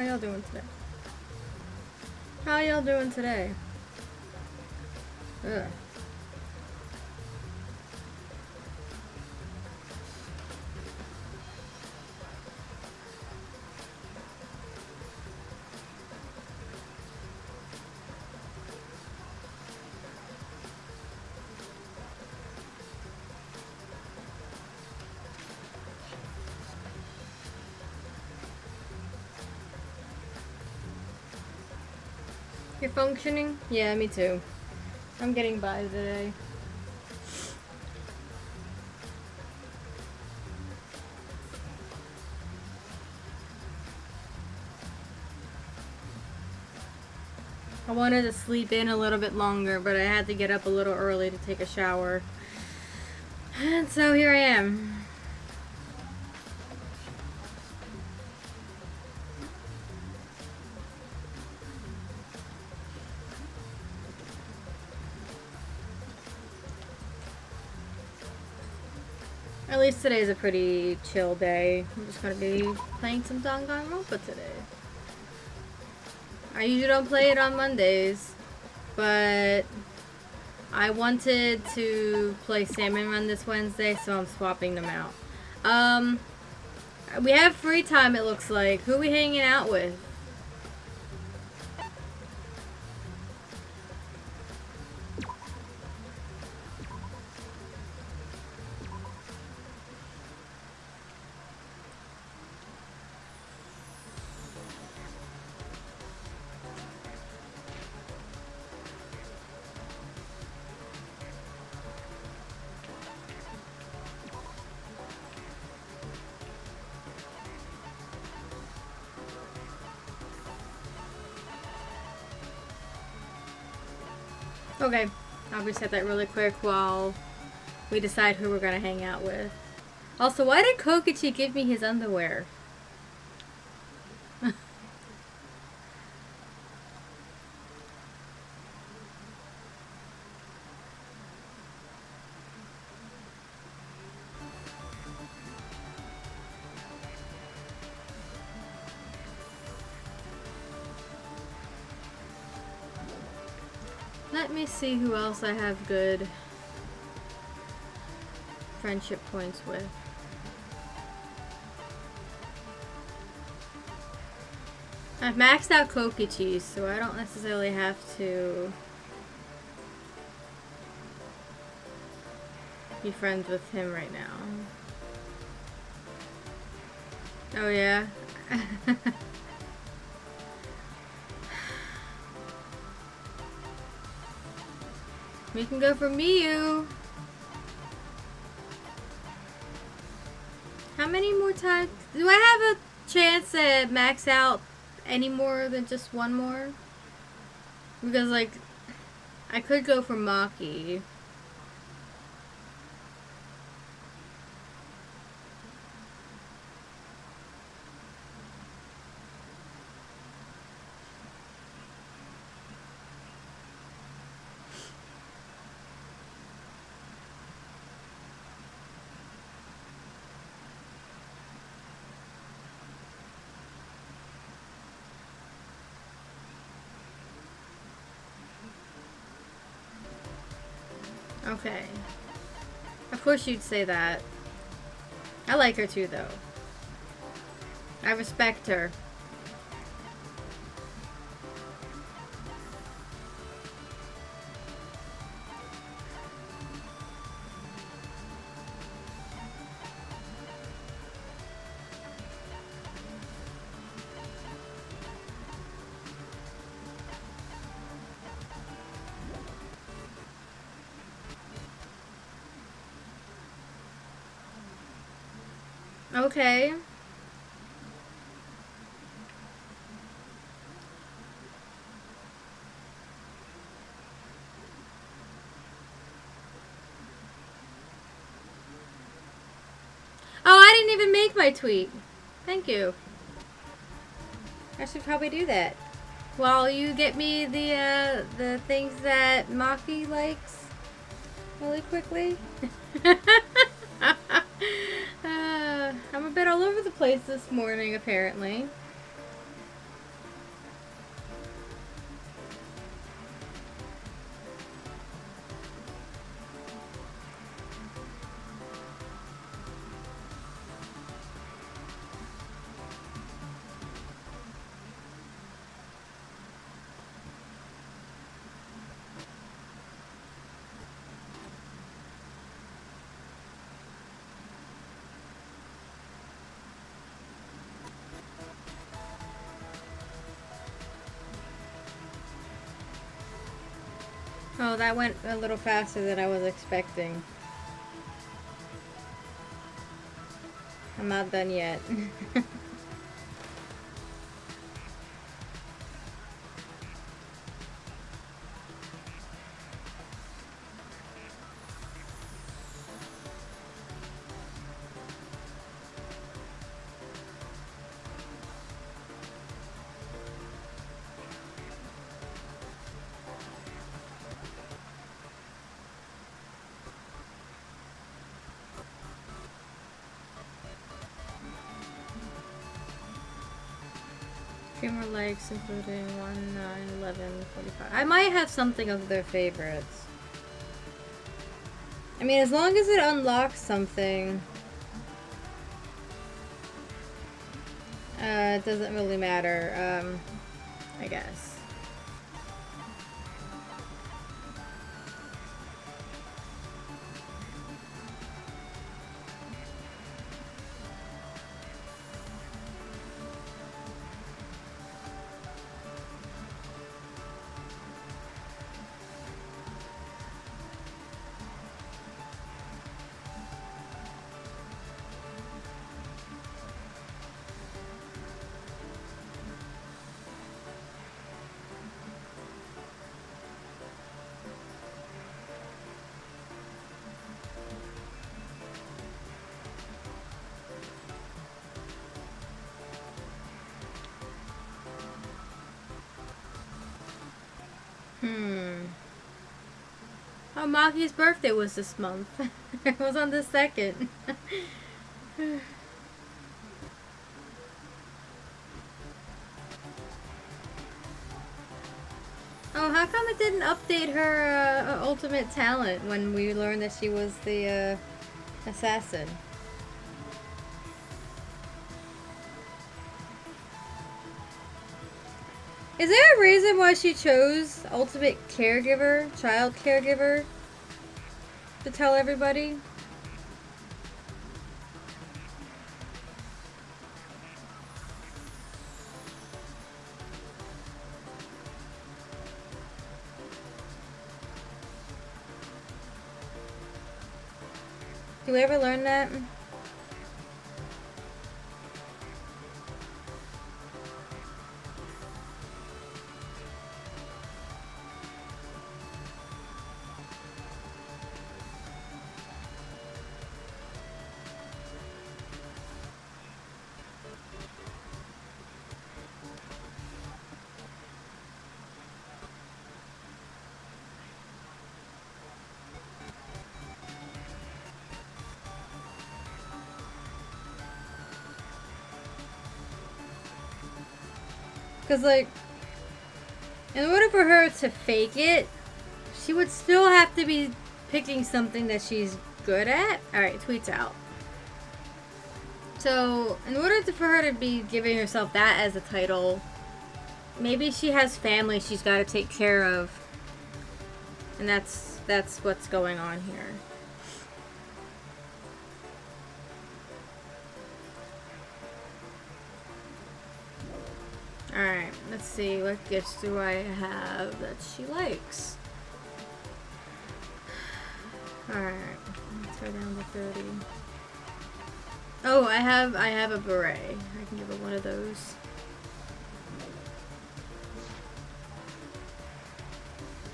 How y'all doing today? How y'all doing today? Ugh. You're functioning? Yeah, me too. I'm getting by today. I wanted to sleep in a little bit longer, but I had to get up a little early to take a shower. And so here I am. At least today's a pretty chill day. I'm just gonna be playing some Danganronpa today. I usually don't play it on Mondays, but I wanted to play Salmon Run this Wednesday, so I'm swapping them out. We have free time, it looks like. Who are we hanging out with? Okay, I'll reset that really quick while we decide who we're gonna hang out with. Also, why did Kokichi give me his underwear? Let me see who else I have good friendship points with. I've maxed out Kokichi, so I don't necessarily have to be friends with him right now. Oh yeah? We can go for Miyu. How many more times? Do I have a chance to max out any more than just one more? Because, like, I could go for Maki. Okay. Of course you'd say that. I like her too, though. I respect her. Okay. Oh, I didn't even make my tweet. Thank you. I should probably do that. While you get me the things that Maki likes really quickly. I'm a bit all over the place this morning, apparently. Oh, that went a little faster than I was expecting. I'm not done yet. Few more likes, including 1, 9, 11, 45. I might have something of their favorites. I mean, as long as it unlocks something, it doesn't really matter, I guess. Oh, Maki's birthday was this month. It was on the 2nd. Oh, how come it didn't update her ultimate talent when we learned that she was the assassin? Is there a reason why she chose ultimate caregiver, child caregiver, to tell everybody? Do we ever learn that? Because, like, in order for her to fake it, she would still have to be picking something that she's good at. Alright, tweets out. So, in order for her to be giving herself that as a title, maybe she has family she's got to take care of. And that's what's going on here. Alright, let's see. What gifts do I have that she likes? Alright, let's go down to 30. Oh, I have a beret. I can give her one of those.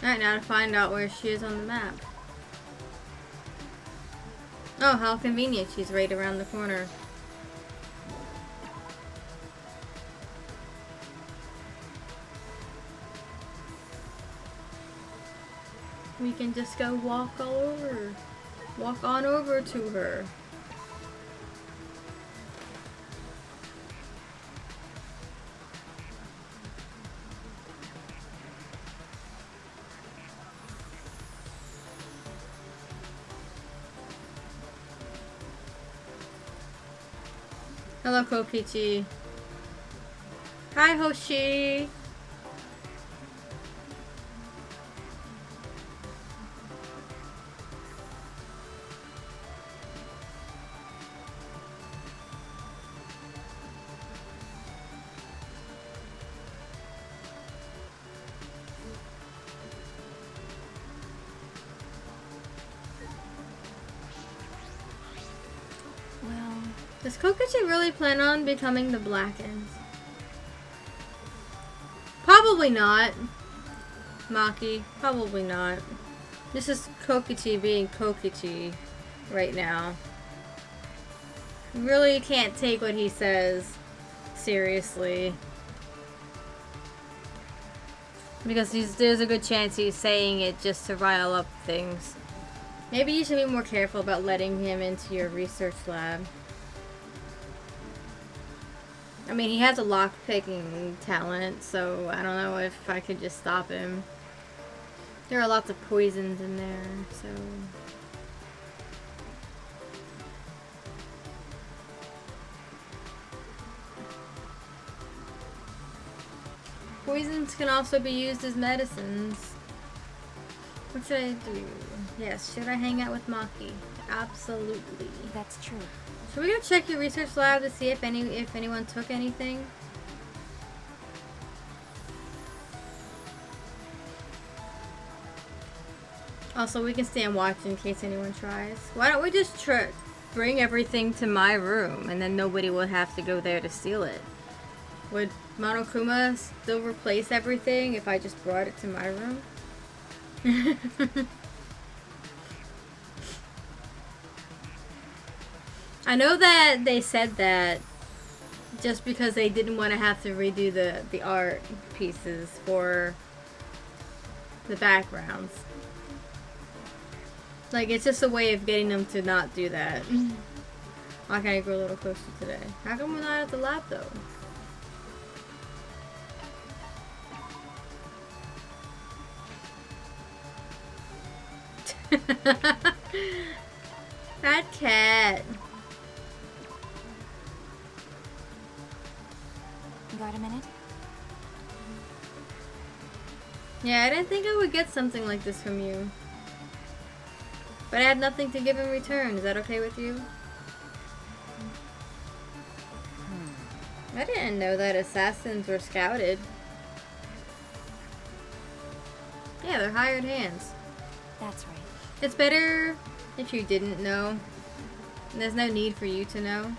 Alright, now to find out where she is on the map. Oh, how convenient. She's right around the corner. We can just go walk on over to her. Hello, Kokichi. Hi, Hoshi. Does Kokichi really plan on becoming the Blackens? Probably not. Maki, probably not. This is Kokichi being Kokichi right now. You really can't take what he says seriously. Because there's a good chance he's saying it just to rile up things. Maybe you should be more careful about letting him into your research lab. I mean, he has a lock-picking talent, so I don't know if I could just stop him. There are lots of poisons in there, so... Poisons can also be used as medicines. What should I do? Yes, should I hang out with Maki? Absolutely. That's true. Should we go check your research lab to see if anyone took anything? Also, we can stay and watch in case anyone tries. Why don't we just bring everything to my room and then nobody will have to go there to steal it? Would Monokuma still replace everything if I just brought it to my room? I know that they said that just because they didn't want to have to redo the art pieces for the backgrounds. Like, it's just a way of getting them to not do that. Why can't I go a little closer today? How come we're not at the lab though? That cat. Got a minute? Yeah, I didn't think I would get something like this from you. But I had nothing to give in return. Is that okay with you? I didn't know that assassins were scouted. Yeah, they're hired hands. That's right. It's better if you didn't know. There's no need for you to know.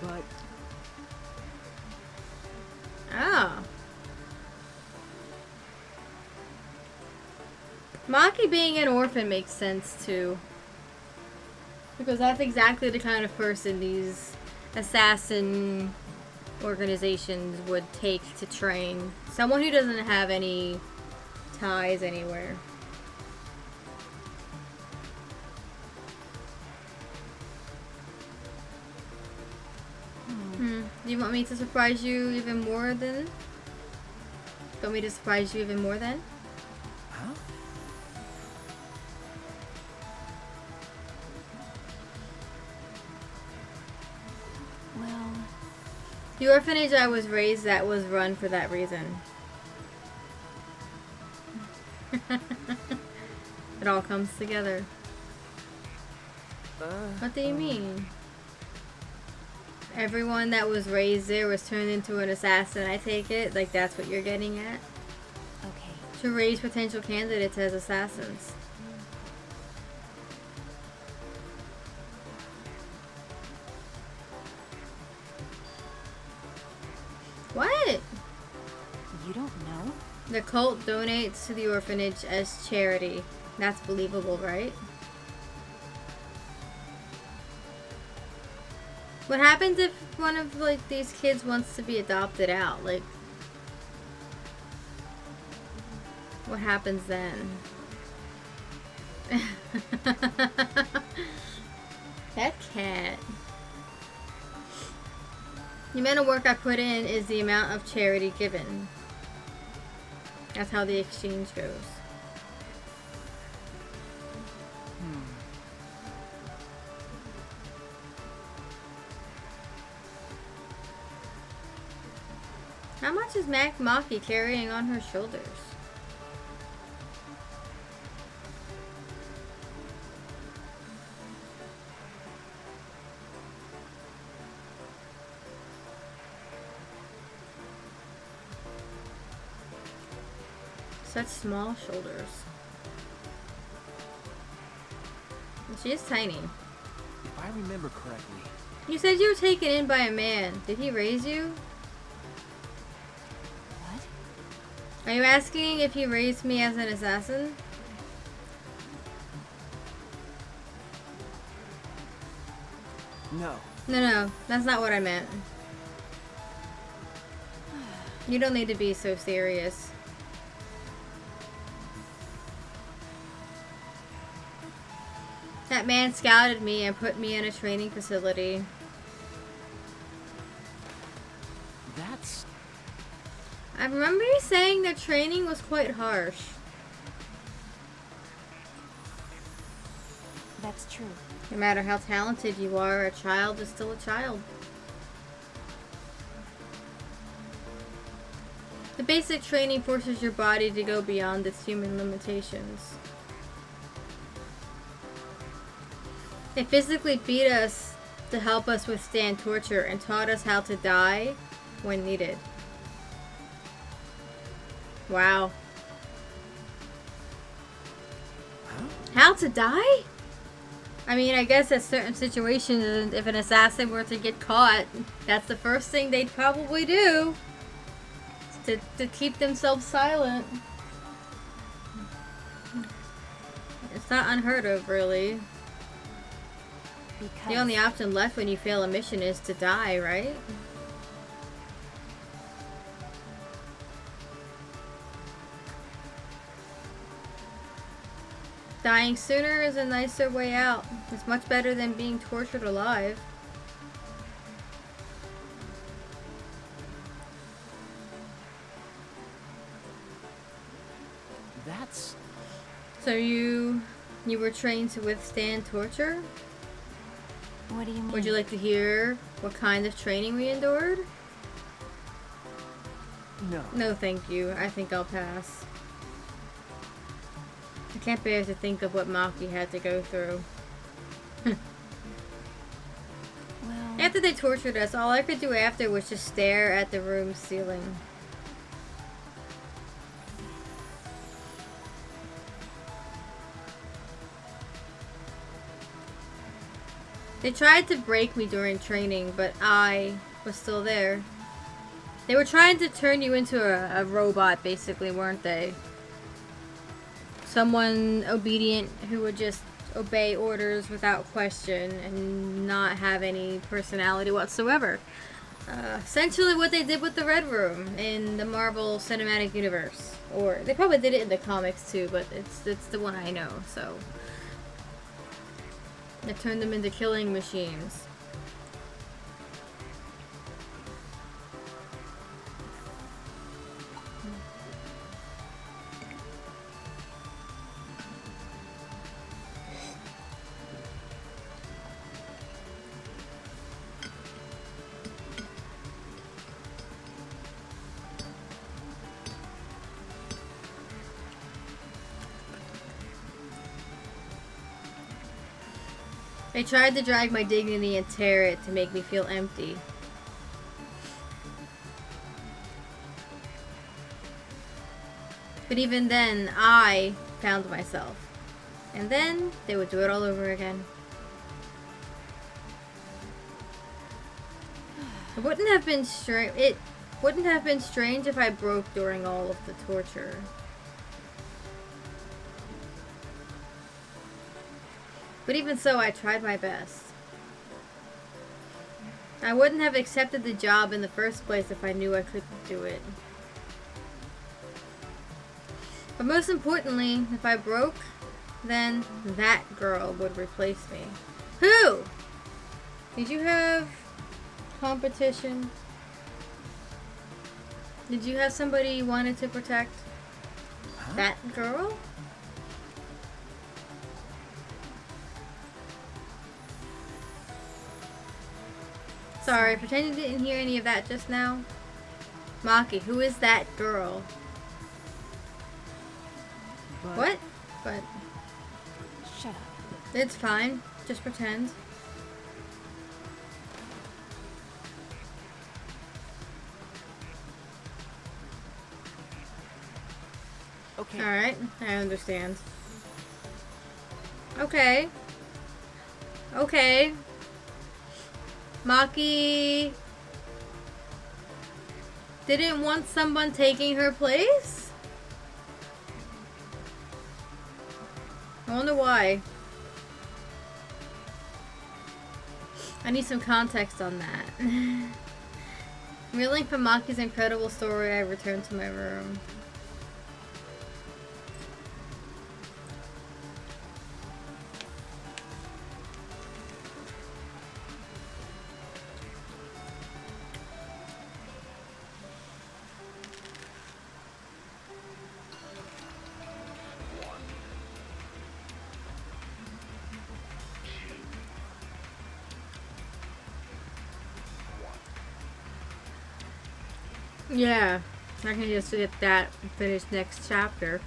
But... Oh. Maki being an orphan makes sense too. Because that's exactly the kind of person these assassin organizations would take to train. Someone who doesn't have any ties anywhere. Do you want me to surprise you even more then? Want me to surprise you even more then? Huh? Well... The orphanage I was raised at was run for that reason. It all comes together. What do you mean? Everyone that was raised there was turned into an assassin, I take it? Like that's what you're getting at? Okay. To raise potential candidates as assassins. What? You don't know? The cult donates to the orphanage as charity. That's believable, right? What happens if one of like these kids wants to be adopted out? Like, what happens then? That cat. The amount of work I put in is the amount of charity given. That's how the exchange goes. How much is Maki carrying on her shoulders? Such small shoulders. She is tiny. If I remember correctly, You said you were taken in by a man. Did he raise you? What? Are you asking if he raised me as an assassin? no. No, that's not what I meant. You don't need to be so serious. That man scouted me and put me in a training facility. That's... I remember you saying that training was quite harsh. That's true. No matter how talented you are, a child is still a child. The basic training forces your body to go beyond its human limitations. They physically beat us to help us withstand torture and taught us how to die when needed. Wow. Huh? How to die? I mean, I guess at certain situations, if an assassin were to get caught, that's the first thing they'd probably do. To keep themselves silent. It's not unheard of, really. Because The only option left when you fail a mission is to die, right? Dying sooner is a nicer way out. It's much better than being tortured alive. That's... So you were trained to withstand torture? What do you mean? Would you like to hear what kind of training we endured? no. No, thank you. I think I'll pass. I can't bear to think of what Maki had to go through. Well, After they tortured us, all I could do after was just stare at the room's ceiling. They tried to break me during training, but I was still there. They were trying to turn you into a robot, basically, weren't they? Someone obedient who would just obey orders without question and not have any personality whatsoever. Essentially what they did with the Red Room in the Marvel Cinematic Universe. Or they probably did it in the comics too, but it's the one I know, so. They turned them into killing machines. They tried to drag my dignity and tear it to make me feel empty. But even then, I found myself. And then, they would do it all over again. It wouldn't have been strange if I broke during all of the torture. But even so, I tried my best. I wouldn't have accepted the job in the first place if I knew I couldn't do it. But most importantly, if I broke, then that girl would replace me. Who? Did you have competition? Did you have somebody you wanted to protect? Huh? That girl? Sorry, pretend you didn't hear any of that just now. Maki, who is that girl? But What? But shut up. it's fine. Just pretend. Okay. Alright, I understand. Okay. Okay. Maki didn't want someone taking her place? I wonder why. I need some context on that. Reeling from Maki's incredible story, I returned to my room. Yeah, I can just get that and finish next chapter.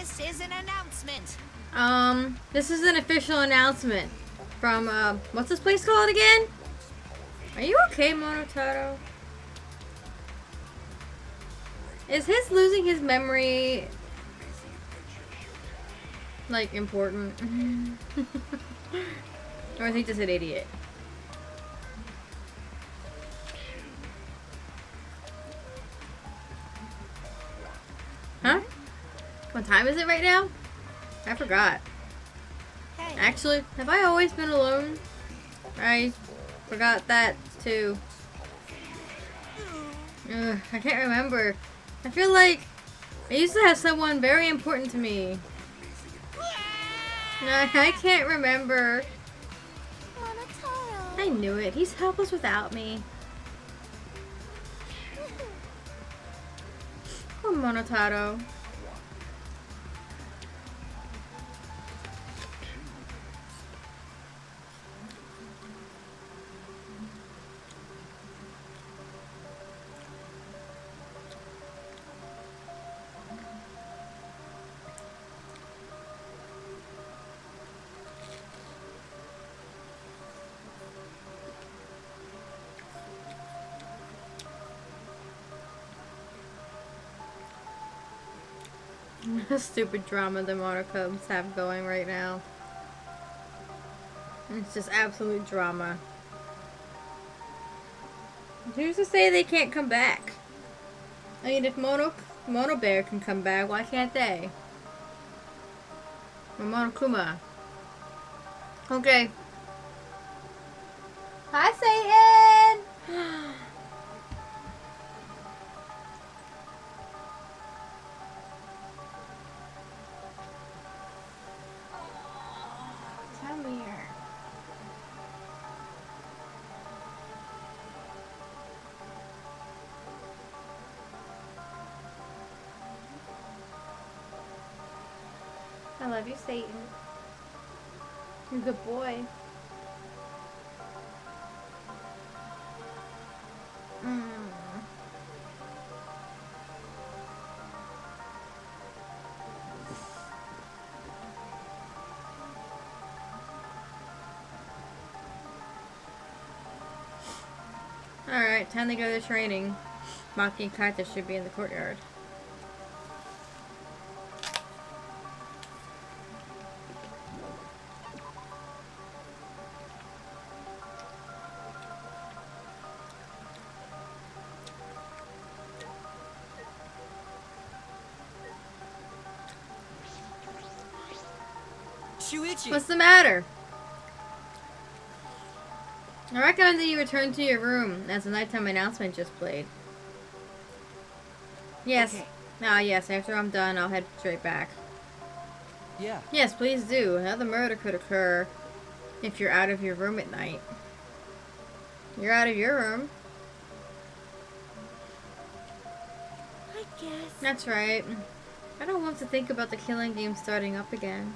This is an announcement. This is an official announcement from, what's this place called again? Are you okay, Monotaro? Is his losing his memory, like, important? Or is he just an idiot? Huh? What time is it right now? I forgot. Hey. Actually, have I always been alone? I forgot that too. Ugh, I can't remember. I feel like I used to have someone very important to me. I can't remember. Monotaro. I knew it. He's helpless without me. Poor Monotaro. Stupid drama the Monocubs have going right now. It's just absolute drama. Who's to say they can't come back? I mean, if Mono Bear can come back, why can't they? Or Monokuma. Okay. Hi, Satan! Come here. I love you, Satan. You're a good boy. Alright, time to go to training. Maki and Kaita should be in the courtyard. Shuichi! What's the matter? I recommend that you return to your room, as the nighttime announcement just played. Yes. Okay. Ah, yes, after I'm done, I'll head straight back. Yeah. Yes, please do. Another murder could occur if you're out of your room at night. You're out of your room. I guess. That's right. I don't want to think about the killing game starting up again.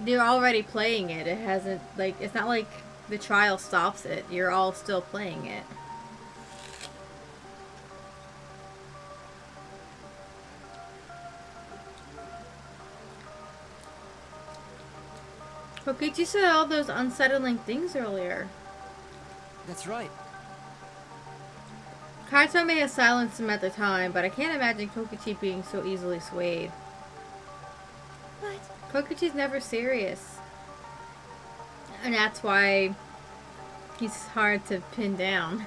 You're already playing it. It hasn't, like, it's not like the trial stops it. You're all still playing it. Kokichi said all those unsettling things earlier. That's right. Kaito may have silenced him at the time, but I can't imagine Kokichi being so easily swayed. But Kokichi's never serious. And that's why he's hard to pin down.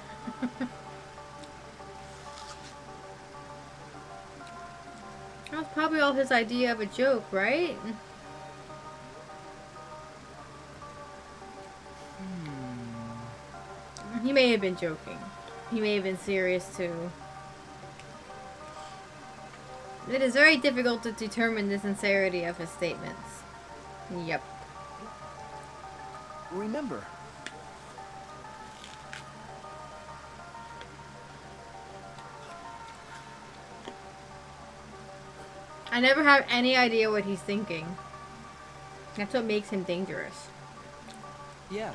That was probably all his idea of a joke, right? He may have been joking. He may have been serious too. It is very difficult to determine the sincerity of his statements. Yep. Remember. I never have any idea what he's thinking. That's what makes him dangerous. Yeah.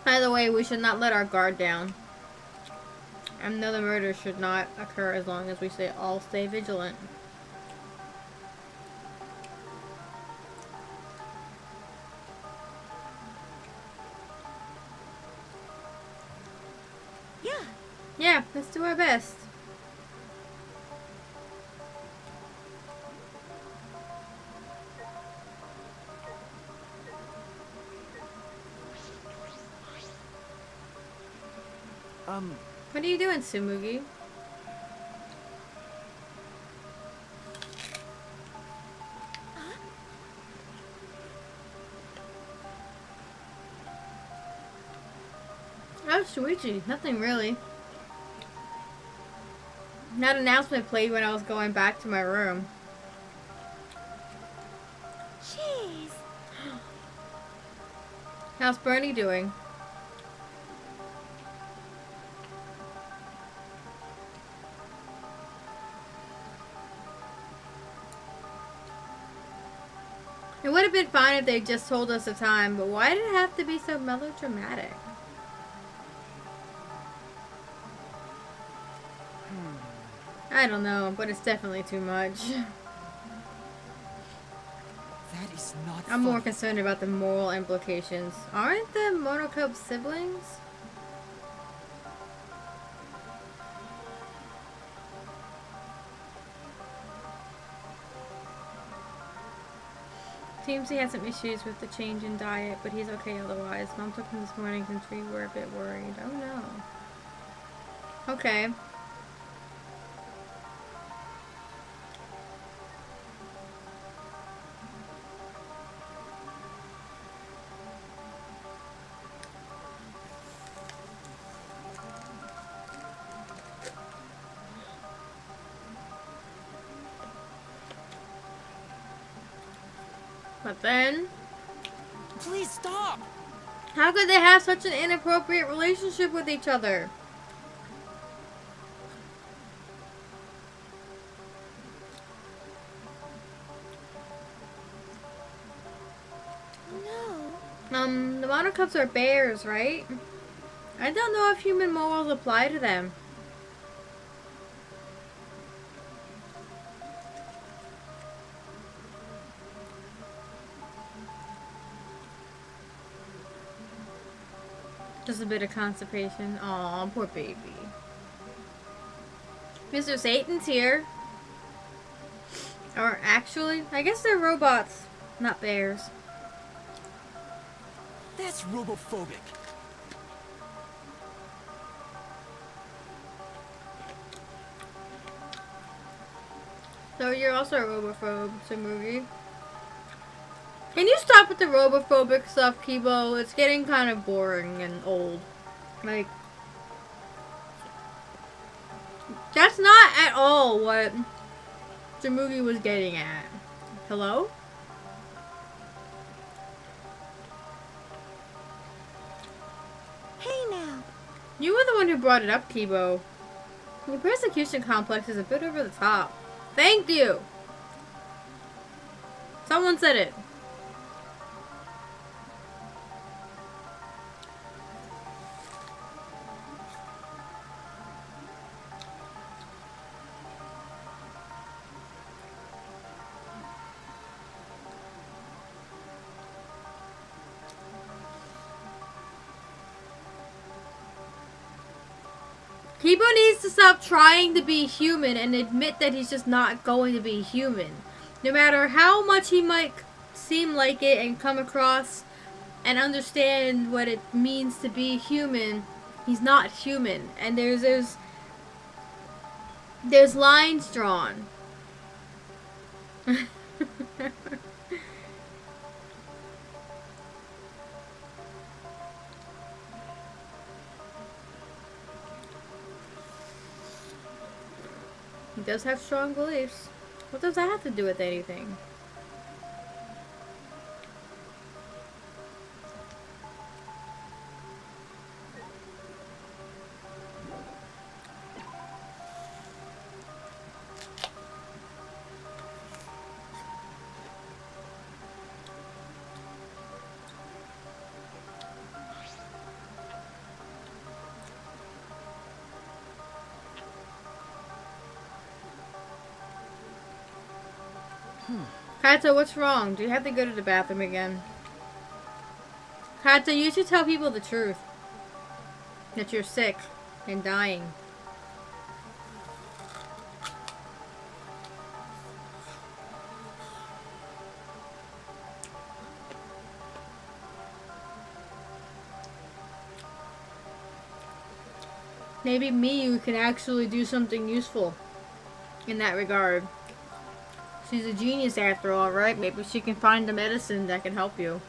By the way, we should not let our guard down. Another murder should not occur as long as we all stay vigilant. yeah, Yeah, let's do our best. What are you doing, Tsumugi? Oh, Shuichi. Nothing really. That announcement played when I was going back to my room. jeez. How's Bernie doing? It would have been fine if they just told us the time, but why did it have to be so melodramatic? I don't know, but it's definitely too much. That is not I'm more funny. concerned about the moral implications. Aren't the Monokub siblings? Seems he had some issues with the change in diet, but he's okay otherwise. Mom took him this morning since we were a bit worried. Oh no. Okay. But then, Please stop. how could they have such an inappropriate relationship with each other? No. The Monokubs are bears, right? I don't know if human morals apply to them. Just a bit of constipation. Aw, poor baby. Mr. Satan's here. Or actually, I guess they're robots, not bears. That's robophobic. So you're also a robophobe, Tsumugi. Can you stop with the robophobic stuff, Kibo? It's getting kind of boring and old. Like, that's not at all what Tsumugi was getting at. Hello? Hey now. You were the one who brought it up, Kibo. Your persecution complex is a bit over the top. Thank you! Someone said it. Kibo needs to stop trying to be human and admit that he's just not going to be human. No matter how much he might seem like it and come across and understand what it means to be human, he's not human. And there's lines drawn. He does have strong beliefs. What does that have to do with anything? Kaito, what's wrong? Do you have to go to the bathroom again? Kaito, you should tell people the truth. That you're sick and dying. Maybe Miyu can actually do something useful in that regard. She's a genius after all, right? Maybe she can find the medicine that can help you.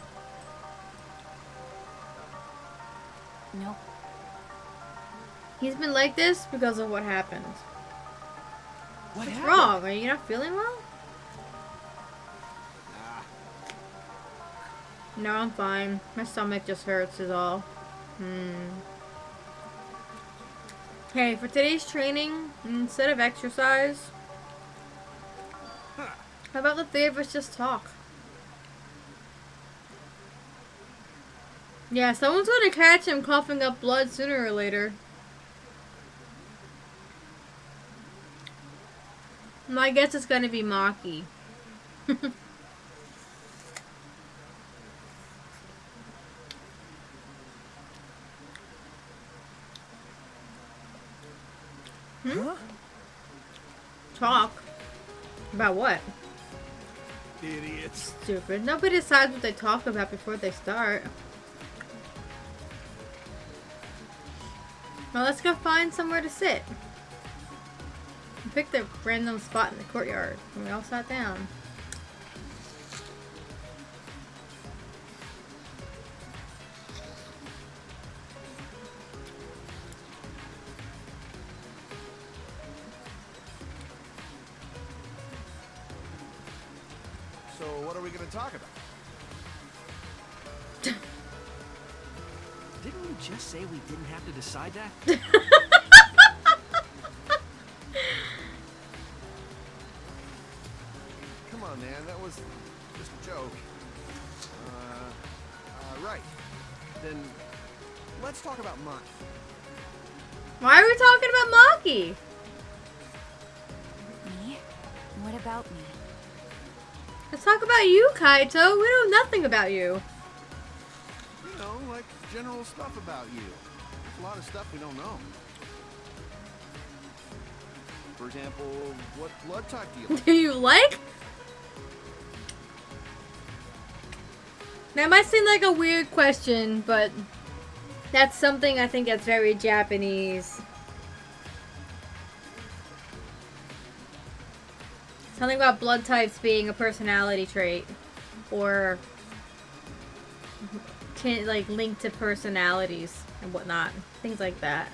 Nope. He's been like this because of what happened. What's Wrong? Are you not feeling well? No, I'm fine. My stomach just hurts is all. Hey, for today's training, instead of exercise, how about the three of us just talk? Yeah, someone's gonna catch him coughing up blood sooner or later. And I guess it's gonna be Maki. Huh? Talk? About what? Idiots. Stupid. Nobody decides what they talk about before they start. Well, let's go find somewhere to sit. We picked a random spot in the courtyard, and we all sat down. So what are we going to talk about? Didn't you just say we didn't have to decide that? Come on, man. That was just a joke. Right. Then let's talk about Maki. Why are we talking about Maki? Me? What about me? Let's talk about you, Kaito. We know nothing about you. You know, like general stuff about you. There's a lot of stuff we don't know. For example, what blood type do you like? Do you like? That might seem like a weird question, but that's something I think that's very Japanese. Something about blood types being a personality trait, or like linked to personalities and whatnot, things like that.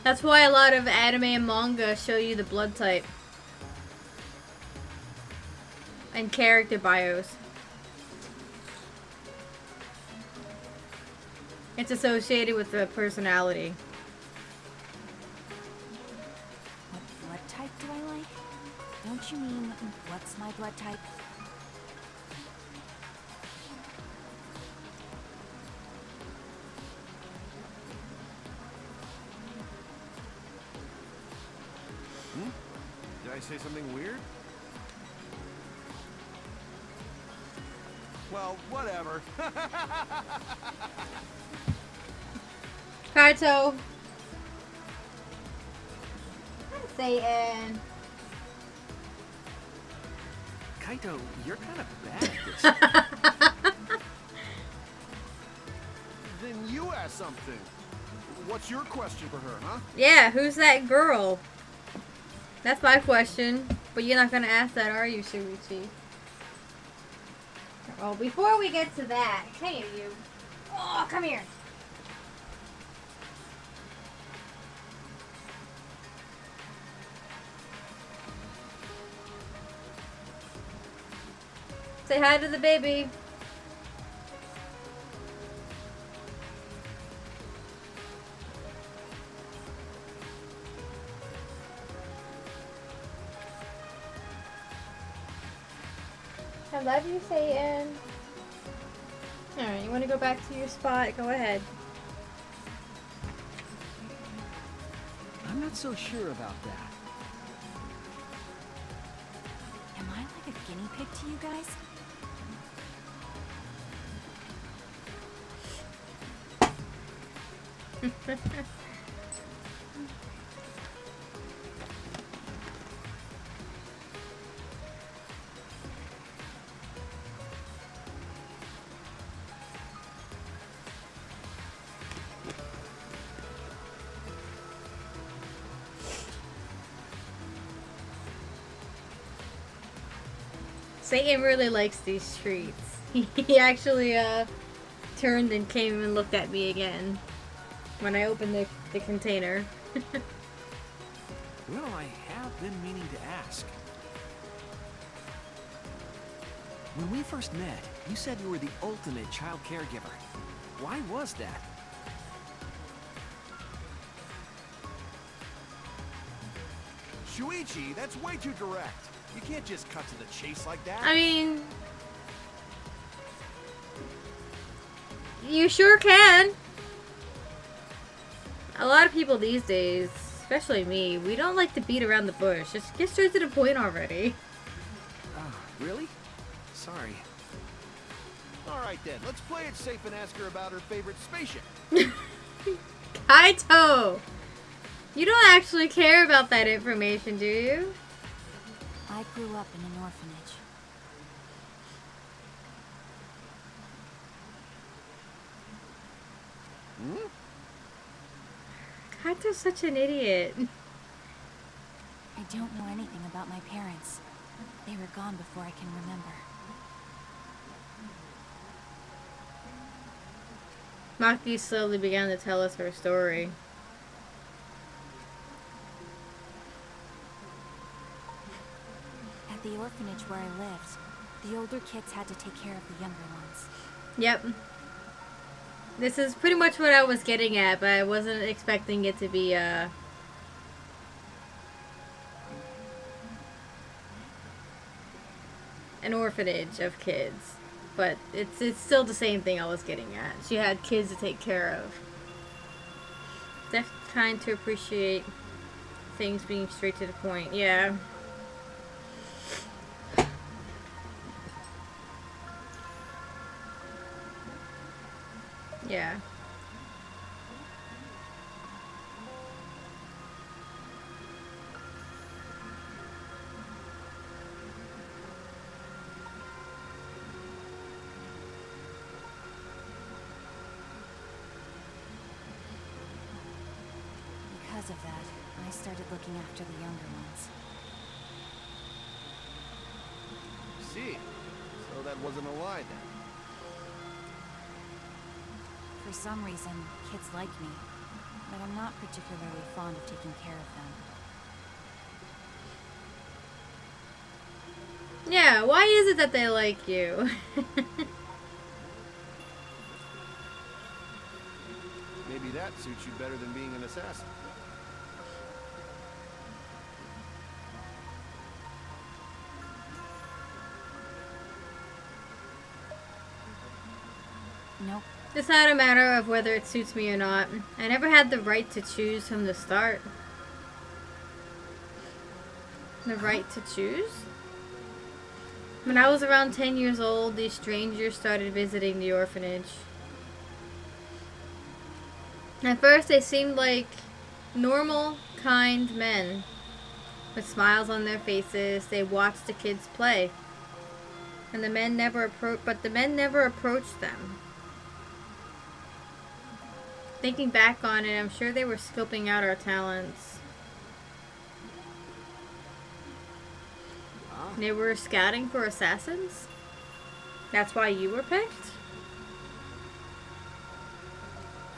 That's why a lot of anime and manga show you the blood type and character bios. It's associated with the personality. What blood type do I like? Don't you mean, what's my blood type? say something weird? Well, whatever. Kaito. Satan. Kaito, you're kind of bad at this. Then you ask something. What's your question for her, huh? Yeah, who's that girl? That's my question. But you're not gonna ask that, are you, Shuichi? Well, before we get to that, hey you. Oh, come here. Say hi to the baby. I love you, Satan. Alright, you want to go back to your spot? Go ahead. I'm not so sure about that. Am I like a guinea pig to you guys? Satan really likes these treats. He actually turned and came and looked at me again when I opened the container. Well, I have been meaning to ask. When we first met, you said you were the ultimate child caregiver. Why was that? Shuichi, that's way too direct. You can't just cut to the chase like that. I mean, you sure can. A lot of people these days, especially me, we don't like to beat around the bush. Just get straight to the point already. Really? Sorry. All right then, let's play it safe and ask her about her favorite spaceship. Kaito! You don't actually care about that information, do you? I grew up in an orphanage. Hmm? Kaito's such an idiot. I don't know anything about my parents. They were gone before I can remember. Maki slowly began to tell us her story. At the orphanage where I lived, the older kids had to take care of the younger ones. Yep. This is pretty much what I was getting at, but I wasn't expecting it to be, an orphanage of kids. But it's still the same thing I was getting at. She had kids to take care of. Just trying to appreciate things being straight to the point. Yeah. Yeah. Because of that, I started looking after the younger ones. See, so that wasn't a lie then. For some reason, kids like me, but I'm not particularly fond of taking care of them. Yeah, why is it that they like you? Maybe that suits you better than being an assassin. Nope. It's not a matter of whether it suits me or not. I never had the right to choose from the start. The right to choose? When I was around 10 years old, these strangers started visiting the orphanage. At first, they seemed like normal, kind men with smiles on their faces. They watched the kids play, and the men never approached them. Thinking back on it, I'm sure they were scoping out our talents. They were scouting for assassins? That's why you were picked?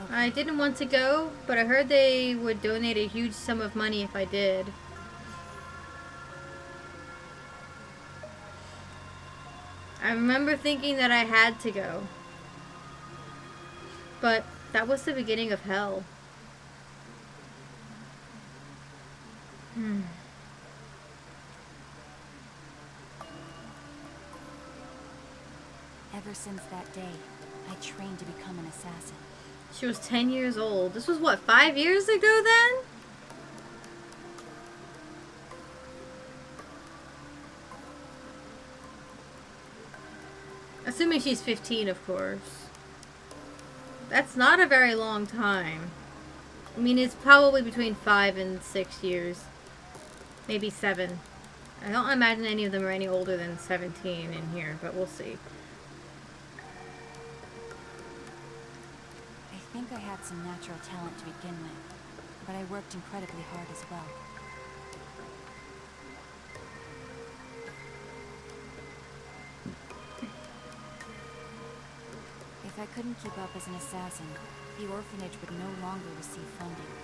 Okay. I didn't want to go, but I heard they would donate a huge sum of money if I did. I remember thinking that I had to go. But that was the beginning of hell. Ever since that day, I trained to become an assassin. She was 10 years old. This was what, 5 years ago then? Assuming she's 15, of course. That's not a very long time. I mean, it's probably between 5 and 6 years. Maybe 7. I don't imagine any of them are any older than 17 in here, but we'll see. I think I had some natural talent to begin with, but I worked incredibly hard as well. If I couldn't keep up as an assassin, the orphanage would no longer receive funding.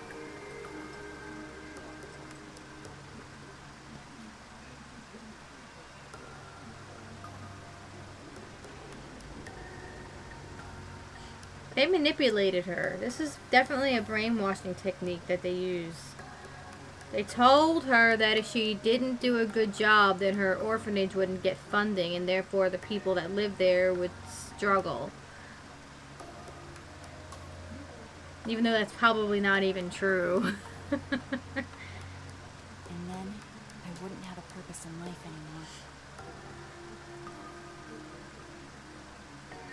They manipulated her. This is definitely a brainwashing technique that they use. They told her that if she didn't do a good job, then her orphanage wouldn't get funding, and therefore the people that lived there would struggle. Even though that's probably not even true. And then, I wouldn't have a purpose in life anymore.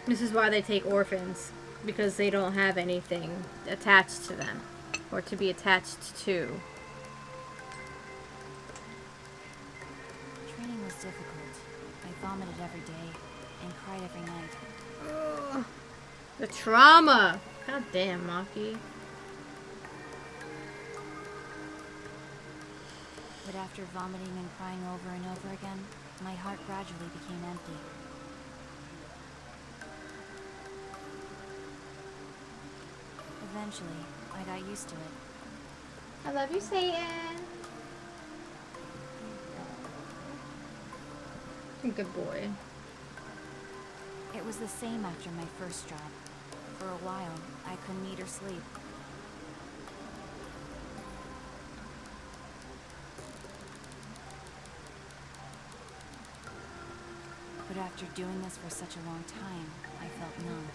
This is why they take orphans. Because they don't have anything attached to them. Or to be attached to. Training was difficult. I vomited every day and cried every night. Ugh. The trauma! God damn, Maki. But after vomiting and crying over and over again, my heart gradually became empty. Eventually, I got used to it. I love you, Satyn. Good boy. It was the same after my first job. For a while, I couldn't eat or sleep. But after doing this for such a long time, I felt numb.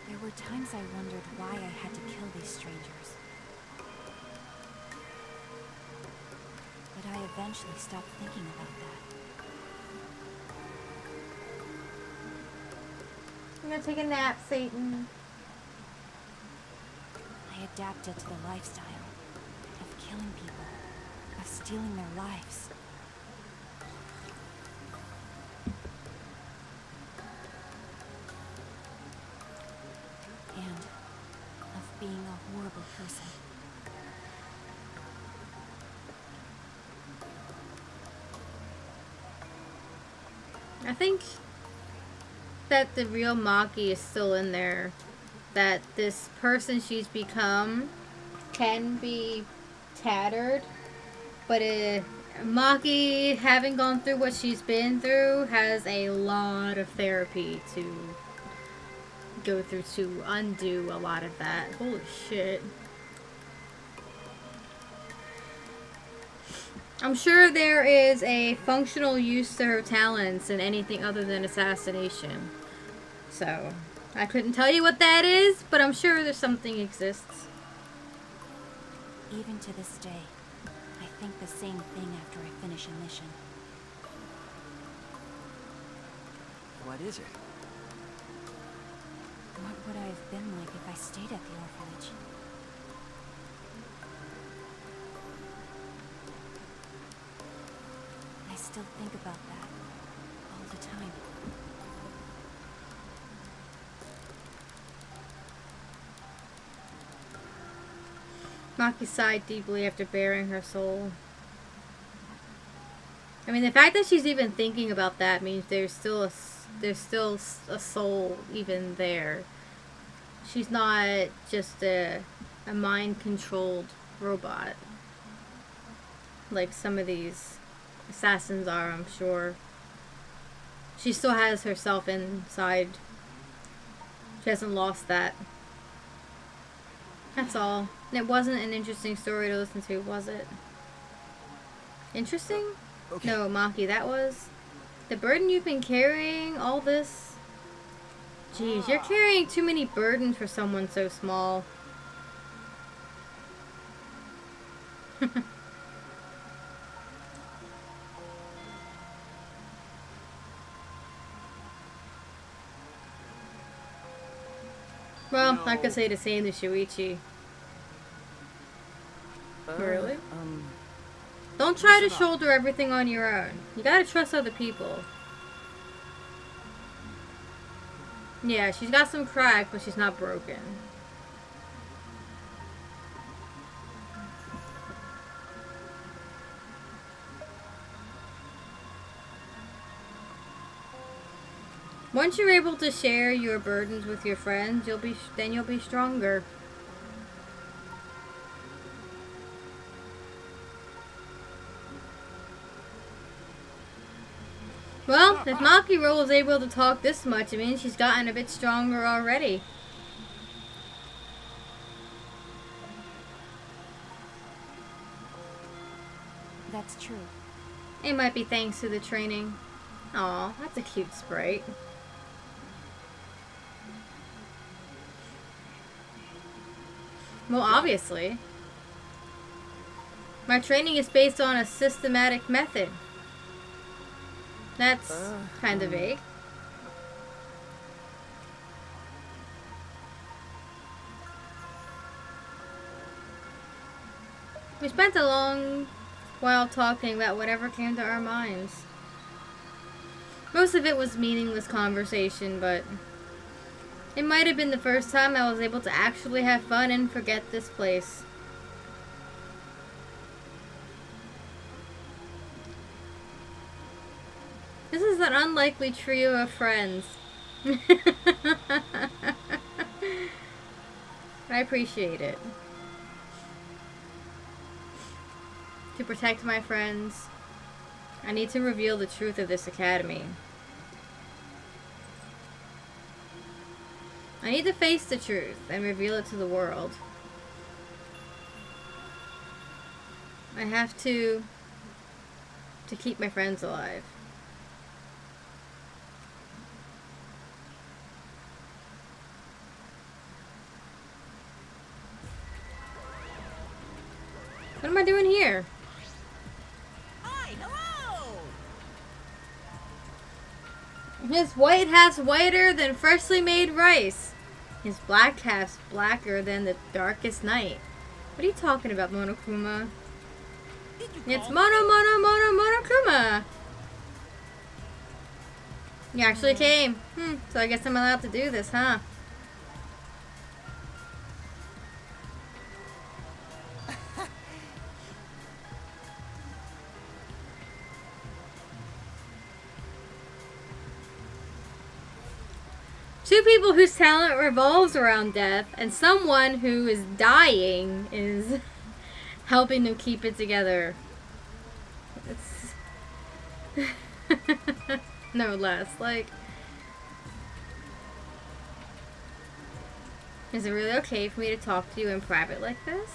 There were times I wondered why I had to kill these strangers. But I eventually stopped thinking about that. I'm gonna take a nap, Satyn. I adapted to the lifestyle of killing people, of stealing their lives. And of being a horrible person. I think that the real Maki is still in there. That this person she's become can be tattered, but Maki, having gone through what she's been through, has a lot of therapy to go through to undo a lot of that. Holy shit. I'm sure there is a functional use to her talents in anything other than assassination. So, I couldn't tell you what that is, but I'm sure there's something exists. Even to this day, I think the same thing after I finish a mission. What is it? What would I have been like if I stayed at the orphanage? I still think about that all the time. Maki sighed deeply after baring her soul. I mean, the fact that she's even thinking about that means there's still a soul even there. She's not just a mind-controlled robot like some of these assassins are, I'm sure. She still has herself inside. She hasn't lost that. That's all. It wasn't an interesting story to listen to, was it? Interesting? Okay. No, Maki, that was... The burden you've been carrying, all this... Jeez, you're carrying too many burdens for someone so small. Well, I could say the same to Shuichi. Really? Don't try to shoulder everything on your own. You gotta trust other people. Yeah, she's got some crack, but she's not broken. Once you're able to share your burdens with your friends, you'll be stronger. Well, if Maki Roll is able to talk this much, it means she's gotten a bit stronger already. That's true. It might be thanks to the training. Aw, that's a cute sprite. Well, obviously. My training is based on a systematic method. That's kind of vague. We spent a long while talking about whatever came to our minds. Most of it was meaningless conversation, but it might have been the first time I was able to actually have fun and forget this place. This is an unlikely trio of friends. I appreciate it. To protect my friends, I need to reveal the truth of this academy. I need to face the truth and reveal it to the world. I have to keep my friends alive. What am I doing here? Hi, hello! His white half's whiter than freshly made rice. His black half's blacker than the darkest night. What are you talking about, Monokuma? It's Monokuma! You actually came. So I guess I'm allowed to do this, huh? Two people whose talent revolves around death, and someone who is dying is helping them keep it together. It's no less. Like, is it really okay for me to talk to you in private like this?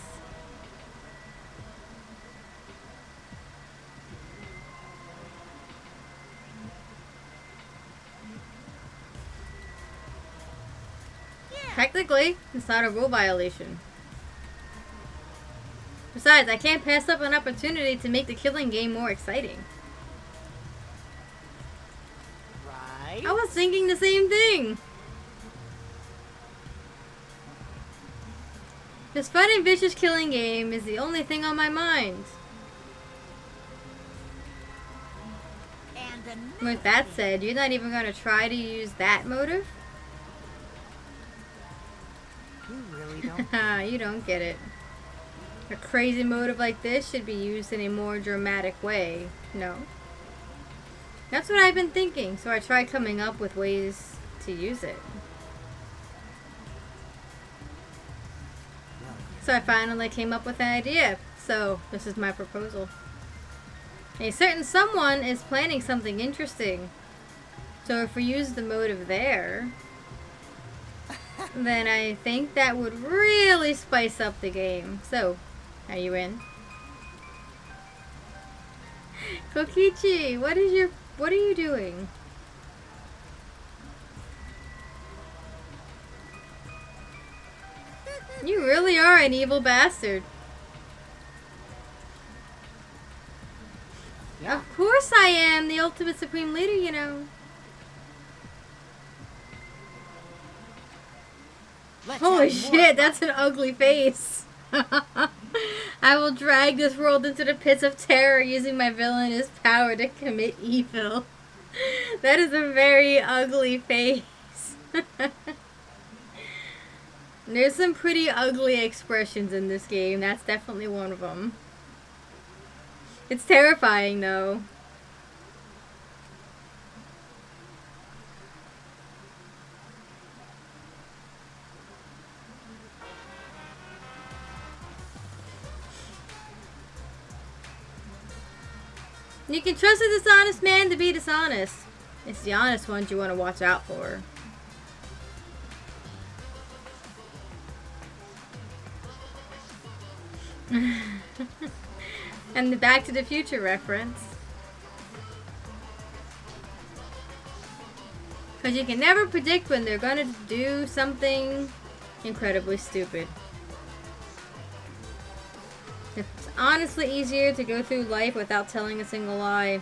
Technically, it's not a rule violation. Besides, I can't pass up an opportunity to make the killing game more exciting. Right? I was thinking the same thing. This fun and vicious killing game is the only thing on my mind. And With that said, you're not even going to try to use that motive? you really don't. You don't get it. A crazy motive like this should be used in a more dramatic way. No. That's what I've been thinking, so I tried coming up with ways to use it. So I finally came up with an idea. So this is my proposal. A certain someone is planning something interesting. So if we use the motive there, then I think that would really spice up the game. So, are you in? Kokichi, what are you doing? You really are an evil bastard. Yeah. Of course I am, the ultimate supreme leader, you know. Let's Holy have more shit, fun. that's an ugly face. I will drag this world into the pits of terror using my villainous power to commit evil. That is a very ugly face. There's some pretty ugly expressions in this game. That's definitely one of them. It's terrifying though. You can trust a dishonest man to be dishonest. It's the honest ones you want to watch out for. And the Back to the Future reference. Because you can never predict when they're going to do something incredibly stupid. It's honestly easier to go through life without telling a single lie.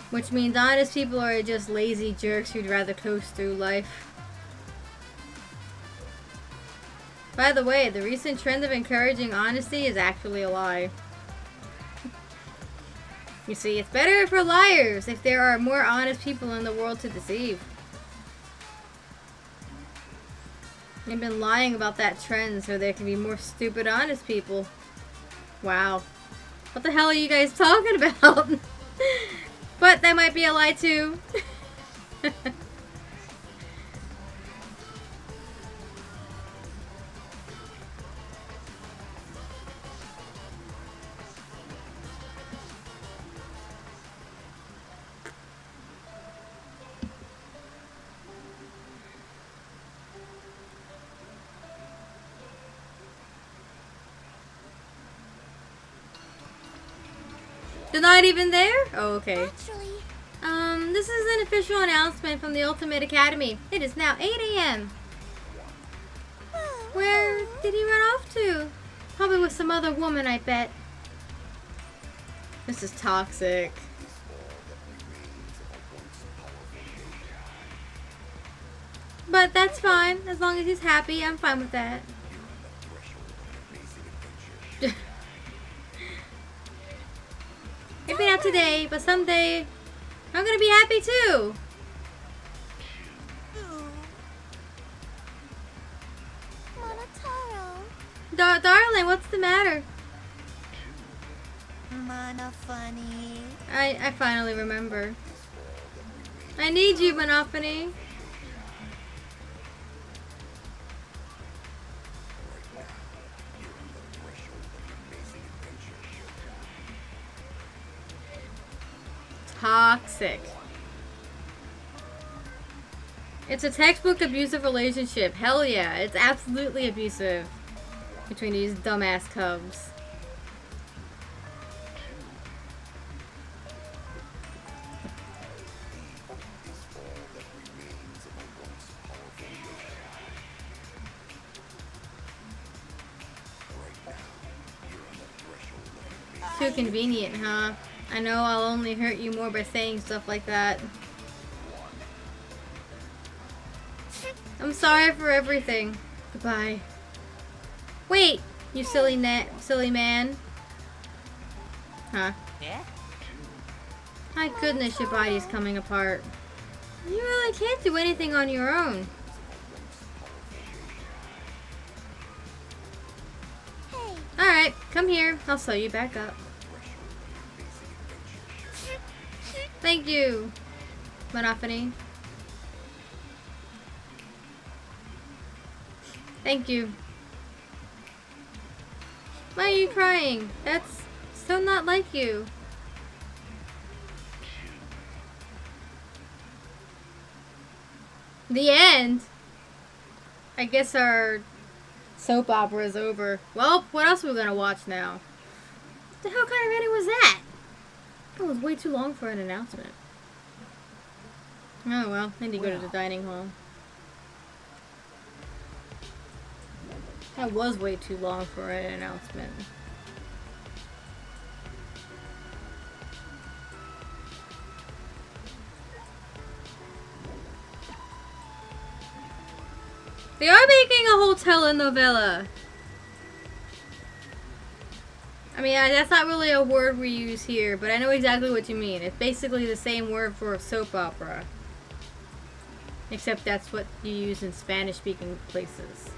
Which means honest people are just lazy jerks who'd rather coast through life. By the way, the recent trend of encouraging honesty is actually a lie. You see, it's better for liars if there are more honest people in the world to deceive. They've been lying about that trend so there can be more stupid honest people. Wow. What the hell are you guys talking about? But that might be a lie too. They're not even there? Oh, okay. Actually, This is an official announcement from the Ultimate Academy. It is now 8 a.m. Where did he run off to? Probably with some other woman, I bet. This is toxic. But that's fine. As long as he's happy, I'm fine with that. Maybe not today, but someday I'm gonna be happy too. Monotaro. Darling, what's the matter? Mana funny. I finally remember. I need you, Monophony. Toxic. It's a textbook abusive relationship. Hell yeah, it's absolutely abusive between these dumbass cubs. too convenient, huh? I know I'll only hurt you more by saying stuff like that. I'm sorry for everything. Goodbye. Wait, you silly man. Huh? Yeah? My goodness, your body's coming apart. You really can't do anything on your own. Alright, come here. I'll sew you back up. Thank you, Monophony. Thank you. Why are you crying? That's so not like you. The end? I guess our soap opera is over. Well, what else are we gonna watch now? What the hell kind of ending was that? That was way too long for an announcement. Oh well, I need to go to the dining hall. That was way too long for an announcement. They are making a whole telenovela. I mean, that's not really a word we use here, but I know exactly what you mean. It's basically the same word for a soap opera. Except that's what you use in Spanish-speaking places.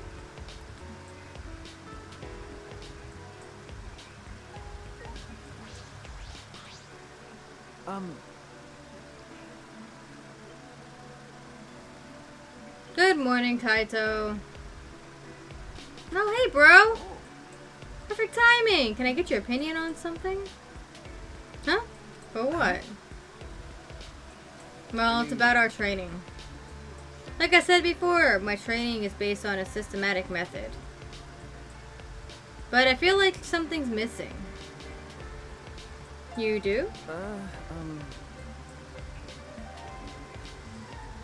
Good morning, Kaito. Oh, hey, bro. Perfect timing. Can I get your opinion on something? Huh? For what? Well, it's about our training. Like I said before, my training is based on a systematic method. But I feel like something's missing. You do?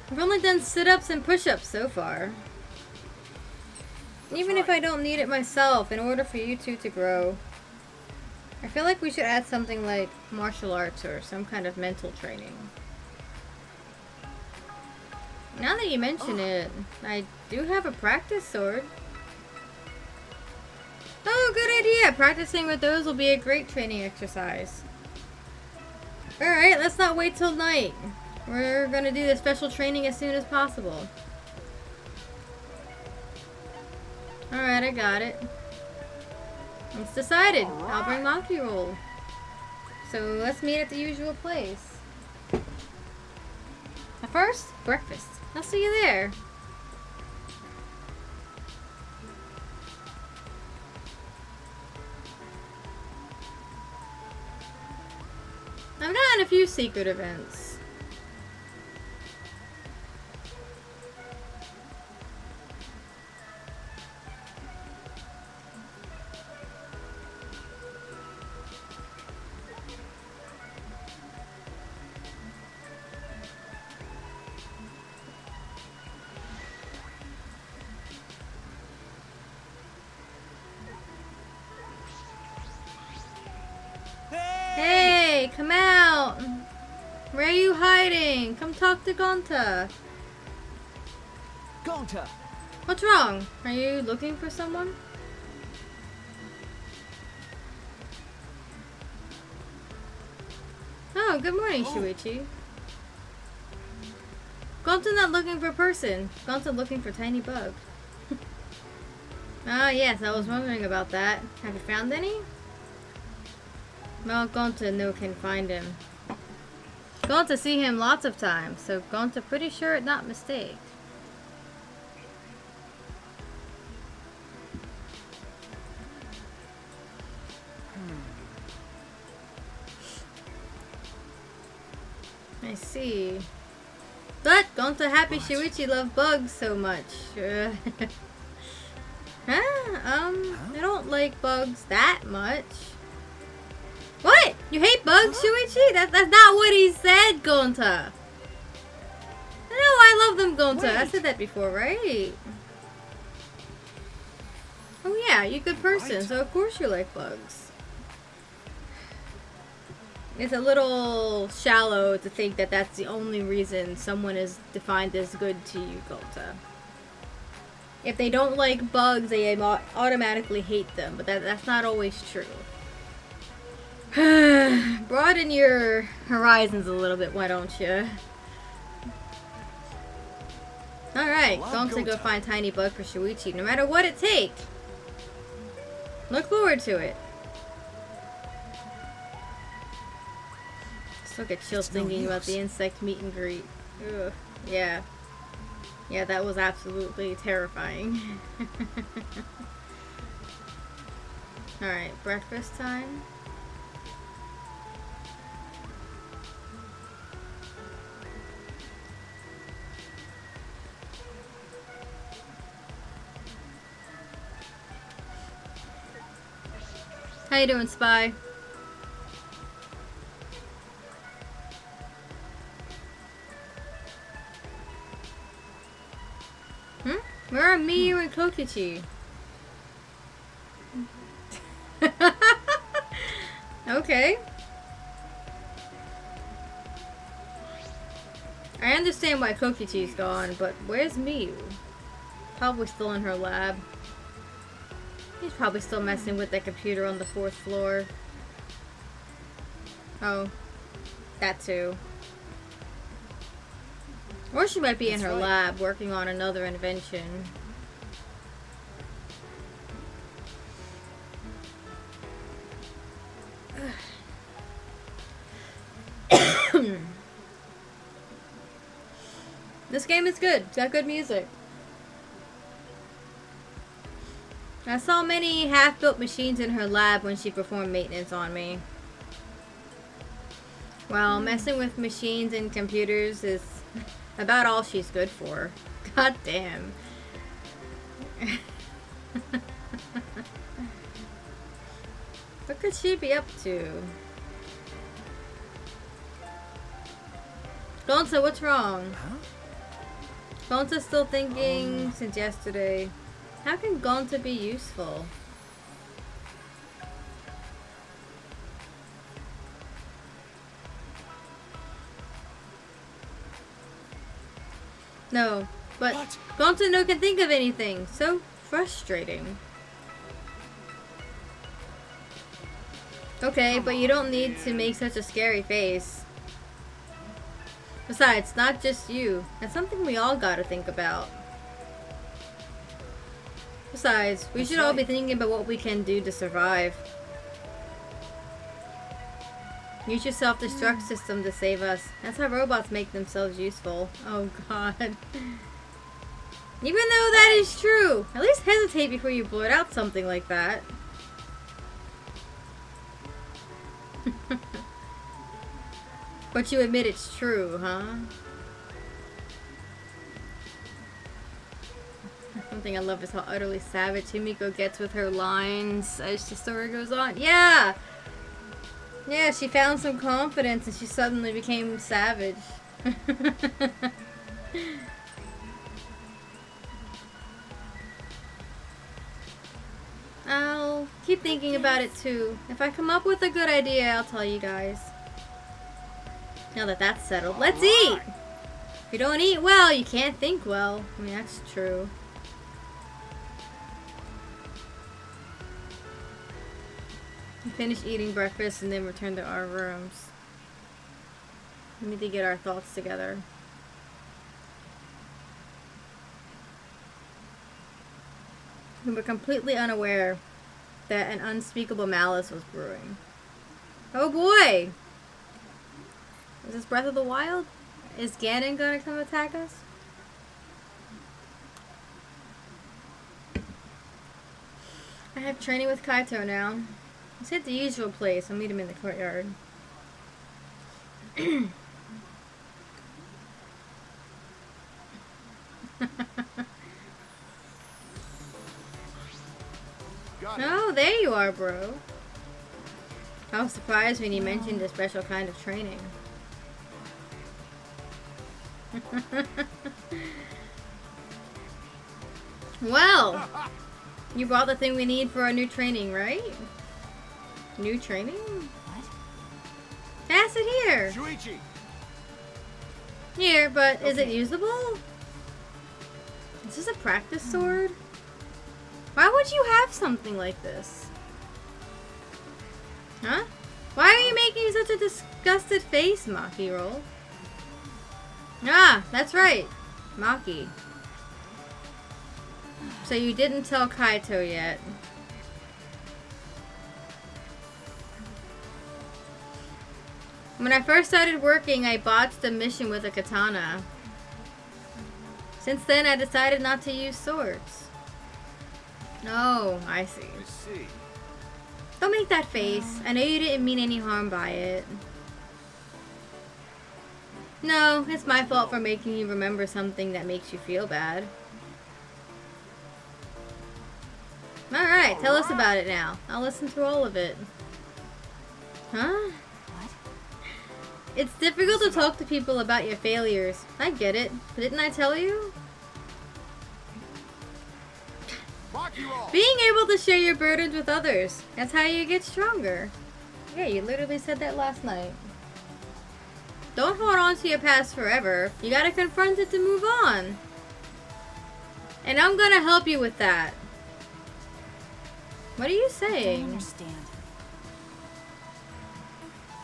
I've only done sit-ups and push-ups so far. Even if I don't need it myself, in order for you two to grow, I feel like we should add something like martial arts or some kind of mental training. Now that you mention it, I do have a practice sword. Oh, good idea! Practicing with those will be a great training exercise. Alright, let's not wait till night. We're gonna do the special training as soon as possible. Alright, I got it. It's decided. I'll bring Monkey Roll. So let's meet at the usual place. But first, breakfast. I'll see you there. I've gotten a few secret events. Hey, come out! Where are you hiding? Come talk to Gonta. Gonta! What's wrong? Are you looking for someone? Oh, good morning, Shuichi. Gonta not looking for person. Gonta looking for tiny bug. Ah, yes, I was wondering about that. Have you found any? Well, Gonta no can find him. Gonta see him lots of times, so Gonta pretty sure it not mistake. I see. But Gonta happy Shuichi love bugs so much. I don't like bugs that much. What? You hate bugs, Shuichi? That's not what he said, Gonta. No, I love them, Gonta. I said that before, right? Oh yeah, you're a good person, so of course you like bugs. It's a little shallow to think that that's the only reason someone is defined as good to you, Golta. If they don't like bugs, they automatically hate them, but that's not always true. Broaden your horizons a little bit, why don't you? Alright, going to go find Tiny Bug for Shuichi, no matter what it takes. Look forward to it. Still get chills thinking about the insect meet and greet. Ugh, yeah. Yeah, that was absolutely terrifying. Alright, breakfast time. How you doing, Spy? Where are Miyu and Kokichi? Okay. I understand why Kokichi's gone, but where's Miyu? Probably still in her lab. He's probably still messing with that computer on the 4th floor. Oh. That too. Or she might be in her lab working on another invention. This game is good. It's got good music. I saw many half-built machines in her lab when she performed maintenance on me. Well, messing with machines and computers is about all she's good for. God damn. What could she be up to? Gonza, what's wrong? Huh? Gonza's still thinking since yesterday. How can Gonza be useful? No, but Gonza no can think of anything. So frustrating. Okay, but you don't need to make such a scary face. Besides, not just you. That's something we all gotta think about. Besides, we should all be thinking about what we can do to survive. Use your self-destruct system to save us. That's how robots make themselves useful. Oh god. Even though that is true, at least hesitate before you blurt out something like that. But you admit it's true, huh? Something I love is how utterly savage Himiko gets with her lines as the story goes on. Yeah! Yeah, she found some confidence and she suddenly became savage. I'll keep thinking about it too. If I come up with a good idea, I'll tell you guys. Now that that's settled, let's eat! If you don't eat well, you can't think well. I mean, that's true. We finish eating breakfast and then return to our rooms. We need to get our thoughts together. We were completely unaware that an unspeakable malice was brewing. Oh boy! Is this Breath of the Wild? Is Ganon gonna come attack us? I have training with Kaito now. Let's hit the usual place. I'll meet him in the courtyard. Oh, there you are, bro. I was surprised when you mentioned a special kind of training. Well, you brought the thing we need for our new training, right? New training? What? pass it here. Shuichi! Here, but is it Okay. usable? Is this a practice sword? Why would you have something like this? Huh? Why are you making such a disgusted face, Maki Roll? Ah, that's right. Maki. So you didn't tell Kaito yet. When I first started working, I botched a mission with a katana. Since then, I decided not to use swords. No, I see. I see. Don't make that face. I know you didn't mean any harm by it. No, it's my fault for making you remember something that makes you feel bad. Alright, tell us about it now. I'll listen to all of it. Huh? What? It's difficult to talk to people about your failures. I get it. But didn't I tell you? Maki roll! Being able to share your burdens with others. That's how you get stronger. Yeah, you literally said that last night. Don't hold on to your past forever. You gotta confront it to move on. And I'm gonna help you with that. What are you I don't saying? understand.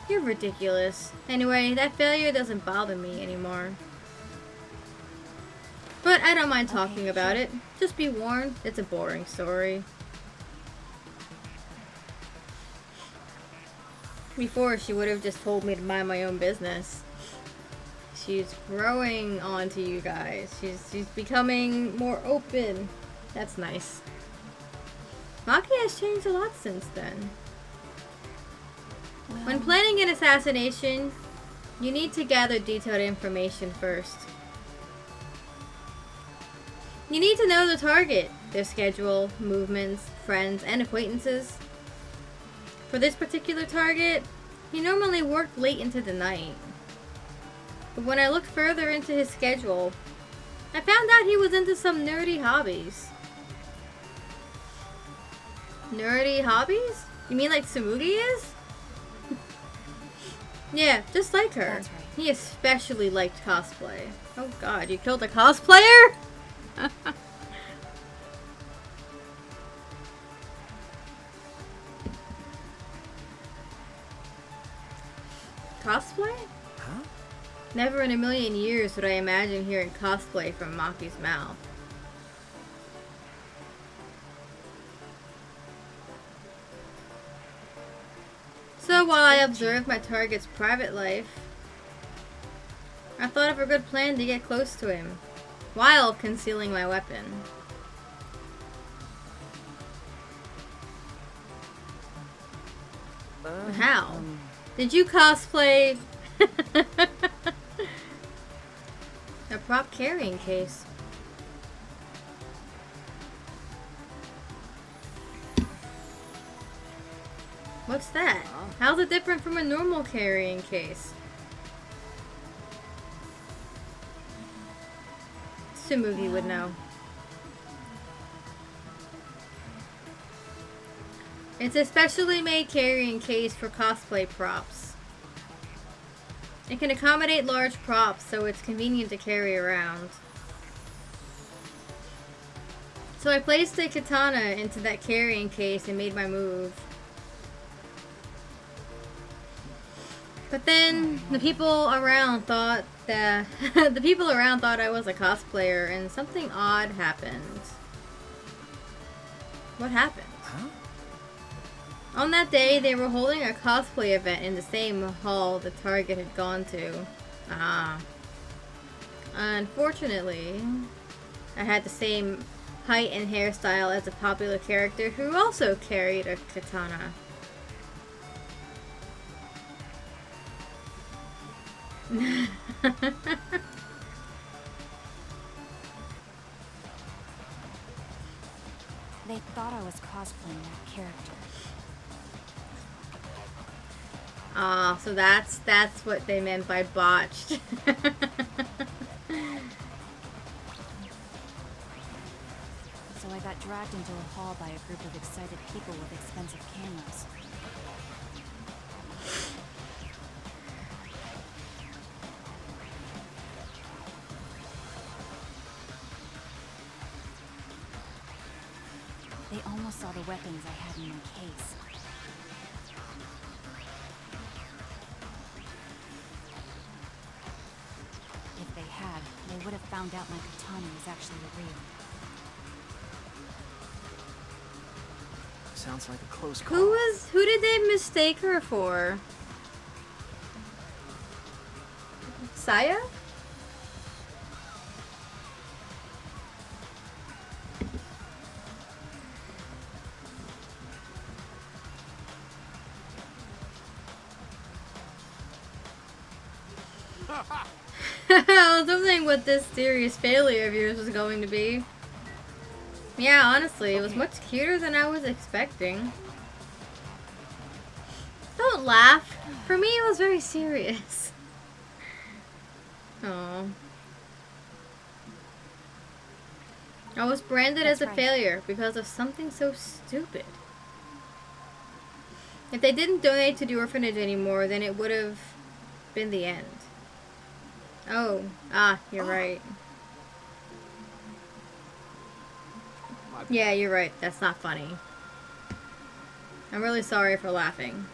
You're ridiculous. Anyway, that failure doesn't bother me anymore. But I don't mind talking Okay, about sure. it. Just be warned, it's a boring story. Before, she would have just told me to mind my own business. She's growing onto you guys. She's becoming more open. That's nice. Maki has changed a lot since then. Well, When planning an assassination, you need to gather detailed information first. You need to know the target, their schedule, movements, friends, and acquaintances. For this particular target, he normally worked late into the night. But when I looked further into his schedule, I found out he was into some nerdy hobbies. Nerdy hobbies? You mean like Tsumugi is? Yeah, just like her. That's right. He especially liked cosplay. Oh god, you killed a cosplayer? Cosplay? Huh? Never in a million years would I imagine hearing cosplay from Maki's mouth. So while I observed my target's private life, I thought of a good plan to get close to him, while concealing my weapon. How? Did you cosplay a prop carrying case? What's that? How's it different from a normal carrying case? Tsumugi would know. It's a specially made carrying case for cosplay props. It can accommodate large props, so it's convenient to carry around. So I placed a katana into that carrying case and made my move. But then the people around thought that I was a cosplayer, and something odd happened. What happened? Huh? On that day, they were holding a cosplay event in the same hall the target had gone to. Ah. Unfortunately, I had the same height and hairstyle as a popular character who also carried a katana. They thought I was cosplaying that character. Ah, so that's what they meant by botched. So I got dragged into a hall by a group of excited people with expensive cameras. They almost saw the weapons I had in my case. If they had, they would have found out my katana was actually real. Sounds like a close call. Who did they mistake her for? Saya? I was wondering what this serious failure of yours was going to be. Yeah, honestly, it was much cuter than I was expecting. Don't laugh. For me, it was very serious. Oh. I was branded as a failure because of something so stupid. If they didn't donate to the orphanage anymore, then it would have been the end. Oh. Ah, you're right. Yeah, you're right. That's not funny. I'm really sorry for laughing.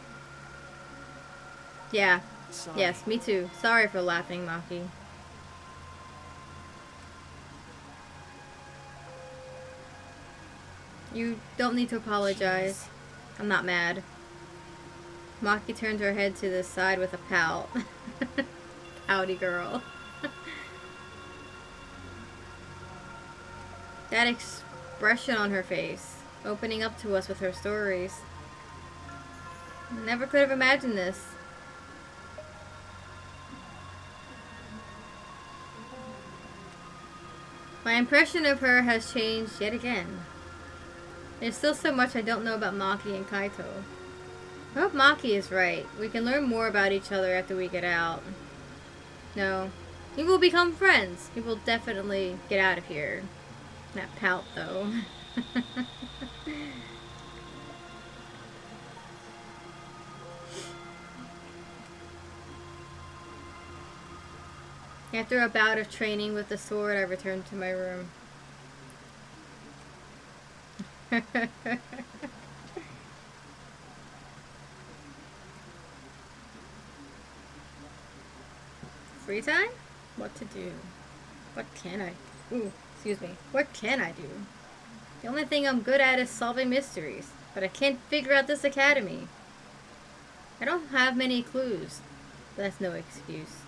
Yeah. Sorry. Yes, me too. Sorry for laughing, Maki. You don't need to apologize. I'm not mad. Maki turned her head to the side with a pout. Pouty girl. That expression on her face, opening up to us with her stories. Never could have imagined this. My impression of her has changed yet again. There's still so much I don't know about Maki and Kaito. I hope Maki is right. We can learn more about each other after we get out. No. We will become friends. We will definitely get out of here. That pout, though. After a bout of training with the sword, I returned to my room. Free time? What to do? What can I... Ooh, excuse me. What can I do? The only thing I'm good at is solving mysteries, but I can't figure out this academy. I don't have many clues. But that's no excuse.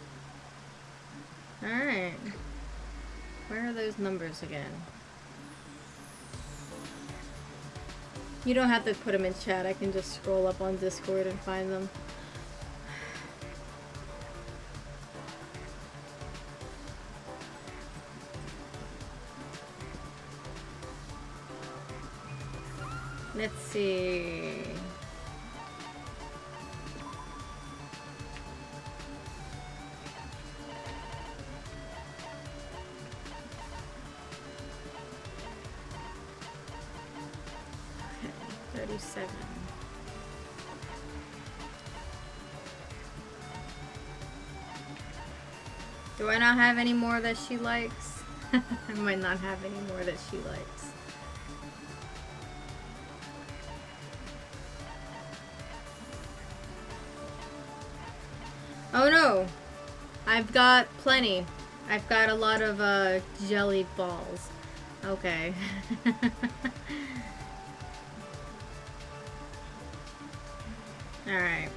Alright. Where are those numbers again? You don't have to put them in chat. I can just scroll up on Discord and find them. Let's see. Okay, 37. Do I not have any more that she likes? I might not have any more that she likes. Oh no! I've got plenty. I've got a lot of jelly balls. Okay. Alright.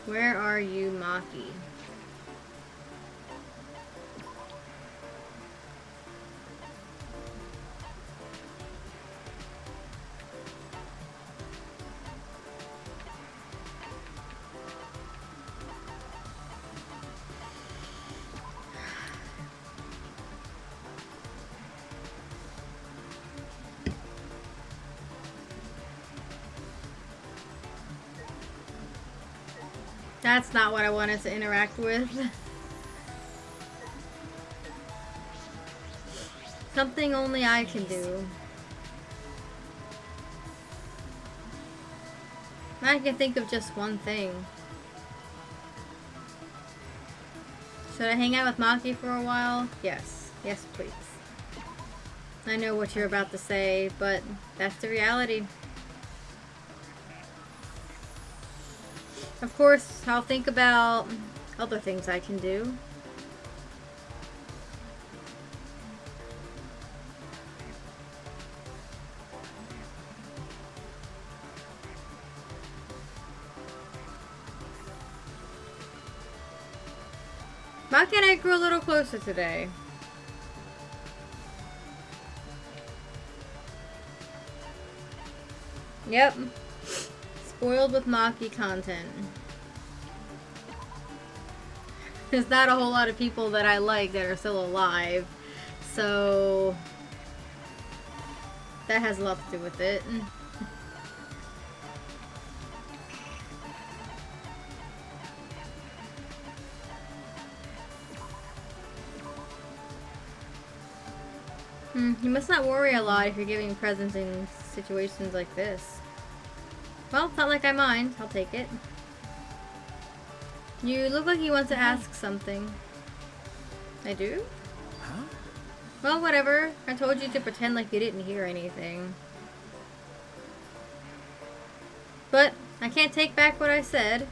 Where are you, Maki? That's not what I wanted to interact with. Something only I can do. I can think of just one thing. Should I hang out with Maki for a while? Yes. Yes, please. I know what you're about to say, but that's the reality. Of course, I'll think about other things I can do. Maki and I grew a little closer today. Yep. Spoiled with Maki content. There's not a whole lot of people that I like that are still alive. So that has a lot to do with it. You must not worry a lot if you're giving presents in situations like this. Well, it's not like I mind. I'll take it. You look like you want to ask something. I do? Huh? Well, whatever. I told you to pretend like you didn't hear anything. But I can't take back what I said.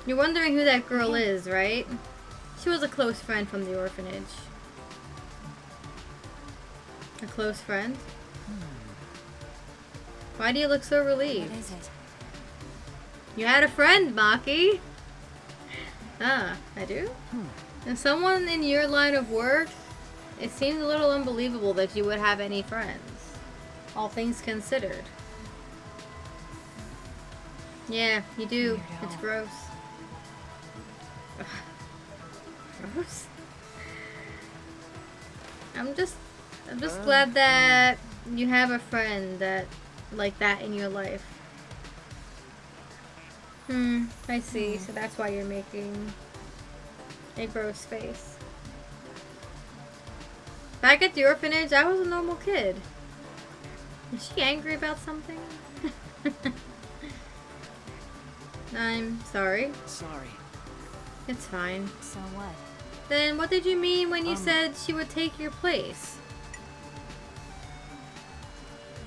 You're wondering who that girl is, right? She was a close friend from the orphanage. A close friend? Why do you look so relieved? What is it? You had a friend, Maki. Ah, I do? And someone in your line of work, it seems a little unbelievable that you would have any friends. All things considered. Yeah, you do. Weirdo. It's gross. Gross? I'm just glad that you have a friend that like that in your life. I see. So that's why you're making a gross face. Back at the orphanage, I was a normal kid. Is she angry about something? I'm sorry. Sorry. It's fine. So what? Then what did you mean when you said she would take your place?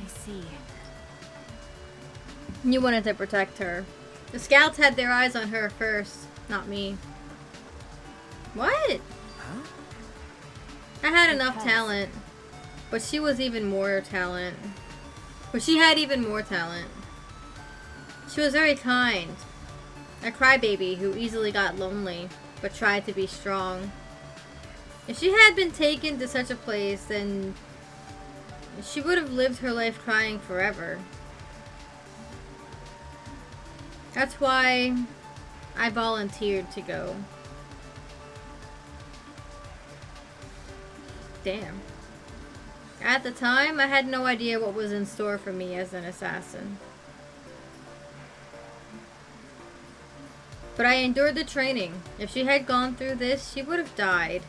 I see. You wanted to protect her. The scouts had their eyes on her first, not me. What? Huh? I had enough Because- talent. But she was even more talent. But she had even more talent. She was very kind. A crybaby who easily got lonely, but tried to be strong. If she had been taken to such a place, then she would have lived her life crying forever. That's why I volunteered to go. Damn. At the time, I had no idea what was in store for me as an assassin. But I endured the training. If she had gone through this, she would have died.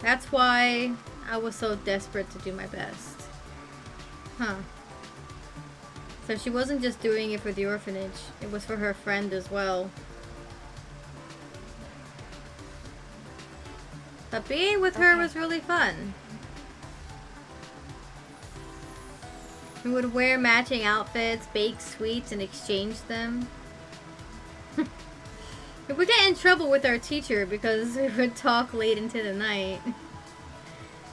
That's why I was so desperate to do my best. Huh. So she wasn't just doing it for the orphanage. It was for her friend as well. But being with her was really fun. We would wear matching outfits, bake sweets, and exchange them. We would get in trouble with our teacher because we would talk late into the night.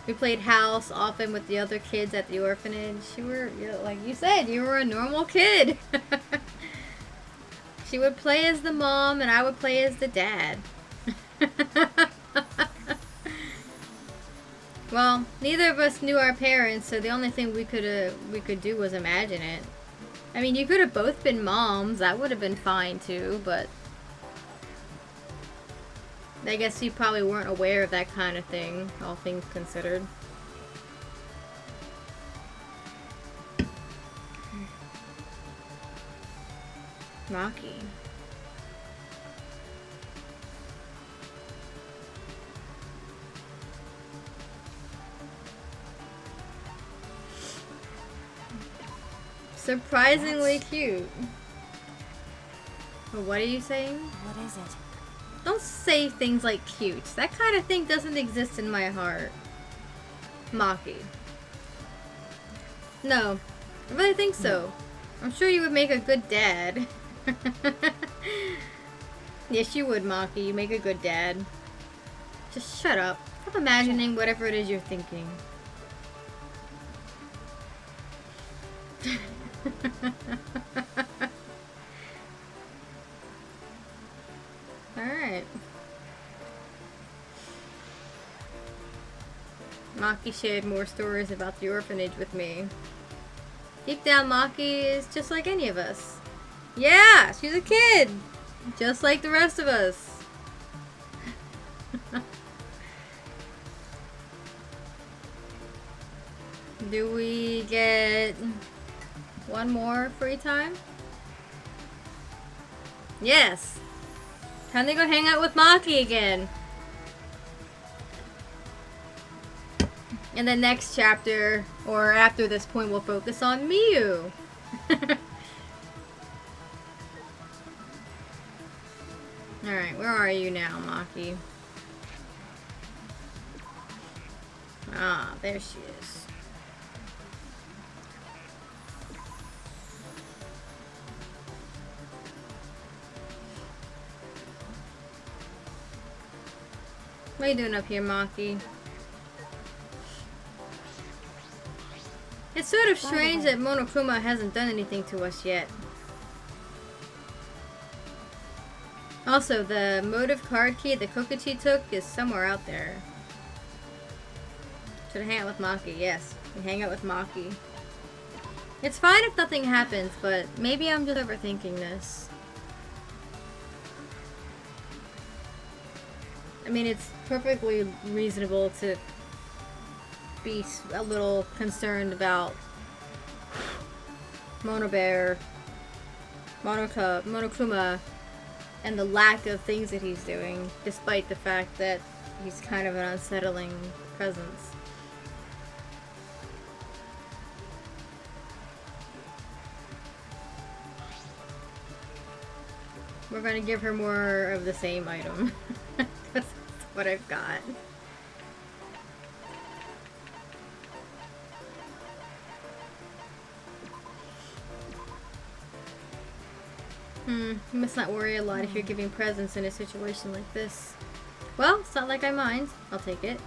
We played house often with the other kids at the orphanage. Like you said, you were a normal kid. She would play as the mom and I would play as the dad. Well, neither of us knew our parents, so the only thing we could do was imagine it. I mean, you could have both been moms. That would have been fine too, but I guess you probably weren't aware of that kind of thing, all things considered. Rocky. Surprisingly cute. Well, what are you saying? What is it? Don't say things like cute. That kind of thing doesn't exist in my heart. Maki. No, I really think so. I'm sure you would make a good dad. Yes, you would, Maki. You make a good dad. Just shut up. Stop imagining whatever it is you're thinking. Alright. Maki shared more stories about the orphanage with me. Deep down, Maki is just like any of us. Yeah, she's a kid! Just like the rest of us. Do we get one more free time? Yes! Time to go hang out with Maki again. In the next chapter, or after this point, we'll focus on Miyu. Alright, where are you now, Maki? Ah, there she is. What are you doing up here, Maki? It's sort of strange that Monokuma hasn't done anything to us yet. Also, the motive card key that Kokichi took is somewhere out there. Should I hang out with Maki? Yes, we hang out with Maki. It's fine if nothing happens, but maybe I'm just overthinking this. I mean, it's perfectly reasonable to be a little concerned about Monokuma, and the lack of things that he's doing, despite the fact that he's kind of an unsettling presence. We're gonna give her more of the same item. That's what I've got. You must not worry a lot if you're giving presents in a situation like this. Well, it's not like I mind. I'll take it.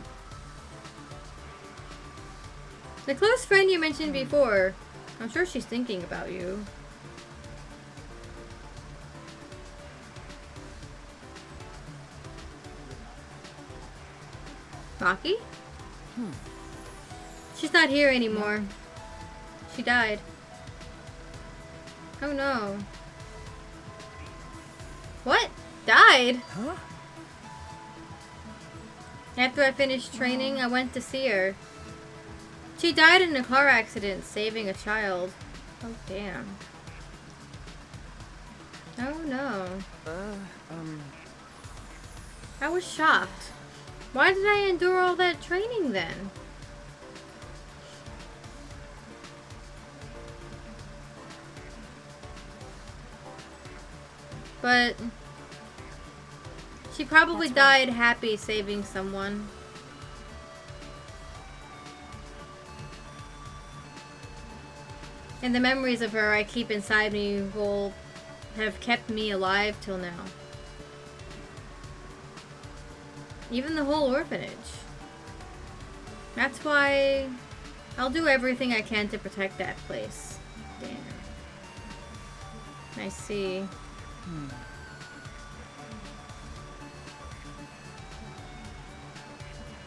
The close friend you mentioned before, I'm sure she's thinking about you. Maki? She's not here anymore. She died. Oh no. What? Died? Huh? After I finished training, I went to see her. She died in a car accident, saving a child. Oh, damn. Oh, no. I was shocked. Why did I endure all that training then? But she probably died happy saving someone. And the memories of her I keep inside me will have kept me alive till now. Even the whole orphanage. That's why I'll do everything I can to protect that place. Damn. I see.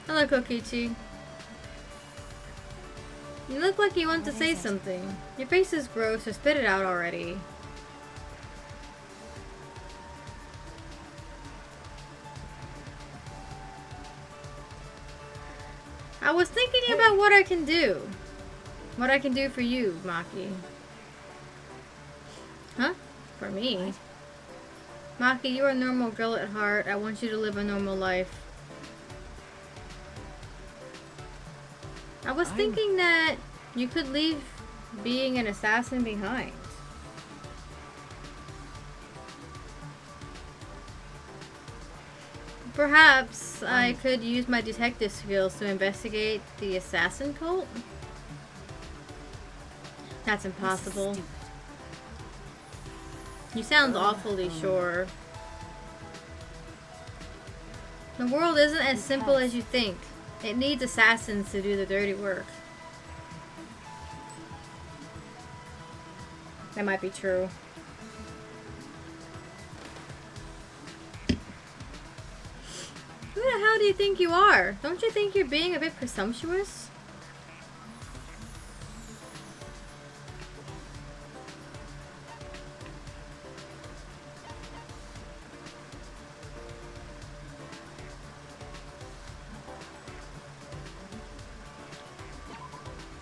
Hello, Kokichi. You look like you want to say something. Your face is gross, so spit it out already. I was thinking about what I can do. What I can do for you, Maki. Huh? For me? Maki, you're a normal girl at heart. I want you to live a normal life. I was thinking that you could leave being an assassin behind. Perhaps I could use my detective skills to investigate the assassin cult? That's impossible. Stupid. You sound awfully sure. The world isn't as simple as you think. It needs assassins to do the dirty work. That might be true. Who the hell do you think you are? Don't you think you're being a bit presumptuous?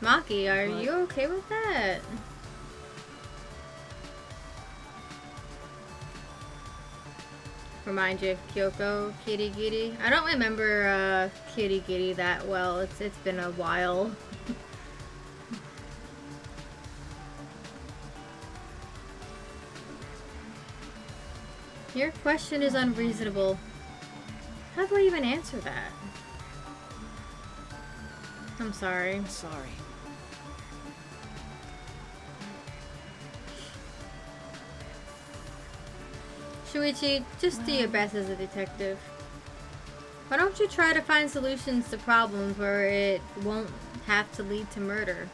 Maki, are you okay with that? Remind you of Kyoko, Kirigiri. I don't remember Kirigiri that well. It's been a while. Your question is unreasonable. How do I even answer that? I'm sorry. Sorry. Shuichi, just do your best as a detective. Why don't you try to find solutions to problems where it won't have to lead to murder?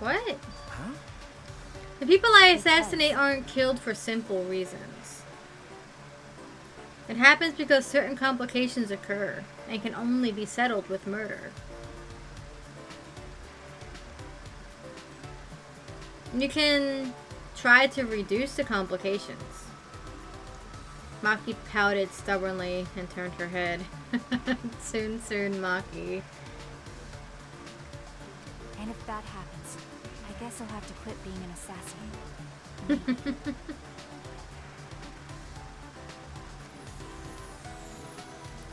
What? Huh? The people I assassinate aren't killed for simple reasons. It happens because certain complications occur and can only be settled with murder. You can try to reduce the complications. Maki pouted stubbornly and turned her head. Soon, Maki. And if that happens, I guess I'll have to quit being an assassin.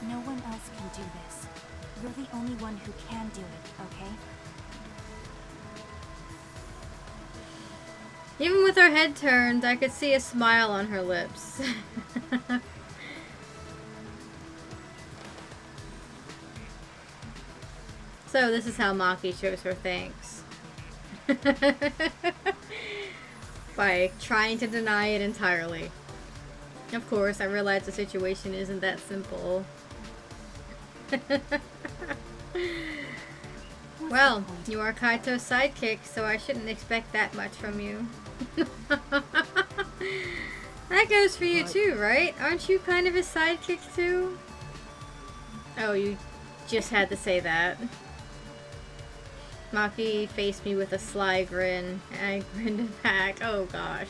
No one else can do this. You're the only one who can do it, okay? Even with her head turned, I could see a smile on her lips. So this is how Maki shows her thanks. By trying to deny it entirely. Of course, I realize the situation isn't that simple. Well, you are Kaito's sidekick, so I shouldn't expect that much from you. That goes for you too, right? Aren't you kind of his sidekick too? Oh, you just had to say that. Maki faced me with a sly grin, and I grinned back. Oh gosh.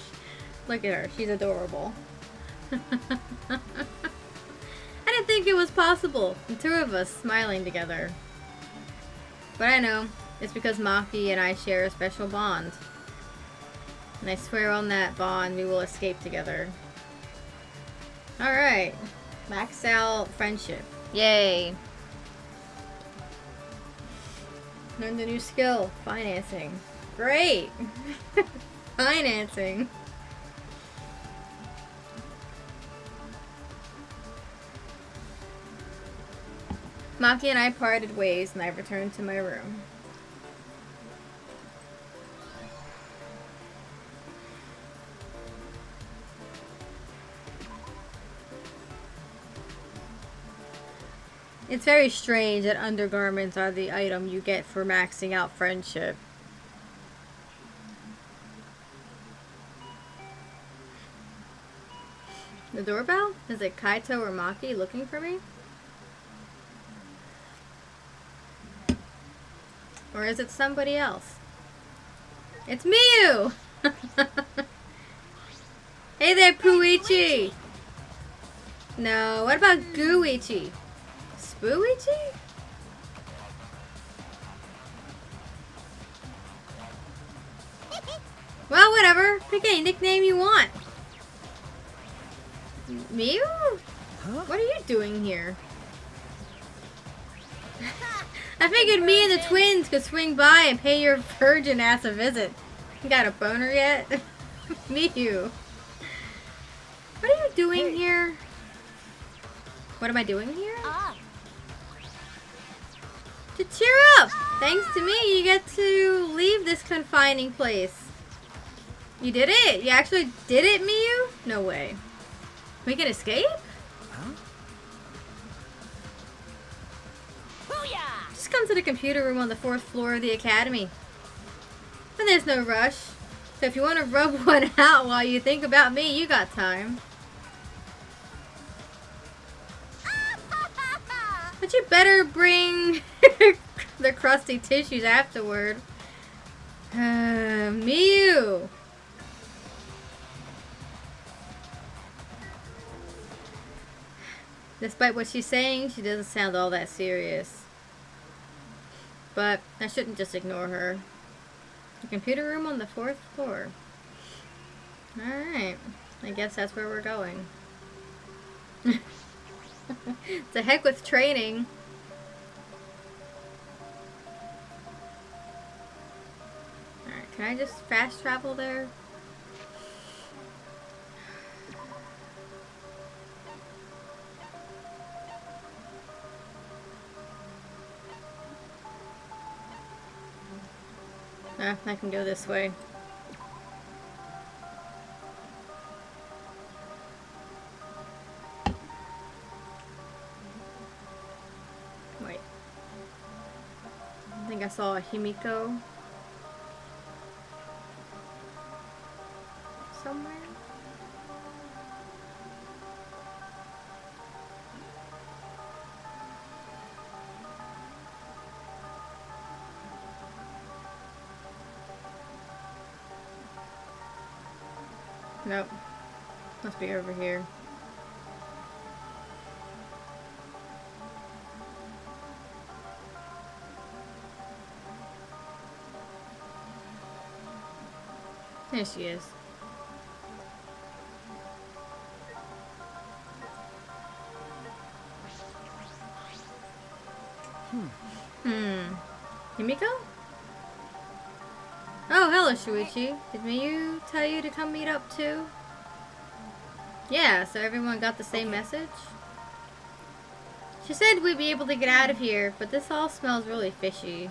Look at her, she's adorable. I didn't think it was possible, the two of us smiling together. But I know, it's because Maki and I share a special bond. And I swear on that bond we will escape together. Alright. Max out friendship. Yay. Learned a new skill. Financing. Great! Financing. Maki and I parted ways and I returned to my room. It's very strange that undergarments are the item you get for maxing out friendship. The doorbell? Is it Kaito or Maki looking for me? Or is it somebody else? It's Miyu! Hey there, Puichi! No, what about Guichi? Spooichi? Well, whatever. Pick any nickname you want. Miyu? Huh? What are you doing here? I figured me and the twins could swing by and pay your virgin ass a visit. You got a boner yet? Miyu. What are you doing here? What am I doing here? Ah, To cheer up! Thanks to me, you get to leave this confining place. You did it! You actually did it, Miyu? No way. We can escape? Huh? booyah! Just come to the computer room on the 4th floor of the academy. And there's no rush. So if you want to rub one out while you think about me, you got time. But you better bring the crusty tissues afterward. Miyu! Despite what she's saying, she doesn't sound all that serious. But I shouldn't just ignore her. The computer room on the 4th floor. Alright. I guess that's where we're going. To heck with training. Alright, can I just fast travel there? I can go this way. Wait. I think I saw a Himiko somewhere. Nope. Must be over here. There she is. Himiko? Oh, hello, Shuichi. Did Miyu tell you to come meet up too? Yeah, so everyone got the same message? She said we'd be able to get out of here, but this all smells really fishy.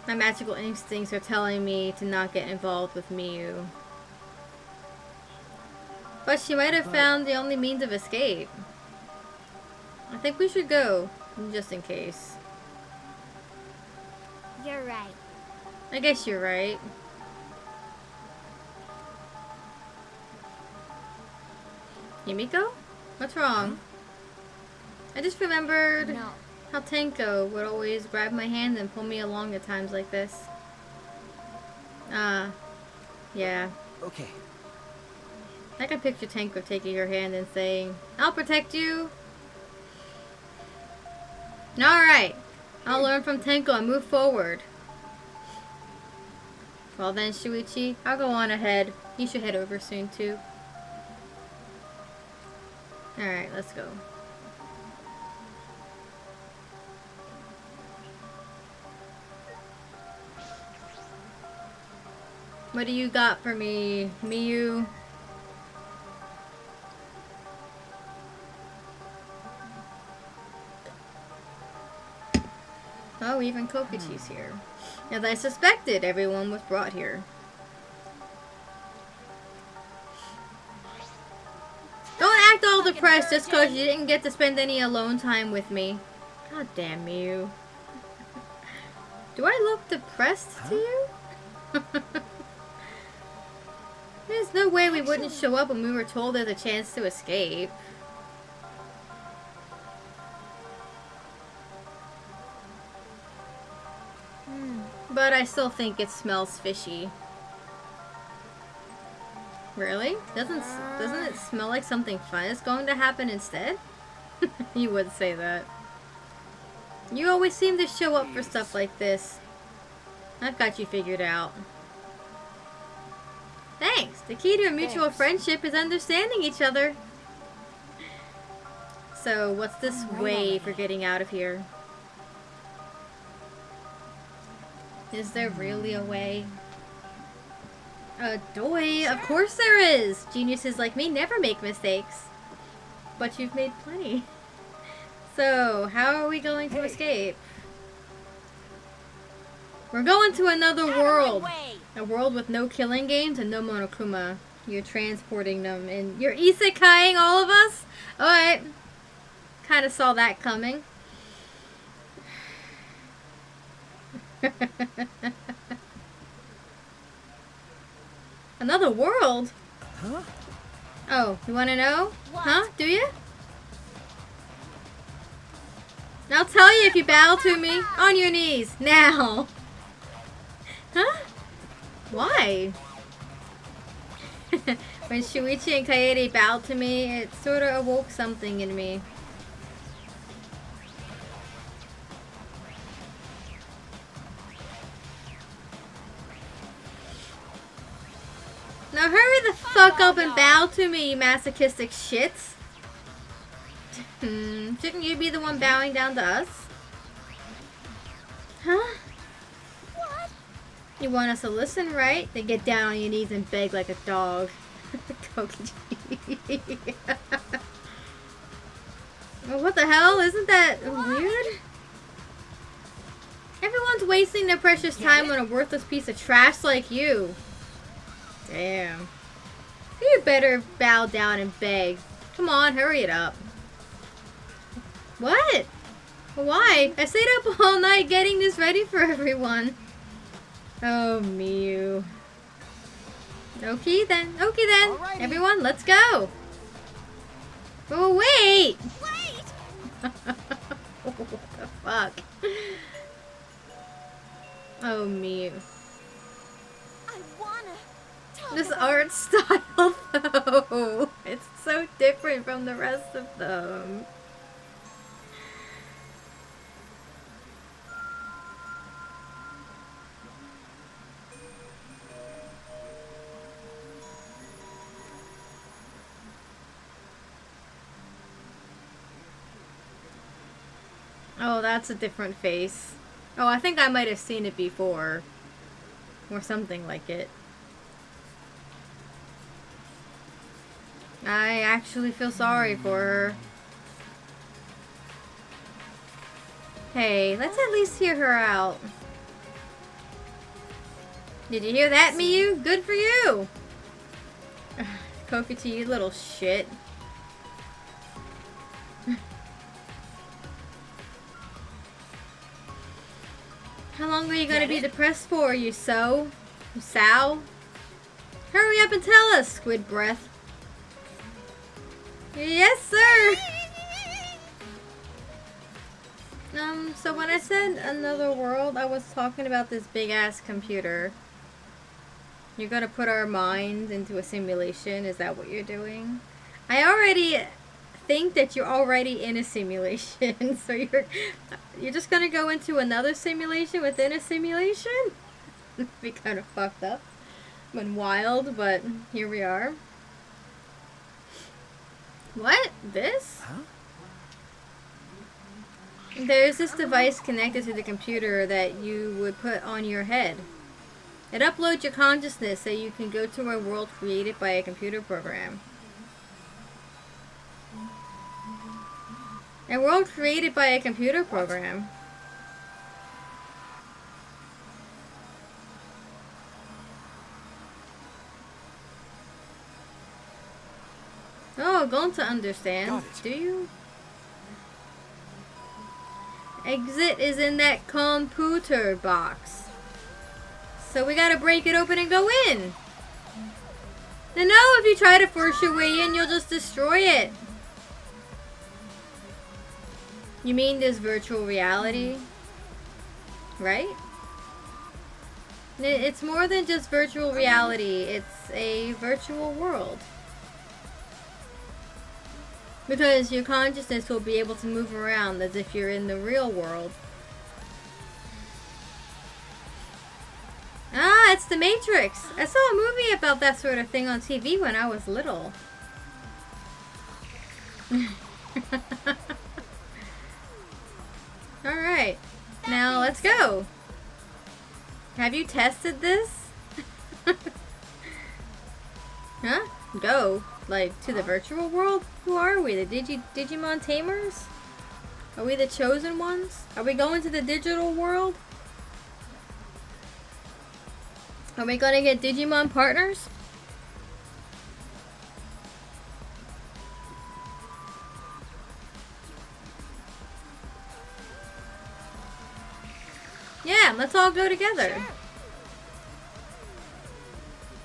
My magical instincts are telling me to not get involved with Miyu. But she might have found the only means of escape. I think we should go, just in case. You're right. I guess you're right. Yumiko? What's wrong? I just remembered No. how Tenko would always grab my hand and pull me along at times like this. Yeah. Okay. I can picture Tenko taking her hand and saying, "I'll protect you." Alright. I'll learn from Tenko and move forward. Well then, Shuichi, I'll go on ahead. You should head over soon too. Alright, let's go. What do you got for me, Miyu? Oh, even Kokichi's here. As I suspected, everyone was brought here. Don't act all depressed just because you didn't get to spend any alone time with me. God damn you. Do I look depressed to you? There's no way we wouldn't show up when we were told there's a chance to escape. But I still think it smells fishy. Really? Doesn't it smell like something fun is going to happen instead? You would say that. You always seem to show up for stuff like this. I've got you figured out. Thanks. The key to a mutual friendship is understanding each other. So, what's this way for getting out of here? Is there really a way? Doy, of course there is. Geniuses like me never make mistakes. But you've made plenty. So, how are we going to escape? We're going to another world. A world with no killing games and no Monokuma. You're transporting them and you're isekaiing all of us? Alright. Kind of saw that coming. Another world? Huh? Oh, you want to know? What? Huh? Do you? I'll tell you if you bow to me. On your knees. Now. Huh? Why? When Shuichi and Kaede bowed to me, it sort of awoke something in me. Now hurry the fuck up and bow to me, you masochistic shits. Shouldn't you be the one bowing down to us? Huh? What? You want us to listen, right? Then get down on your knees and beg like a dog. Well, what the hell? Isn't that weird? Everyone's wasting their precious time on a worthless piece of trash like you. Damn. You better bow down and beg. Come on, hurry it up. What? Why? I stayed up all night getting this ready for everyone. Oh, Miu. Okay then. Okay then. Alrighty. Everyone, let's go. Oh, wait. Wait! What the fuck? Oh, Miu. I wanna talk This about art style, though. It's so different from the rest of them. Oh, that's a different face. Oh, I think I might have seen it before. Or something like it. I actually feel sorry for her. Hey, let's at least hear her out. Did you hear that, Miu? Good for you! Kofi to you little shit. How long are you gonna be depressed for, you Sow? Hurry up and tell us, Squid Breath. Yes, sir! So when I said another world, I was talking about this big-ass computer. You're gonna put our minds into a simulation, is that what you're doing? I already think that you're already in a simulation, so you're just gonna go into another simulation within a simulation? It'd be kind of fucked up and wild, but here we are. What? This? Huh? There's this device connected to the computer that you would put on your head. It uploads your consciousness so you can go to a world created by a computer program. A world created by a computer program. Oh, going to understand. Got it. Do you? Exit is in that computer box. So we gotta break it open and go in. And no, if you try to force your way in, you'll just destroy it. You mean this virtual reality? Right? It's more than just virtual reality. It's a virtual world. Because your consciousness will be able to move around as if you're in the real world. Ah, it's the Matrix. I saw a movie about that sort of thing on TV when I was little. Alright. Now let's go. Have you tested this? go? Like, to the virtual world? Who are we? The Digimon Tamers? Are we the chosen ones? Are we going to the digital world? Are we gonna get Digimon partners? Yeah, let's all go together. Sure.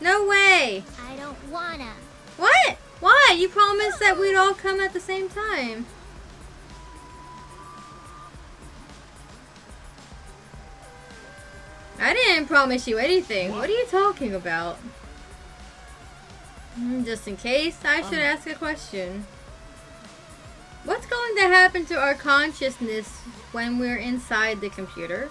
No way! I don't wanna. What? Why? You promised that we'd all come at the same time. I didn't promise you anything. What are you talking about? Just in case, I should ask a question. What's going to happen to our consciousness when we're inside the computer?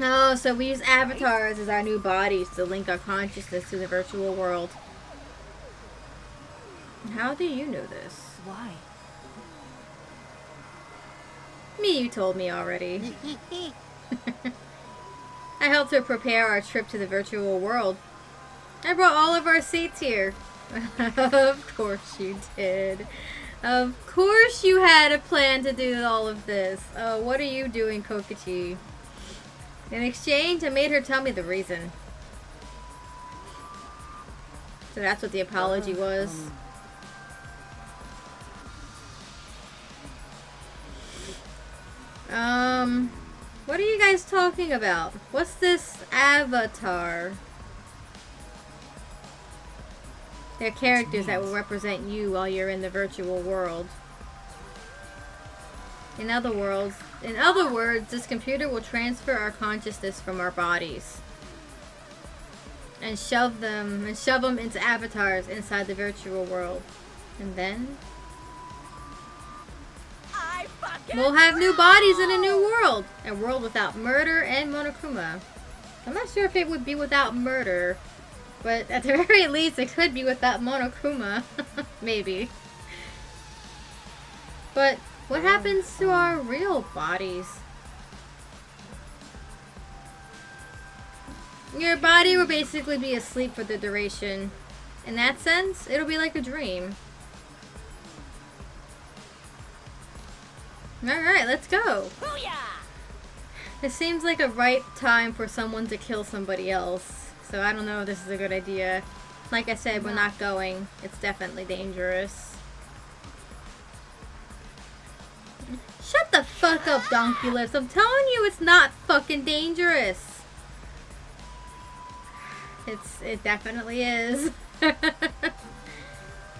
Oh, so we use avatars as our new bodies to link our consciousness to the virtual world. How do you know this? Why? Me, you told me already. I helped her prepare our trip to the virtual world. I brought all of our seats here. Of course you did. Of course you had a plan to do all of this. Oh, what are you doing, Kokichi? In exchange, I made her tell me the reason. So that's what the apology was. What are you guys talking about? What's this avatar? They're characters that will represent you while you're in the virtual world. In other words, this computer will transfer our consciousness from our bodies and shove them into avatars inside the virtual world. And then we'll have new bodies in a new world. A world without murder and Monokuma. I'm not sure if it would be without murder, but at the very least it could be without Monokuma. Maybe. But what happens to our real bodies? Your body will basically be asleep for the duration. In that sense, it'll be like a dream. Alright, let's go. Booyah! It seems like a ripe time for someone to kill somebody else. So I don't know if this is a good idea. Like I said, we're not going. It's definitely dangerous. Shut the fuck up, Donkey Lips. I'm telling you it's not fucking dangerous. It definitely is.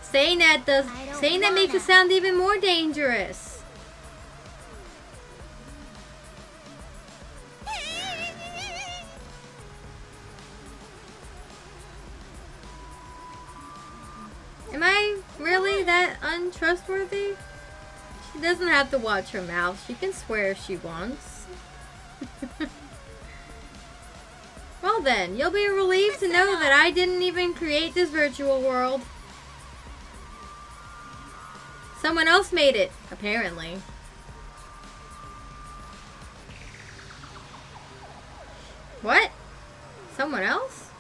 Saying that makes it sound even more dangerous. Am I really that untrustworthy? She doesn't have to watch her mouth. She can swear if she wants. Well then, you'll be relieved to know that I didn't even create this virtual world. Someone else made it, apparently. What? Someone else?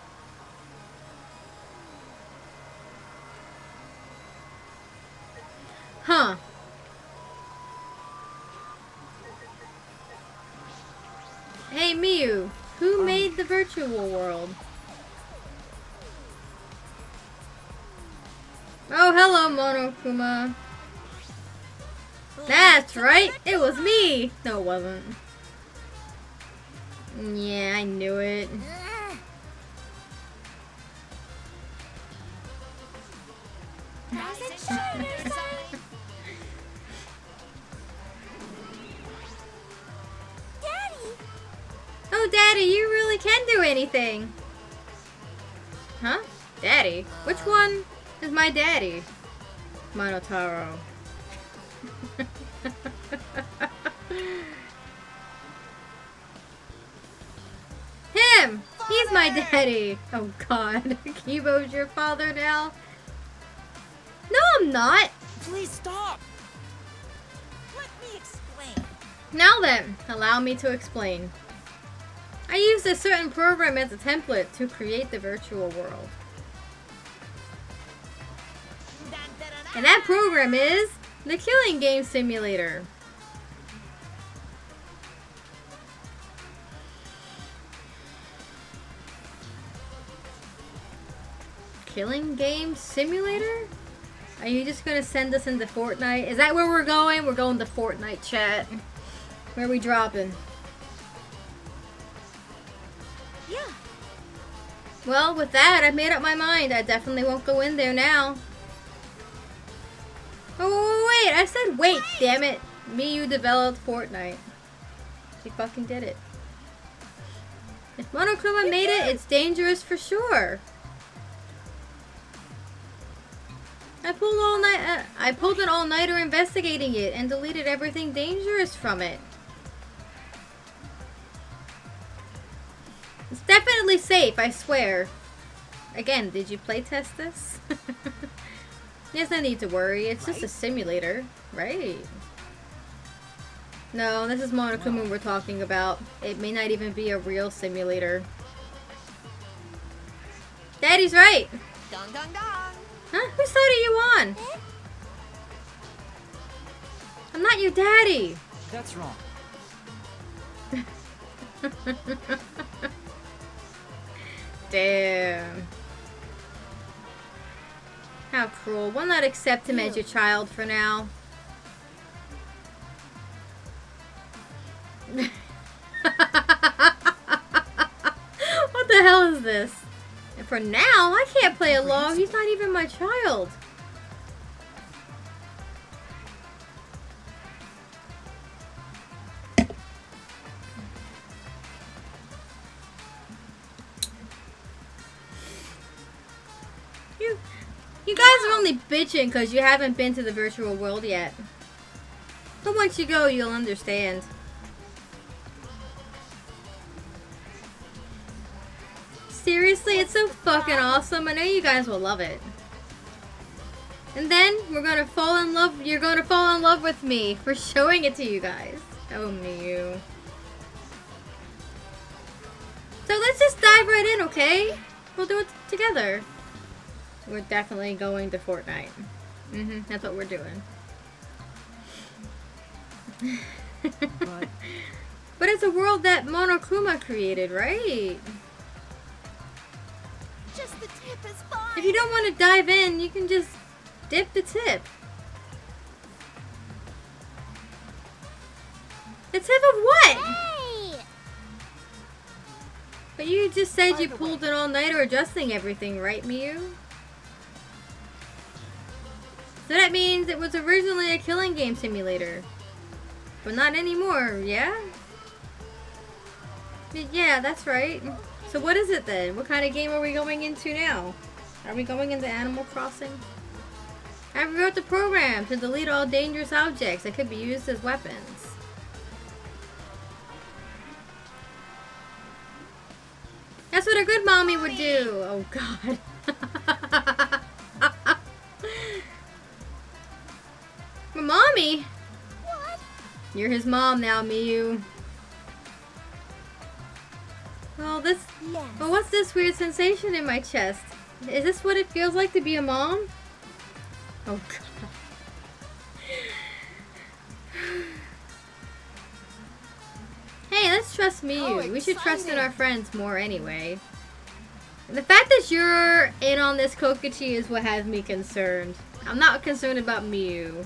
Huh. Hey Miyu, who made the virtual world? Oh, hello Monokuma. That's right, it was me! No, it wasn't. Yeah, I knew it. Oh, Daddy, you really can do anything. Huh? Daddy? Which one is my daddy? Monotaro. Him! He's my daddy! Oh god. Kibo's your father now? No, I'm not! Please stop. Let me explain. Now then, allow me to explain. I used a certain program as a template to create the virtual world. And that program is the Killing Game Simulator. Killing Game Simulator? Are you just gonna send us into Fortnite? Is that where we're going? We're going to Fortnite, chat. Where are we dropping? Yeah. Well, with that, I've made up my mind. I definitely won't go in there now. Oh, wait! I said wait, damn it. Miyu developed Fortnite. She fucking did it. If Monokuma made it, it's dangerous for sure. I pulled an all-nighter investigating it and deleted everything dangerous from it. It's definitely safe, I swear. Again, did you playtest this? There's no need to worry. It's just a simulator, right? No, this is Monokuma we're talking about. It may not even be a real simulator. Daddy's right. Dong dong dong. Huh? Whose side are you on? I'm not your daddy. That's wrong. Damn. How cruel. Why not accept him as your child for now? What the hell is this? And for now, I can't play along. He's not even my child. You guys are only bitching because you haven't been to the virtual world yet. But once you go, you'll understand. Seriously, it's so fucking awesome. I know you guys will love it. And then we're gonna fall in love. You're gonna fall in love with me for showing it to you guys. Oh, Miyu. So let's just dive right in, okay? We'll do it together. We're definitely going to Fortnite. That's what we're doing. But it's a world that Monokuma created, right? Just the tip is fine. If you don't want to dive in, you can just dip the tip. The tip of what? Hey! But you just said you pulled an all-nighter adjusting everything, right, Miyu? So that means it was originally a killing game simulator. But not anymore, yeah? Yeah, that's right. So what is it then? What kind of game are we going into now? Are we going into Animal Crossing? I rewrote the program to delete all dangerous objects that could be used as weapons. That's what a good mommy would do. Oh god. My mommy? What? You're his mom now, Miyu. Well, Yes. well, what's this weird sensation in my chest? Is this what it feels like to be a mom? Oh god. Hey, let's trust Miyu. We should trust in our friends more anyway. And the fact that you're in on this Kokichi is what has me concerned. I'm not concerned about Miyu.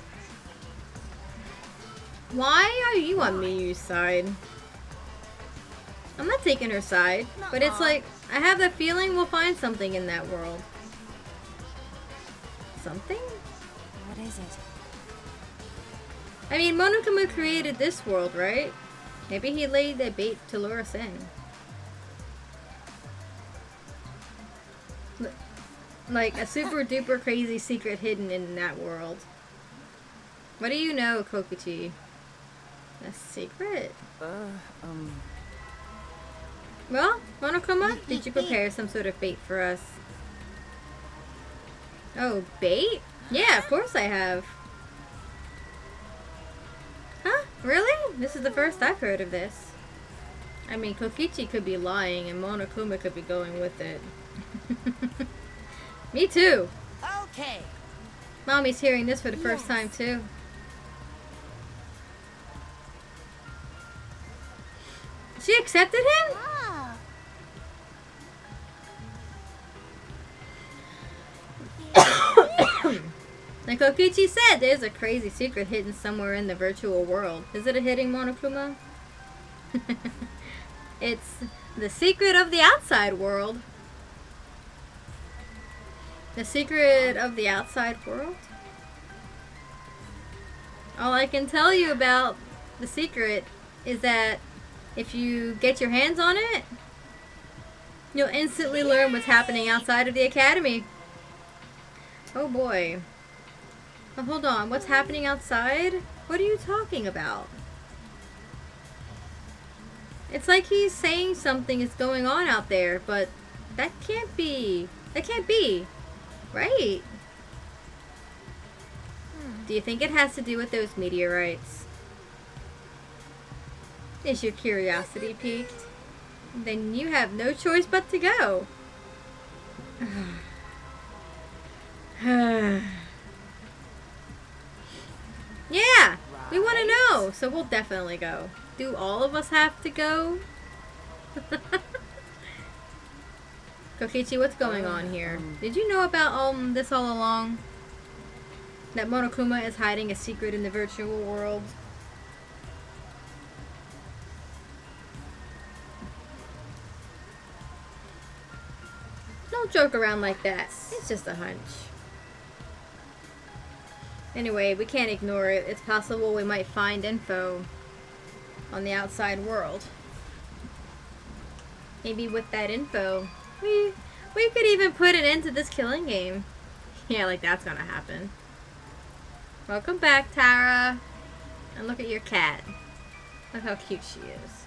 Why are you on Miyu's side? I'm not taking her side, but it's like, I have the feeling we'll find something in that world. Something? What is it? I mean, Monokuma created this world, right? Maybe he laid the bait to lure us in. Like a super duper crazy secret hidden in that world. What do you know, Kokichi? A secret? Well, Monokuma, did you prepare some sort of bait for us? Oh, bait? Yeah, of course I have. Huh? Really? This is the first I've heard of this. I mean, Kokichi could be lying and Monokuma could be going with it. Me too. Okay. Mommy's hearing this for the first time too. She accepted him? Ah. Like Kokichi said, there's a crazy secret hidden somewhere in the virtual world. Is it a hidden Monokuma? It's the secret of the outside world. The secret of the outside world? All I can tell you about the secret is that if you get your hands on it, you'll instantly learn what's happening outside of the academy. Oh boy. Oh, hold on, what's happening outside? What are you talking about? It's like he's saying something is going on out there, but that can't be. That can't be. Right? Do you think it has to do with those meteorites? Is your curiosity piqued? Then you have no choice but to go. Yeah, we want to know, so we'll definitely go. Do all of us have to go? Kokichi, what's going on here? Did you know about this all along? That Monokuma is hiding a secret in the virtual world? Don't joke around like that. It's just a hunch. Anyway, we can't ignore it. It's possible we might find info on the outside world. Maybe with that info, we could even put it into this killing game. Yeah, like that's gonna happen. Welcome back, Tara. And look at your cat. Look how cute she is.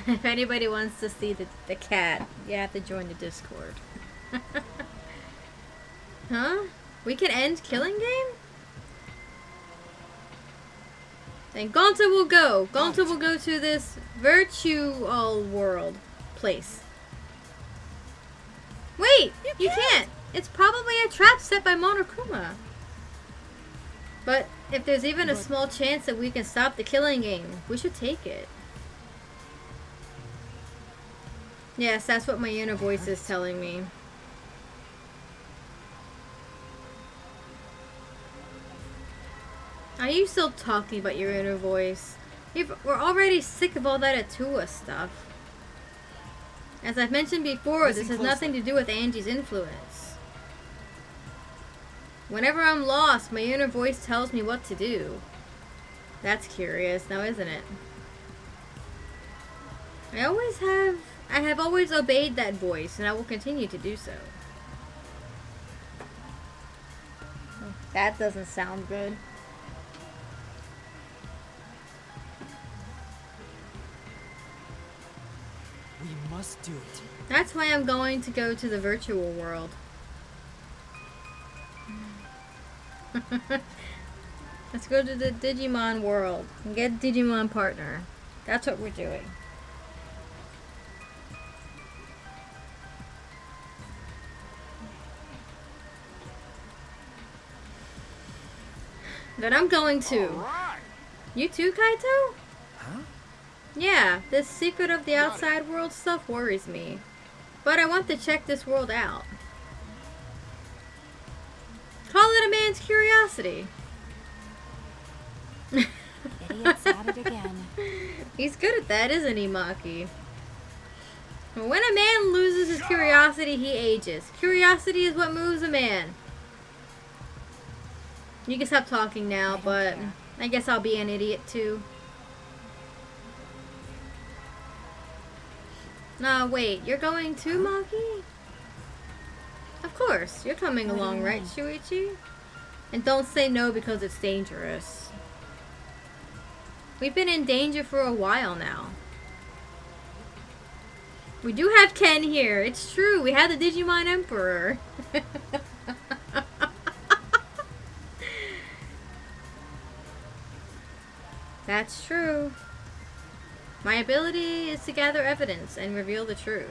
If anybody wants to see the cat, you have to join the Discord. Huh? We can end killing game? Then Gonta will go. Gonta will go to this virtual world place. Wait! You can't! It's probably a trap set by Monokuma. But if there's even a small chance that we can stop the killing game, we should take it. Yes, that's what my inner voice is telling me. Are you still talking about your inner voice? We're already sick of all that Atua stuff. As I've mentioned before, this has nothing to do with Angie's influence. Whenever I'm lost, my inner voice tells me what to do. That's curious, now isn't it? I have always obeyed that voice, and I will continue to do so. That doesn't sound good. We must do it. That's why I'm going to go to the virtual world. Let's go to the Digimon world and get a Digimon partner. That's what we're doing. That I'm going to. Right. You too, Kaito? Huh? Yeah, this secret of the outside world stuff worries me. But I want to check this world out. Call it a man's curiosity. Idiot's at it again. He's good at that, isn't he, Maki? When a man loses his curiosity, he ages. Curiosity is what moves a man. You can stop talking now, but I guess I'll be an idiot too. Nah, wait, you're going too, Maki? Of course, you're coming along, right, Shuichi? And don't say no because it's dangerous. We've been in danger for a while now. We do have Ken here. It's true. We have the Digimon Emperor. That's true. My ability is to gather evidence and reveal the truth.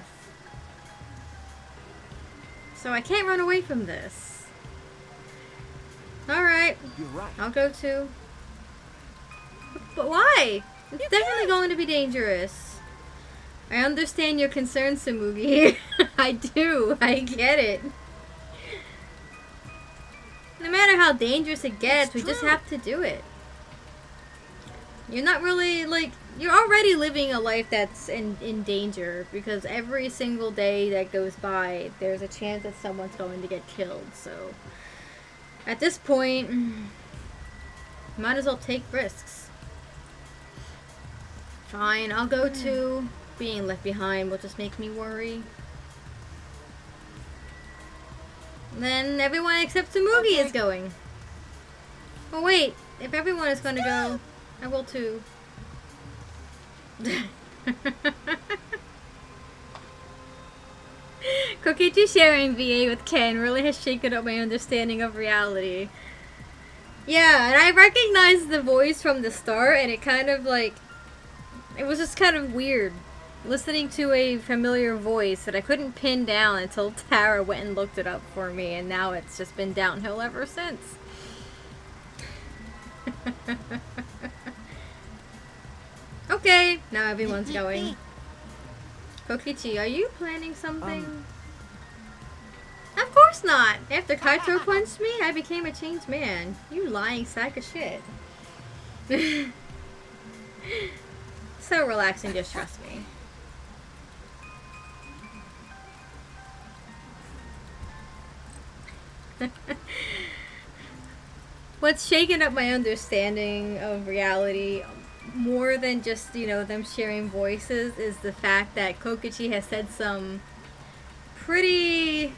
So I can't run away from this. Alright, You're right. I'll go too. But why? It's definitely going to be dangerous. I understand your concerns, Samugi. I do. I get it. No matter how dangerous it gets, we just have to do it. You're not really, like, you're already living a life that's in danger because every single day that goes by, there's a chance that someone's going to get killed. So, at this point, might as well take risks. Fine, I'll go too. Being left behind will just make me worry. Then everyone except Samugi is going. Oh wait, if everyone is going to go, I will too. Kokichi sharing VA with Ken really has shaken up my understanding of reality. Yeah, and I recognized the voice from the start, and it kind of like, it was just kind of weird listening to a familiar voice that I couldn't pin down until Tara went and looked it up for me, and now it's just been downhill ever since. Okay, now everyone's going. Kokichi, are you planning something? Of course not! After Kaito punched me, I became a changed man. You lying sack of shit. So relaxing, just trust me. What's shaken up my understanding of reality more than just, you know, them sharing voices is the fact that Kokichi has said some pretty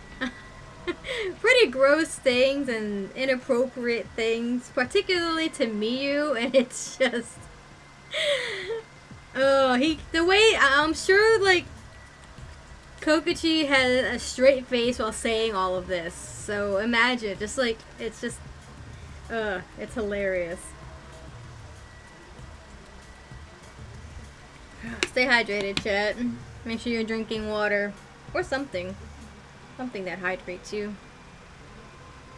pretty gross things and inappropriate things, particularly to Miyu, and it's just the way I'm sure like Kokichi had a straight face while saying all of this. So imagine, just like, it's just, it's hilarious. Stay hydrated, chat. Make sure you're drinking water. Or something. Something that hydrates you.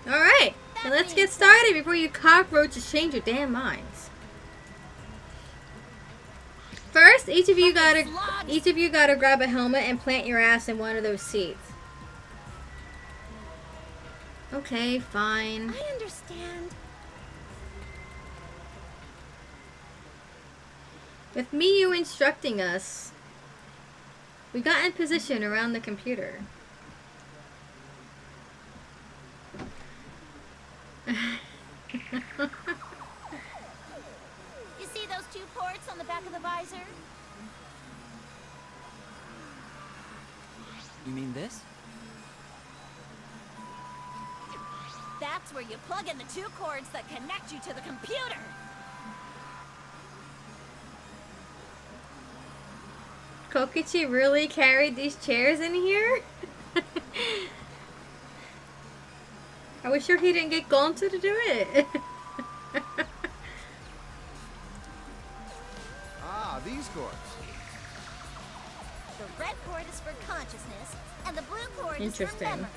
Alright, and let's get started before you cockroaches change your damn minds. First, each of you gotta grab a helmet and plant your ass in one of those seats. Okay, fine. I understand. With Miyu instructing us, we got in position around the computer. You see those two ports on the back of the visor? You mean this? That's where you plug in the two cords that connect you to the computer. Kokichi really carried these chairs in here? I was sure he didn't get Gonzo to do it. Ah, these cords. The red cord is for consciousness, and the blue cord is for Interesting. memory.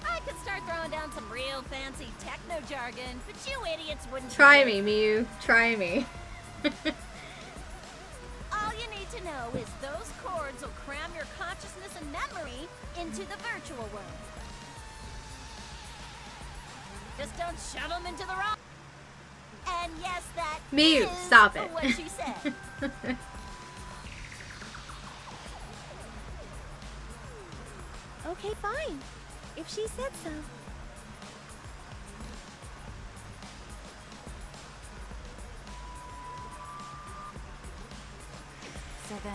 I could start throwing down some real fancy techno jargon, but you idiots wouldn't. Try get me, it. Miyu. Try me. All you need to know is those cords will cram your consciousness and memory into the virtual world. Just don't shove them into the wrong. And yes, that Miyu, is stop it. what she said. Okay, fine. If she said so.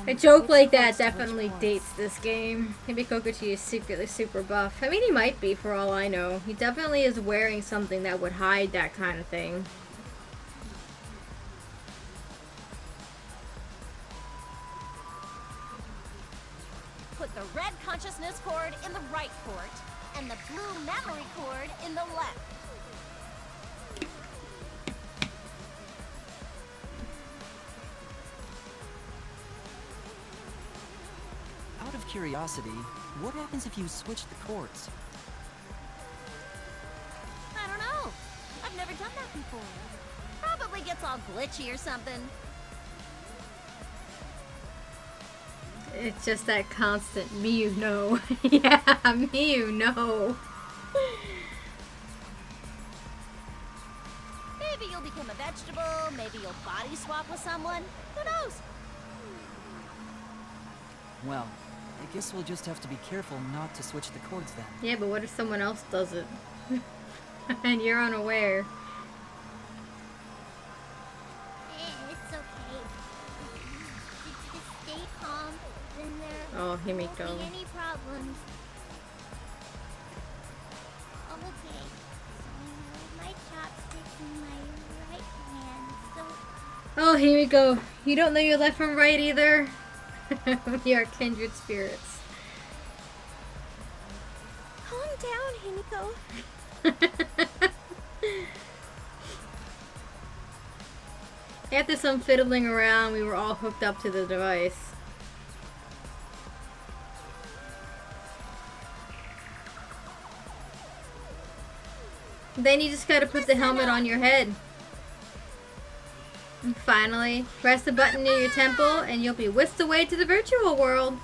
A joke like that definitely dates this game. Maybe Kokichi is secretly super buff. I mean, he might be for all I know. He definitely is wearing something that would hide that kind of thing. Put the red consciousness cord in the right port, and the blue memory cord in the left. Out of curiosity, what happens if you switch the chords? I don't know. I've never done that before. Probably gets all glitchy or something. It's just that constant me you know. Yeah, me you know. Maybe you'll become a vegetable, maybe you'll body swap with someone. Who knows? Well, I guess we'll just have to be careful not to switch the chords then. Yeah, but what if someone else does it? And you're unaware. It's okay. Just stay calm, then there Oh, here we won't go. be any problems. Okay. So my chopsticks in my right hand. So Oh, here we go. You don't know your left from right either. We are kindred spirits. calm down, Himiko. After some fiddling around, we were all hooked up to the device. Then you just gotta put the helmet on your head. And finally, press the button near your temple and you'll be whisked away to the virtual world.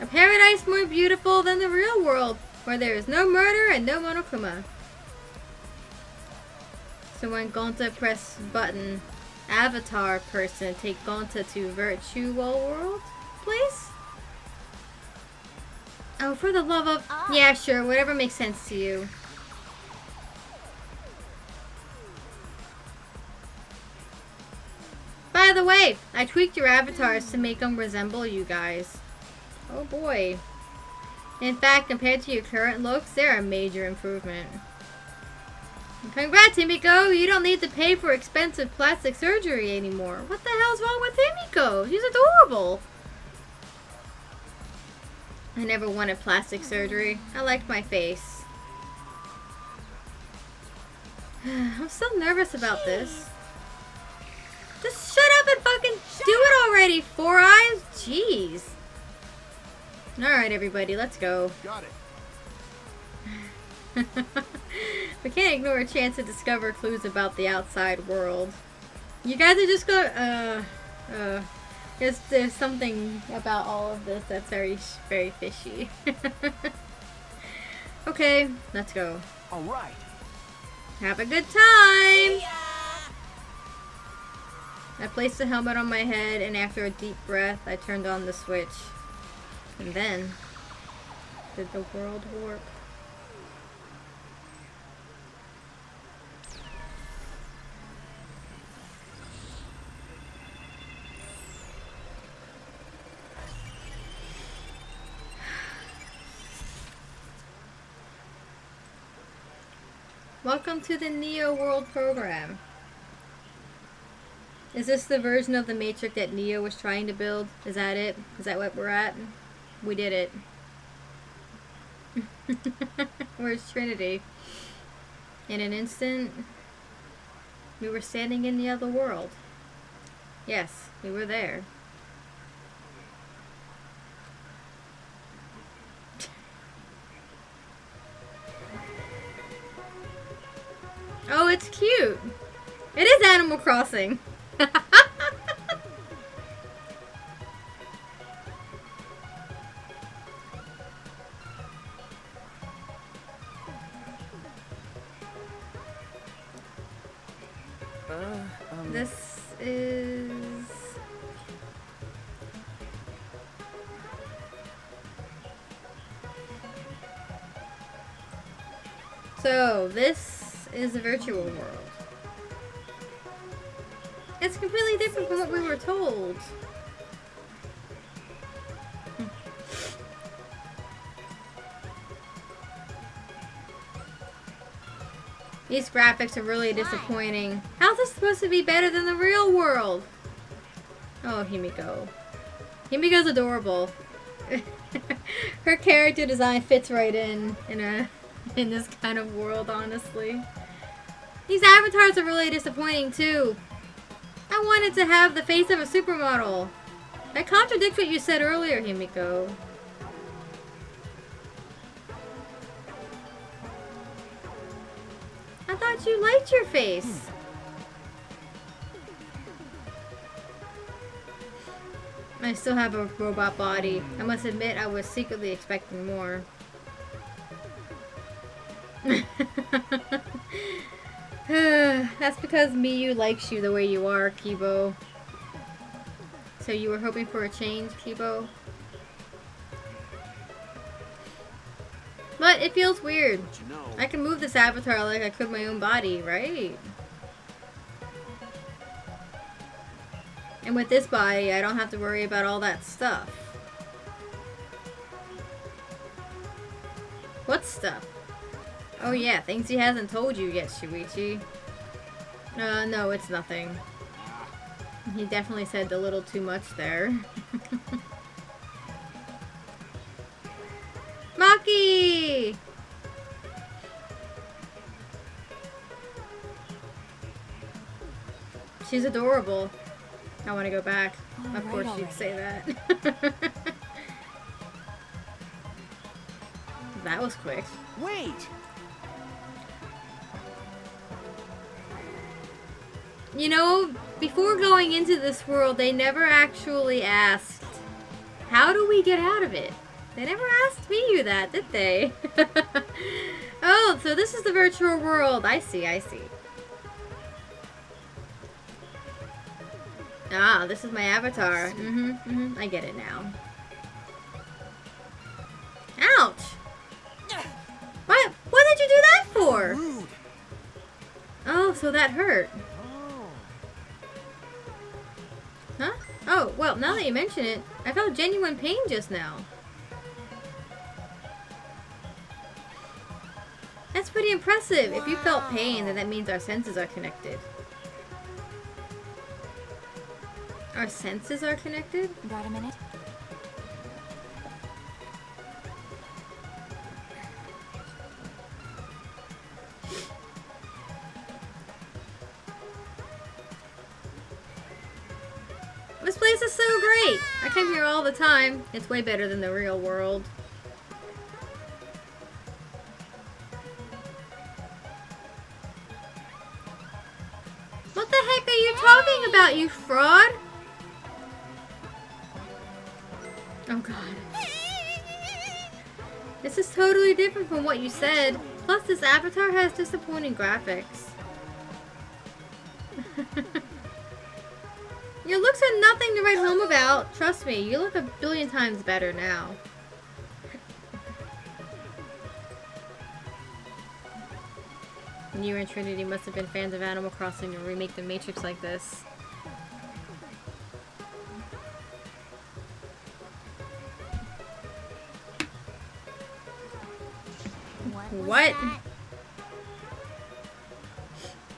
A paradise more beautiful than the real world, where there is no murder and no monokuma. So when Gonta press button, avatar person, take Gonta to virtual world, please? Oh, for the love of... Yeah, sure, whatever makes sense to you. By the way, I tweaked your avatars to make them resemble you guys. Oh boy. In fact, compared to your current looks, they're a major improvement. Congrats, Himiko! You don't need to pay for expensive plastic surgery anymore. What the hell's wrong with Himiko? She's adorable! I never wanted plastic surgery. I liked my face. I'm so nervous about this. Just shut up and fucking do it already, Four Eyes! Jeez. Alright, everybody, let's go. Got it. We can't ignore a chance to discover clues about the outside world. You guys are just going, there's something about all of this that's very, very fishy. Okay, let's go. All right. Have a good time! I placed the helmet on my head, and after a deep breath, I turned on the switch. And then, did the world warp? Welcome to the Neo World program. Is this the version of the Matrix that Neo was trying to build? Is that it? Is that what we're at? We did it. Where's Trinity? In an instant, we were standing in the other world. Yes, we were there. Oh, it's cute. It is Animal Crossing. This is... So, this is the virtual world. It's completely different from what we were told. These graphics are really disappointing. How's this supposed to be better than the real world? Oh, Himiko. Himiko's adorable. Her character design fits right in this kind of world, honestly. These avatars are really disappointing too. I I wanted to have the face of a supermodel. That contradicts what you said earlier, Himiko. I thought you liked your face. I still have a robot body. I must admit I was secretly expecting more. That's because Miyu likes you the way you are, Kibo. So you were hoping for a change, Kibo? But it feels weird. But you know, I can move this avatar like I could my own body, right? And with this body, I don't have to worry about all that stuff. What stuff? Oh yeah, things he hasn't told you yet, Shuichi. No, it's nothing. He definitely said a little too much there. Maki! She's adorable. I want to go back. Of course you'd say that. That was quick. Wait! You know, before going into this world, they never actually asked, how do we get out of it? They never asked me that, did they? Oh, so this is the virtual world. I see, I see. Ah, this is my avatar. I get it now. Ouch! What? What did you do that for? Rude. Oh, so that hurt. Huh? Oh, well, now that you mention it, I felt genuine pain just now. That's pretty impressive. If you felt pain, then that means our senses are connected. Our senses are connected? Got a minute? This place is so great! I come here all the time. It's way better than the real world. What the heck are you talking about, you fraud? Oh god. This is totally different from what you said. Plus, this avatar has disappointing graphics. Your looks are nothing to write home about. Trust me, you look a billion times better now. You and Trinity must have been fans of Animal Crossing to remake the Matrix like this. What?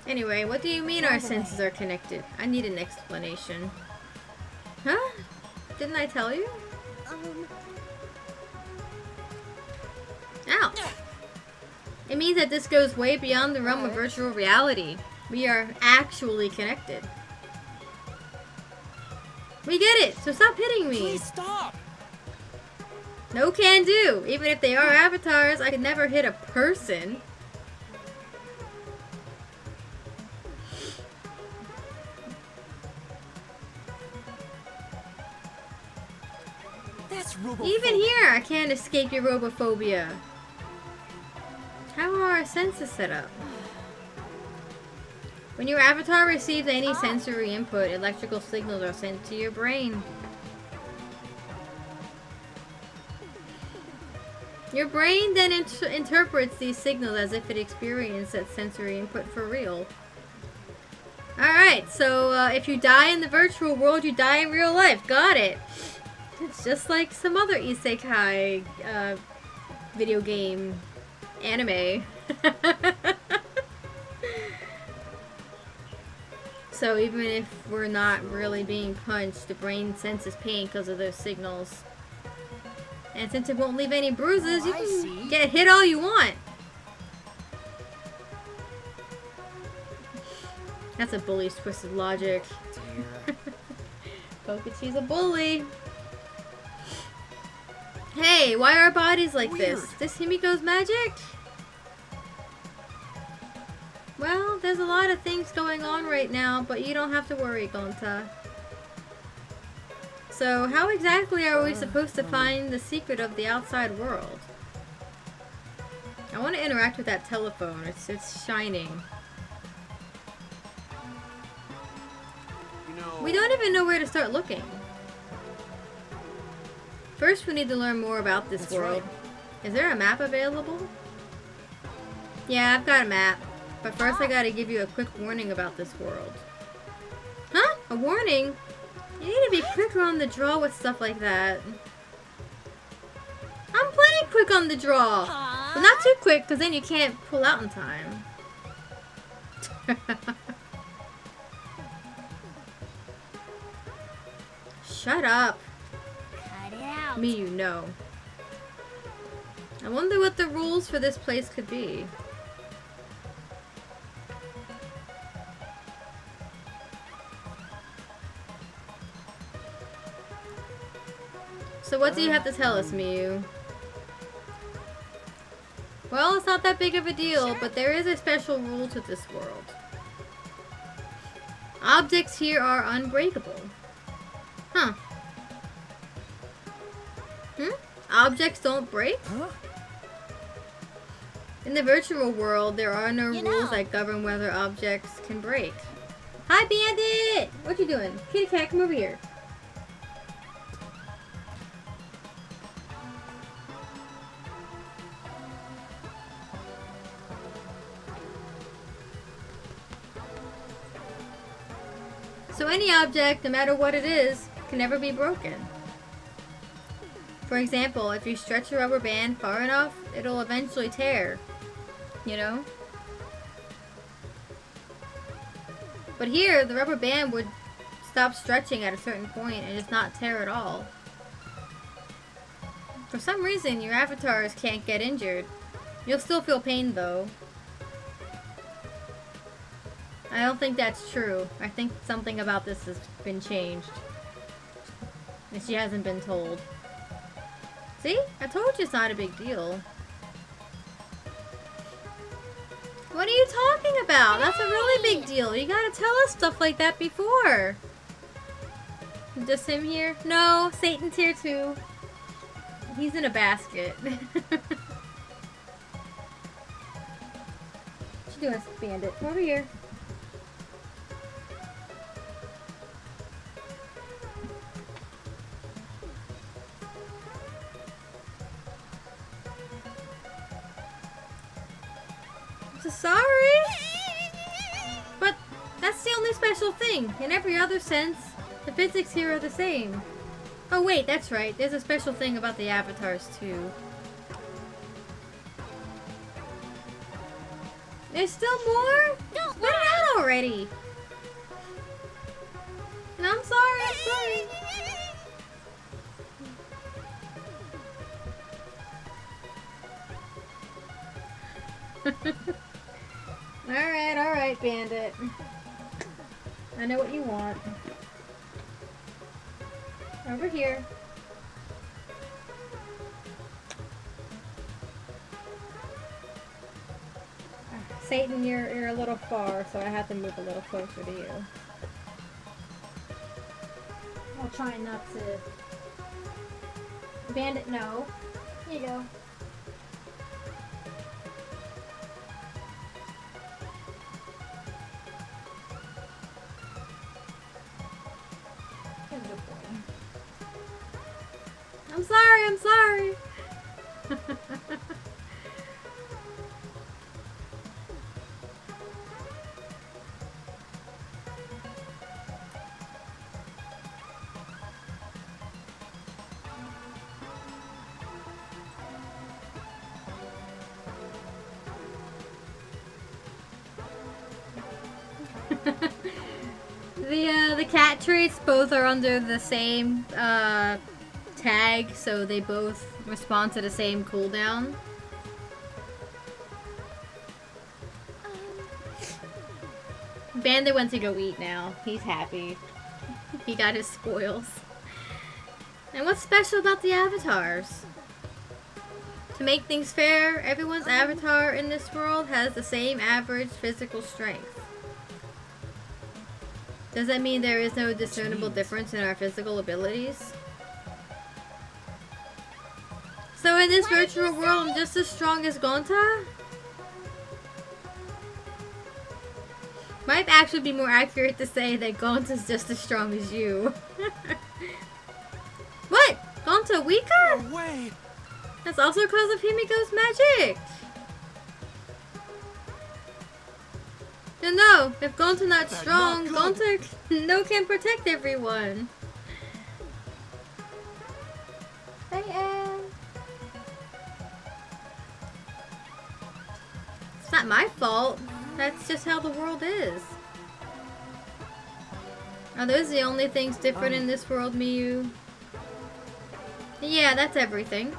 Anyway, what do you mean our senses are connected? I need an explanation. Huh? Didn't I tell you? Ouch! It means that this goes way beyond the realm of virtual reality. We are actually connected. We get it, so stop hitting me. Please stop! No can do. Even if they are avatars, I could never hit a person. That's robophobia. Even here, I can't escape your robophobia. How are our senses set up? When your avatar receives any sensory input, electrical signals are sent to your brain. Your brain then interprets these signals as if it experienced that sensory input for real. Alright, so if you die in the virtual world, you die in real life. Got it. It's just like some other isekai video game anime. So even if we're not really being punched, the brain senses pain because of those signals. And since it won't leave any bruises, you can get hit all you want. That's a bully's twisted logic. Dear. Kofi, she's a bully. Hey, why are our bodies like this? Weird. This Himiko's magic? Well, there's a lot of things going on right now, but you don't have to worry, Gonta. So, how exactly are we supposed to find the secret of the outside world? I want to interact with that telephone. It's shining. You know, We don't even know where to start looking. First, we need to learn more about this That's world. right. Is there a map available? Yeah, I've got a map. But first, I gotta give you a quick warning about this world. Huh? A warning? You need to be quicker on the draw with stuff like that. I'm plenty quick on the draw. But not too quick, because then you can't pull out in time. Shut up. Cut it out. Me, you know. I wonder what the rules for this place could be. So what do you have to tell us, Miyu? Well, it's not that big of a deal, but there is a special rule to this world. Objects here are unbreakable. Huh. Objects don't break? Huh? In the virtual world, there are no You rules know. that govern whether objects can break. Hi, Bandit! What you doing? Kitty cat, come over here. So any object, no matter what it is, can never be broken. For example, if you stretch a rubber band far enough, it'll eventually tear. You know? But here, the rubber band would stop stretching at a certain point and just not tear at all. For some reason, your avatars can't get injured. You'll still feel pain, though. I don't think that's true. I think something about this has been changed. And she hasn't been told. See? I told you it's not a big deal. What are you talking about? That's a really big deal. You gotta tell us stuff like that before. Just him here? No, Satan's here too. He's in a basket. What you doing, Bandit? Come over here. I'm so sorry. But that's the only special thing. In every other sense, the physics here are the same. Oh wait, that's right. There's a special thing about the avatars too. There's still more? Don't Let it out already. And I'm sorry, I'm sorry. Alright, Bandit. I know what you want. Over here. Satan, you're a little far, so I have to move a little closer to you. I'll try not to... Bandit, no. Here you go. Good boy. I'm sorry, I'm sorry. The cat traits both are under the same tag, so they both respond to the same cooldown. Bandit went to go eat now. He's happy. He got his spoils. And what's special about the avatars? To make things fair, everyone's avatar in this world has the same average physical strength. Does that mean there is no discernible difference in our physical abilities? So in this virtual world, I'm just as strong as Gonta? Might actually be more accurate to say that Gonta's just as strong as you. What? Gonta weaker? No way! That's also because of Himiko's magic. No, if Gonta not That's strong, not good. Gonta can protect everyone. Hey, Anne. It's not my fault. That's just how the world is. Are those the only things different in this world, Miyu? Yeah, that's everything.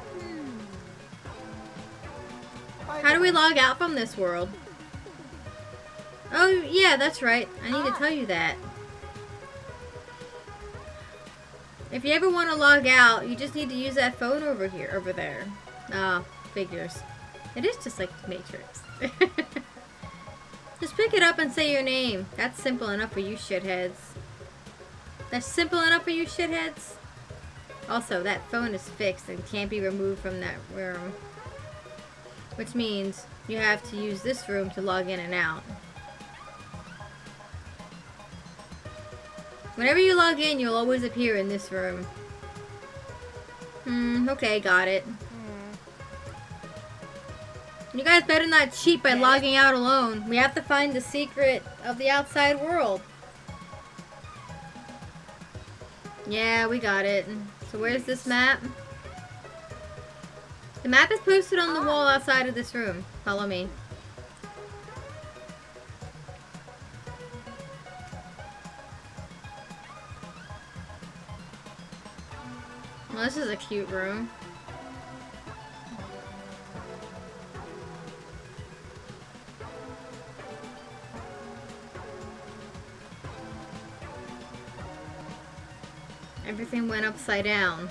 How do we log out from this world? Oh, yeah, that's right. I need to tell you that. If you ever want to log out, you just need to use that phone over there. Ah, figures. It is just like the Matrix. Just pick it up and say your name. That's simple enough for you shitheads. That's simple enough for you shitheads? Also, that phone is fixed and can't be removed from that room. Which means you have to use this room to log in and out. Whenever you log in, you'll always appear in this room. Okay, got it. You guys better not cheat by logging out alone. We have to find the secret of the outside world. Yeah, we got it. So where's this map? The map is posted on the wall outside of this room. Follow me. Well, this is a cute room. Everything went upside down.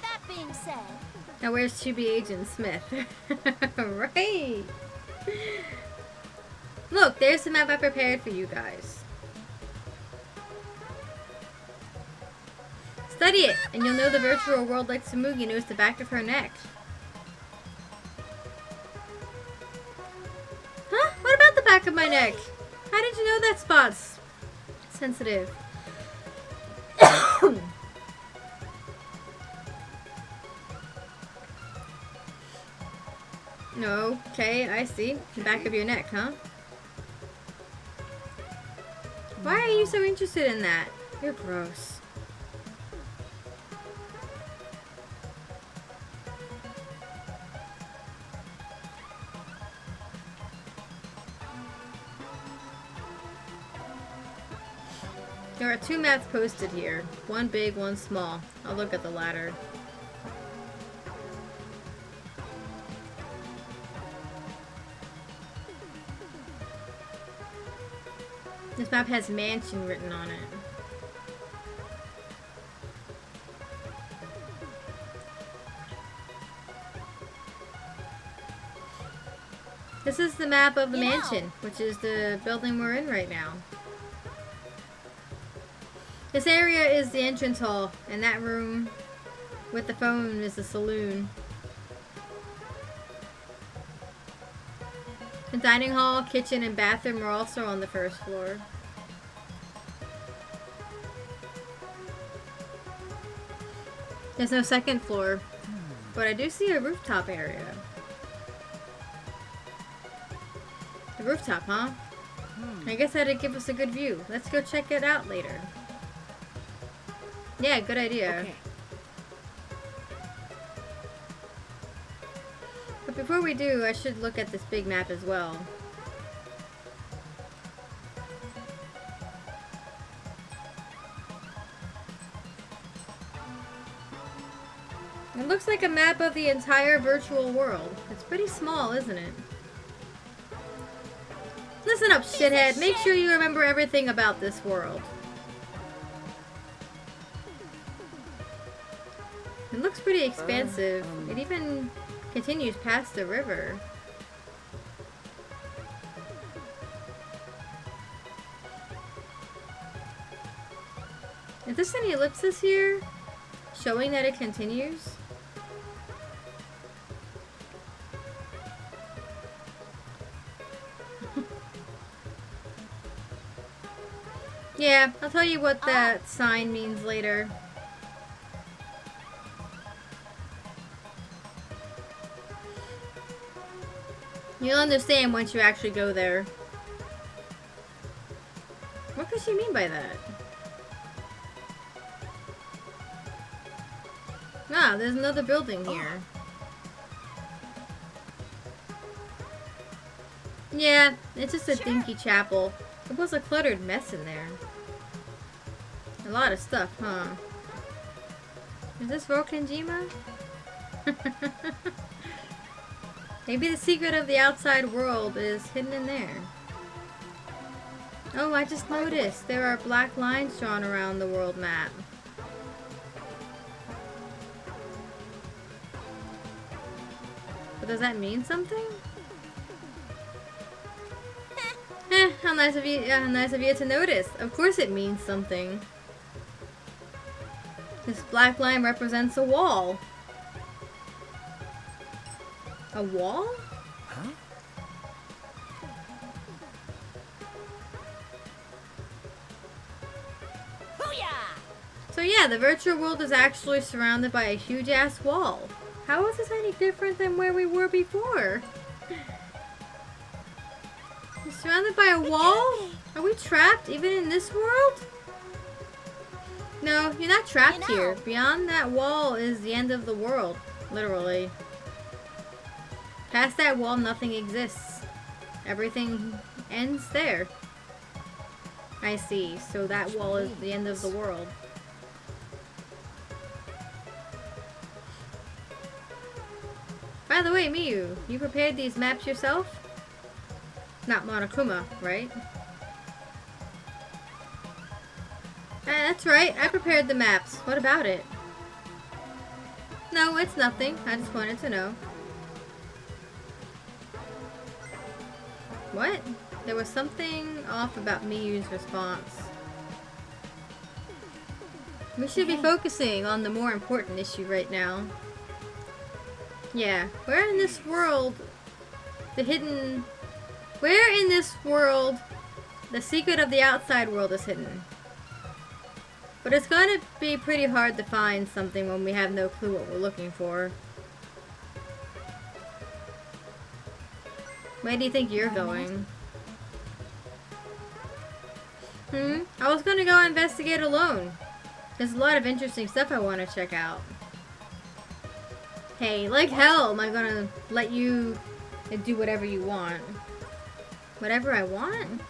That being said, Now where's to be Agent Smith? Right! Look, there's the map I prepared for you guys. Study it, and you'll know the virtual world like Tsumugi knows the back of her neck. Huh? What about the back of my neck? How did you know that spot's sensitive? No, okay, I see. The back of your neck, huh? Why are you so interested in that? You're gross. There are two maps posted here. One big, one small. I'll look at the latter. This map has mansion written on it. This is the map of the mansion, which is the building we're in right now. This area is the entrance hall, and that room with the phone is the saloon. The dining hall, kitchen, and bathroom are also on the first floor. There's no second floor, but I do see a rooftop area. The rooftop, huh? I guess that'd give us a good view. Let's go check it out later. Yeah, good idea. Okay. But before we do, I should look at this big map as well. It looks like a map of the entire virtual world. It's pretty small, isn't it? Listen up, shithead. Make sure you remember everything about this world. It looks pretty expansive. It even continues past the river. Is this any ellipsis here? Showing that it continues? Yeah, I'll tell you what that sign means later. You'll understand once you actually go there. What could she mean by that? Ah, there's another building here. Yeah, it's just a dinky chapel. It was a cluttered mess in there. A lot of stuff, huh? Is this Rokenjima? Maybe the secret of the outside world is hidden in there. Oh, I just noticed there are black lines drawn around the world map. But does that mean something? How nice of you! How nice of you to notice. Of course, it means something. This black line represents a wall. A wall? Huh? So yeah, the virtual world is actually surrounded by a huge ass wall. How is this any different than where we were before? We're surrounded by a wall? Are we trapped even in this world? No, you're not trapped here. Beyond that wall is the end of the world, literally. Past that wall, nothing exists. Everything ends there. I see. So that wall is the end of the world. By the way, Miyu, you prepared these maps yourself? Not Monokuma, right? That's right. I prepared the maps. What about it? No, it's nothing. I just wanted to know. What? There was something off about Miyu's response. We should be focusing on the more important issue right now. Yeah, where in this world the secret of the outside world is hidden? But it's going to be pretty hard to find something when we have no clue what we're looking for. Where do you think you're going? I was going to go investigate alone. There's a lot of interesting stuff I want to check out. Hey, like hell am I going to let you do whatever you want. Whatever I want?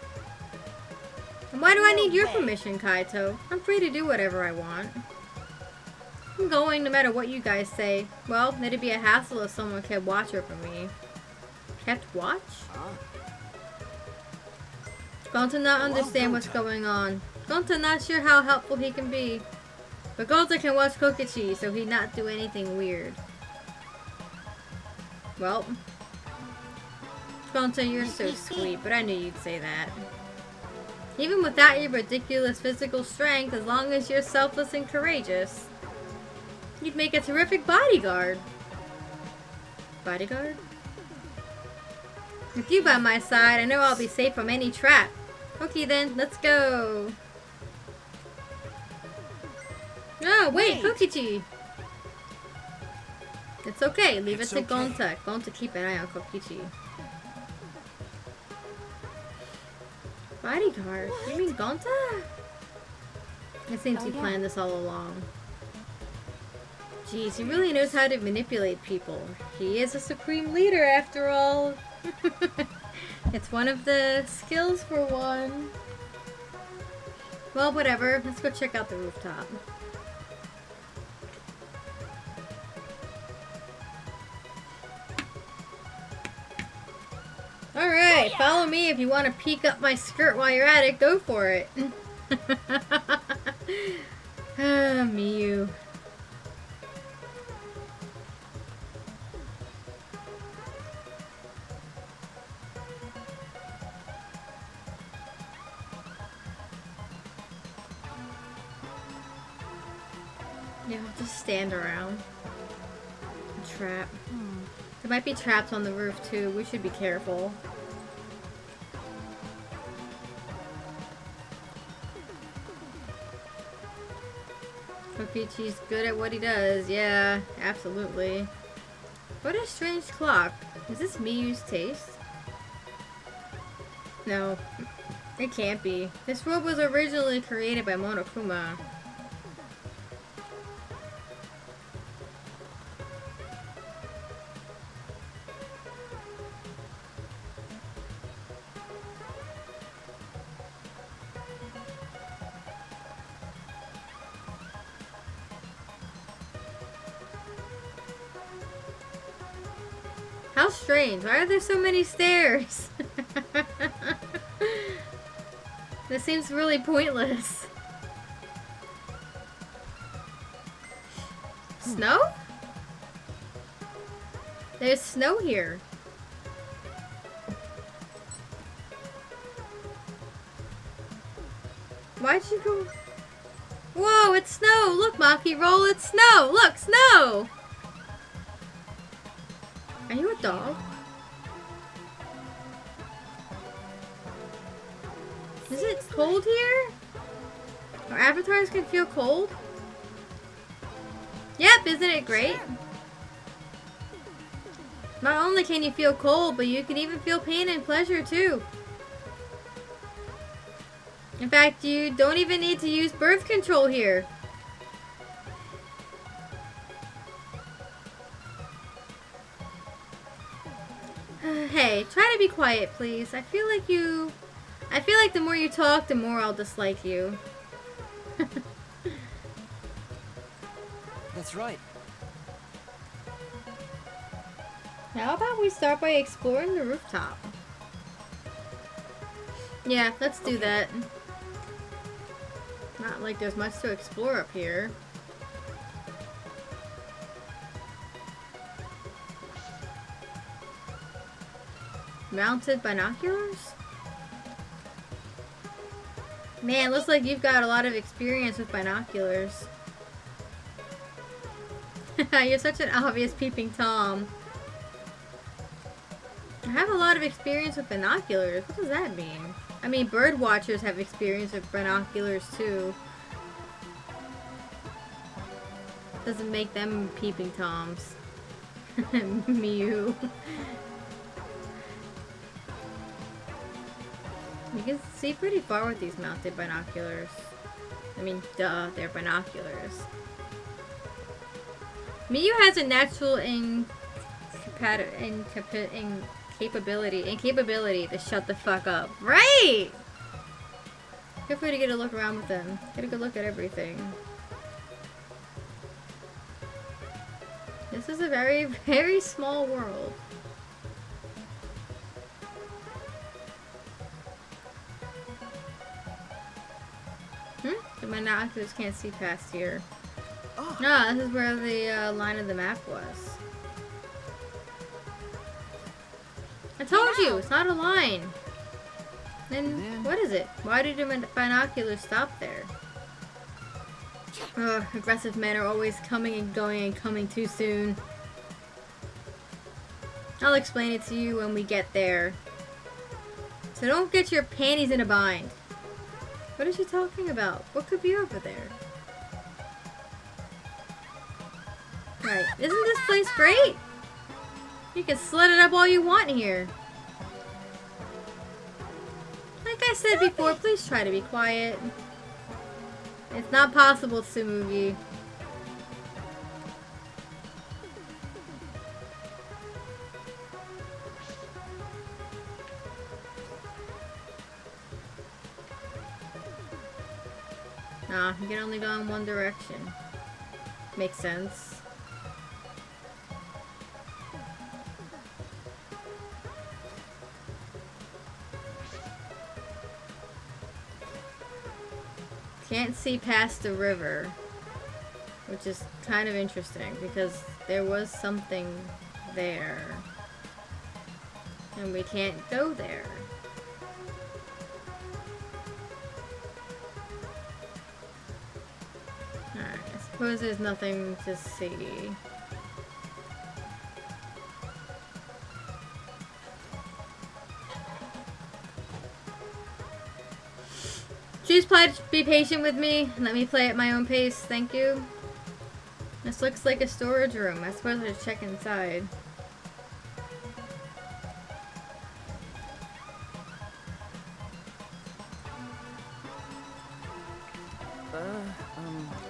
And why do I need your permission, Kaito? I'm free to do whatever I want. I'm going no matter what you guys say. Well, it'd be a hassle if someone kept watch over me. Kept watch? Gonta not understand what's going on. Gonta not sure how helpful he can be. But Gonta can watch Kokichi, so he'd not do anything weird. Well, Gonta, you're so sweet, but I knew you'd say that. Even without your ridiculous physical strength, as long as you're selfless and courageous, you'd make a terrific bodyguard. Bodyguard? With you by my side, I know I'll be safe from any trap. Okay then, let's go. Oh, wait, Kokichi! It's okay, leave it to Gonta. Gonta, keep an eye on Kokichi. Bodyguard? You mean Gonta? It seems he planned this all along. Jeez, he really knows how to manipulate people. He is a supreme leader after all. It's one of the skills for one. Well, whatever. Let's go check out the rooftop. follow me if you want to peek up my skirt while you're at it. Go for it. Ah, Miyu. Yeah, just stand around. A trap. There might be traps on the roof too. We should be careful. Kokichi's good at what he does. Yeah, absolutely. What a strange clock. Is this Miyu's taste? No, it can't be. This robe was originally created by Monokuma. How strange. Why are there so many stairs? This seems really pointless. Snow? There's snow here. Why'd you go? Whoa, it's snow! Look, Maki, roll, it's snow! Look, snow! Are you a dog? Is it cold here? Our avatars can feel cold? Yep, isn't it great? Not only can you feel cold, but you can even feel pain and pleasure too. In fact, you don't even need to use birth control here. Hey, try to be quiet, please. I feel like the more you talk, the more I'll dislike you. That's right. How about we start by exploring the rooftop? Yeah, let's do that. Not like there's much to explore up here. Mounted binoculars? Man, looks like you've got a lot of experience with binoculars. You're such an obvious peeping Tom. I have a lot of experience with binoculars. What does that mean? I mean, bird watchers have experience with binoculars too. Doesn't make them peeping Toms. Miyu. You can see pretty far with these mounted binoculars. I mean, duh, they're binoculars. Miyu has a natural incapability to shut the fuck up. Right! Feel free to get a look around with them. Get a good look at everything. This is a very, very small world. The binoculars can't see past here. Oh, No, this is where the line of the map was. I told you, it's not a line. Then what is it? Why did the binoculars stop there? Ugh, aggressive men are always coming and going and coming too soon. I'll explain it to you when we get there. So don't get your panties in a bind. What is she talking about? What could be over there? Right, isn't this place great? You can slit it up all you want here. Like I said before, please try to be quiet. It's not possible, Tsumugi. Nah, you can only go in one direction. Makes sense. Can't see past the river. Which is kind of interesting because there was something there. And we can't go there. Alright, I suppose there's nothing to see. Please be patient with me. Let me play at my own pace. Thank you. This looks like a storage room. I suppose I should check inside.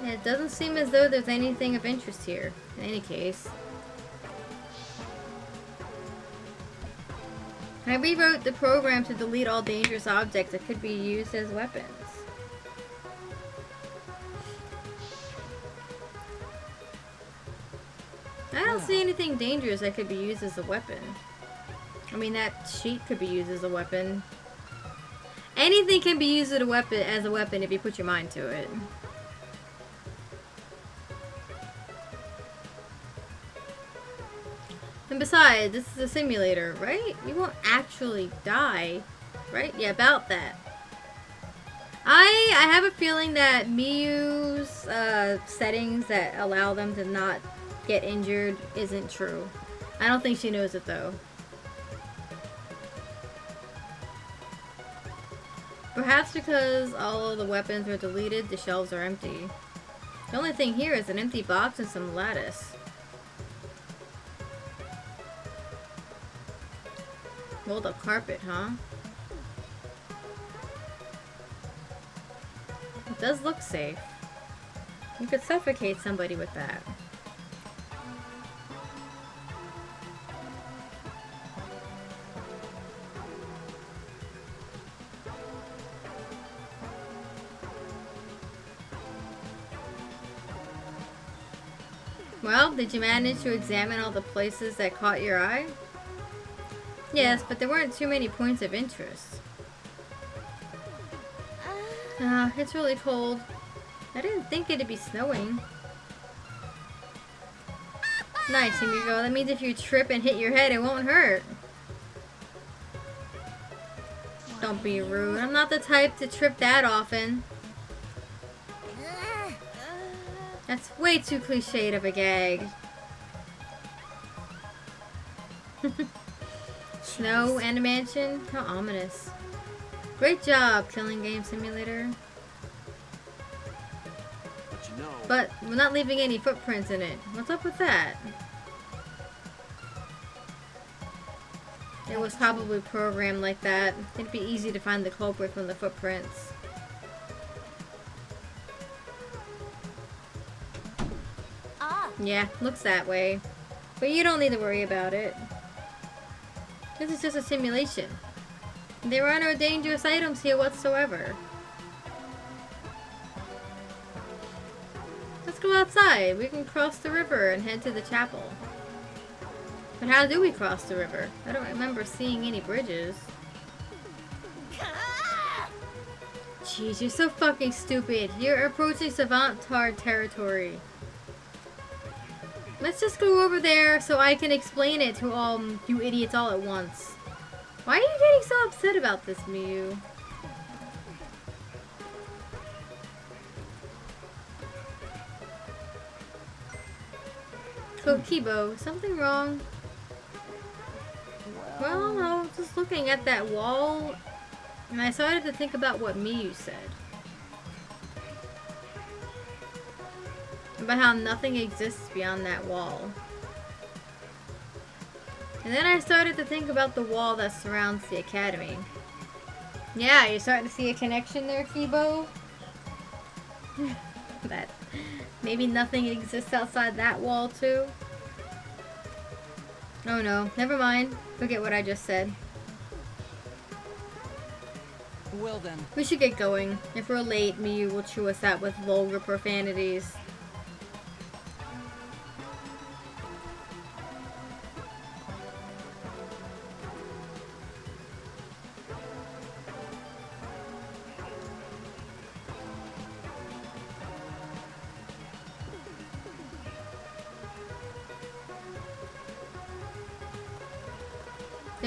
It doesn't seem as though there's anything of interest here, in any case. I rewrote the program to delete all dangerous objects that could be used as weapons. I don't see anything dangerous that could be used as a weapon. I mean, that sheet could be used as a weapon. Anything can be used as a weapon if you put your mind to it. And besides, this is a simulator, right? You won't actually die, right? Yeah, about that. I have a feeling that Miyu's settings that allow them to not get injured isn't true. I don't think she knows it though. Perhaps because all of the weapons were deleted, the shelves are empty. The only thing here is an empty box and some lattice. Rolled up carpet, huh? It does look safe. You could suffocate somebody with that. Well, did you manage to examine all the places that caught your eye? Yes, but there weren't too many points of interest. It's really cold. I didn't think it'd be snowing. Nice, here you go. That means if you trip and hit your head, it won't hurt. Don't be rude. I'm not the type to trip that often. That's way too cliched of a gag. Snow and a mansion? How ominous. Great job, Killing Game Simulator. But you know... But we're not leaving any footprints in it. What's up with that? It was probably programmed like that. It'd be easy to find the culprit from the footprints. Yeah, looks that way. But you don't need to worry about it. This is just a simulation. There are no dangerous items here whatsoever. Let's go outside. We can cross the river and head to the chapel. But how do we cross the river? I don't remember seeing any bridges. Jeez, you're so fucking stupid. You're approaching Savantard territory. Let's just go over there so I can explain it to all you idiots all at once. Why are you getting so upset about this, Miyu? Kibo, something wrong? Well, I was just looking at that wall, and I started to think about what Miyu said. About how nothing exists beyond that wall. And then I started to think about the wall that surrounds the academy. Yeah, you're starting to see a connection there, Kibo? That maybe nothing exists outside that wall, too? Oh no, never mind. Forget what I just said. Well then. We should get going. If we're late, Miyu will chew us out with vulgar profanities.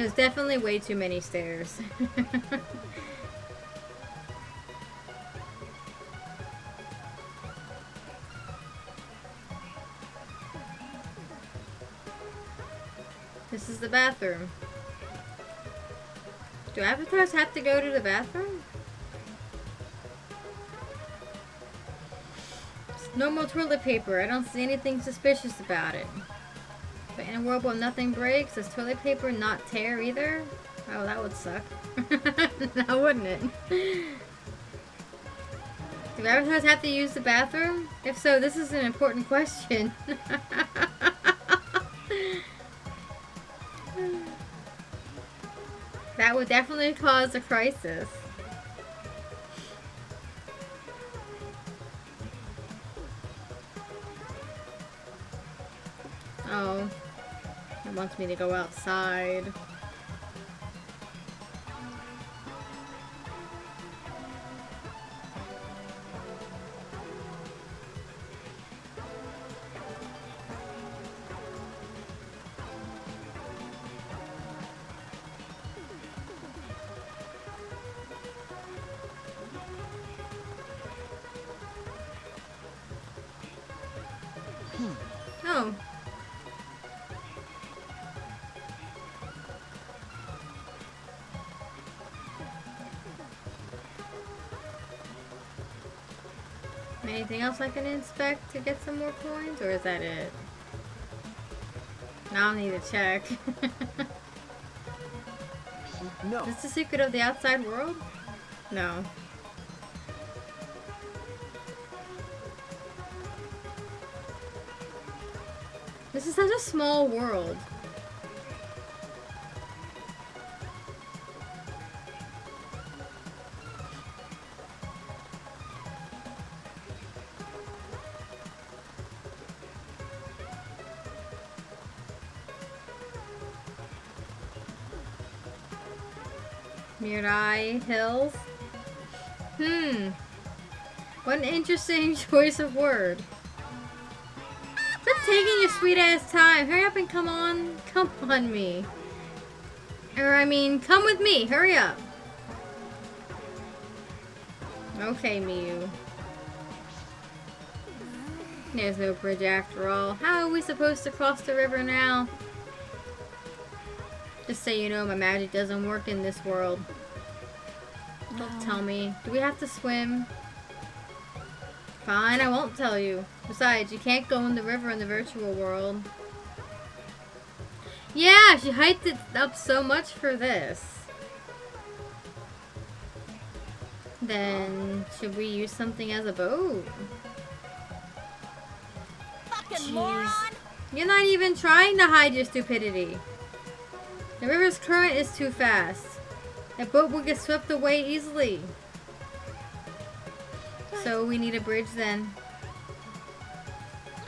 There's definitely way too many stairs. This is the bathroom. Do avatars have to go to the bathroom? Normal toilet paper. I don't see anything suspicious about it. But in a world where nothing breaks, does toilet paper not tear either? Oh, that would suck. Now wouldn't it? Do avatars have to use the bathroom? If so, this is an important question. That would definitely cause a crisis. Oh. It wants me to go outside. Oh. Anything else I can inspect to get some more coins, or is that it? Now I'll need to check. No. Is this the secret of the outside world? No. This is such a small world. Mirai Hills? What an interesting choice of word. Quit taking your sweet ass time. Hurry up and come on me. Or I mean, come with me. Hurry up. Okay, Miyu. There's no bridge after all. How are we supposed to cross the river now? Just so you know, my magic doesn't work in this world. Don't tell me. Do we have to swim? Fine, I won't tell you. Besides, you can't go in the river in the virtual world. Yeah, she hyped it up so much for this. Then, should we use something as a boat? Fucking moron! You're not even trying to hide your stupidity. The river's current is too fast. A boat will get swept away easily. So we need a bridge then.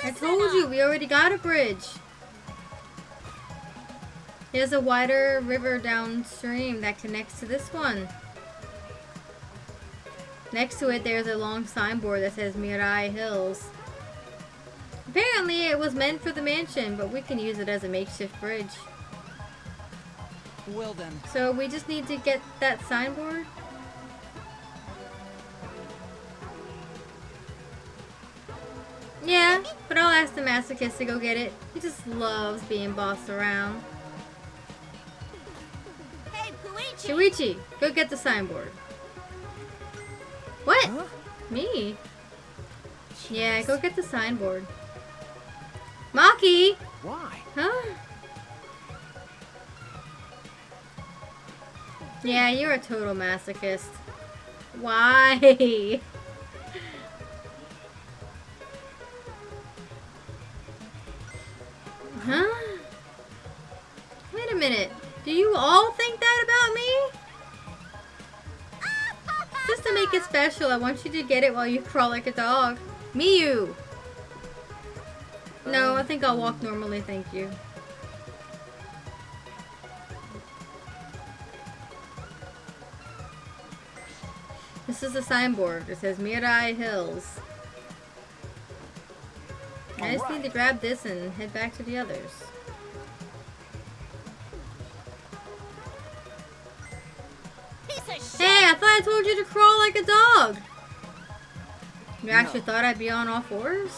I told you, we already got a bridge. There's a wider river downstream that connects to this one. Next to it, there's a long signboard that says Mirai Hills. Apparently, it was meant for the mansion, but we can use it as a makeshift bridge. Well then. So we just need to get that signboard? Yeah, but I'll ask the masochist to go get it. He just loves being bossed around. Hey, Puichi! Shuichi, go get the signboard. What? Huh? Me? Yeah, go get the signboard. Maki! Why? Huh? Yeah, you're a total masochist. Why? Huh? Wait a minute. Do you all think that about me? Just to make it special, I want you to get it while you crawl like a dog. Miyu! No, I think I'll walk normally, thank you. This is a signboard. It says Mirai Hills. I just need to grab this and head back to the others. Piece of shit! Hey, I thought I told you to crawl like a dog. You actually thought I'd be on all fours?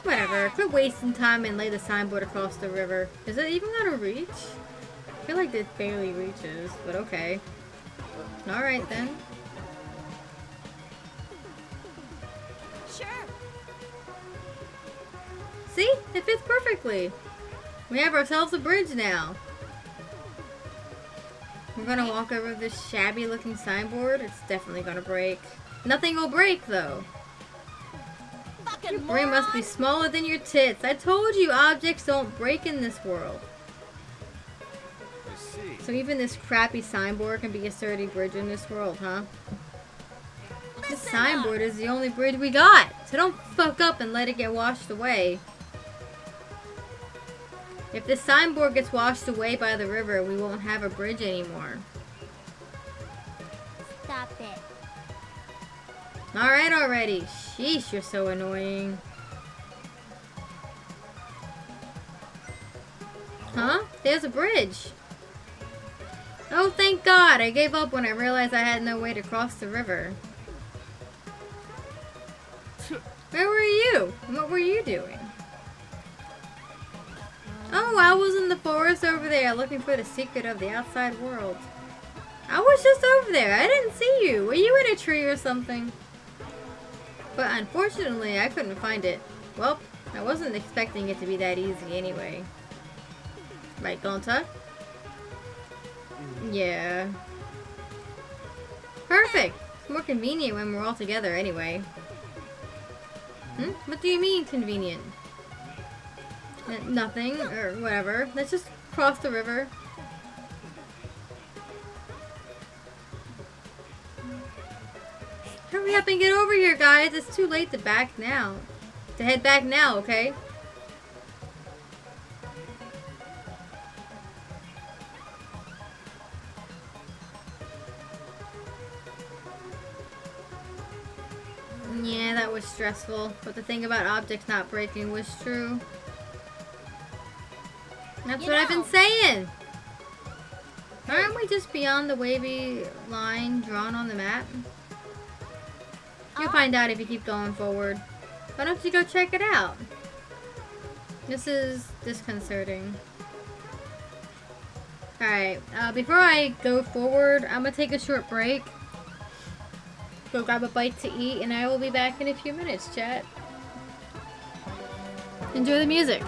Whatever. Quit wasting time and lay the signboard across the river. Is it even gonna reach? I feel like it barely reaches, but okay. Alright then. Sure. See? It fits perfectly. We have ourselves a bridge now. We're gonna walk over this shabby looking signboard. It's definitely gonna break. Nothing will break though. Fucking Your brain must be moron. smaller than your tits. I told you objects don't break in this world. I see. So even this crappy signboard can be a sturdy bridge in this world, huh? This Listen signboard is the only bridge we got. So don't fuck up and let it get washed away. If this signboard gets washed away by the river, we won't have a bridge anymore. Stop it. Alright already. Sheesh, you're so annoying. Huh? There's a bridge. Oh, thank God. I gave up when I realized I had no way to cross the river. Where were you? And what were you doing? Oh, I was in the forest over there looking for the secret of the outside world. I was just over there. I didn't see you. Were you in a tree or something? But unfortunately, I couldn't find it. Well, I wasn't expecting it to be that easy anyway. Right, Gonta? Yeah. Perfect. It's more convenient when we're all together anyway. Hmm? What do you mean convenient? Nothing, or whatever. Let's just cross the river. Hurry up and get over here, guys. It's too late to back now. To head back now, okay? Yeah, that was stressful. But the thing about objects not breaking was true. That's what I've been saying. Aren't we just beyond the wavy line drawn on the map? You'll find out if you keep going forward. Why don't you go check it out? This is disconcerting. Alright, before I go forward, I'm gonna take a short break. Go grab a bite to eat, and I will be back in a few minutes, chat. Enjoy the music.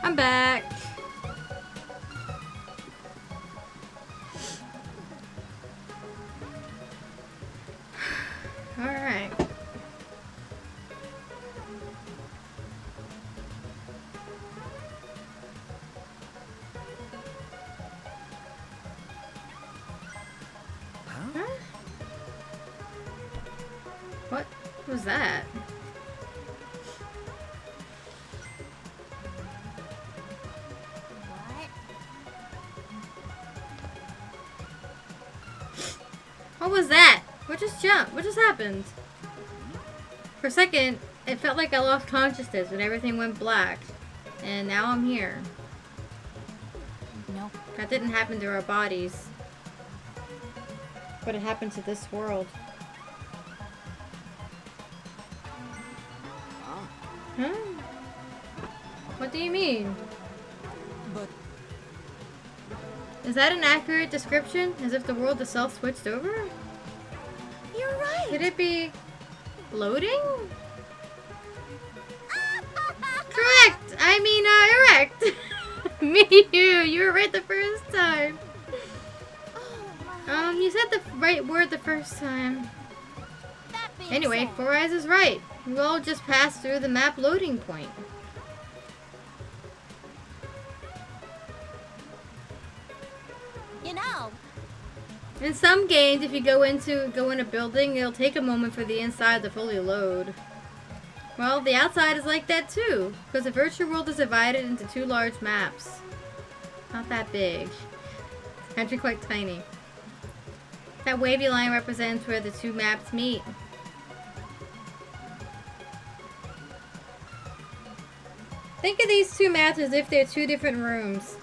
I'm back. Alright. Huh? What was that? What was that? What just jumped? What just happened? For a second, it felt like I lost consciousness when everything went black. And now I'm here. Nope. That didn't happen to our bodies. But it happened to this world. Huh? What do you mean? But Is that an accurate description? As if the world itself switched over? You're right. Could it be loading? Correct! I mean, erect! Me, you were right the first time. You said the right word the first time. That being Anyway, said, Four Eyes is right. We all just passed through the map loading point. you know, In some games, if you go in a building, it'll take a moment for the inside to fully load. Well, the outside is like that too, because the virtual world is divided into two large maps. Not that big. Actually quite tiny. That wavy line represents where the two maps meet. Think of these two maps as if they're two different rooms.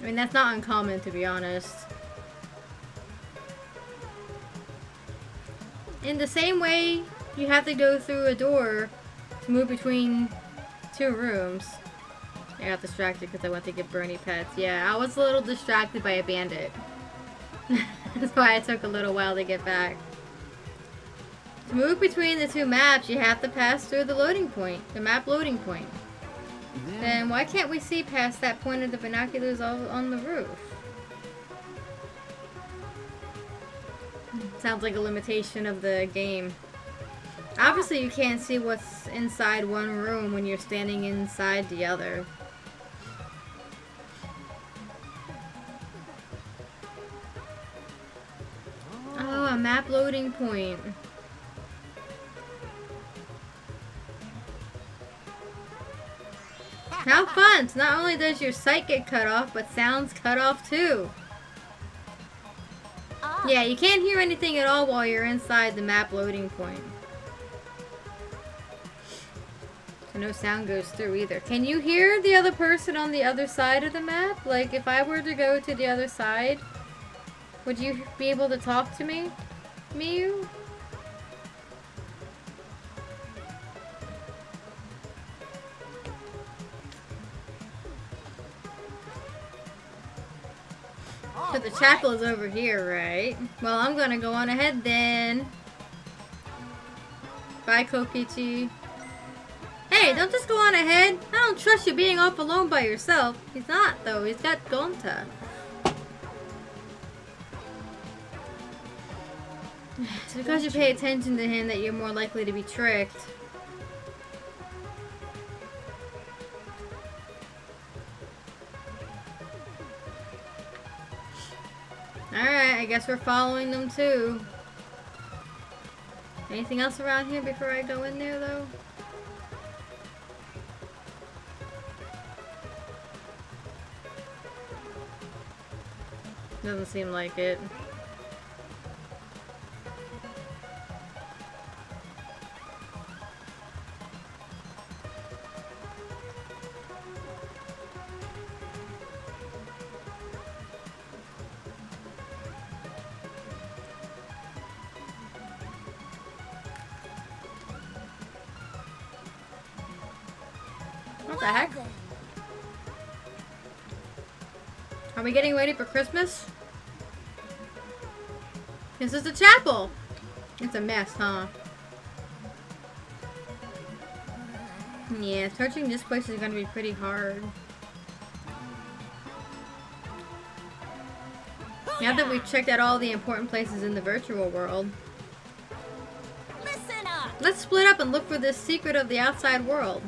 I mean, that's not uncommon, to be honest. In the same way, you have to go through a door to move between two rooms. I got distracted because I went to get Bernie pets. Yeah, I was a little distracted by a bandit. That's why it took a little while to get back. To move between the two maps, you have to pass through the loading point, the map loading point. Then why can't we see past that point of the binoculars on the roof? Sounds like a limitation of the game. Obviously, you can't see what's inside one room when you're standing inside the other. Oh, a map loading point. How fun! So not only does your sight get cut off, but sounds cut off too. Yeah, you can't hear anything at all while you're inside the map loading point. So no sound goes through either. Can you hear the other person on the other side of the map? Like, if I were to go to the other side, would you be able to talk to me? Mew? So the chapel is over here, right? Well, I'm gonna go on ahead then. Bye, Kokichi. Hey, don't just go on ahead. I don't trust you being off alone by yourself. He's not, though. He's got Gonta. It's because you pay attention to him that you're more likely to be tricked. Alright, I guess we're following them too. Anything else around here before I go in there, though? Doesn't seem like it. What the heck? Are we getting ready for Christmas? This is the chapel. It's a mess, huh? Yeah, searching this place is gonna be pretty hard. Now that we've checked out all the important places in the virtual world, Listen up. let's split up and look for this secret of the outside world.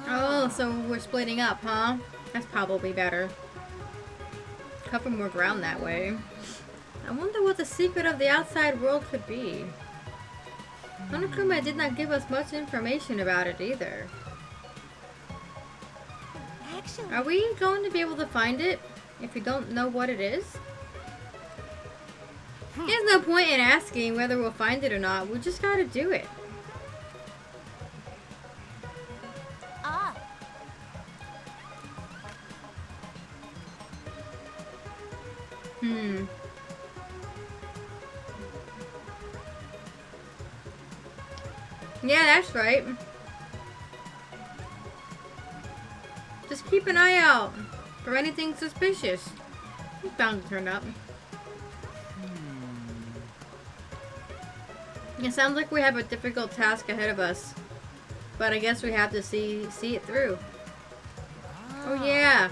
Oh, so we're splitting up, huh? That's probably better. Cover more ground that way. I wonder what the secret of the outside world could be. Monokuma did not give us much information about it either. Actually, Are we going to be able to find it if we don't know what it is? There's no point in asking whether we'll find it or not. We just gotta do it. ah, Yeah, that's right. Just keep an eye out for anything suspicious. It's bound to turn up. It sounds like we have a difficult task ahead of us, but I guess we have to see it through. Oh yeah.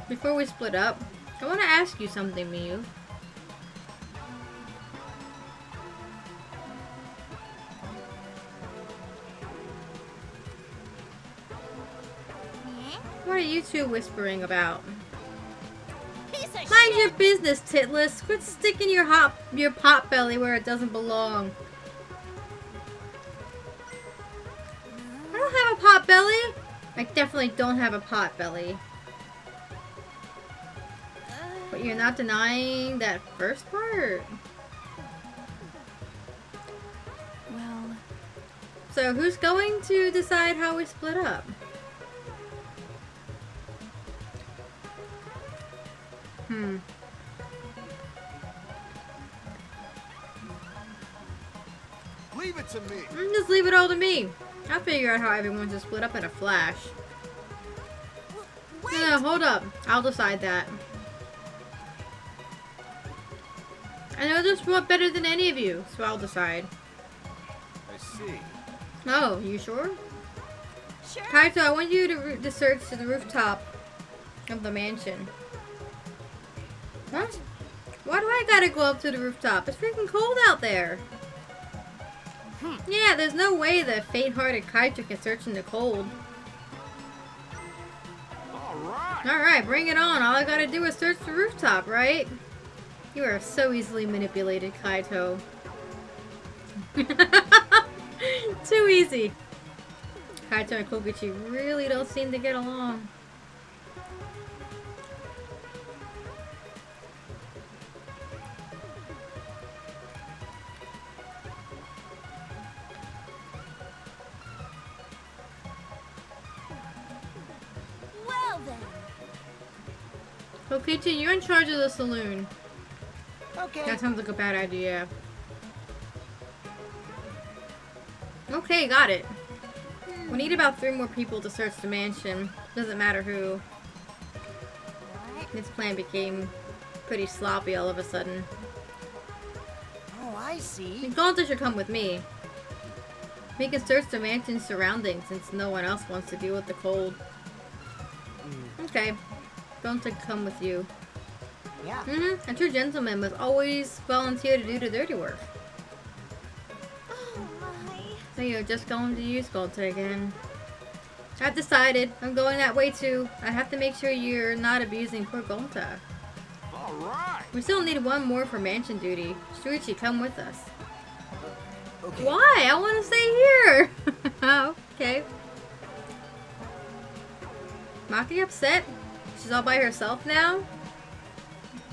Before we split up, I want to ask you something, Miyu. What are you two whispering about? piece of Mind shit. your business, Titless. Quit sticking your pot belly where it doesn't belong. I don't have a pot belly. I definitely don't have a pot belly. But you're not denying that first part. Well, So who's going to decide how we split up? Leave it to me. Just leave it all to me. I'll figure out how everyone's to split up in a flash. Wait. No, hold up. I'll decide that. I know this world better than any of you, so I'll decide. I see. Oh, you sure? Sure. Kaito, I want you to search to the rooftop of the mansion. What? Why do I gotta go up to the rooftop? It's freaking cold out there. Yeah, there's no way that faint-hearted Kaito can search in the cold. All right. Alright, bring it on. All I gotta do is search the rooftop, right? You are so easily manipulated, Kaito. Too easy. Kaito and Kokichi really don't seem to get along. Well then. Kokichi, you're in charge of the saloon. Okay. That sounds like a bad idea. Okay, got it. We need about 3 more people to search the mansion. Doesn't matter who. This plan became pretty sloppy all of a sudden. Oh, I see. Gonta should come with me. We can search the mansion's surroundings since no one else wants to deal with the cold. Okay. Gonta come with you. Yeah. A true gentleman must always volunteer to do the dirty work. Oh my. So you're just going to use Gonta again. I've decided. I'm going that way too. I have to make sure you're not abusing poor Gonta. All right. We still need 1 more for mansion duty. Shuichi, come with us. Okay. Why? I want to stay here. Okay. Maki upset? She's all by herself now?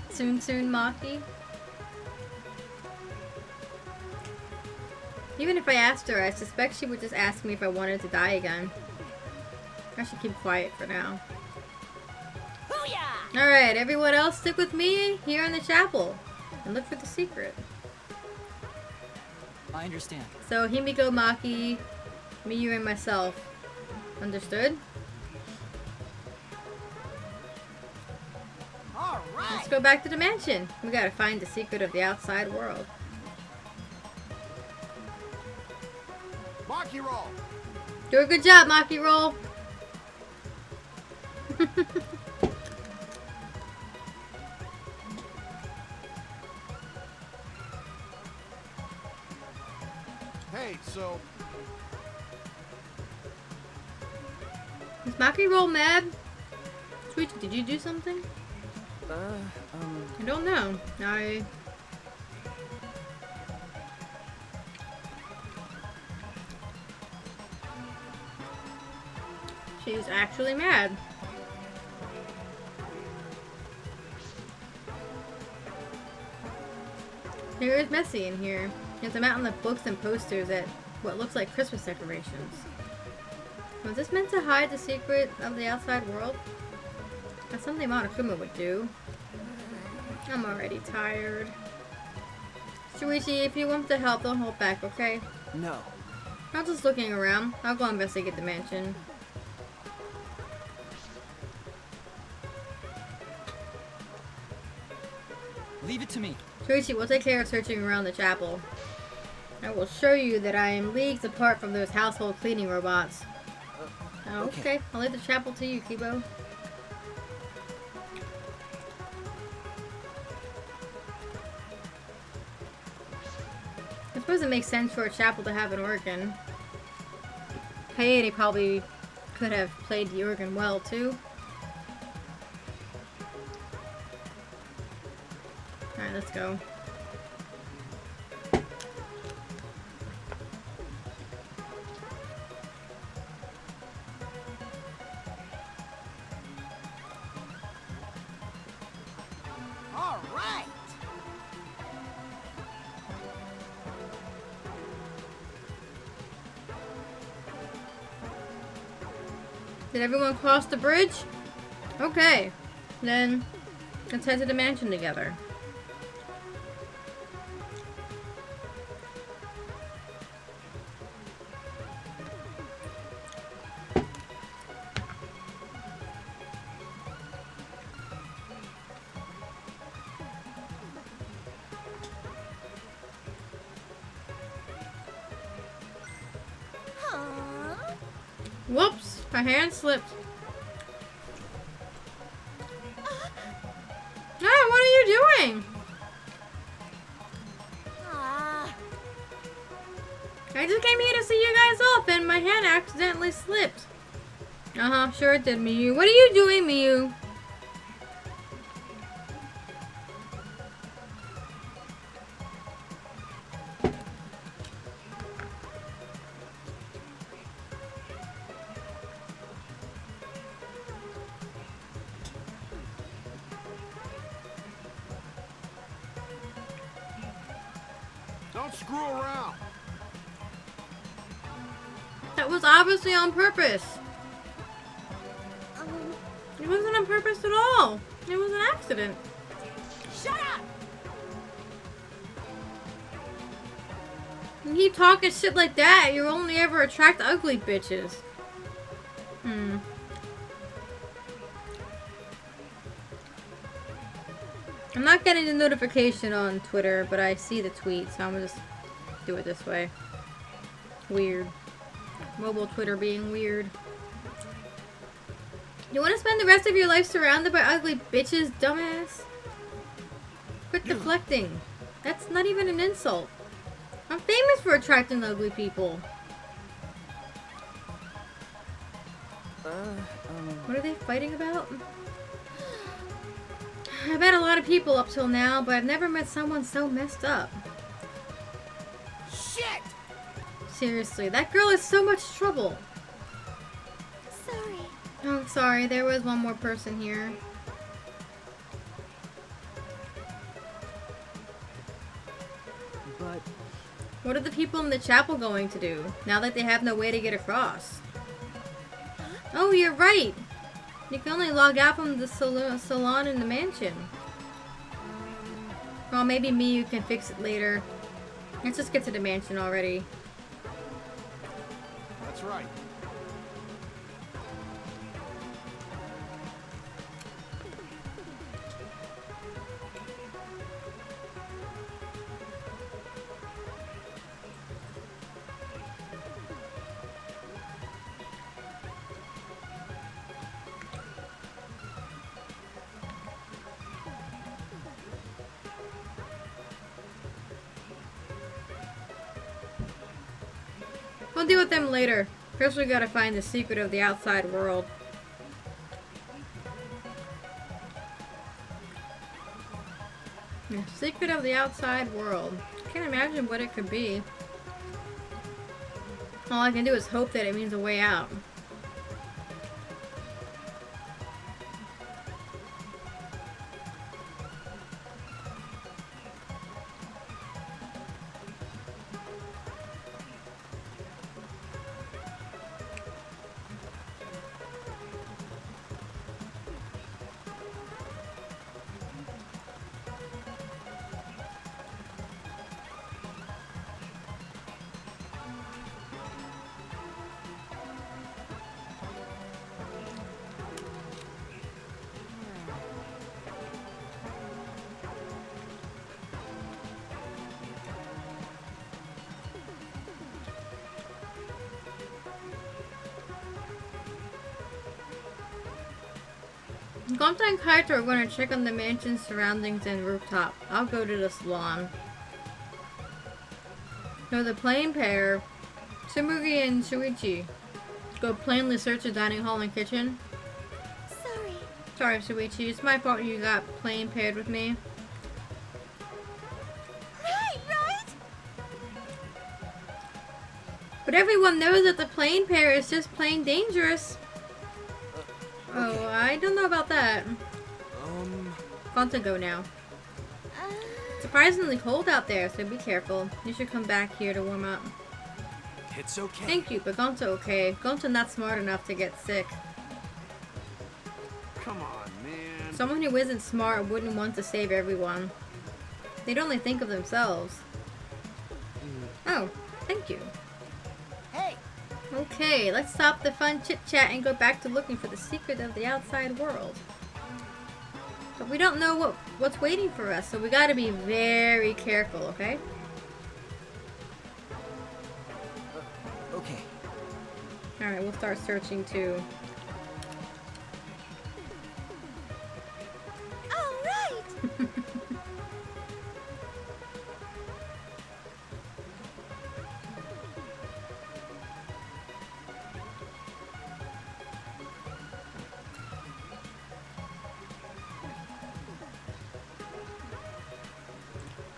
Soon, Maki. Even if I asked her, I suspect she would just ask me if I wanted to die again. I should keep quiet for now. Booyah! Alright, everyone else stick with me here in the chapel and look for the secret. I understand. So, Himiko, Maki, Miyu, and myself. Understood? All right. Let's go back to the mansion. We gotta find the secret of the outside world. Maki roll. Do a good job, Maki Roll. Hey, so Is Maki Roll mad? Sweet, did you do something? I don't know. She's actually mad. Here is messy in here. There's a mountain of books and posters at what looks like Christmas decorations. Was this meant to hide the secret of the outside world? That's something Monokuma would do. I'm already tired. Shuichi, if you want to help, don't hold back, okay? No. I'm just looking around. I'll go investigate the mansion. Leave it to me. Shuichi will take care of searching around the chapel. I will show you that I am leagues apart from those household cleaning robots. Oh, okay. I'll leave the chapel to you, Kibo. I suppose it makes sense for a chapel to have an organ. Hayate probably could have played the organ well, too. Alright, let's go. All right. Did everyone cross the bridge? Okay. Then, let's head to the mansion together. Huh? Whoops! My hand slipped. Ah, what are you doing? Ah. I just came here to see you guys off and my hand accidentally slipped. Uh-huh, sure it did, Miyu. What are you doing, Miyu? don't screw around. That was obviously on purpose. Um, It wasn't on purpose at all. It was an accident. shut up. You keep talking shit like that, you'll only ever attract ugly bitches. I'm not getting the notification on Twitter, but I see the tweet, so I'm gonna just do it this way. Weird. Mobile Twitter being weird. You want to spend the rest of your life surrounded by ugly bitches, dumbass? Quit deflecting. That's not even an insult. I'm famous for attracting ugly people. What are they fighting about? I've met a lot of people up till now, but I've never met someone so messed up. Shit. Seriously, that girl is so much trouble. Sorry. Oh, sorry, there was one more person here. But What are the people in the chapel going to do, now that they have no way to get across? Oh, you're right! You can only log out from the salon in the mansion. Well, maybe Miyu can fix it later. Let's just get to the mansion already. That's right. We'll deal with them later. First we gotta find the secret of the outside world. The secret of the outside world. Can't imagine what it could be. All I can do is hope that it means a way out. Gonta and Kaito are going to check on the mansion's surroundings and rooftop. I'll go to the salon. No, the plain pair, Tsumugi and Shuichi, go plainly search the dining hall and kitchen. Sorry, Shuichi. It's my fault you got plain paired with me. Right? But everyone knows that the plain pair is just plain dangerous. Oh, I don't know about that. Gonta, go now. Surprisingly cold out there, so be careful. You should come back here to warm up. It's okay. Thank you, but Gonta okay. Gonta not smart enough to get sick. Come on, man. Someone who isn't smart wouldn't want to save everyone. They'd only think of themselves. Oh, thank you. Hey, Okay, let's stop the fun chit-chat and go back to looking for the secret of the outside world. But we don't know what's waiting for us, so we gotta be very careful, okay? Okay. Alright, we'll start searching too. all right.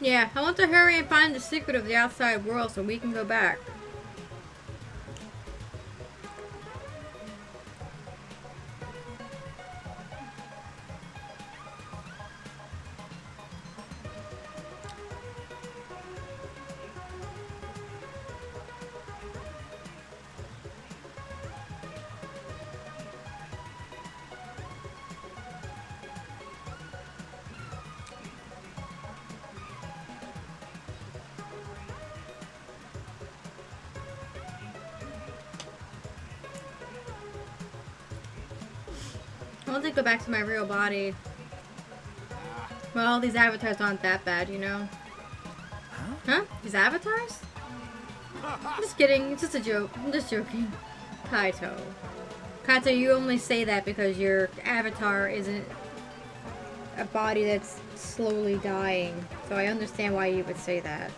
Yeah, I want to hurry and find the secret of the outside world so we can go back. I want to go back to my real body. Well, these avatars aren't that bad, you know? Huh? These avatars? Just kidding. It's just a joke. I'm just joking. Kaito. Kaito, you only say that because your avatar isn't a body that's slowly dying. So I understand why you would say that.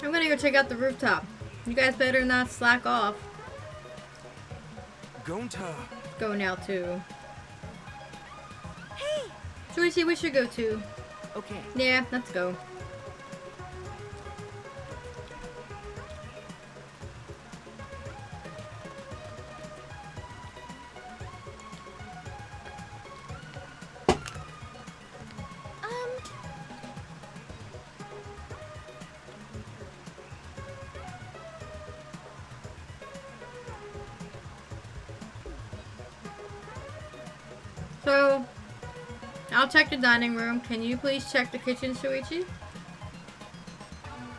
I'm gonna go check out the rooftop. You guys better not slack off. Gonta. Go now too. Hey, Shuichi, we should go too. Okay. Yeah, let's go. So, I'll check the dining room. Can you please check the kitchen, Shuichi?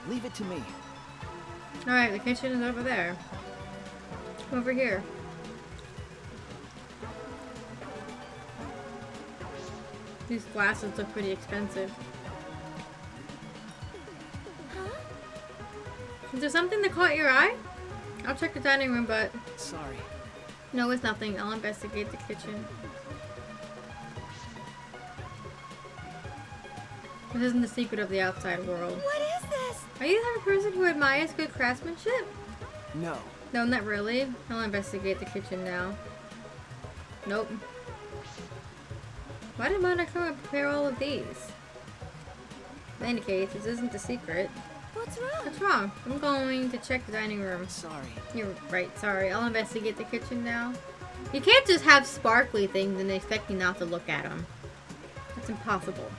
Leave it to me. Alright, the kitchen is over there. Over here. These glasses look pretty expensive. Huh? Is there something that caught your eye? I'll check the dining room, but Sorry. no, it's nothing. I'll investigate the kitchen. This isn't the secret of the outside world. What is this? Are you the type of person who admires good craftsmanship? No. No, not really. I'll investigate the kitchen now. Nope. Why did Monochrome prepare all of these? In any case, this isn't the secret. What's wrong? What's wrong? I'm going to check the dining room. Sorry. You're right, sorry. I'll investigate the kitchen now. You can't just have sparkly things and expect me not to look at them. That's impossible.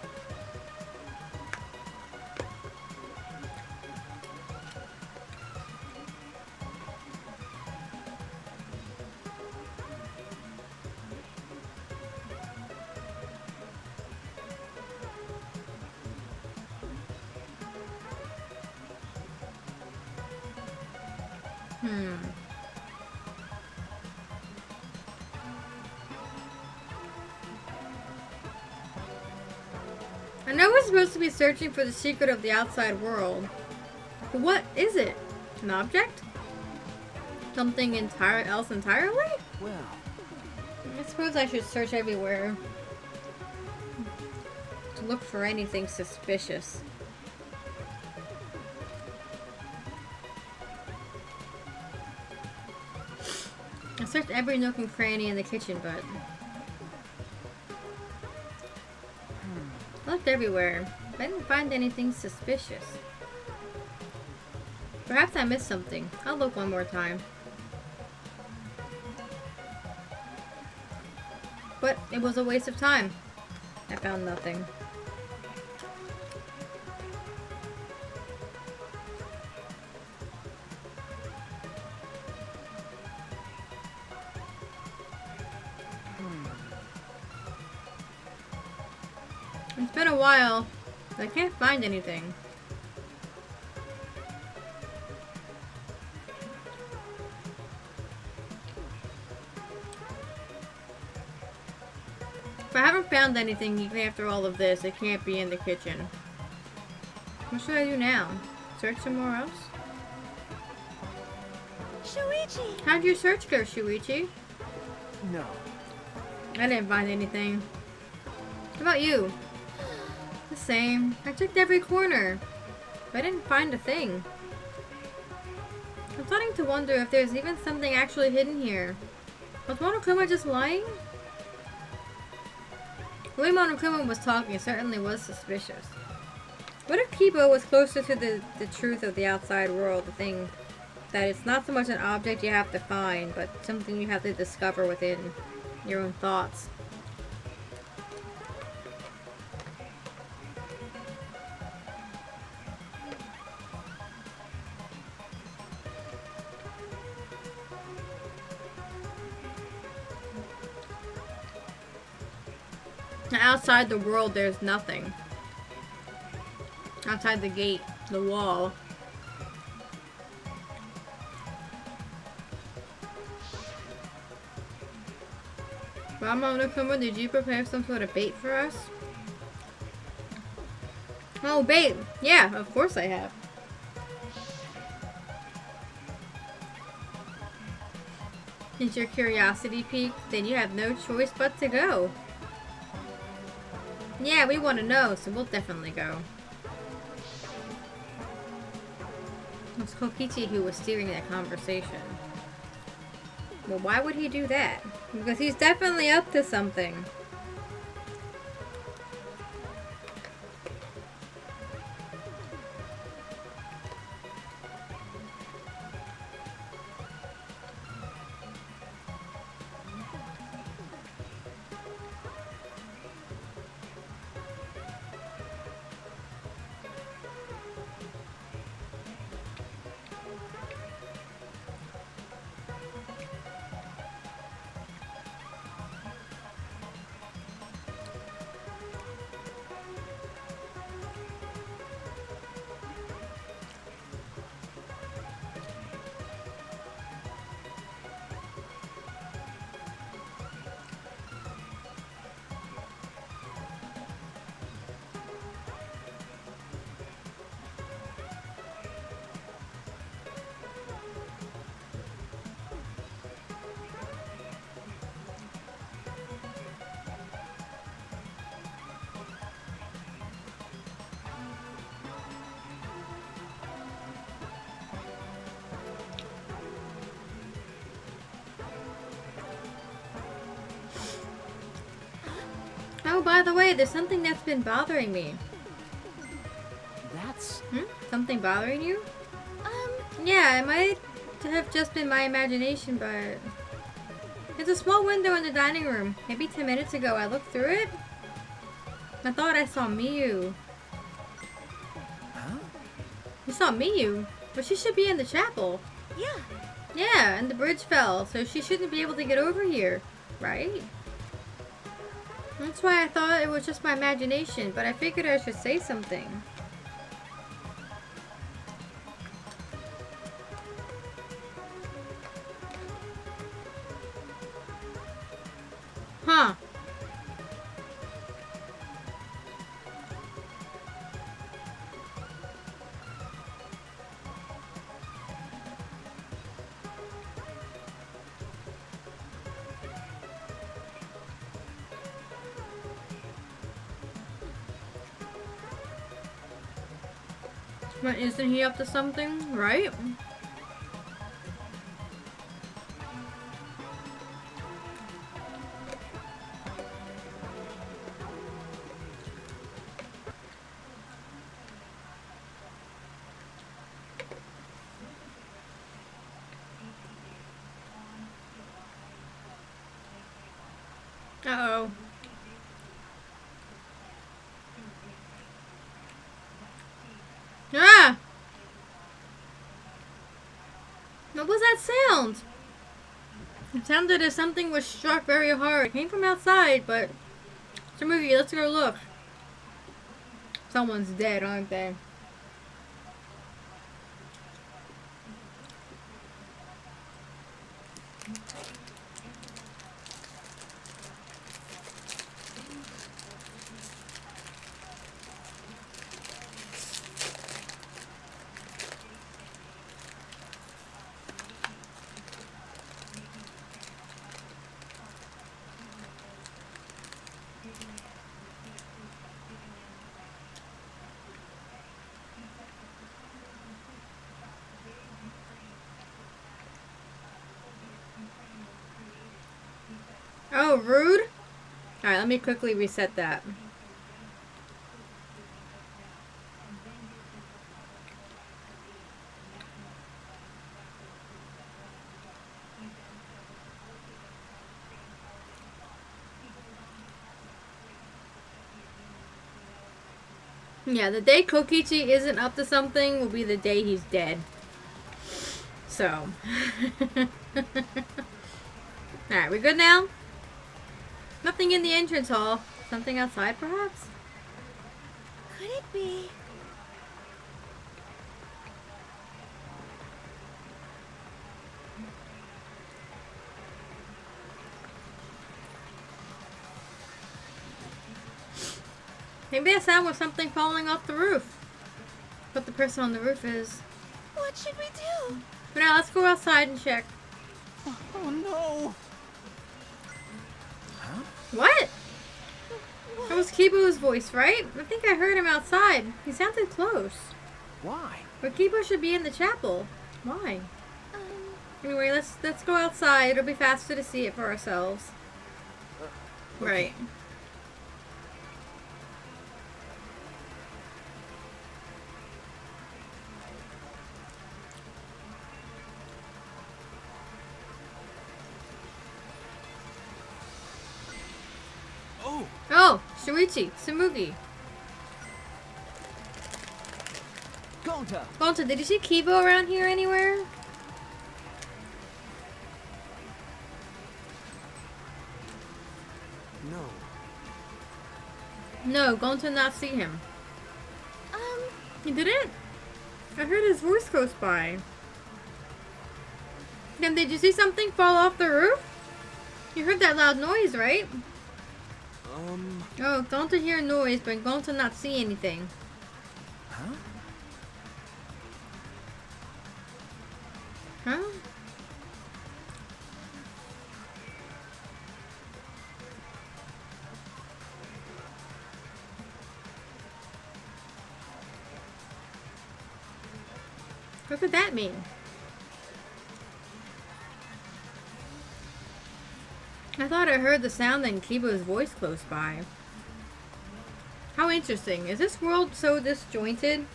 I know we're supposed to be searching for the secret of the outside world, but what is it? An object? Something else entirely? Well, I suppose I should search everywhere to look for anything suspicious. I searched every nook and cranny in the kitchen, but I looked everywhere. I didn't find anything suspicious. Perhaps I missed something. I'll look one more time. But it was a waste of time. I found nothing. It's been a while, but I can't find anything. If I haven't found anything, even after all of this, it can't be in the kitchen. What should I do now? Search somewhere else? Shuichi! How'd your search go, Shuichi? no. I didn't find anything. How about you? The same. I checked every corner, but I didn't find a thing. I'm starting to wonder if there's even something actually hidden here. Was Monokuma just lying? The way Monokuma was talking certainly was suspicious. What if Kibo was closer to the truth of the outside world, the thing that it's not so much an object you have to find, but something you have to discover within your own thoughts? Outside the world, there's nothing. Outside the gate, the wall. Monokuma, did you prepare some sort of bait for us? Oh, bait! Yeah, of course I have. Is your curiosity piqued? Then you have no choice but to go. Yeah, we want to know, so we'll definitely go. It was Kokichi who was steering that conversation. Well, why would he do that? Because he's definitely up to something. Oh, by the way, there's something that's been bothering me. That's... Something bothering you? Yeah, it might have just been my imagination, but... There's a small window in the dining room. Maybe 10 minutes ago I looked through it. I thought I saw Miyu. Huh? You saw Miyu? But she should be in the chapel. Yeah. Yeah, and the bridge fell, so she shouldn't be able to get over here, right? That's why I thought it was just my imagination, but I figured I should say something. Huh. But isn't he up to something, right? Uh-oh. Ah! What was that sound? It sounded as something was struck very hard. It came from outside, but... Samugi, let's go look. Someone's dead, aren't they? Oh, rude? Alright, let me quickly reset that. Yeah, the day Kokichi isn't up to something will be the day he's dead. So. Alright, we good now? Nothing in the entrance hall. Something outside, perhaps? Could it be? Maybe that sound was something falling off the roof. But the person on the roof is. What should we do? But now let's go outside and check. Oh no! Huh? What? That was Kibo's voice, right? I think I heard him outside. He sounded close. Why? But Kibo should be in the chapel. Why? Anyway, let's go outside. It'll be faster to see it for ourselves. Okay. Right. Oh! Oh, Shuichi, Samugi. Gonta! Gonta, did you see Kibo around here anywhere? No. No, Gonta not see him. He didn't? I heard his voice close by. Then did you see something fall off the roof? You heard that loud noise, right? Oh, Gonta hear noise, but Gonta not see anything. Huh? Huh? What could that mean? I thought I heard the sound in Kibo's voice close by. How interesting. Is this world so disjointed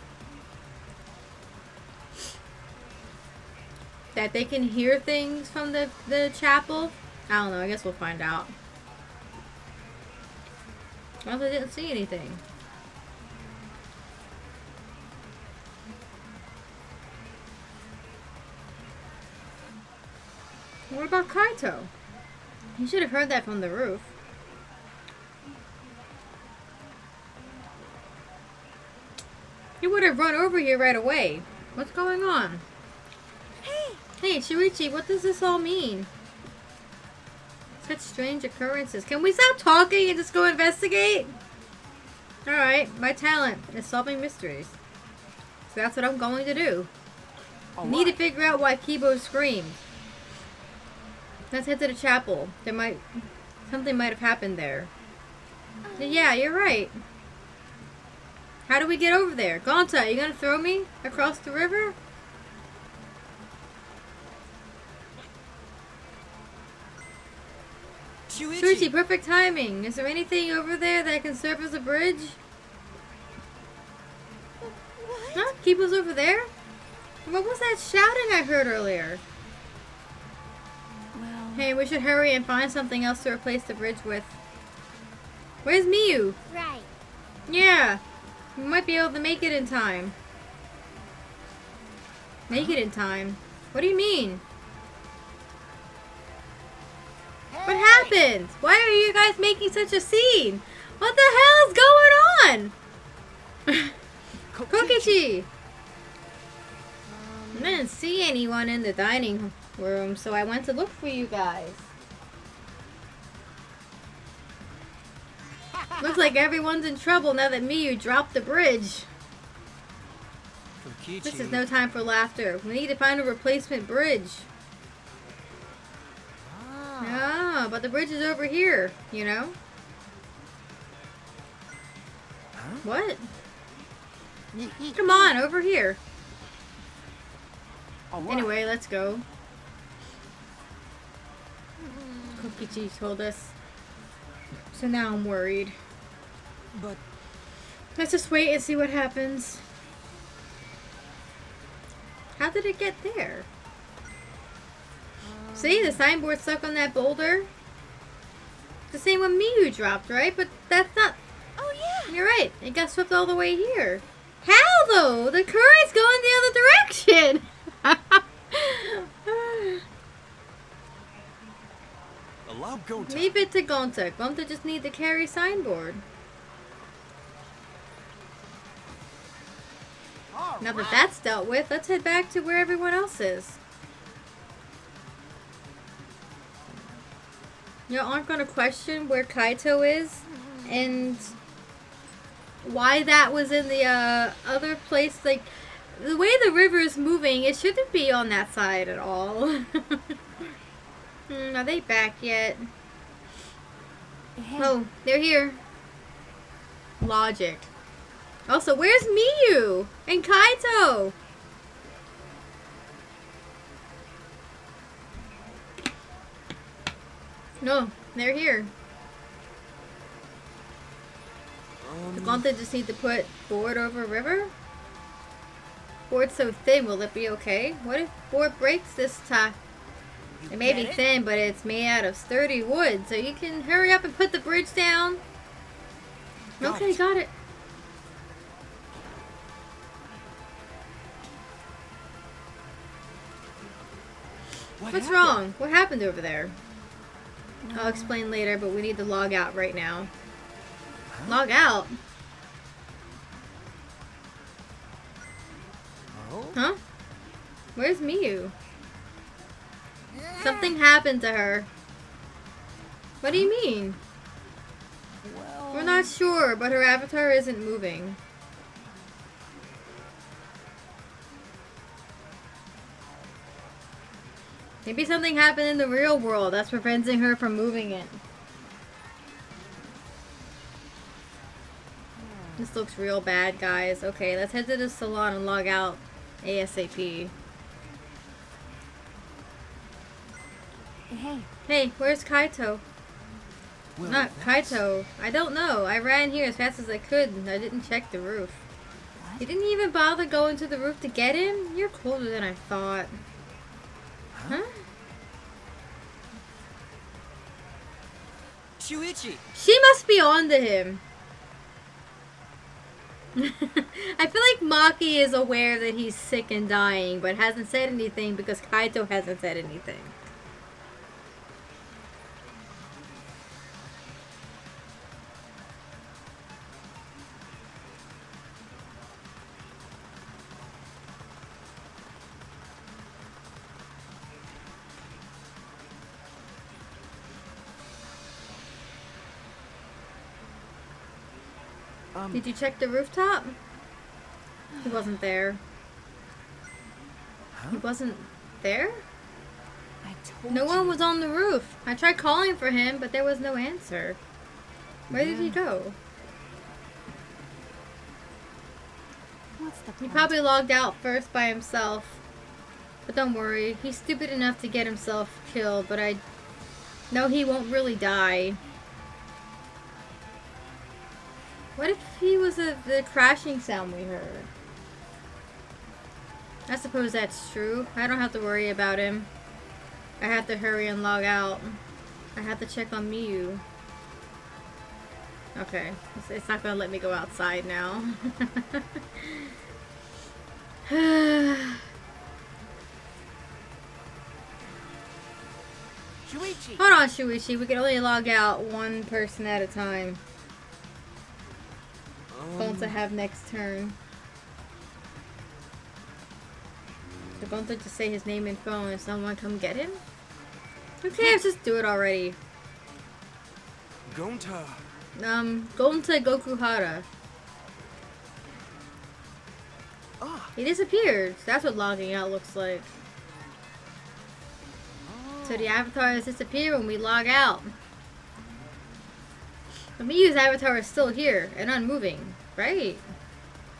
that they can hear things from the chapel? I don't know. I guess we'll find out. Well, I didn't see anything. What about Kaito? He should have heard that from the roof. He would have run over here right away. What's going on? Hey, Shuichi, what does this all mean? Such strange occurrences. Can we stop talking and just go investigate? Alright, my talent is solving mysteries. So that's what I'm going to do. I need to figure out why Kibo screamed. Let's head to the chapel. Something might have happened there. Yeah, you're right. How do we get over there? Gonta, are you gonna throw me across the river? Shuichi, perfect timing. Is there anything over there that can serve as a bridge? What? Huh? Kibo's over there? What was that shouting I heard earlier? Well, Hey, we should hurry and find something else to replace the bridge with. Where's Miyu? Right. Yeah. We might be able to make it in time. Make it in time? What do you mean? What happened? Why are you guys making such a scene? What the hell is going on? Kokichi! I didn't see anyone in the dining room, so I went to look for you guys. Looks like everyone's in trouble now that Miyu dropped the bridge. Kokichi. This is no time for laughter. We need to find a replacement bridge. Ah, but the bridge is over here, you know? Huh? What? Come on, over here. All right. Anyway, let's go. Kokichi told us. So now I'm worried. But Let's just wait and see what happens. How did it get there? See, the signboard stuck on that boulder. The same one Miyu dropped, right? But that's not... Oh yeah. You're right. It got swept all the way here. How, though? The current's going the other direction. Allow Gonta. Leave it to Gonta. Gonta just need to carry signboard. Now that that's dealt with, let's head back to where everyone else is. You aren't going to question where Kaito is and why that was in the other place. Like, the way the river is moving, it shouldn't be on that side at all. Are they back yet? hey, Oh, they're here. Logic. Also, where's Miyu and Kaito? No, they're here. Does Gonta just need to put board over river? Board's so thin, will it be okay? What if board breaks this time? It may be thin, but it's made out of sturdy wood, so you can hurry up and put the bridge down. Okay, got it. What's wrong? What happened over there? I'll explain later, but we need to log out right now. Log out? Oh? Huh? Where's Miyu? Something happened to her. What do you mean? well, We're not sure, but her avatar isn't moving. Maybe something happened in the real world that's preventing her from moving it. This looks real bad, guys. Okay, let's head to the salon and log out ASAP. hey, Hey, where's Kaito? Well, Not that's- Kaito. I don't know. I ran here as fast as I could and I didn't check the roof. What? You didn't even bother going to the roof to get him? You're colder than I thought. Huh? Shuichi! She must be on to him. I feel like Maki is aware that he's sick and dying, but hasn't said anything because Kaito hasn't said anything. Did you check the rooftop? He wasn't there. He wasn't there? I told No you. one was on the roof. I tried calling for him, but there was no answer. Where did he go? What's the He point? probably logged out first by himself. But don't worry, he's stupid enough to get himself killed, but I know he won't really die. What if he was the crashing sound we heard? I suppose that's true. I don't have to worry about him. I have to hurry and log out. I have to check on Miyu. Okay, it's not gonna let me go outside now. Shuichi! Hold on, Shuichi. We can only log out one person at a time. Going to have next turn. So going to just say his name and phone and someone come get him? Okay, let's just do it already. Gonta. Gonta Gokuhara. Ah. He disappeared. That's what logging out looks like. So the avatars disappear when we log out. But Miyu's avatar is still here and unmoving, right?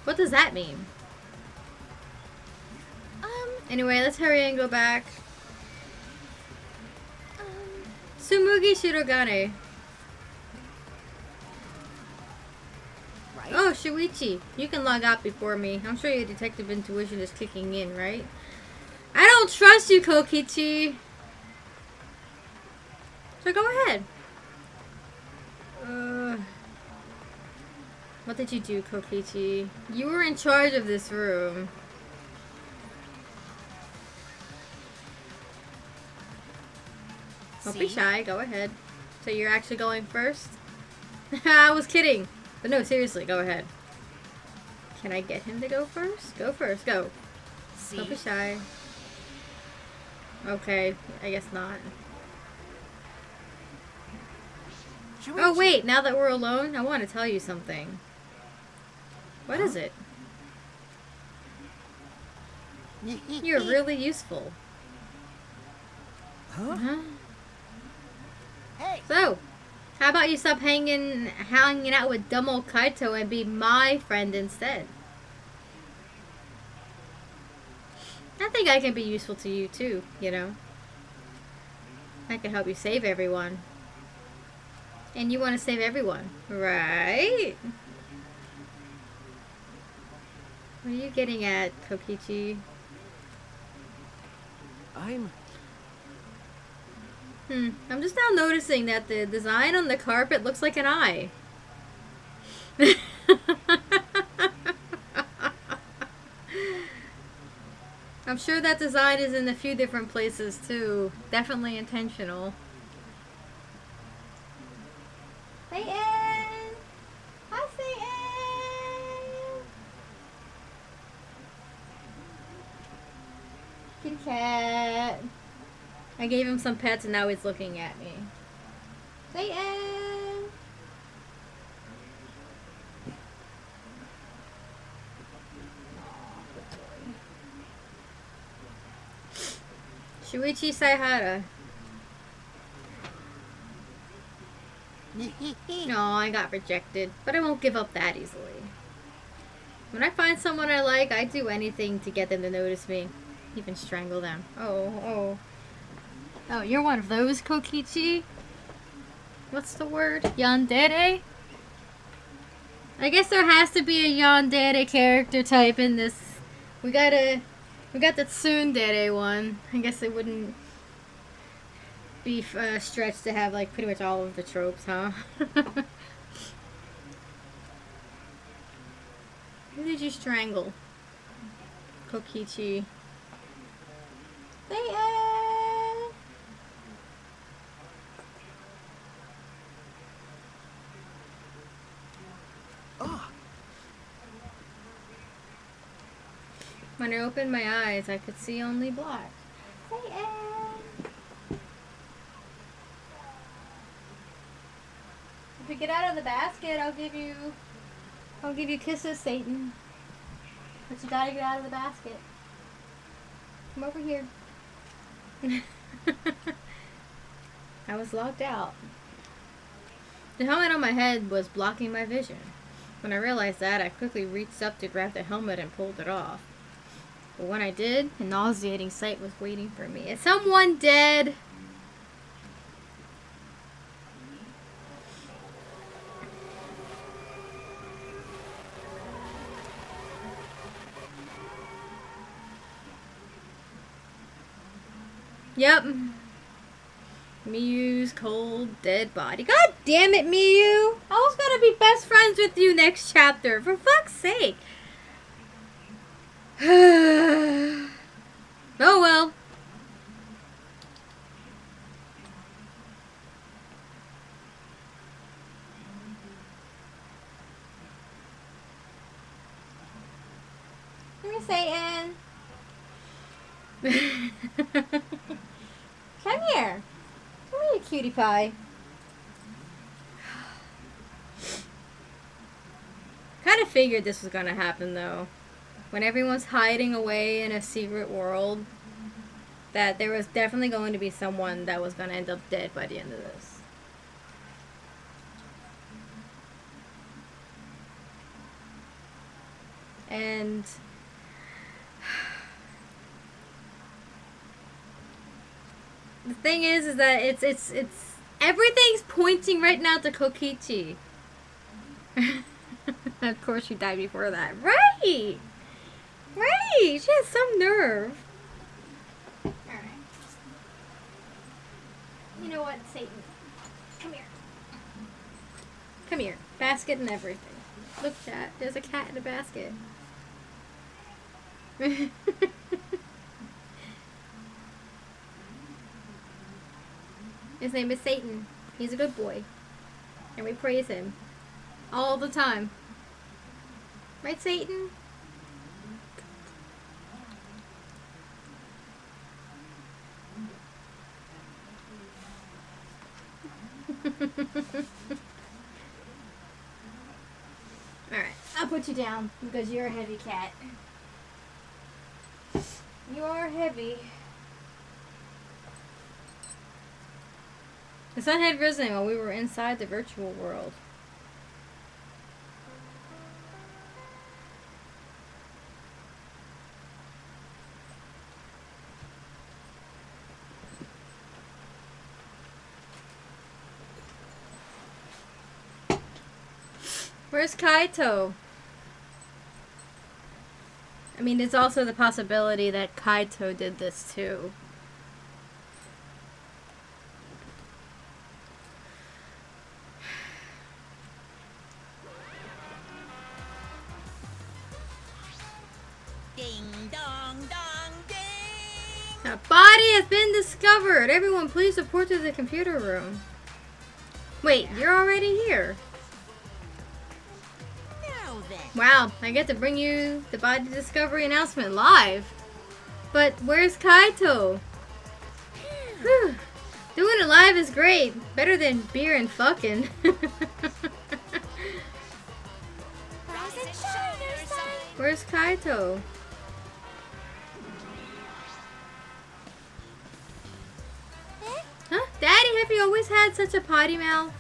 What does that mean? Anyway, let's hurry and go back. Tsumugi Shirogane. Right? Oh, Shuichi, you can log out before me. I'm sure your detective intuition is kicking in, right? I don't trust you, Kokichi. So go ahead. What did you do, Kokichi? You were in charge of this room. Don't be See? shy, go ahead. So you're actually going first? I was kidding. But no, seriously, go ahead. Can I get him to go first? Go first, go. See? Don't be shy. Okay, I guess not. Oh wait, now that we're alone, I want to tell you something. What is it? You're really useful. Huh? Hey, So, how about you stop hanging out with dumb old Kaito and be my friend instead? I think I can be useful to you too, you know. I can help you save everyone. And you want to save everyone, right? What are you getting at, Kokichi? I'm I'm just now noticing that the design on the carpet looks like an eye. I'm sure that design is in a few different places too. Definitely intentional. Satyn! Hi, Satyn! Kitty cat. I gave him some pets and now he's looking at me. Satyn! Shuichi Saihara. No, I got rejected, but I won't give up that easily. When I find someone I like, I do anything to get them to notice me. Even strangle them. Oh, you're one of those, Kokichi? What's the word? Yandere? I guess there has to be a yandere character type in this. We got the tsundere one. I guess it wouldn't be stretched to have like pretty much all of the tropes, huh? Who did you strangle? Kokichi. Satyn! Ah, When I opened my eyes, I could see only black. Satyn! If you get out of the basket, I'll give you kisses, Satan. But you gotta get out of the basket. Come over here. I was locked out. The helmet on my head was blocking my vision. When I realized that, I quickly reached up to grab the helmet and pulled it off. But when I did, a nauseating sight was waiting for me. Is someone dead? Yep. Miyu's cold, dead body. God damn it, Miyu! I was gonna be best friends with you next chapter, for fuck's sake. Oh well. Come here, Satan. Come here. Come here, cutie pie. Kind of figured this was gonna happen though. When everyone's hiding away in a secret world, that there was definitely going to be someone that was gonna end up dead by the end of this. And the thing is that it's everything's pointing right now to Kokichi. Of course she died before that. Right! Right! She has some nerve. Alright. You know what, Satan? Come here. Come here. Basket and everything. Look, chat. There's a cat in a basket. His name is Satan. He's a good boy. And we praise him. All the time. Right, Satan? Alright, I'll put you down because you're a heavy cat. You are heavy. The sun had risen while we were inside the virtual world. Where's Kaito? I mean, there's also the possibility that Kaito did this too. Ding dong dong ding. A body has been discovered. Everyone, please report to the computer room. Wait, you're already here. Now then. Wow, I get to bring you the body discovery announcement live. But where's Kaito? Whew. Doing it live is great. Better than beer and fucking. Rise and shine, your sun. Where's Kaito? Huh? Daddy, have you always had such a potty mouth?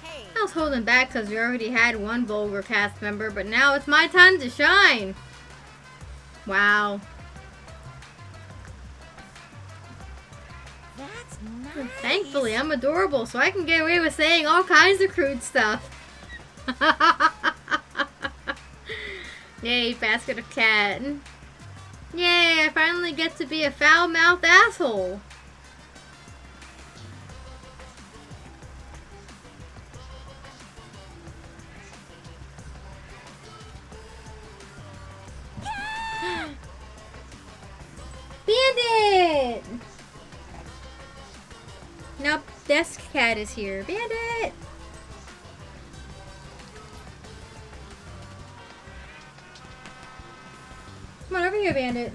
Hey. I was holding back because we already had one vulgar cast member, but now it's my time to shine. Wow. That's nice. Thankfully, I'm adorable, so I can get away with saying all kinds of crude stuff. Yay, basket of cat. Yay, I finally get to be a foul-mouthed asshole. Bandit! Nope, desk cat is here. Bandit! Come on over here, Bandit.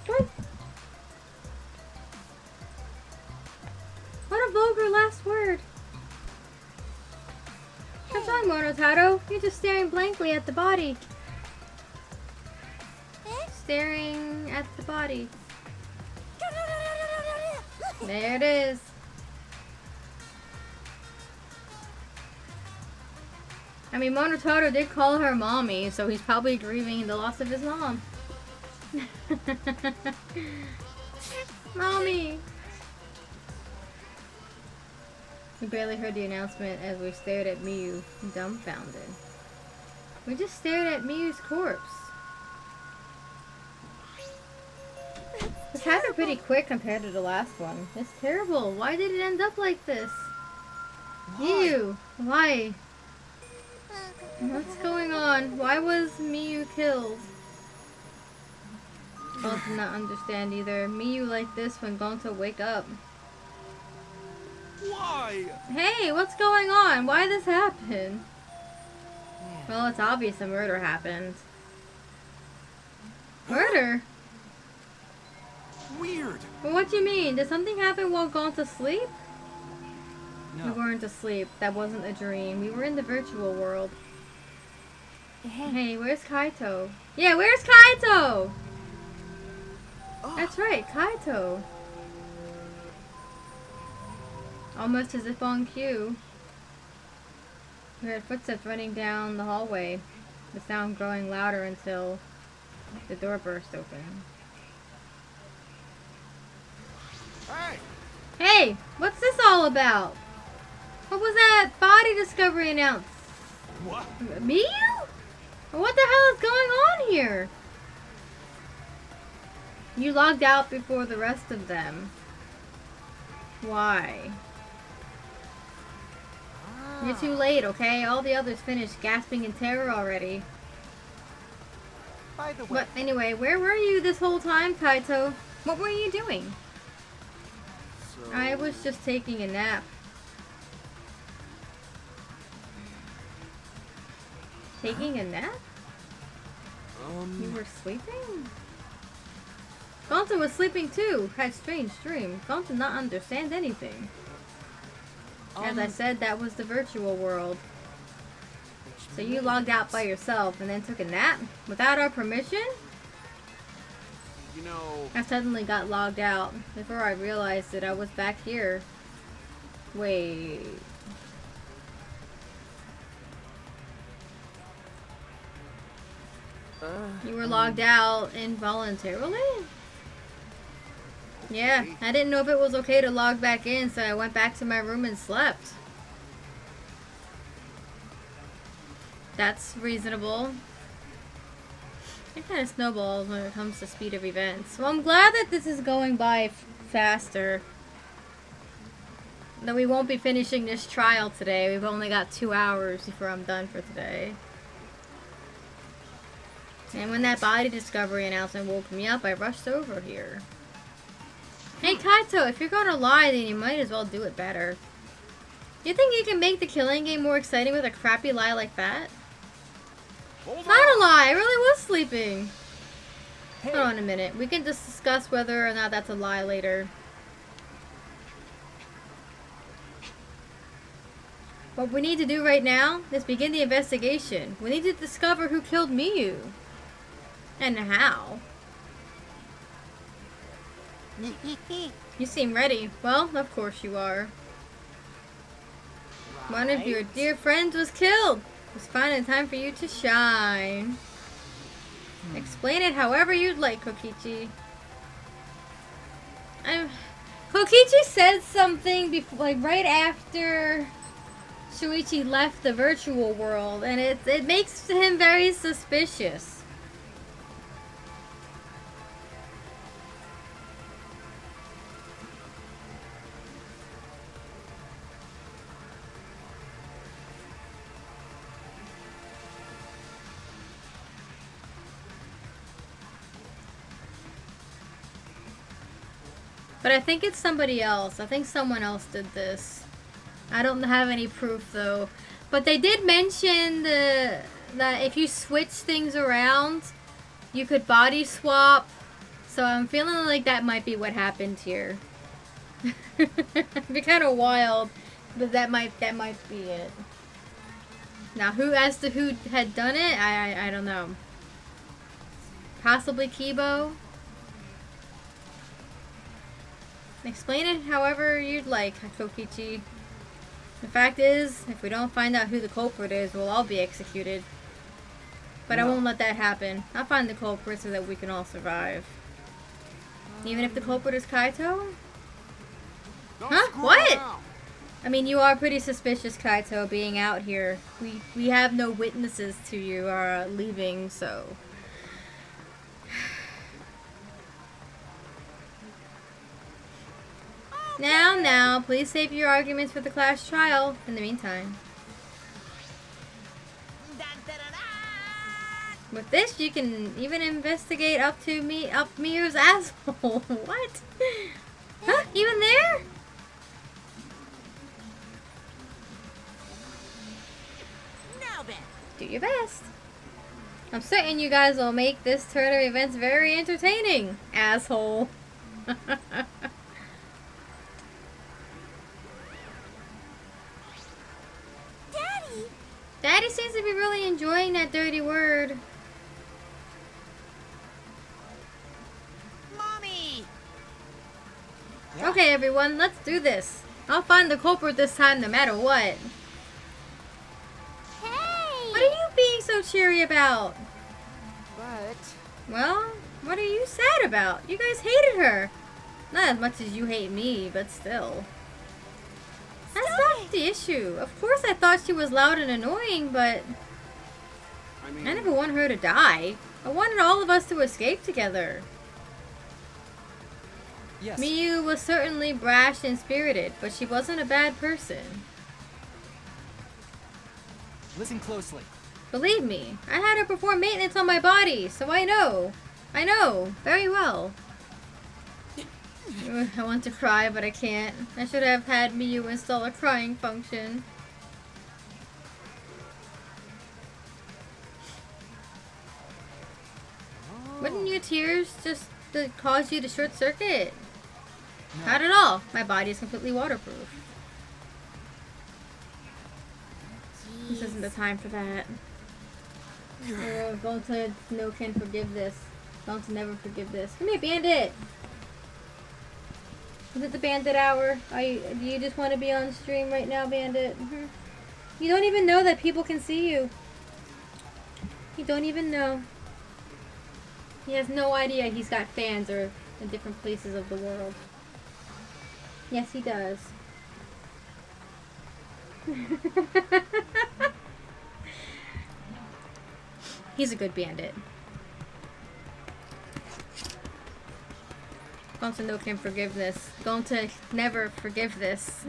What? What a vulgar last word. What's wrong, Monotato? You're just staring blankly at the body. Staring at the body. There it is. I mean, Monotato did call her mommy, so he's probably grieving the loss of his mom. Mommy! We barely heard the announcement as we stared at Miyu, dumbfounded. We just stared at Miyu's corpse. This happened pretty quick compared to the last one. It's terrible. Why did it end up like this? Miyu, why? What's going on? Why was Miyu killed? Gonta did not understand either. Miyu like this when Gonta wake up. Why? Hey, what's going on? Why this happened? Well, it's obvious a murder happened. Murder? Weird. Well, what do you mean? Did something happen while Gonta asleep? We No. weren't asleep. That wasn't a dream. We were in the virtual world. Hey, where's Kaito? Yeah, where's Kaito? That's right, Kaito. Almost as if on cue. We heard footsteps running down the hallway, the sound growing louder until the door burst open. Hey! Hey, what's this all about? What was that body discovery announced? What? Miyu? What the hell is going on here? You logged out before the rest of them. Why? You're too late, okay? All the others finished gasping in terror already. By the way, But anyway, where were you this whole time, Kaito? What were you doing? so... I was just taking a nap. Taking a nap? You were sleeping? Gonta was sleeping too. Had strange dream. Gonta did not understand anything. As I said, that was the virtual world. So you logged out by yourself and then took a nap? Without our permission? You know... I suddenly got logged out. Before I realized it, I was back here. Wait... You were logged out involuntarily? Yeah, I didn't know if it was okay to log back in, so I went back to my room and slept. That's reasonable. It kind of snowballs when it comes to speed of events. Well, I'm glad that this is going by faster. That we won't be finishing this trial today. We've only got 2 hours before I'm done for today. And when that body discovery announcement woke me up, I rushed over here. Hey Kaito, if you're gonna lie, then you might as well do it better. You think you can make the killing game more exciting with a crappy lie like that? It's not a lie, I really was sleeping. Hey. Hold on a minute, we can just discuss whether or not that's a lie later. What we need to do right now is begin the investigation. We need to discover who killed Miyu. And how. You seem ready. Well, of course you are. One of your dear friends was killed. It's finally time for you to shine. Explain it however you'd like, Kokichi. Kokichi said something before, like right after Shuichi left the virtual world, and it makes him very suspicious. But I think it's somebody else. I think someone else did this. I don't have any proof though. But they did mention that if you switch things around, you could body swap. So I'm feeling like that might be what happened here. It'd be kind of wild, but that might be it. Now, as to who had done it, I don't know. Possibly Kibo. Explain it however you'd like, Kokichi. The fact is, if we don't find out who the culprit is, we'll all be executed. But I won't let that happen. I'll find the culprit so that we can all survive. Even if the culprit is Kaito? Huh? What? I mean, you are pretty suspicious, Kaito, being out here. We have no witnesses to you leaving, so... Now, please save your arguments for the class trial in the meantime. With this, you can even investigate up Miyu's asshole. What? Huh? Even there? Now then. Do your best. I'm certain you guys will make this turn of events very entertaining, asshole. Daddy seems to be really enjoying that dirty word. Mommy! Okay, everyone, let's do this. I'll find the culprit this time no matter what. Hey! What are you being so cheery about? But... Well, what are you sad about? You guys hated her. Not as much as you hate me, but still. That's not the issue. Of course I thought she was loud and annoying, but... I mean, I never wanted her to die. I wanted all of us to escape together. Yes. Miyu was certainly brash and spirited, but she wasn't a bad person. Listen closely. Believe me, I had her perform maintenance on my body, so I know. I know, very well. I want to cry, but I can't. I should have had Miyu install a crying function. Wouldn't your tears just cause you to short circuit? No. Not at all. My body is completely waterproof. This isn't the time for that. Going to no can forgive this. Going to never forgive this. Come here, Bandit! Is it the Bandit hour? Do you just want to be on stream right now, Bandit? You don't even know that people can see you. You don't even know. He has no idea he's got fans or in different places of the world. Yes, he does. He's a good bandit. Going to no can forgive this. Going to never forgive this.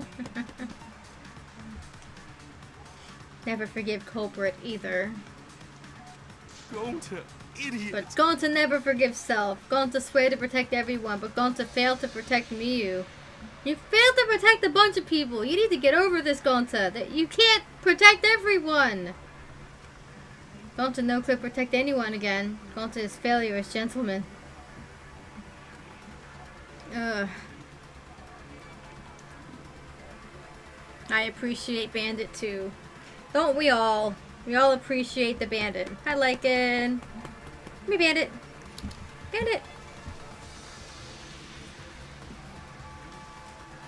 Never forgive culprit either. Going to idiot. But going to never forgive self. Going to swear to protect everyone, but going to fail to protect Miyu. You failed to protect a bunch of people. You need to get over this, Gonta. That you can't protect everyone. Gonta no could protect anyone again. Gonta is failure as gentleman. Ugh. I appreciate Bandit too. Don't we all? We all appreciate the Bandit. Hi, Lycan. Come here, Bandit. Bandit.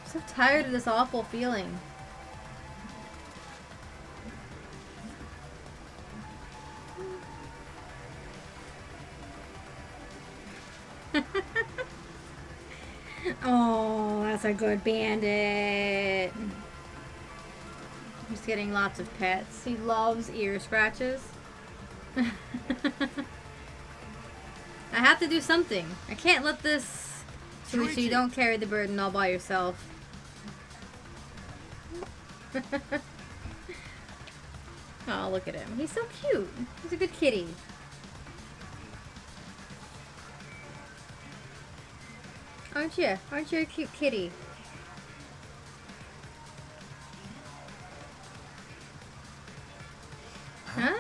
I'm so tired of this awful feeling. Oh, That's a good bandit. He's getting lots of pets. He loves ear scratches. I have to do something. I can't let this... Shuichi, don't carry the burden all by yourself. Oh, look at him. He's so cute. He's a good kitty. Aren't you? Aren't you a cute kitty? Huh?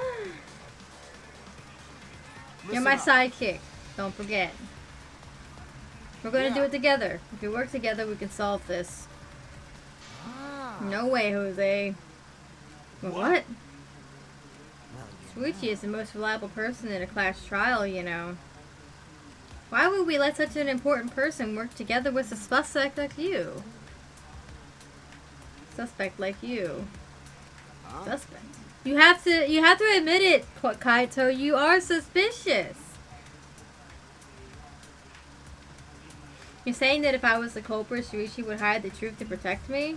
You're my sidekick. Don't forget. We're gonna do it together. If we work together, we can solve this. No way, Jose. What? Shuichi is the most reliable person in a class trial, you know. Why would we let such an important person work together with a suspect like you? Suspect like you. Suspect. You have to admit it, Kaito. You are suspicious. You're saying that if I was the culprit, Shuichi would hide the truth to protect me?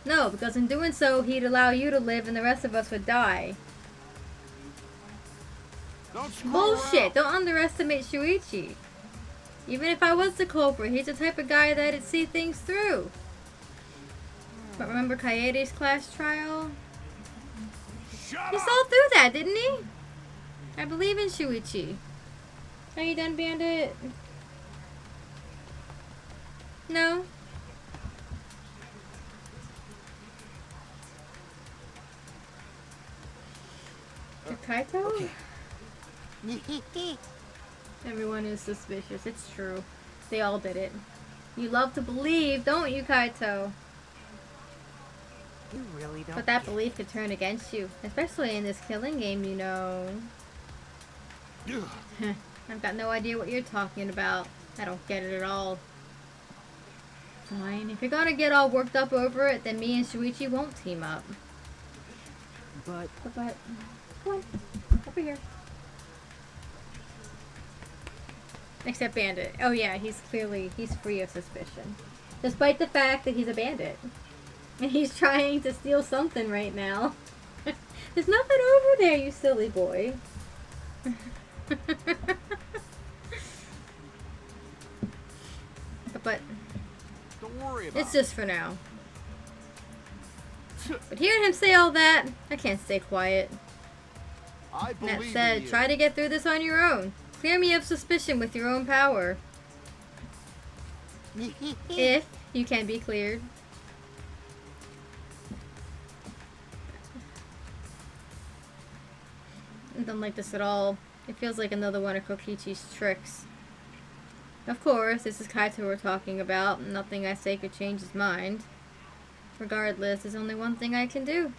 No, because in doing so, he'd allow you to live and the rest of us would die. Bullshit! Don't underestimate Shuichi. Even if I was the culprit, he's the type of guy that'd see things through. But remember Kaede's class trial? He saw through that, didn't he? I believe in Shuichi. Are you done, Bandit? No? Kaito? Okay. Everyone is suspicious. It's true. They all did it. You love to believe, don't you, Kaito? You really don't. But that belief could turn against you. Especially in this killing game, you know. I've got no idea what you're talking about. I don't get it at all. Fine. If you're gonna get all worked up over it, then me and Shuichi won't team up. But Come on. Over here. Except Bandit. Oh yeah, he's free of suspicion. Despite the fact that he's a bandit. And he's trying to steal something right now. There's nothing over there, you silly boy. But Don't worry about it's just for now. But hearing him say all that, I can't stay quiet. I That believe said, in you. try to get through this on your own. Clear me of suspicion with your own power. If you can be cleared. I don't like this at all. It feels like another one of Kokichi's tricks. Of course, this is Kaito we're talking about. Nothing I say could change his mind. Regardless, there's only one thing I can do.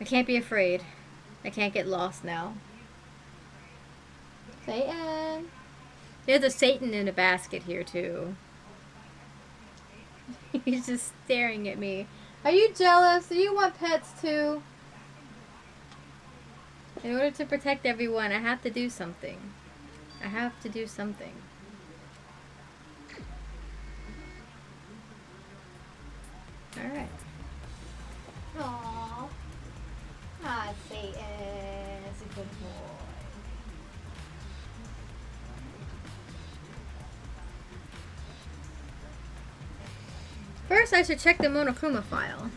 I can't be afraid. I can't get lost now. Satan! There's a Satan in a basket here, too. He's just staring at me. Are you jealous? Do you want pets, too? In order to protect everyone, I have to do something. I have to do something. Alright. Aww. Ah, Satan is a good boy. First, I should check the Monokuma file.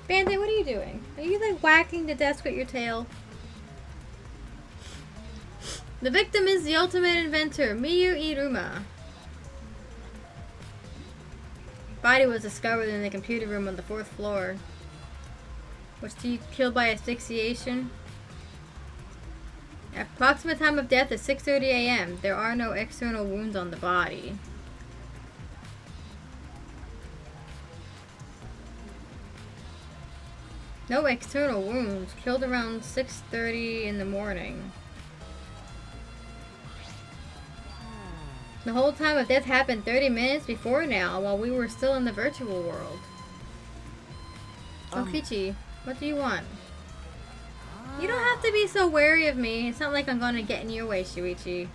Bandit, what are you doing? Are you like whacking the desk with your tail? The victim is the ultimate inventor, Miyu Iruma. Body was discovered in the computer room on the 4th floor. Was she killed by asphyxiation? Approximate time of death is 6:30 a.m. There are no external wounds on the body. No external wounds. Killed around 6:30 in the morning. The whole time of death happened 30 minutes before now, while we were still in the virtual world. Kokichi, what do you want? You don't have to be so wary of me. It's not like I'm gonna get in your way, Shuichi.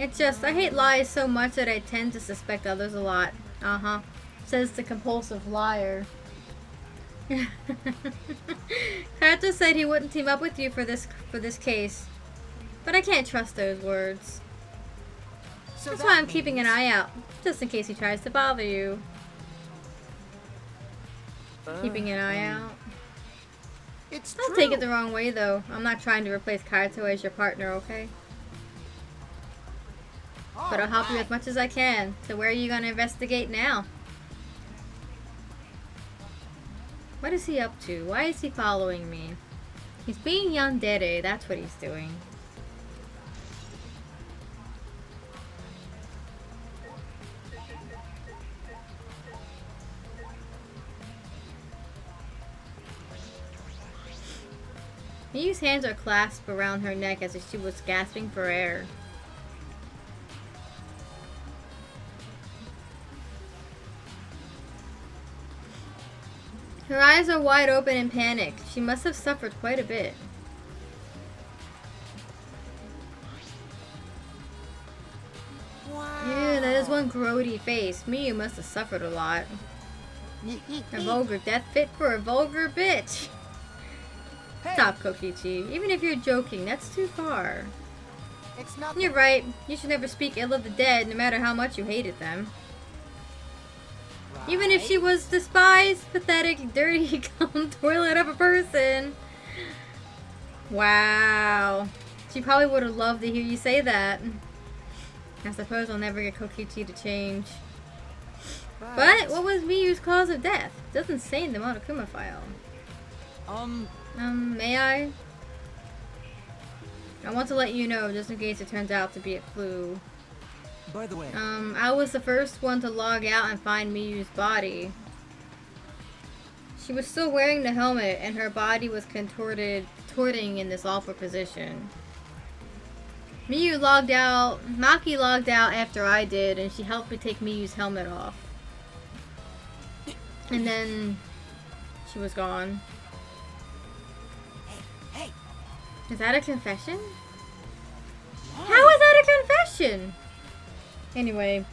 It's just, I hate lies so much that I tend to suspect others a lot. Uh-huh. Says the compulsive liar. Carter said he wouldn't team up with you for this case. But I can't trust those words. So That's that why I'm keeping an means- eye out. Just in case he tries to bother you. Keeping an eye out. It's Don't true. take it the wrong way, though. I'm not trying to replace Kaito as your partner, okay? But I'll help you as much as I can. So where are you going to investigate now? What is he up to? Why is he following me? He's being yandere. That's what he's doing. Miyu's hands are clasped around her neck as if she was gasping for air. Her eyes are wide open in panic. She must have suffered quite a bit. Wow. Yeah, that is one grody face. Miyu must have suffered a lot. A vulgar death fit for a vulgar bitch. Hey, Stop, Kokichi. Even if you're joking, that's too far. it's nothing. You're right. You should never speak ill of the dead, no matter how much you hated them. Even if she was despised, pathetic, dirty, cum toilet of a person. Wow. She probably would have loved to hear you say that. I suppose I'll never get Kokichi to change. But what was Miyu's cause of death? It doesn't say in the Monokuma file. May I? I want to let you know, just in case it turns out to be a clue. By the way, I was the first one to log out and find Miyu's body. She was still wearing the helmet, and her body was contorting in this awful position. Maki logged out after I did, and she helped me take Miyu's helmet off. And then she was gone. hey, Is that a confession? How is that a confession? Anyway,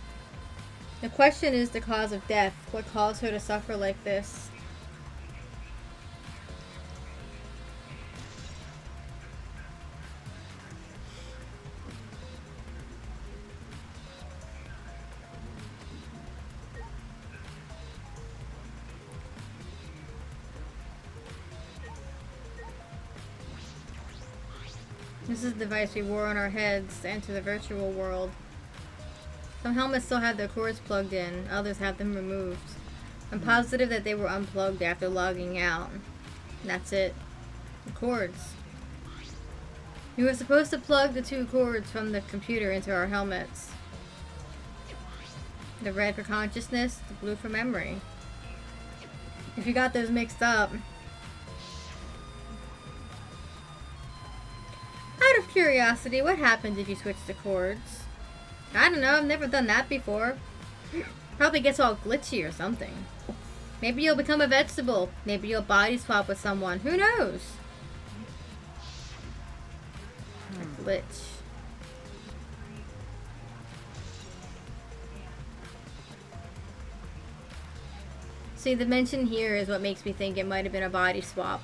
the question is the cause of death. What caused her to suffer like this? This is the device we wore on our heads to enter the virtual world. Some helmets still have their cords plugged in, others have them removed. I'm positive that they were unplugged after logging out. And that's it. The cords. We were supposed to plug the two cords from the computer into our helmets. The red for consciousness, the blue for memory. If you got those mixed up. Out of curiosity, what happens if you switch the cords? I don't know, I've never done that before. Probably gets all glitchy or something. Maybe you'll become a vegetable. Maybe you'll body swap with someone. Who knows? A glitch. See, the mention here is what makes me think it might have been a body swap.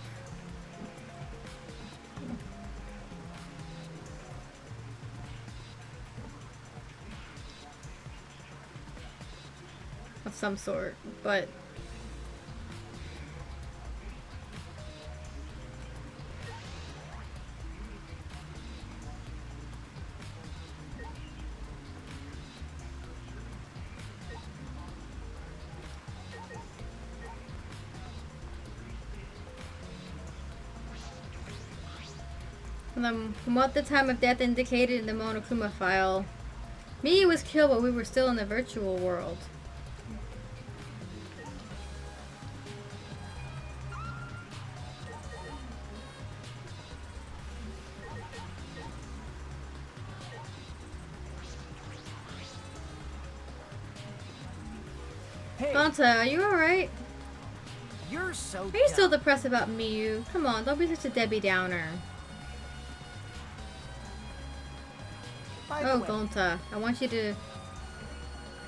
Of some sort, but from what the time of death indicated in the Monokuma file, Miyu was killed while we were still in the virtual world. hey, Fanta, are you alright? you're so Are you still dumb. depressed about Miyu? Come on, don't be such a Debbie Downer. By Oh, Gonta, I want you to...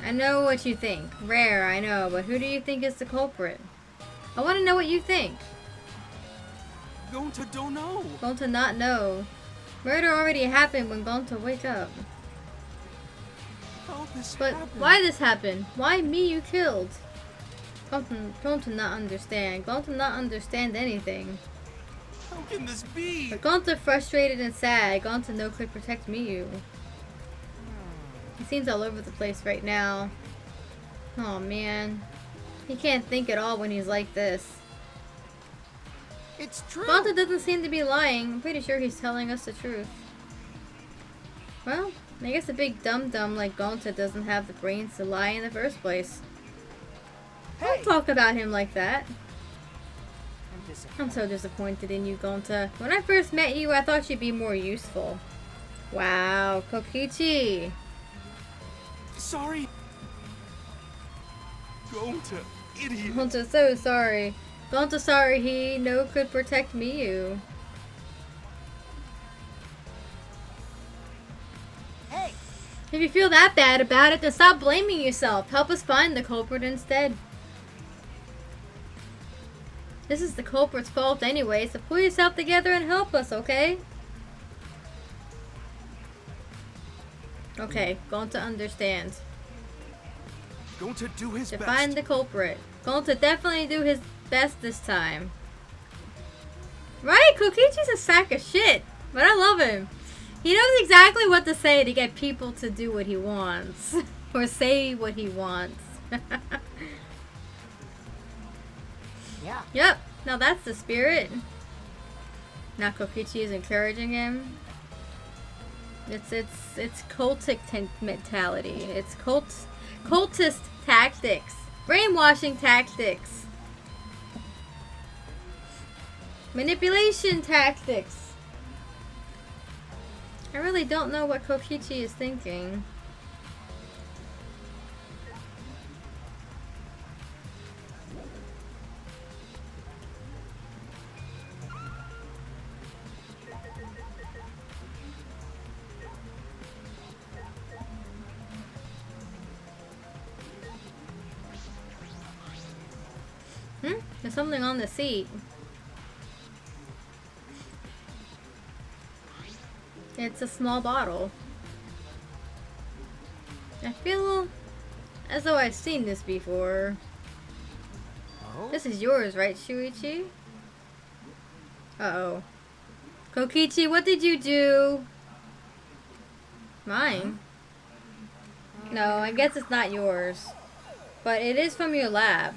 I know what you think. Rare, I know, but who do you think is the culprit? I want to know what you think. Gonta don't know. Gonta not know. Murder already happened when Gonta wake up. How this But happened? why this happened? Why me you killed? Gonta not understand. Gonta not understand anything. How can this be? But Gonta frustrated and sad. Gonta no could protect Miyu. He seems all over the place right now. Oh man. He can't think at all when he's like this. It's true. Gonta doesn't seem to be lying. I'm pretty sure he's telling us the truth. Well, I guess a big dum-dum like Gonta doesn't have the brains to lie in the first place. Don't talk about him like that. I'm so disappointed in you, Gonta. When I first met you, I thought you'd be more useful. Wow, Kokichi. Sorry. Gonta, idiot. Gonta so sorry. Gonta sorry he no could protect Miyu. Hey! If you feel that bad about it, then stop blaming yourself. Help us find the culprit instead. This is the culprit's fault anyway, so pull yourself together and help us, okay? Okay, Gonta understands. Gonta do his To best. find the culprit. Gonta definitely do his best this time. Right? Kokichi's a sack of shit, but I love him. He knows exactly what to say to get people to do what he wants. Or say what he wants. Yeah. Yep, now that's the spirit. Now Kokichi is encouraging him. It's cultic mentality. It's cultist tactics. Brainwashing tactics. Manipulation tactics. I really don't know what Kokichi is thinking. There's something on the seat. It's a small bottle. I feel as though I've seen this before. Oh? This is yours, right, Shuichi? Uh-oh. Kokichi, what did you do? Mine? No, I guess it's not yours. But it is from your lab.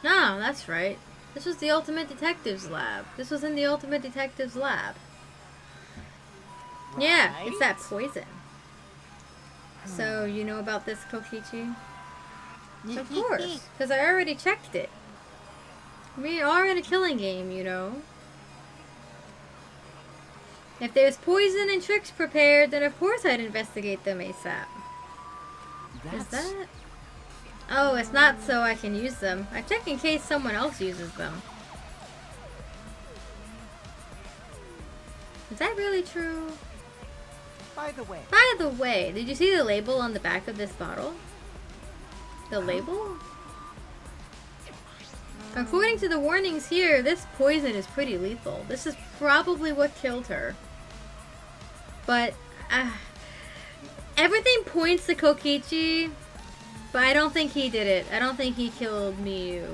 No, that's right. This was the Ultimate Detective's lab. This was in the Ultimate Detective's lab. Yeah, it's that poison. So, you know about this, Kokichi? Of course, because I already checked it. We are in a killing game, you know. If there's poison and tricks prepared, then of course I'd investigate them ASAP. Is that? Oh, it's not so I can use them. I check in case someone else uses them. Is that really true? By the way. By the way, did you see the label on the back of this bottle? The label? According to the warnings here, this poison is pretty lethal. This is probably what killed her. But, everything points to Kokichi, but I don't think he did it. I don't think he killed Miyu.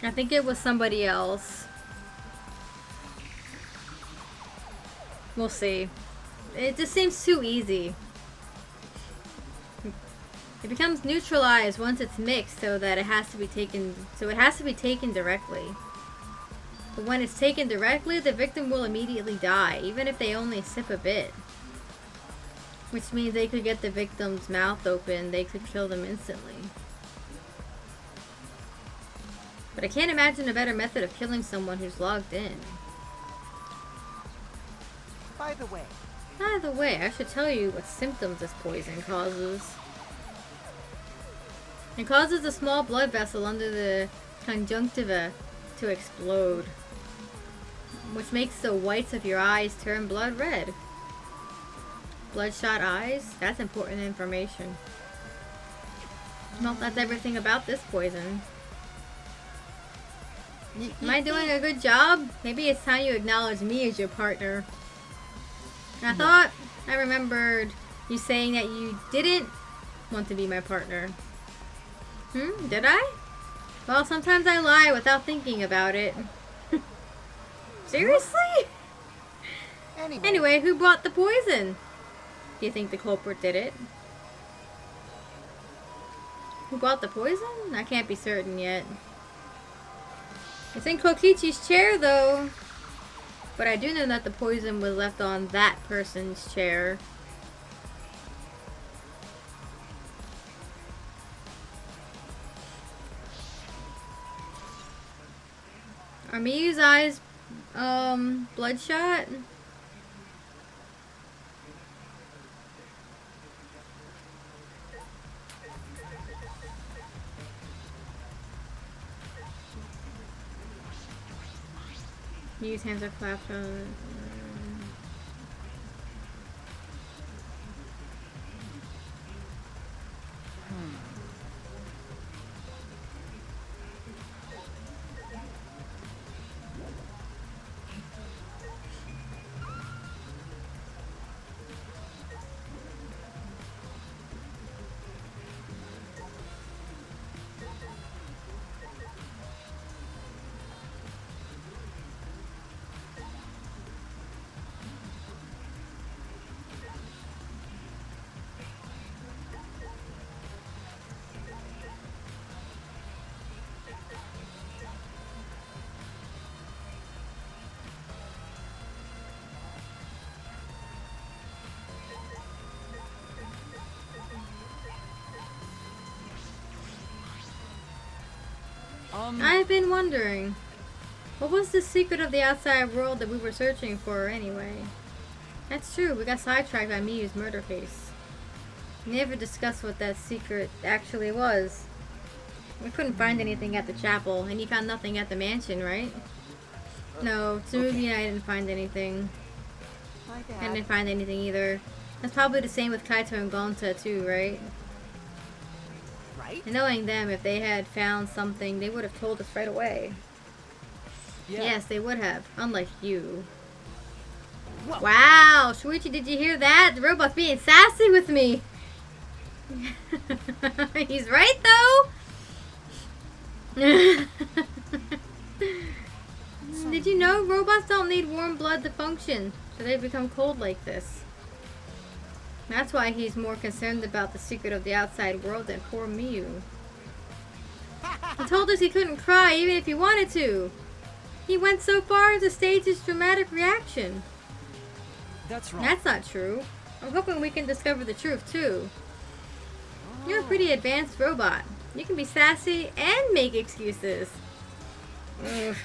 I think it was somebody else. We'll see. It just seems too easy. It becomes neutralized once it's mixed, so that it has to be taken. So it has to be taken directly. But when it's taken directly, the victim will immediately die, even if they only sip a bit. Which means they could get the victim's mouth open. They could kill them instantly. But I can't imagine a better method of killing someone who's logged in. By the way. By the way, I should tell you what symptoms this poison causes. It causes a small blood vessel under the conjunctiva to explode. which makes the whites of your eyes turn blood red. Bloodshot eyes? That's important information. Well, that's everything about this poison. Am I doing a good job? Maybe it's time you acknowledge me as your partner. I thought I remembered you saying that you didn't want to be my partner. Did I? Well, sometimes I lie without thinking about it. Seriously? Anyway, who brought the poison? Do you think the culprit did it? Who brought the poison? I can't be certain yet. It's in Kokichi's chair, though. But I do know that the poison was left on that person's chair. Are Miyu's eyes, bloodshot? Miyu's hands are clapped on. I've been wondering, what was the secret of the outside world that we were searching for anyway? That's true, we got sidetracked by Miyu's murder case. We never discussed what that secret actually was. We couldn't find anything at the chapel, and you found nothing at the mansion, right? No, Tsumugi and I didn't find anything. I didn't find anything either. That's probably the same with Kaito and Gonta too, right? And knowing them, if they had found something, they would have told us right away. Yeah. Yes, they would have. Unlike you. Whoa. Wow! Shuichi, did you hear that? The robot's being sassy with me. He's right, though! Did you know robots don't need warm blood to function? So they become cold like this. That's why he's more concerned about the secret of the outside world than poor Miyu. He told us he couldn't cry even if he wanted to. He went so far as to stage his dramatic reaction. That's wrong. That's not true. I'm hoping we can discover the truth too. You're a pretty advanced robot. You can be sassy and make excuses. Ugh.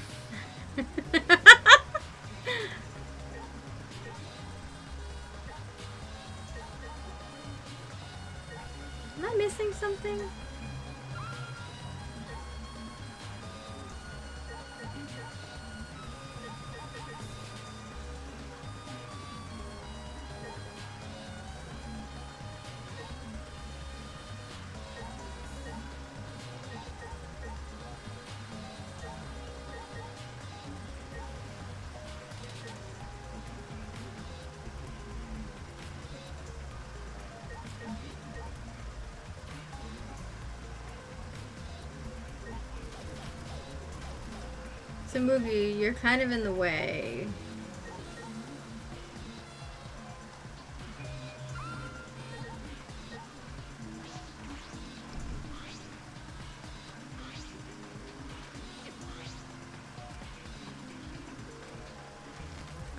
Am I missing something? Tsumugi, you're kind of in the way.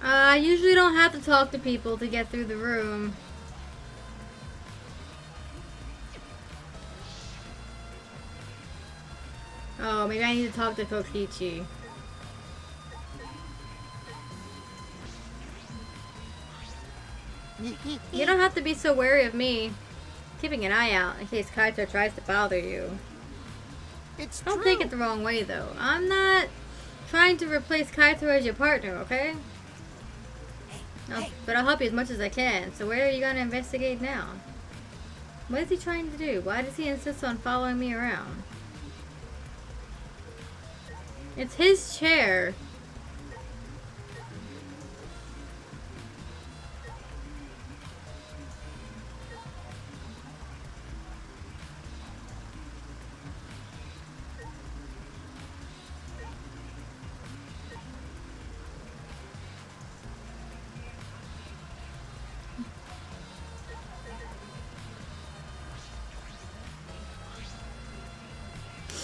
I usually don't have to talk to people to get through the room. Oh, maybe I need to talk to Kokichi. You don't have to be so wary of me. Keeping an eye out in case Kaito tries to bother you. It's Don't true. take it the wrong way, though. I'm not trying to replace Kaito as your partner, okay? But I'll help you as much as I can. So where are you gonna investigate now? What is he trying to do? Why does he insist on following me around? It's his chair.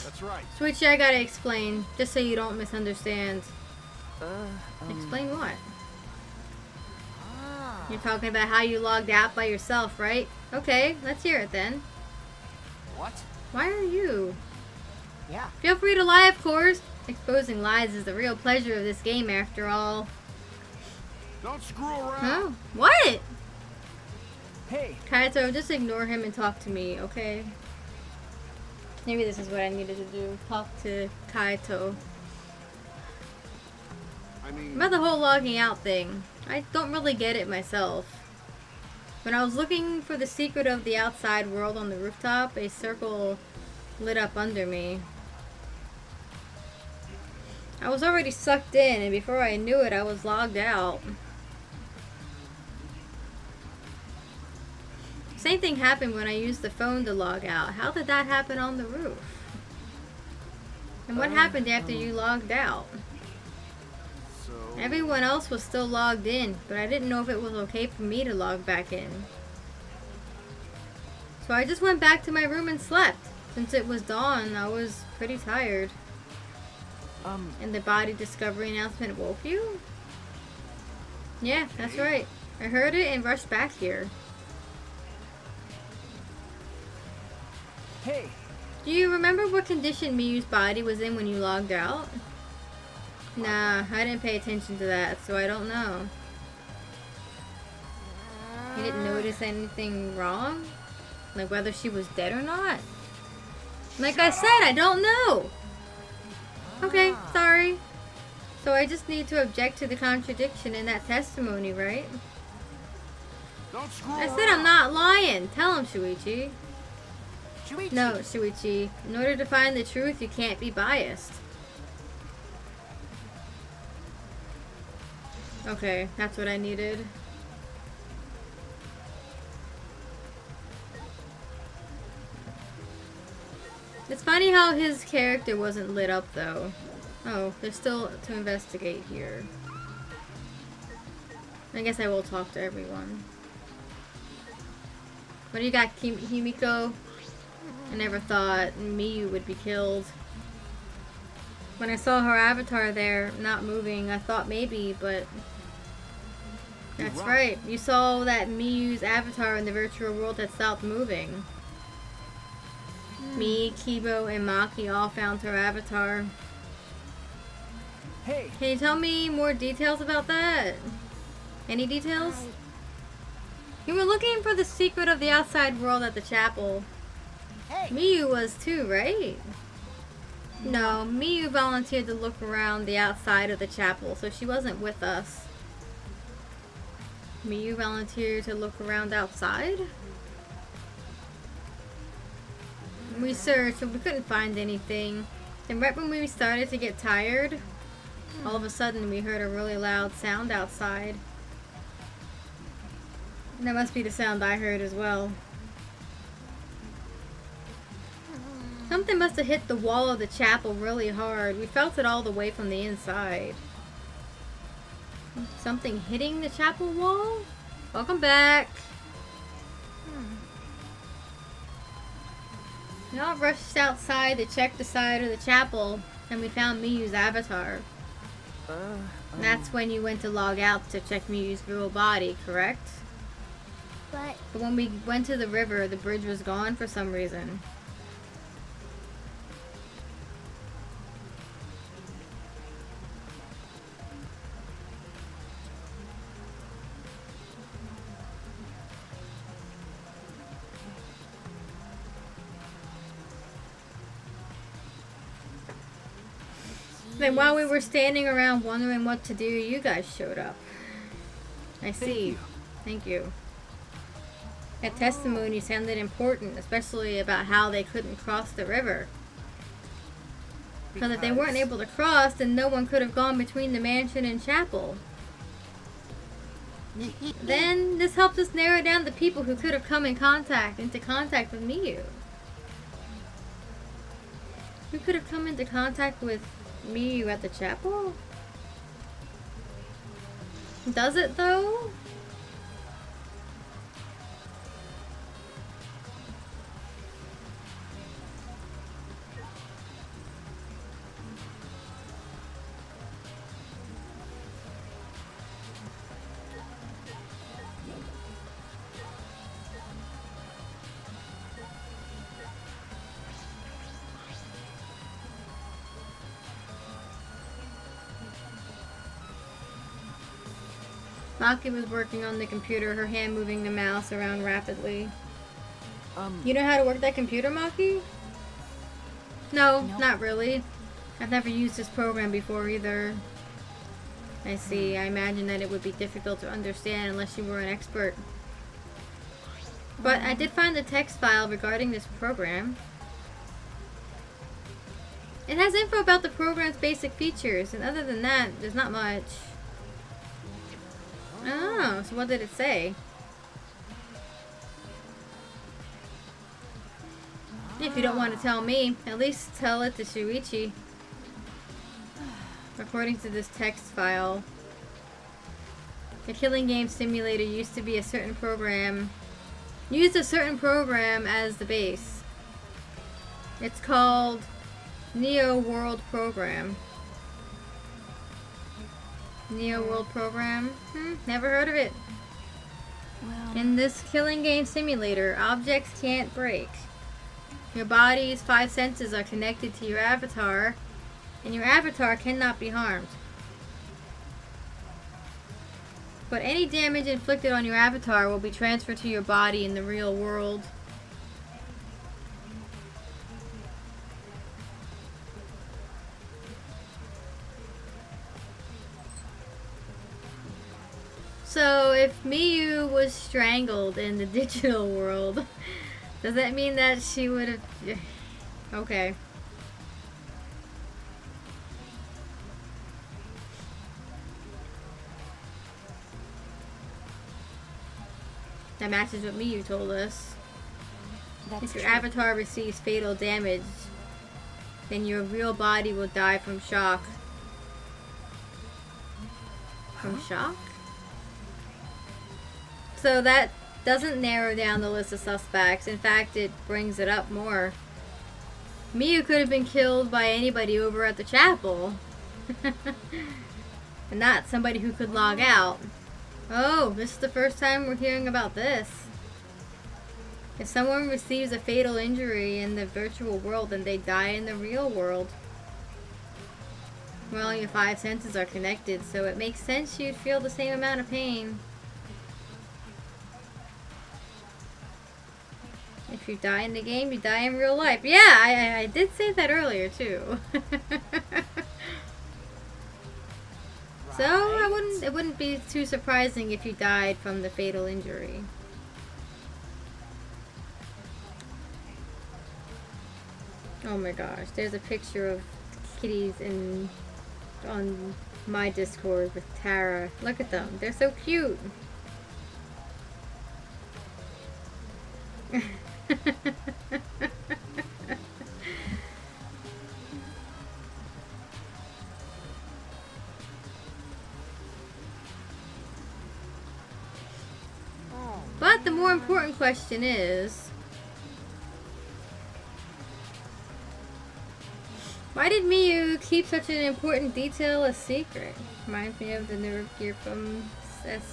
That's right. Switchy, I gotta explain, just so you don't misunderstand. Explain what? Ah. You're talking about how you logged out by yourself, right? Okay, let's hear it then. What? Why are you? Yeah. Feel free to lie, of course. Exposing lies is the real pleasure of this game, after all. Don't screw around. Huh? What? Hey, Kaito, just ignore him and talk to me, okay? Maybe this is what I needed to do. Talk to Kaito. I mean, About the whole logging out thing. I don't really get it myself. When I was looking for the secret of the outside world on the rooftop, a circle lit up under me. I was already sucked in, and before I knew it, I was logged out. Same thing happened when I used the phone to log out. How did that happen on the roof? And what happened after you logged out? so Everyone else was still logged in, but I didn't know if it was okay for me to log back in. So I just went back to my room and slept. Since it was dawn, I was pretty tired. And the body discovery announcement woke you? Yeah, that's right. I heard it and rushed back here. hey, Do you remember what condition Miyu's body was in when you logged out? Nah, I didn't pay attention to that, so I don't know. You didn't notice anything wrong? Like whether she was dead or not? Like I said, I don't know! Okay, sorry. So I just need to object to the contradiction in that testimony, right? don't screw I around. said I'm not lying. Tell him, Shuichi. Shuichi. No, Shuichi. In order to find the truth, you can't be biased. Okay, that's what I needed. It's funny how his character wasn't lit up, though. Oh, there's still to investigate here. I guess I will talk to everyone. What do you got, Himiko? I never thought Miyu would be killed. When I saw her avatar there, not moving, I thought maybe, but... That's right. You saw that Miyu's avatar in the virtual world had stopped moving. Me, Kibo, and Maki all found her avatar. Hey, Can you tell me more details about that? Any details? You were looking for the secret of the outside world at the chapel. hey. Miyu was too, right? No, Miyu volunteered to look around the outside of the chapel, so she wasn't with us. Miyu volunteered to look around outside? We searched, but we couldn't find anything. And right when we started to get tired, all of a sudden we heard a really loud sound outside. And that must be the sound I heard as well. Something must have hit the wall of the chapel really hard. We felt it all the way from the inside. Something hitting the chapel wall? Welcome back. We all rushed outside to check the side of the chapel, and we found Miyu's avatar. And that's when you went to log out to check Miyu's real body, correct? But But when we went to the river, the bridge was gone for some reason. And while we were standing around wondering what to do, you guys showed up. I see. you. Thank you. That testimony sounded important, especially about how they couldn't cross the river. Because if they weren't able to cross, then no one could have gone between the mansion and chapel. Then this helped us narrow down the people who could have come into contact with Miyu. Who could have come into contact with Miyu at the chapel? Does it though? Maki was working on the computer, her hand moving the mouse around rapidly. You know how to work that computer, Maki? No, not really. I've never used this program before either. I see. I imagine that it would be difficult to understand unless you were an expert. But I did find the text file regarding this program. It has info about the program's basic features, and other than that, there's not much. Oh, so what did it say? If you don't want to tell me, at least tell it to Shuichi. According to this text file, the killing game simulator used a certain program as the base. It's called Neo World Program. Neo World Program? Never heard of it. Well, In this killing game simulator, objects can't break. Your body's 5 senses are connected to your avatar, and your avatar cannot be harmed. But any damage inflicted on your avatar will be transferred to your body in the real world. So, if Miyu was strangled in the digital world, does that mean that she would have... Okay. That matches what Miyu told us. that's If your true. avatar receives fatal damage, then your real body will die from shock. From shock? So that doesn't narrow down the list of suspects. In fact, it brings it up more. Miyu could have been killed by anybody over at the chapel. And not somebody who could log out. Oh, this is the first time we're hearing about this. If someone receives a fatal injury in the virtual world, then they die in the real world. Well, your 5 senses are connected, so it makes sense you'd feel the same amount of pain. If you die in the game, you die in real life. Yeah, I did say that earlier too. So it wouldn't be too surprising if you died from the fatal injury. Oh my gosh, there's a picture of kitties on my Discord with Tara. Look at them, they're so cute. But the more important question is, why did Miyu keep such an important detail a secret? Reminds me of the nerve gear from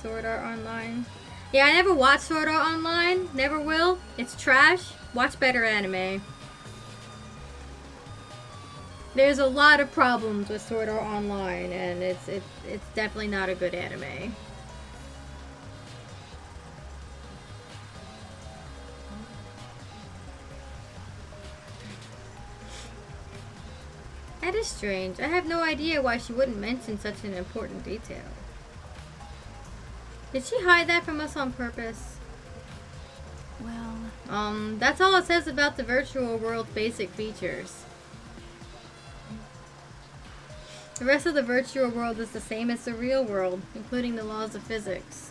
Sword Art Online. Yeah, I never watched Sword Art Online. Never will. It's trash. Watch better anime. There's a lot of problems with Sword Art Online, and it's definitely not a good anime. That is strange. I have no idea why she wouldn't mention such an important detail. Did she hide that from us on purpose? Well, That's all it says about the virtual world's basic features. The rest of the virtual world is the same as the real world, including the laws of physics.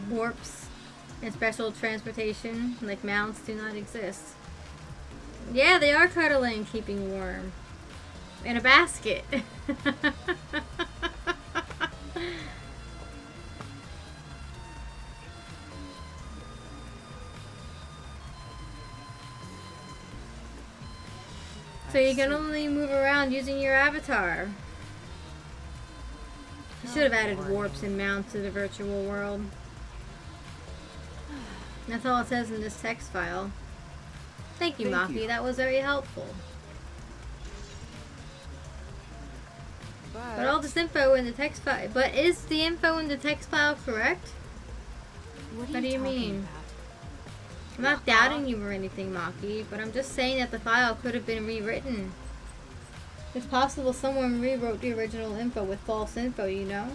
Warps and special transportation, like mounts, do not exist. Yeah, they are cuddling and keeping warm. In a basket. So you can only move around using your avatar. You should have added warps and mounts to the virtual world. That's all it says in this text file. Thank you, Thank Maki. you. That was very helpful. But all this info in the text file. But is the info in the text file correct? what What are do you you talking mean? about? I'm not doubting you or anything, Maki, but I'm just saying that the file could have been rewritten. It's possible someone rewrote the original info with false info, you know?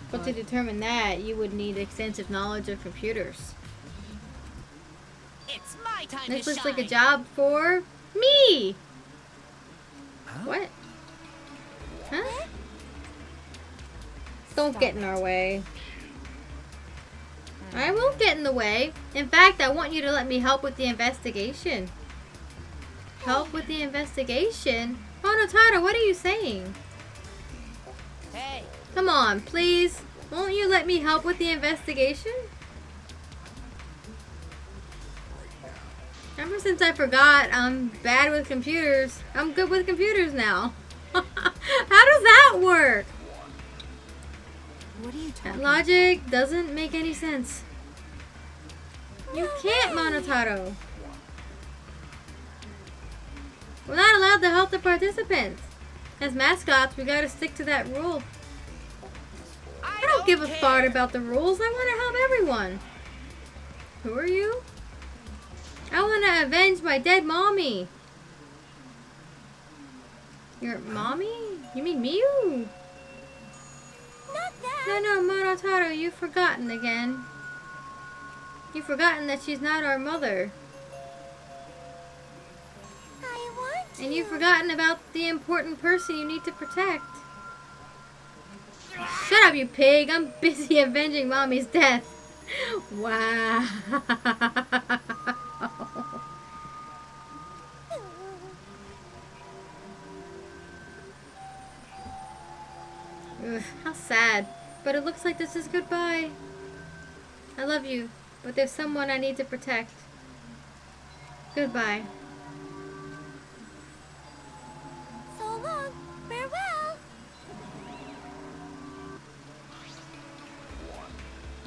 But to determine that, you would need extensive knowledge of computers. It's my time This to looks shine. like a job for me! Huh? What? Huh? Don't get in our way. I won't get in the way. In fact, I want you to let me help with the investigation. Help with the investigation? Oh no, Tata, what are you saying? Hey, Come on, please. Won't you let me help with the investigation? Ever since I forgot I'm bad with computers, I'm good with computers now. How does that work? What are you That talking logic doesn't make any sense. You can't, Monotaro. We're not allowed to help the participants. As mascots, we gotta stick to that rule. I don't give a fart about the rules. I want to help everyone. Who are you? I want to avenge my dead mommy. Your mommy? You mean Miu? Not that. No, Monotaro, you've forgotten again. You've forgotten that she's not our mother. I want to. And you've forgotten about the important person you need to protect. Shut up, you pig. I'm busy avenging Mommy's death. Wow. Ugh, how sad. But it looks like this is goodbye. I love you, but there's someone I need to protect. Goodbye. So long. Farewell.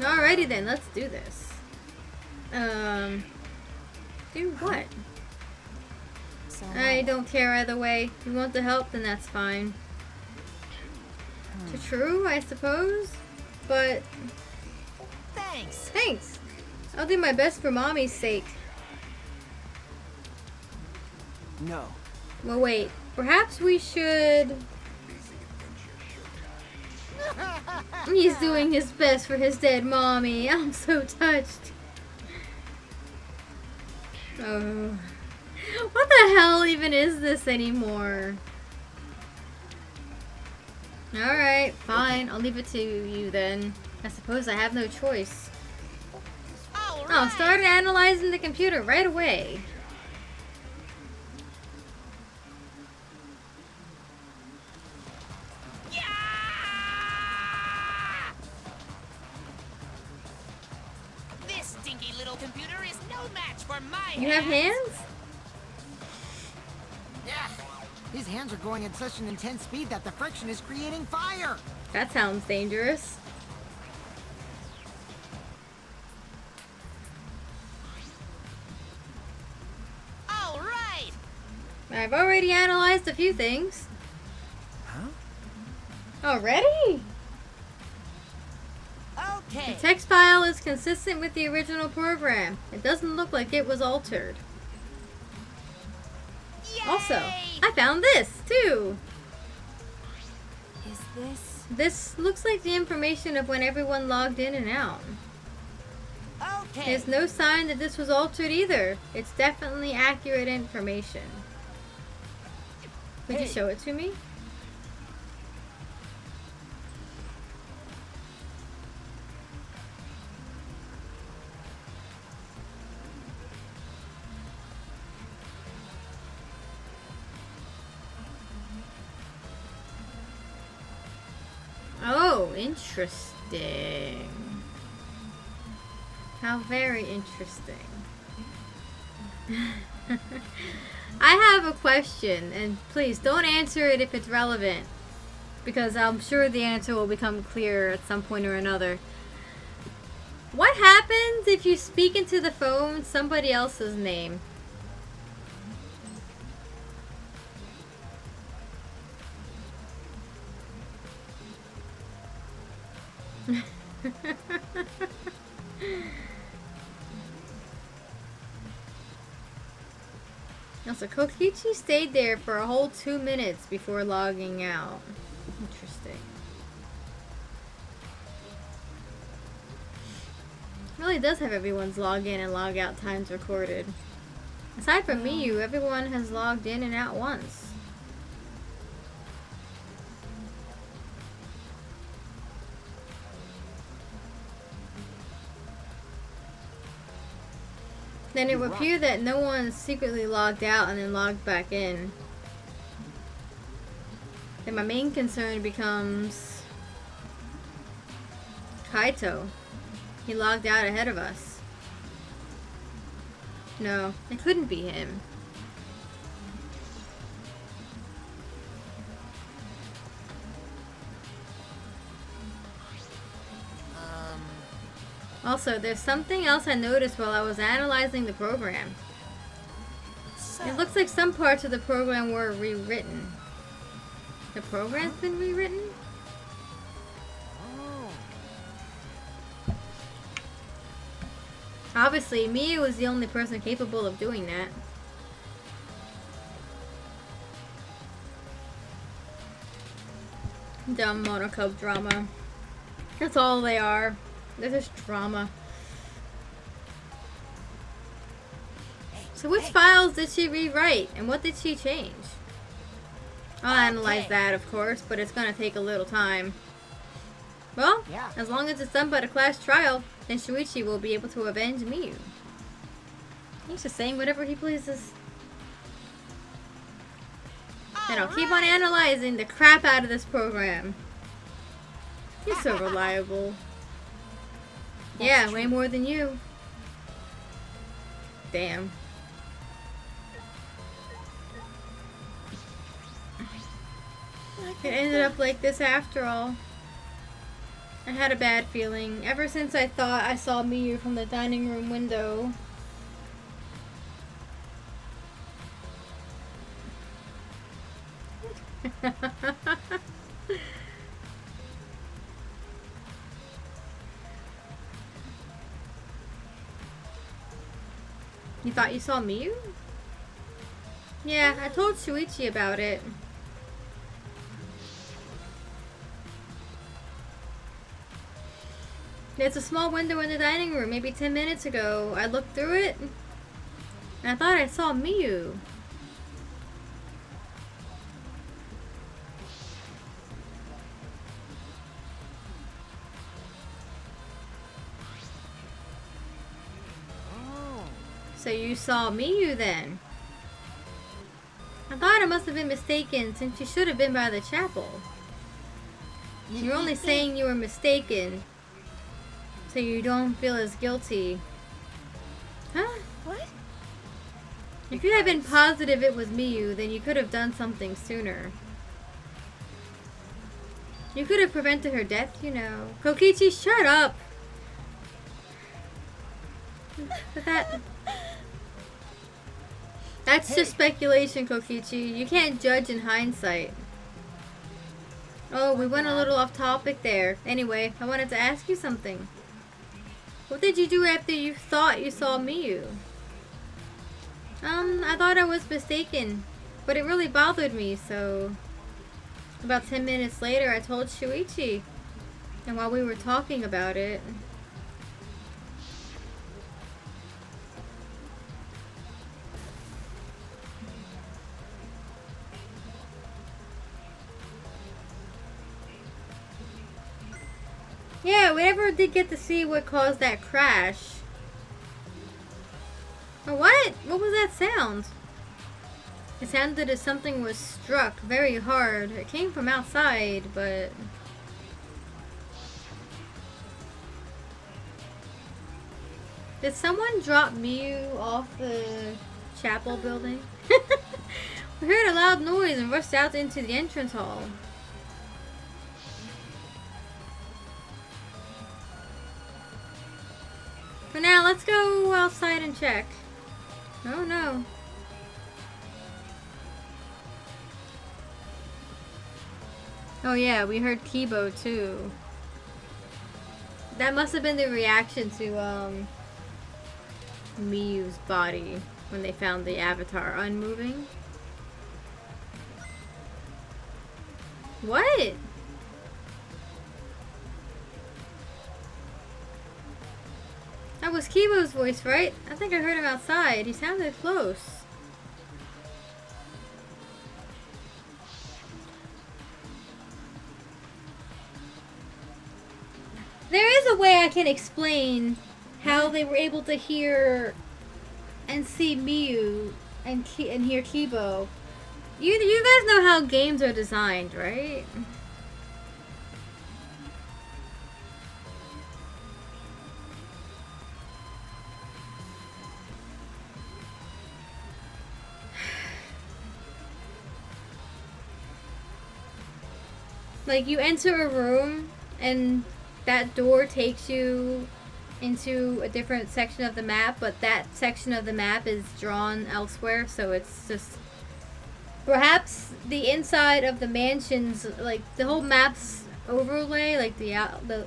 Alrighty then, let's do this. Do what? So I don't care either way. If you want the help, then that's fine. True, I suppose. But thanks. thanks. I'll do my best for Mommy's sake. No. Well, wait. Perhaps we should... He's doing his best for his dead mommy. I'm so touched. Oh. What the hell even is this anymore? Alright, fine. I'll leave it to you then. I suppose I have no choice. All Oh, right. start analyzing the computer right away. Yeah! This stinky little computer is no match for my You have hands? Yeah. His hands are going at such an intense speed that the friction is creating fire. That sounds dangerous. All right. I've already analyzed a few things. Huh? Already? Okay. The text file is consistent with the original program. It doesn't look like it was altered. Yeah! Also, I found this too. Is this... This looks like the information of when everyone logged in and out. Okay. There's no sign that this was altered either. It's definitely accurate information. Would you show it to me? Oh, interesting. How very interesting. I have a question, and please don't answer it if it's relevant, because I'm sure the answer will become clear at some point or another. What happens if you speak into the phone somebody else's name? Also, Kokichi stayed there for a whole 2 minutes before logging out. Interesting. Really does have everyone's log in and log out times recorded. Aside from Miyu, everyone has logged in and out once. Then it would appear that no one secretly logged out and then logged back in. Then my main concern becomes Kaito. He logged out ahead of us. No, it couldn't be him. Also, there's something else I noticed while I was analyzing the program. It looks like some parts of the program were rewritten. The program's been rewritten? Obviously, Miyu was the only person capable of doing that. Dumb Monocub drama. That's all they are. They're just drama. So which files did she rewrite and what did she change? I'll analyze that, of course, but it's gonna take a little time. Well, as long as it's done by the class trial, then Shuichi will be able to avenge Miyu. He's just saying whatever he pleases. And I'll keep on analyzing the crap out of this program. He's so reliable. Yeah, way more than you. Damn. It ended up like this after all. I had a bad feeling ever since I thought I saw Miyu from the dining room window. You thought you saw Miyu? Yeah, I told Shuichi about it. There's a small window in the dining room maybe 10 minutes ago. I looked through it and I thought I saw Miyu. So you saw Miyu then? I thought I must have been mistaken since you should have been by the chapel. You're only saying you were mistaken so you don't feel as guilty. Huh? What? If you had been positive it was Miyu, then you could have done something sooner. You could have prevented her death, you know. Kokichi, shut up! But that's just speculation, Kokichi. You can't judge in hindsight. Oh, we went a little off topic there. Anyway, I wanted to ask you something. What did you do after you thought you saw Miyu? I thought I was mistaken. But it really bothered me, so about 10 minutes later I told Shuichi. And while we were talking about it, yeah, we never did get to see what caused that crash. Oh, what? What was that sound? It sounded as something was struck very hard. It came from outside, but... Did someone drop Miu off the chapel building? We heard a loud noise and rushed out into the entrance hall. For now, let's go outside and check. Oh no. Oh yeah, we heard Kibo too. That must have been the reaction to Miyu's body when they found the avatar unmoving. What? That was Kibo's voice, right? I think I heard him outside. He sounded close. There is a way I can explain how they were able to hear and see Miu and hear Kibo. You guys know how games are designed, right? Like, you enter a room and that door takes you into a different section of the map, but that section of the map is drawn elsewhere, so it's just... Perhaps the inside of the mansions, like, the whole map's overlay, like, the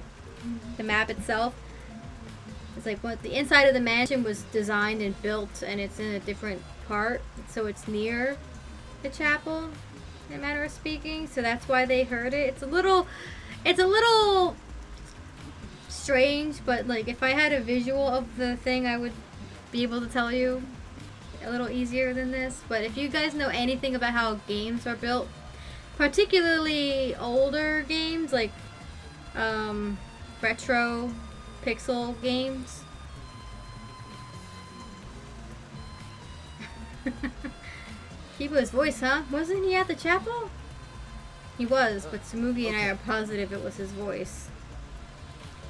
map itself, it's like what the inside of the mansion was designed and built, and it's in a different part, so it's near the chapel, in a matter of speaking, so that's why they heard it. It's a little strange, but like if I had a visual of the thing, I would be able to tell you a little easier than this. But if you guys know anything about how games are built, particularly older games like retro pixel games, Kibo's voice, huh? Wasn't he at the chapel? He was, but Tsumugi and I are positive it was his voice.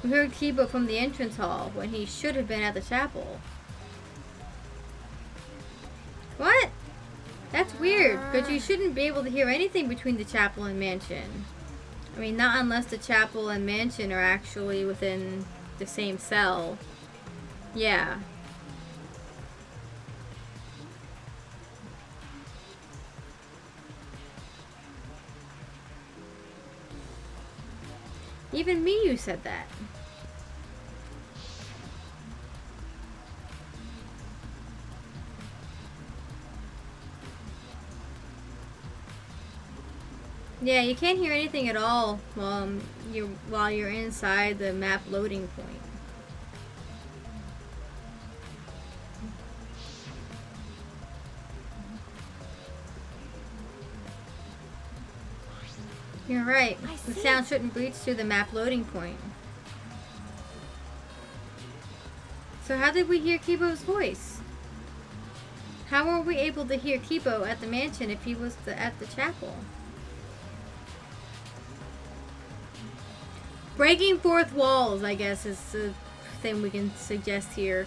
We heard Kibo from the entrance hall when he should have been at the chapel. What? That's weird, but you shouldn't be able to hear anything between the chapel and mansion. I mean, not unless the chapel and mansion are actually within the same cell. Yeah. Even Miyu said that. Yeah, you can't hear anything at all while you're inside the map loading point. You're right. The sound shouldn't reach through the map loading point. So how did we hear Kibo's voice? How were we able to hear Kibo at the mansion if he was at the chapel? Breaking fourth walls, I guess, is the thing we can suggest here.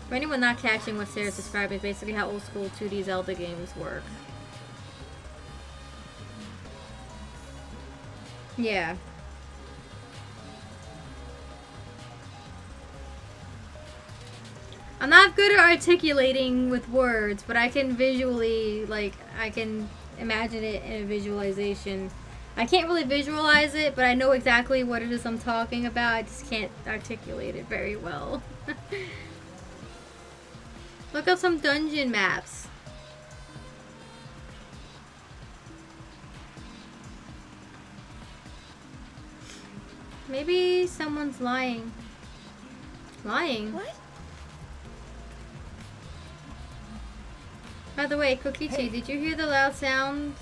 For anyone not catching what Sarah's describing, is basically how old school 2D Zelda games work. Yeah. I'm not good at articulating with words, but I can visually, like, I can imagine it in a visualization. I can't really visualize it, but I know exactly what it is I'm talking about. I just can't articulate it very well. Look up some dungeon maps. Maybe someone's lying. Lying? What? By the way, Kokichi, did you hear the loud sound?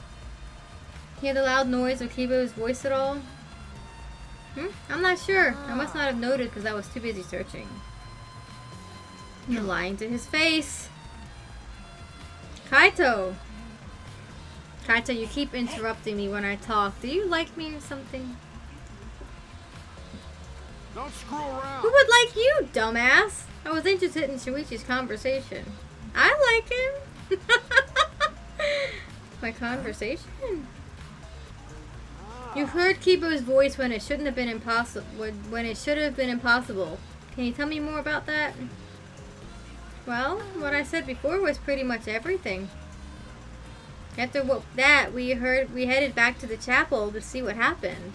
Hear the loud noise of Kibo's voice at all? I'm not sure. I must not have noted because I was too busy searching. You're lying to his face. Kaito! Kaito, you keep interrupting me when I talk. Do you like me or something? Don't screw around. Who would like you, dumbass? I was interested in Shuichi's conversation. I like him. My conversation? You heard Kibo's voice when it shouldn't have been impossible. When it should have been impossible. Can you tell me more about that? Well, what I said before was pretty much everything. After that, we headed back to the chapel to see what happened.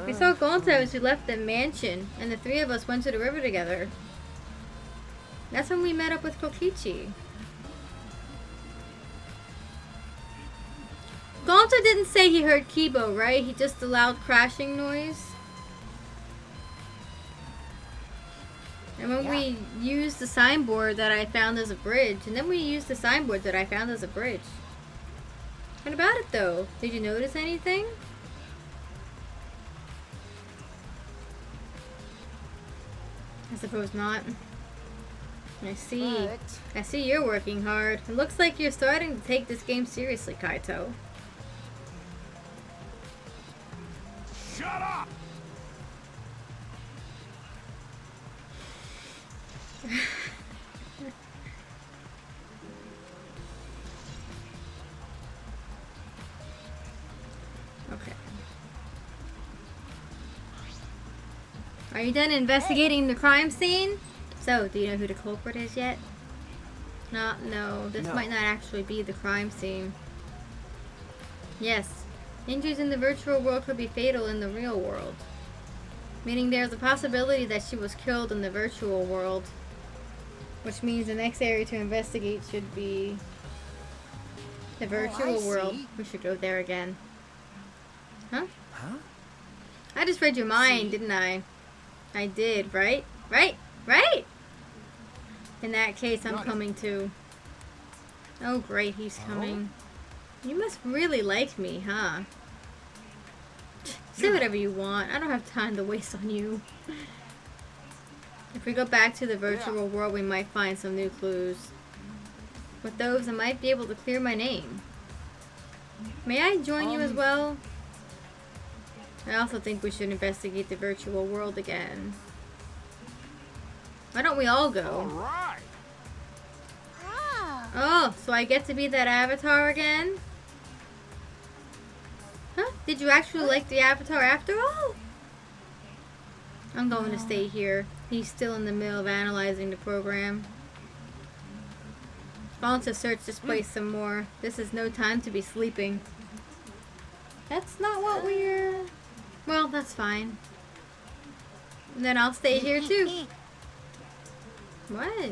We saw Gonta as we left the mansion, and the three of us went to the river together. That's when we met up with Kokichi. Gonta didn't say he heard Kibo, right? He just a loud crashing noise. And when we used the signboard that I found as a bridge, What about it though? Did you notice anything? I suppose not. I see. I see you're working hard. It looks like you're starting to take this game seriously, Kaito. Shut up! Okay. Are you done investigating the crime scene? So, do you know who the culprit is yet? No, this might not actually be the crime scene. Yes, injuries in the virtual world could be fatal in the real world. Meaning there's a possibility that she was killed in the virtual world. Which means the next area to investigate should be the virtual world. We should go there again. Huh? I just read your mind, didn't I? I did, right? Right? In that case, I'm coming too. Oh, great, he's coming. You must really like me, huh? Say whatever you want. I don't have time to waste on you. If we go back to the virtual world, we might find some new clues. With those, I might be able to clear my name. May I join you as well? I also think we should investigate the virtual world again. Why don't we all go? Alright! Oh, so I get to be that avatar again? Huh? Did you actually like the avatar after all? I'm going to stay here. He's still in the middle of analyzing the program. I want to search this place some more. This is no time to be sleeping. That's not what we're... Well, that's fine. Then I'll stay here too. What?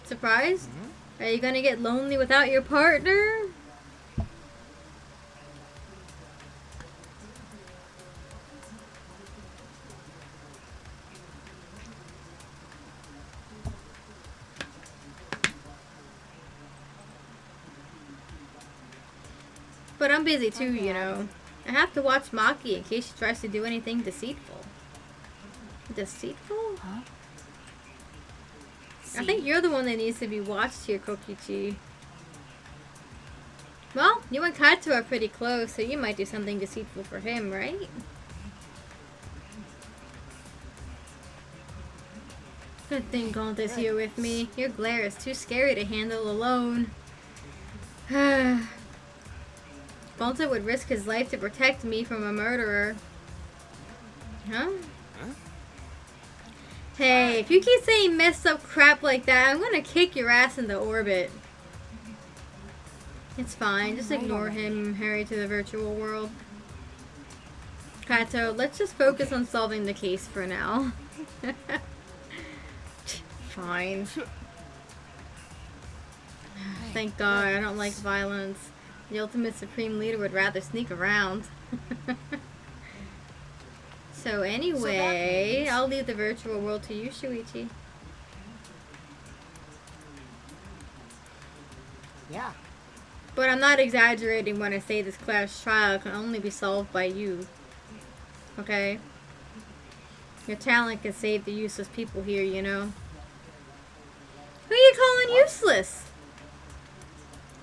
Surprised? Are you gonna get lonely without your partner? But I'm busy too, you know. I have to watch Maki in case she tries to do anything deceitful. Deceitful? Huh? I think you're the one that needs to be watched here, Kokichi. Well, you and Kaito are pretty close, so you might do something deceitful for him, right? Good thing Gonta's here with me. Your glare is too scary to handle alone. Gonta would risk his life to protect me from a murderer. Huh? Hey, if you keep saying messed up crap like that, I'm gonna kick your ass into orbit. It's fine. Just ignore him and hurry to the virtual world. Kaito, let's just focus on solving the case for now. Fine. Thank God, I don't like violence. The ultimate supreme leader would rather sneak around. So anyway, I'll leave the virtual world to you, Shuichi. Yeah. But I'm not exaggerating when I say this class trial can only be solved by you. Okay? Your talent can save the useless people here, you know? Who are you calling useless?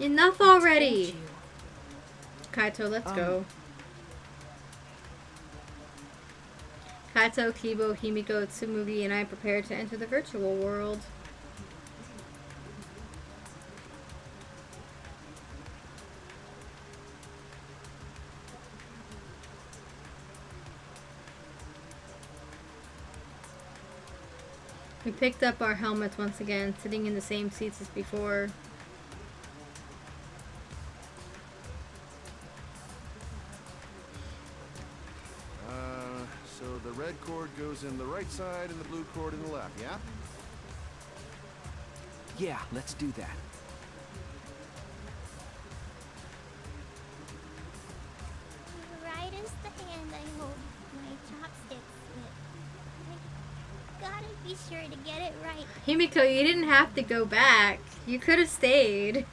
Enough already! Kaito, let's go. Kaito, Kibo, Himiko, Tsumugi, and I prepare to enter the virtual world. We picked up our helmets once again, sitting in the same seats as before. So the red cord goes in the right side and the blue cord in the left, yeah? Yeah, let's do that. Right is the hand I hold my chopsticks with. I gotta be sure to get it right. Himiko, you didn't have to go back. You could have stayed.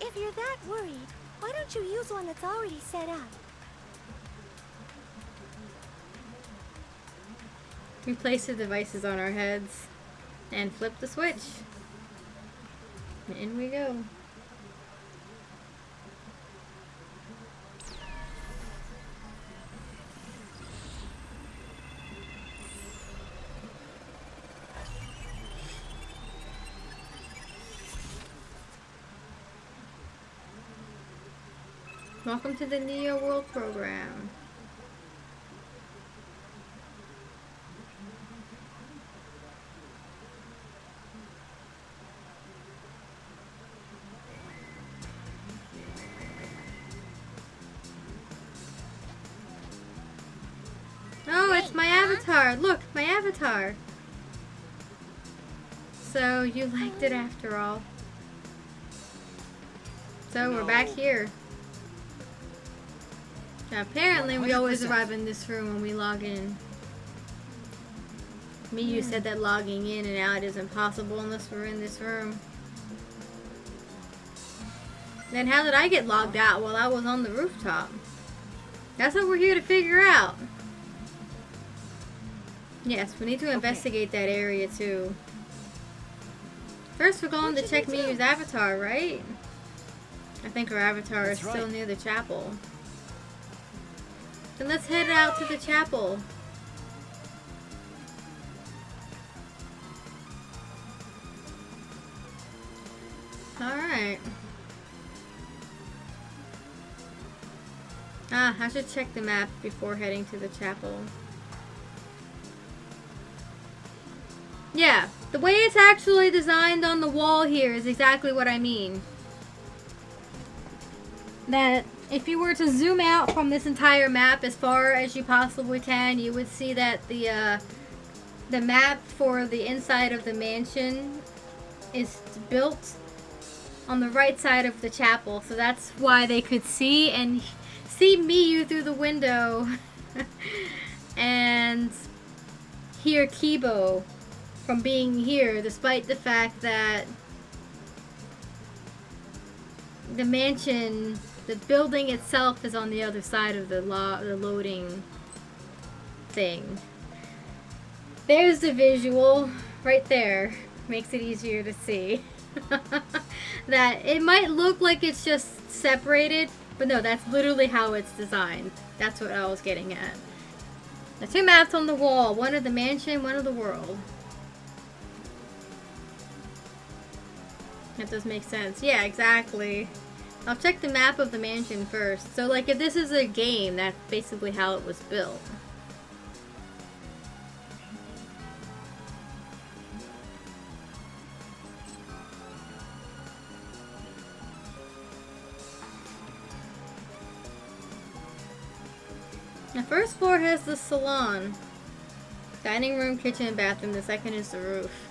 If you're that worried, why don't you use one that's already set up? We place the devices on our heads and flip the switch. And in we go. Welcome to the Neo World program. Oh, it's my avatar. Look, my avatar. So, you liked it after all. So, we're back here. Now, apparently, we always 100%. arrive in this room when we log in. Miyu said that logging in and out is impossible unless we're in this room. Then how did I get logged out while I was on the rooftop? That's what we're here to figure out. Yes, we need to investigate that area too. First, we're going to check Miyu's avatar, right? I think her avatar is That's still right. near the chapel. Then let's head out to the chapel. Alright. Ah, I should check the map before heading to the chapel. Yeah, the way it's actually designed on the wall here is exactly what I mean. That if you were to zoom out from this entire map as far as you possibly can, you would see that the map for the inside of the mansion is built on the right side of the chapel. So that's why they could see Miyu through the window and hear Kibo from being here, despite the fact that the mansion, the building itself, is on the other side of the loading thing. There's the visual right there. Makes it easier to see. That it might look like it's just separated, but no, that's literally how it's designed. That's what I was getting at. The two maps on the wall, one of the mansion, one of the world. That does make sense. Yeah, exactly. I'll check the map of the mansion first. So, like, if this is a game, that's basically how it was built. The first floor has the salon. Dining room, kitchen, and bathroom. The second is the roof.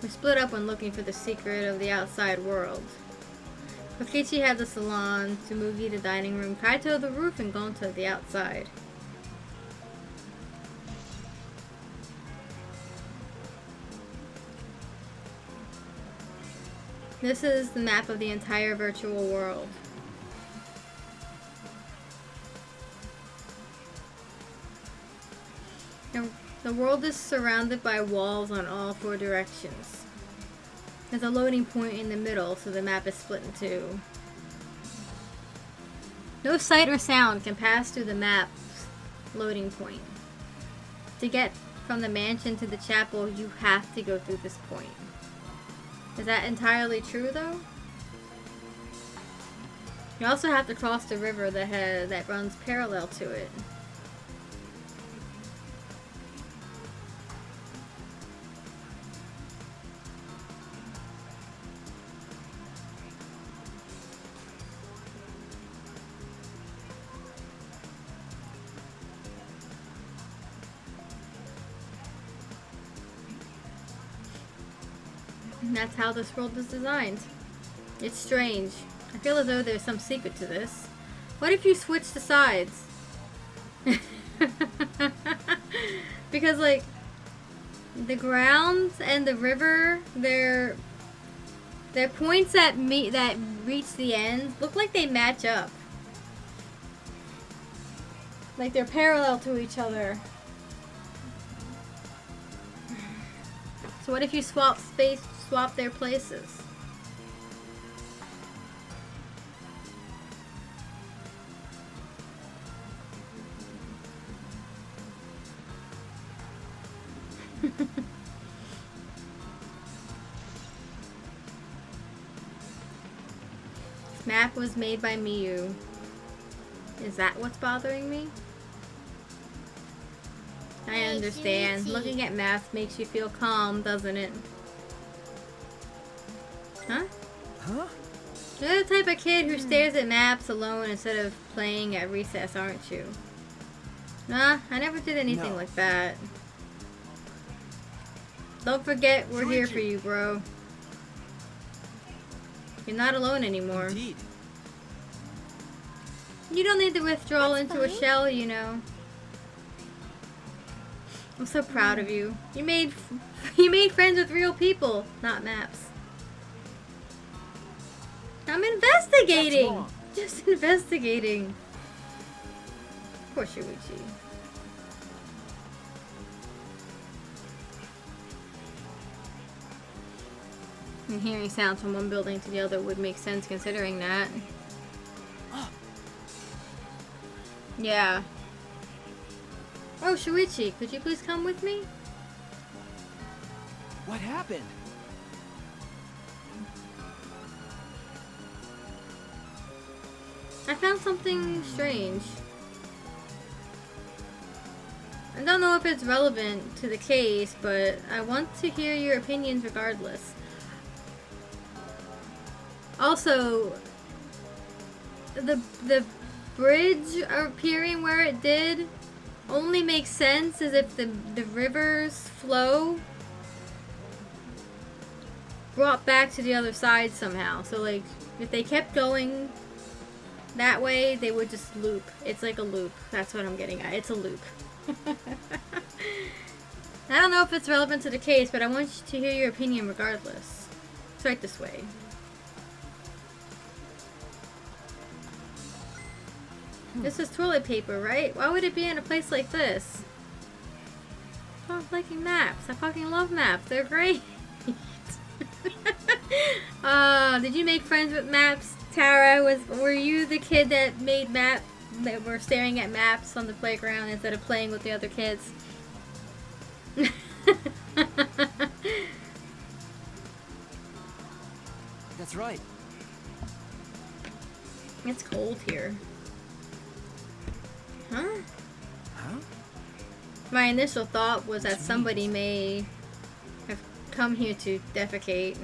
We split up when looking for the secret of the outside world. Kokichi had the salon, Tsumugi the dining room, Kaito the roof, and Gonta the outside. This is the map of the entire virtual world. The world is surrounded by walls on all 4 directions. There's a loading point in the middle, so the map is split in 2. No sight or sound can pass through the map's loading point. To get from the mansion to the chapel, you have to go through this point. Is that entirely true, though? You also have to cross the river that runs parallel to it. And that's how this world was designed. It's strange. I feel as though there's some secret to this. What if you switch the sides? Because, like, the ground and the river, they're points that reach the end look like they match up. Like they're parallel to each other. So what if you swap their places? This map was made by Miyu. Is that what's bothering me? I understand. Looking at maps makes you feel calm, doesn't it? Huh? Huh? You're the type of kid who stares at maps alone instead of playing at recess, aren't you? Nah, I never did anything like that. Don't forget, we're here for you, bro. You're not alone anymore. Indeed. You don't need to withdraw into a shell, you know. I'm so proud of you. You made friends with real people, not maps. I'm investigating. Just investigating. Poor Shuichi. And hearing sounds from one building to the other would make sense considering that. Yeah. Oh, Shuichi, could you please come with me? What happened? I found something strange. I don't know if it's relevant to the case, but I want to hear your opinions regardless. Also, the bridge appearing where it did only makes sense as if the river's flow brought back to the other side somehow. So like, if they kept going that way, they would just loop. It's like a loop. That's what I'm getting at. It's a loop. I don't know if it's relevant to the case, but I want you to hear your opinion regardless. It's right this way. This is toilet paper, right? Why would it be in a place like this? Oh, I'm liking maps. I fucking love maps. They're great. Did you make friends with maps, Tara? Were you the kid that made maps, that were staring at maps on the playground instead of playing with the other kids? That's right. It's cold here. Huh? Huh? My initial thought was that somebody may have come here to defecate.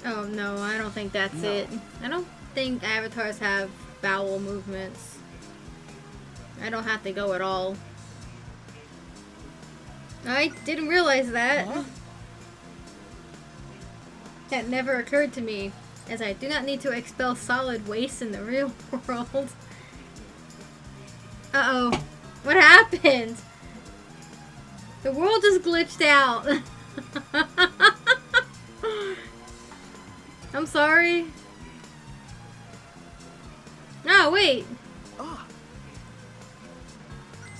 Oh no, I don't think that's it. I don't think avatars have bowel movements. I don't have to go at all. I didn't realize that. Huh? That never occurred to me, as I do not need to expel solid waste in the real world. Uh-oh. What happened? The world just glitched out. I'm sorry. No, wait. Ah,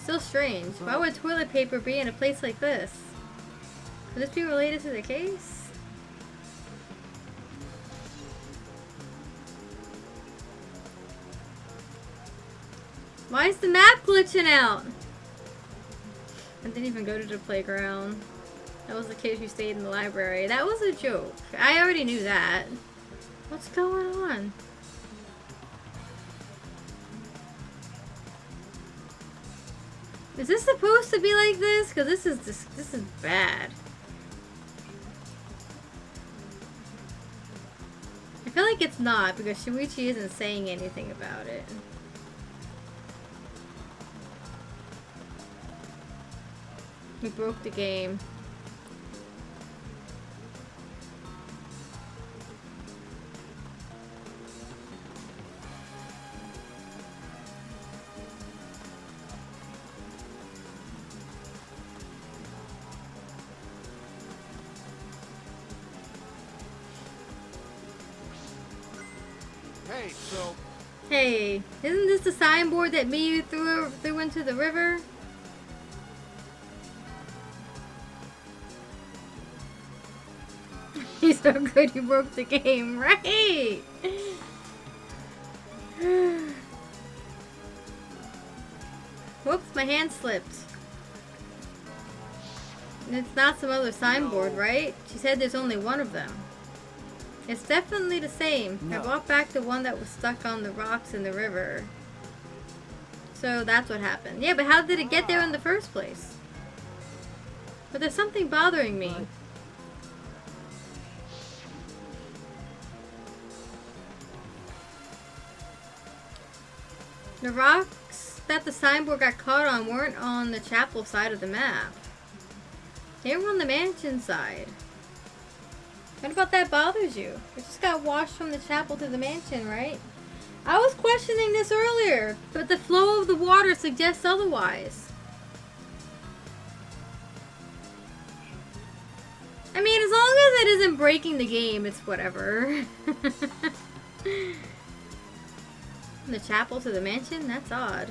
Still strange. Why would toilet paper be in a place like this? Could this be related to the case? Why is the map glitching out? I didn't even go to the playground. That was the kid who stayed in the library. That was a joke. I already knew that. What's going on? Is this supposed to be like this? Because this is bad. I feel like it's not because Shuichi isn't saying anything about it. We broke the game. Hey, so Hey, isn't this the signboard that Miyu threw into the river? He's so good he broke the game, right? Whoops, my hand slipped. And it's not some other signboard, right? She said there's only one of them. It's definitely the same. I No. brought back the one that was stuck on the rocks in the river. So that's what happened. Yeah, but how did it get there in the first place? But there's something bothering me. The rocks that the signboard got caught on weren't on the chapel side of the map. They were on the mansion side. What about that bothers you? It just got washed from the chapel to the mansion, right? I was questioning this earlier, but the flow of the water suggests otherwise. I mean, as long as it isn't breaking the game, it's whatever. From the chapel to the mansion? That's odd.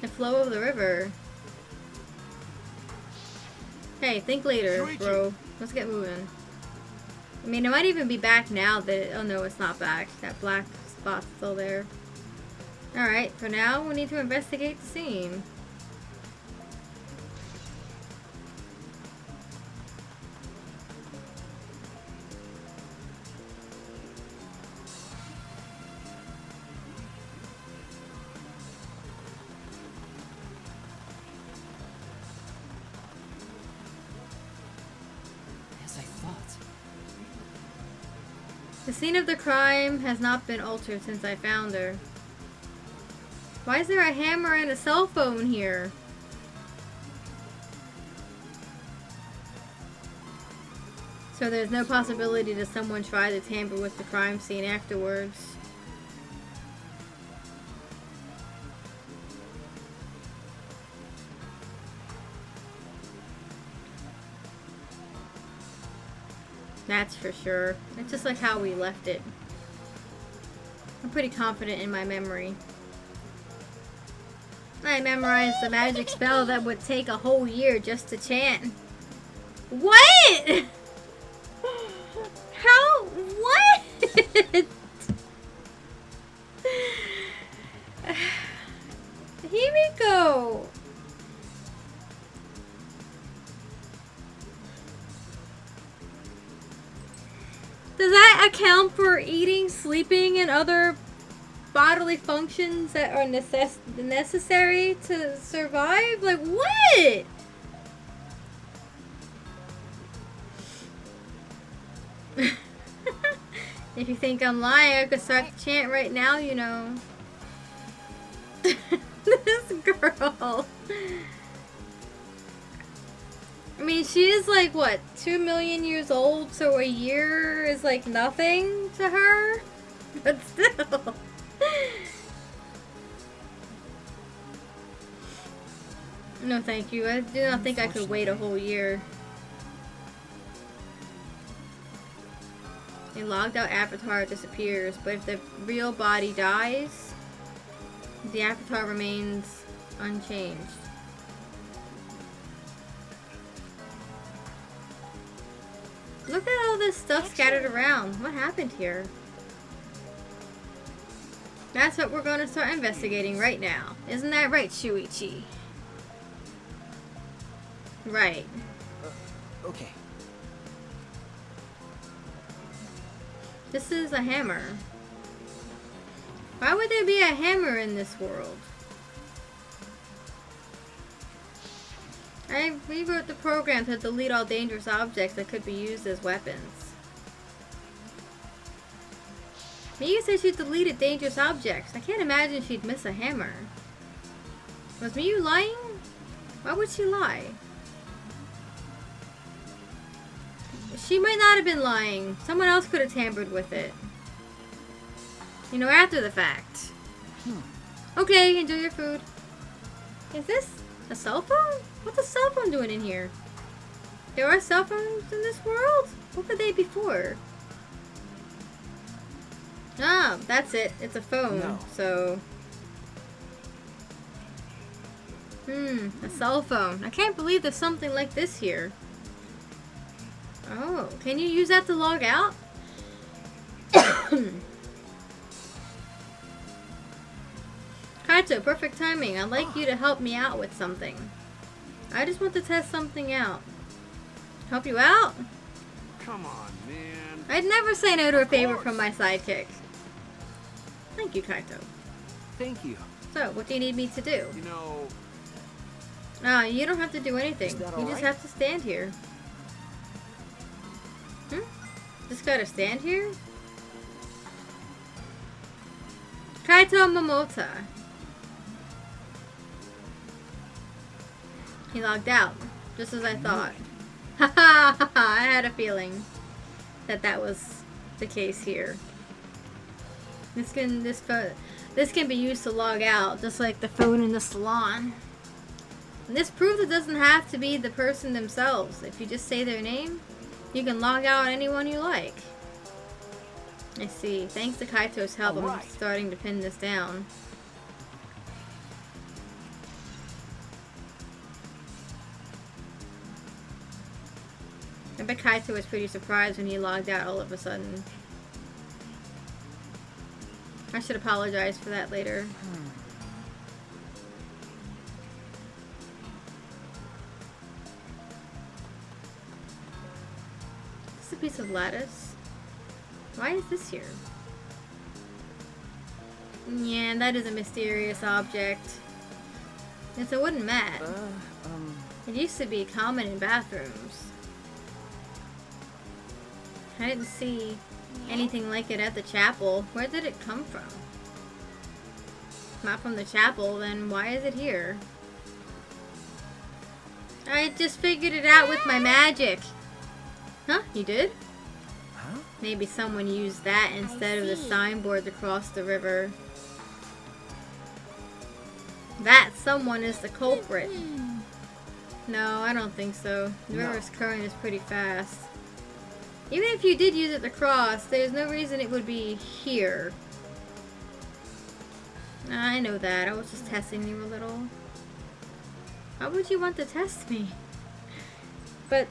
The flow of the river. Hey, think later, bro. Let's get moving. I mean, it might even be back now that... Oh no, it's not back. That black spot's still there. Alright, for now, we need to investigate the scene. As I thought. The scene of the crime has not been altered since I found her. Why is there a hammer and a cell phone here? So there's no possibility that someone tried to tamper with the crime scene afterwards. That's for sure. It's just like how we left it. I'm pretty confident in my memory. I memorized the magic spell that would take a whole year just to chant. What? How? What? Himiko! Does that account for eating, sleeping, and other bodily functions that are necessary to survive? Like, what? If you think I'm lying, I could start the chant right now, you know. girl. I mean, she is like, what, 2 million years old, so a year is like nothing to her? But still. No, thank you. I do not think I could wait a whole year. A logged out avatar disappears, but if the real body dies, the avatar remains unchanged. Look at all this stuff scattered around. What happened here? That's what we're going to start investigating right now. Isn't that right, Shuichi? Right. Okay. This is a hammer. Why would there be a hammer in this world? I rewrote the program to delete all dangerous objects that could be used as weapons. Miyu said she deleted dangerous objects. I can't imagine she'd miss a hammer. Was Miyu lying? Why would she lie? She might not have been lying. Someone else could have tampered with it. You know, after the fact. Okay, enjoy your food. Is this a cell phone? What's a cell phone doing in here? There are cell phones in this world? What were they before? Ah, that's it. It's a phone. No. So... a cell phone. I can't believe there's something like this here. Oh, can you use that to log out? Kaito, perfect timing. I'd like you to help me out with something. I just want to test something out. Help you out? Come on, man. I'd never say no to a favor from my sidekick. Thank you, Kaito. Thank you. So, what do you need me to do? You know, You don't have to do anything. Is that You just alright? have to stand here. Just gotta stand here? Kaito Momota. He logged out, just as I thought. Ha ha! I had a feeling that that was the case here. This can be used to log out, just like the phone in the salon. And this proves it doesn't have to be the person themselves. If you just say their name, you can log out anyone you like. I see. Thanks to Kaito's help, I'm Alright. starting to pin this down. I bet Kaito was pretty surprised when he logged out all of a sudden. I should apologize for that later. This is a piece of lattice. Why is this here? Yeah, that is a mysterious object. It's a wooden mat. It used to be common in bathrooms. I didn't see anything like it at the chapel. Where did it come from? Not from the chapel, then why is it here? I just figured it out with my magic. Huh? You did? Huh? Maybe someone used that instead of the signboard across the river. That someone is the culprit. No, I don't think so. The river's current is pretty fast. Even if you did use it to cross, there's no reason it would be here. I know that. I was just testing you a little. Why would you want to test me? But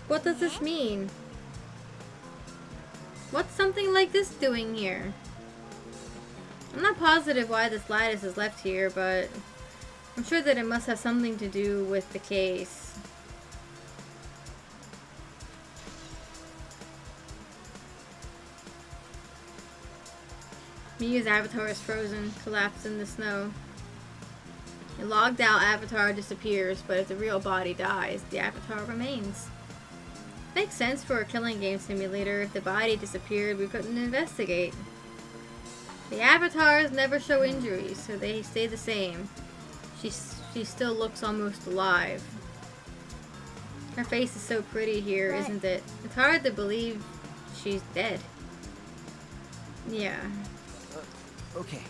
what does this mean? What's something like this doing here? I'm not positive why this lattice is left here, but I'm sure that it must have something to do with the case. Miyu's avatar is frozen, collapsed in the snow. A logged out avatar disappears, but if the real body dies, the avatar remains. Makes sense for a killing game simulator. If the body disappeared, we couldn't investigate. The avatars never show injuries, so they stay the same. She still looks almost alive. Her face is so pretty here, Right. isn't it? It's hard to believe she's dead. Yeah. Okay.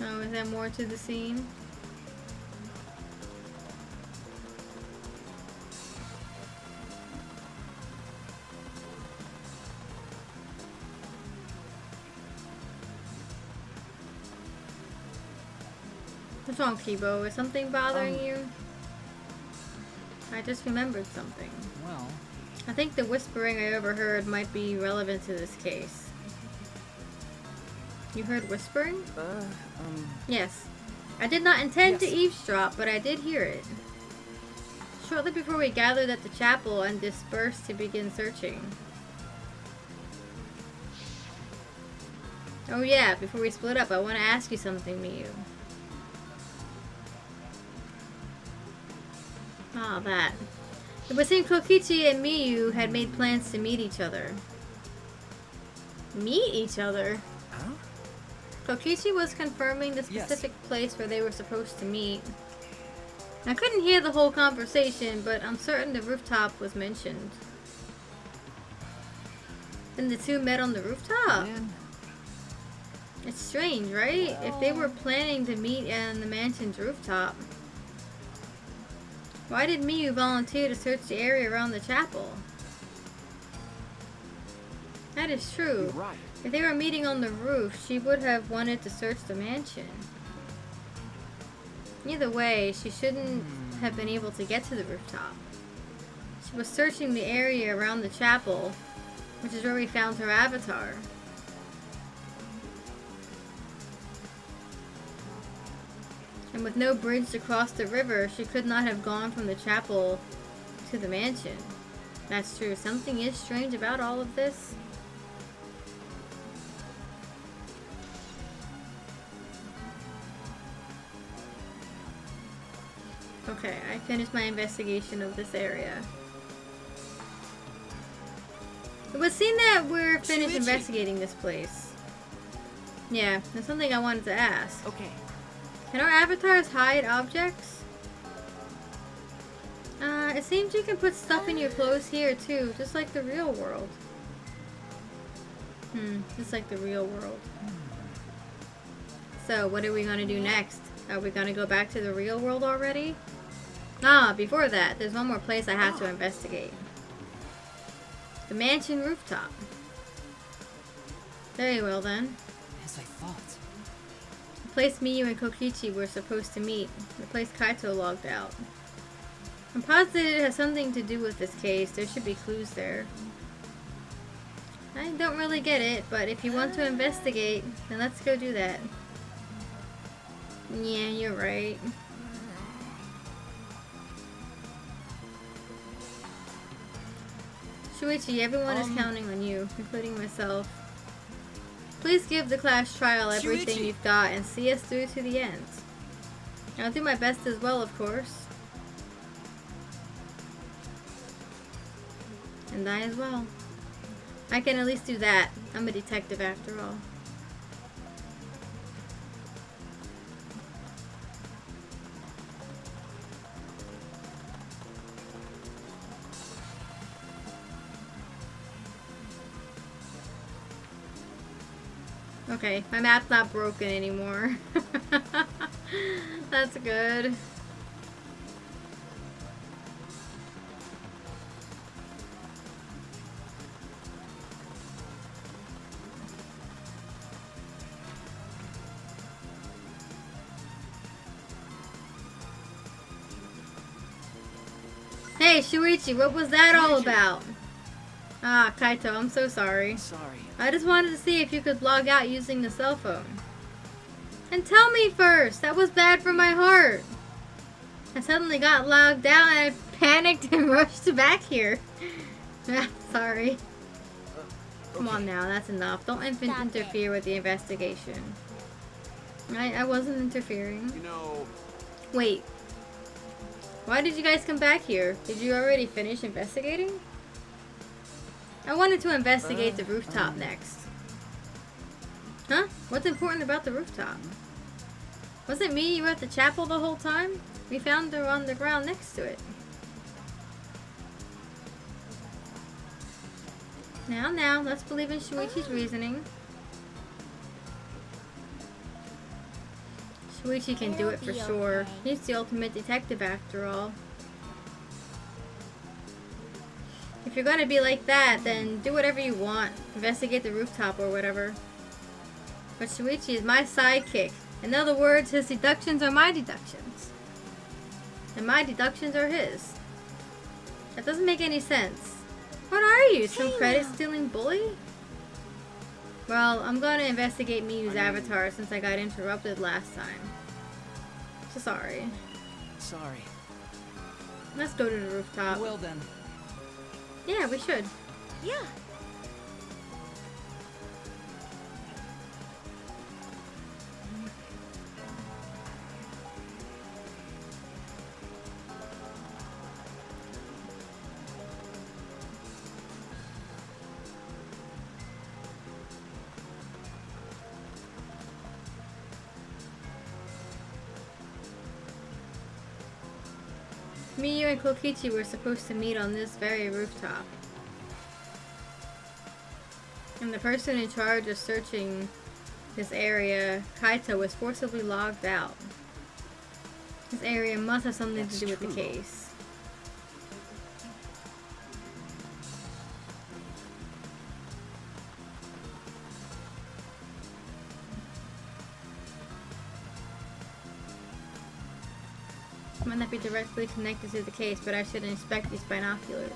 Oh, is there more to the scene? What's wrong, Kibo? Is something bothering you? I just remembered something. Well, I think the whispering I overheard might be relevant to this case. You heard whispering? Yes. I did not intend to Yes. eavesdrop, but I did hear it. Shortly before we gathered at the chapel and dispersed to begin searching. Oh yeah, before we split up, I want to ask you something, Miyu. Ah, that. It would seem Kokichi and Miyu had made plans to meet each other. Meet each other? huh? Kokichi was confirming the Yes. specific place where they were supposed to meet. I couldn't hear the whole conversation, but I'm certain the rooftop was mentioned. Then the two met on the rooftop? Man, It's strange, right? If they were planning to meet on the mansion's rooftop, why did Miyu volunteer to search the area around the chapel? That is true. You're right. If they were meeting on the roof, she would have wanted to search the mansion. Either way, she shouldn't have been able to get to the rooftop. She was searching the area around the chapel, which is where we found her avatar. And with no bridge to cross the river, she could not have gone from the chapel to the mansion. That's true. Something is strange about all of this. Okay, I finished my investigation of this area. It would seem that we're finished Shuichi. investigating this place. Yeah, there's something I wanted to ask. Okay. Can our avatars hide objects? It seems you can put stuff in your clothes here too, just like the real world. Just like the real world. So, what are we gonna do next? Are we gonna go back to the real world already? Ah, before that, there's one more place I have to investigate. The mansion rooftop. Very well then. as I thought. The place Miyu and Kokichi were supposed to meet. The place Kaito logged out. I'm positive it has something to do with this case. There should be clues there. I don't really get it, but if you want to investigate, then let's go do that. Yeah, you're right. Shuichi, everyone is counting on you, including myself. Please give the class trial everything Shuichi. you've got and see us through to the end. I'll do my best as well, of course. And I as well. I can at least do that. I'm a detective after all. Okay, my map's not broken anymore. That's good. Hey, Shuichi, what was that all about? Ah, Kaito, I'm so sorry. Sorry. I just wanted to see if you could log out using the cell phone. And tell me first! That was bad for my heart! I suddenly got logged out and I panicked and rushed back here. Ah, sorry. Come on now, that's enough. Don't interfere with the investigation. I wasn't interfering. You know, Wait. Why did you guys come back here? Did you already finish investigating? I wanted to investigate the rooftop next. Huh? What's important about the rooftop? Wasn't me you were at the chapel the whole time? We found her on the ground next to it. Now, let's believe in Shuichi's reasoning. Shuichi can do it for It'll be sure. okay. He's the ultimate detective after all. If you're gonna be like that, then do whatever you want. Investigate the rooftop or whatever. But Shuichi is my sidekick. In other words, his deductions are my deductions. And my deductions are his. That doesn't make any sense. What are you, some credit-stealing bully? Well, I'm gonna investigate Miyu's avatar since I got interrupted last time. So sorry. Sorry. Let's go to the rooftop. Well then. Yeah, we should. Yeah. Miyu and Kokichi were supposed to meet on this very rooftop. And the person in charge of searching this area, Kaito, was forcibly logged out. This area must have something to do with the case. Might not be directly connected to the case, but I should inspect these binoculars.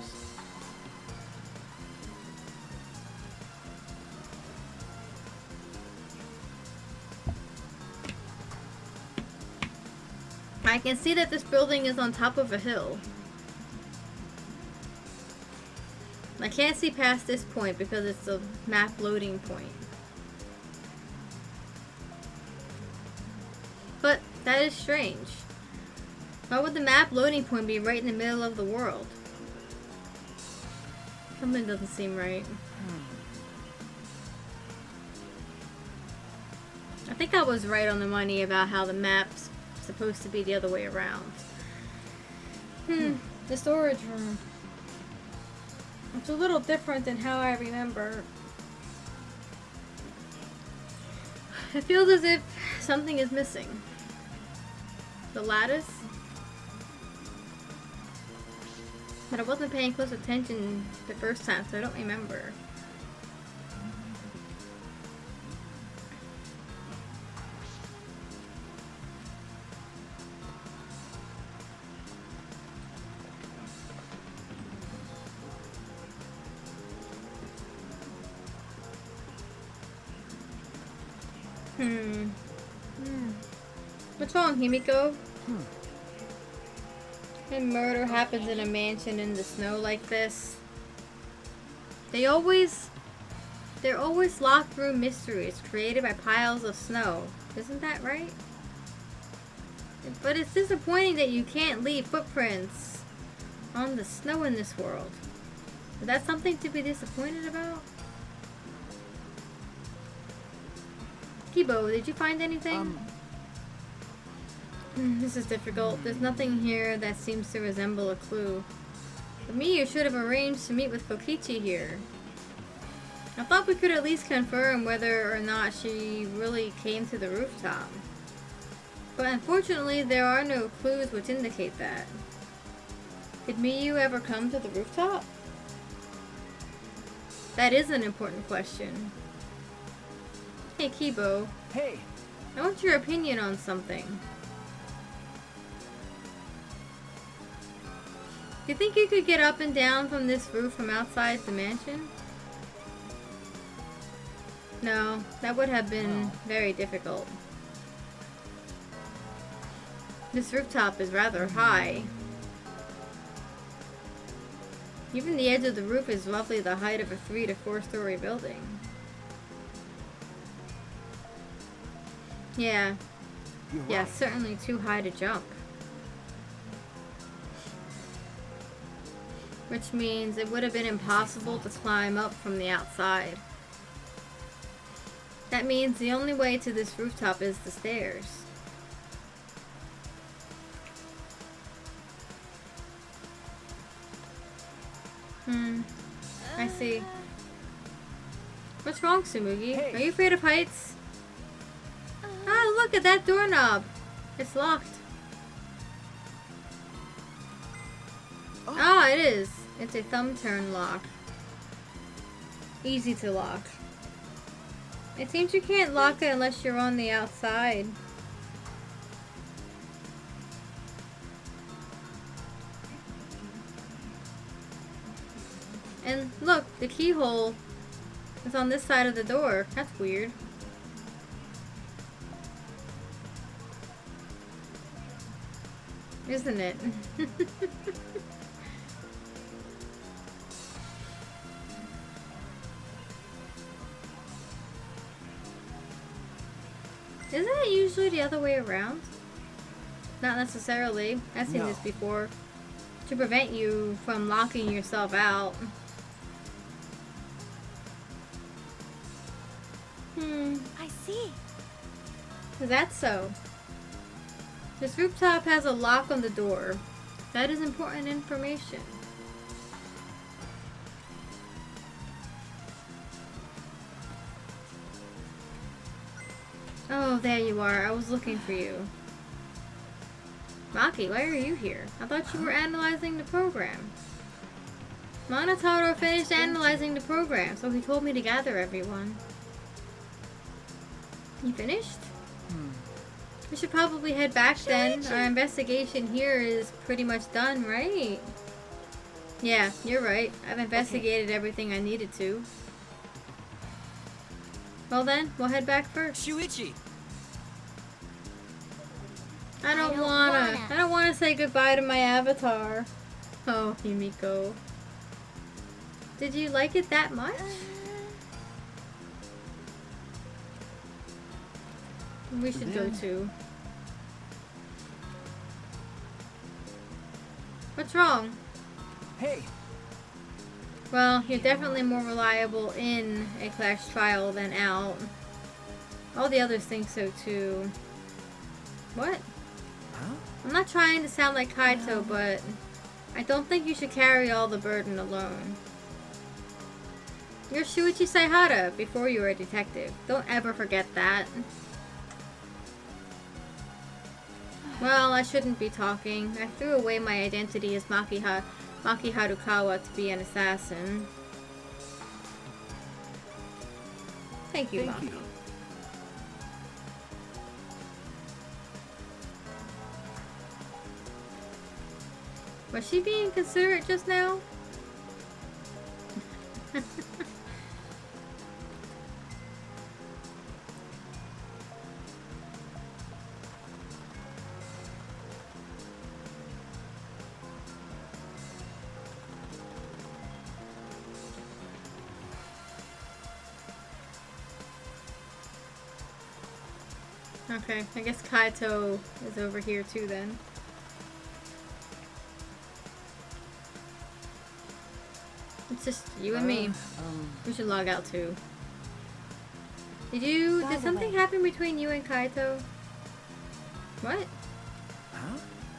I can see that this building is on top of a hill. I can't see past this point because it's a map loading point. But that is strange. Why would the map loading point be right in the middle of the world? Something doesn't seem right. I think I was right on the money about how the map's supposed to be the other way around. The storage room. It's a little different than how I remember. It feels as if something is missing. The lattice? But I wasn't paying close attention the first time, so I don't remember. What's wrong, Himiko? And murder happens in a mansion in the snow like this. They're always locked room mysteries created by piles of snow. Isn't that right? But it's disappointing that you can't leave footprints on the snow in this world. Is that something to be disappointed about? Kibo, did you find anything? This is difficult. There's nothing here that seems to resemble a clue. For me, you should have arranged to meet with Kokichi here. I thought we could at least confirm whether or not she really came to the rooftop. But unfortunately, there are no clues which indicate that. Did Miyu ever come to the rooftop? That is an important question. Hey, Kibo. Hey! I want your opinion on something. Do you think you could get up and down from this roof from outside the mansion? No, that would have been very difficult. This rooftop is rather high. Even the edge of the roof is roughly the height of a 3 to 4 story building. Yeah. Yeah, certainly too high to jump. which means it would have been impossible to climb up from the outside. That means the only way to this rooftop is the stairs. I see. What's wrong, Sumugi? Hey. Are you afraid of heights? Oh, look at that doorknob. It's locked. Ah, it is. It's a thumb turn lock. Easy to lock. It seems you can't lock it unless you're on the outside. And look, the keyhole is on this side of the door. That's weird. Isn't it? Isn't it usually the other way around? Not necessarily. I've seen this before. To prevent you from locking yourself out. I see. Is that so? This rooftop has a lock on the door. That is important information. Oh, there you are. I was looking for you. Maki, why are you here? I thought you were analyzing the program. Monotaro finished analyzing the program, so he told me to gather everyone. You finished? We should probably head back then. Our investigation here is pretty much done, right? Yeah, you're right. I've investigated everything I needed to. Well then, we'll head back first. Shuichi! I don't wanna say goodbye to my avatar. Oh, Himiko. Did you like it that much? We should go too. What's wrong? Hey, Well, you're definitely more reliable in a clash trial than out. All the others think so too. What? huh? I'm not trying to sound like Kaito, but I don't think you should carry all the burden alone. You're Shuichi Saihara before you were a detective. Don't ever forget that. Well, I shouldn't be talking. I threw away my identity as Maki Harukawa to be an assassin. Thank you, Maki. Was she being considerate just now? Okay, I guess Kaito is over here too then. It's just you and me. We should log out too. Did something happen between you and Kaito? What? Huh?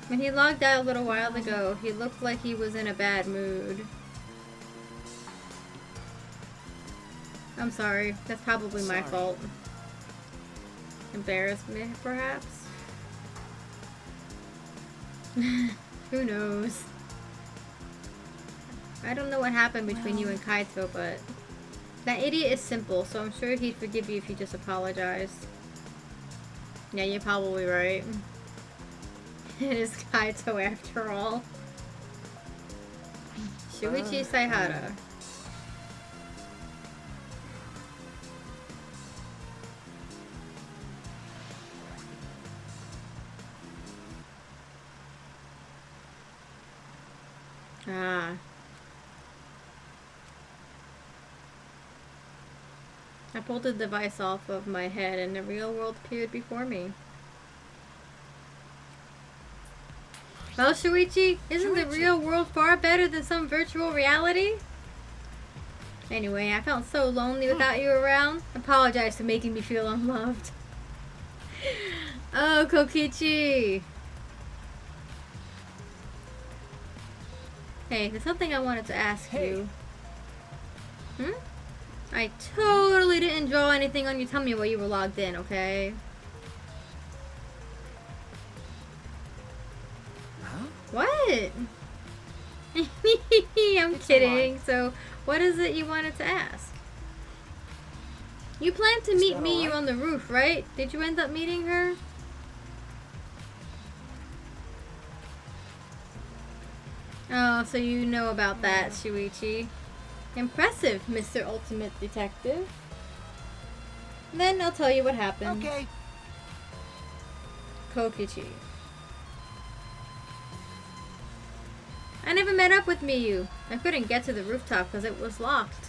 When he logged out a little while ago, he looked like he was in a bad mood. I'm sorry. That's probably my fault. Embarrassment, perhaps? Who knows? I don't know what happened between you and Kaito, but that idiot is simple, so I'm sure he'd forgive you if you just apologized. Yeah, you're probably right. It is Kaito after all. Shuichi Saihara. Ah. I pulled the device off of my head and the real world appeared before me. Well, Shuichi, isn't the real world far better than some virtual reality? Anyway, I felt so lonely without you around. Apologize for making me feel unloved. Oh, Kokichi. Hey, there's something I wanted to ask you. I totally didn't draw anything on your tummy while you were logged in, okay? Huh? What? I'm kidding. So, what is it you wanted to ask? You planned to meet that Miyu alright? on the roof, right? Did you end up meeting her? Oh, so you know about that, Shuichi. Impressive, Mr. Ultimate Detective. Then I'll tell you what happened. Okay. Kokichi. I never met up with Miyu. I couldn't get to the rooftop because it was locked.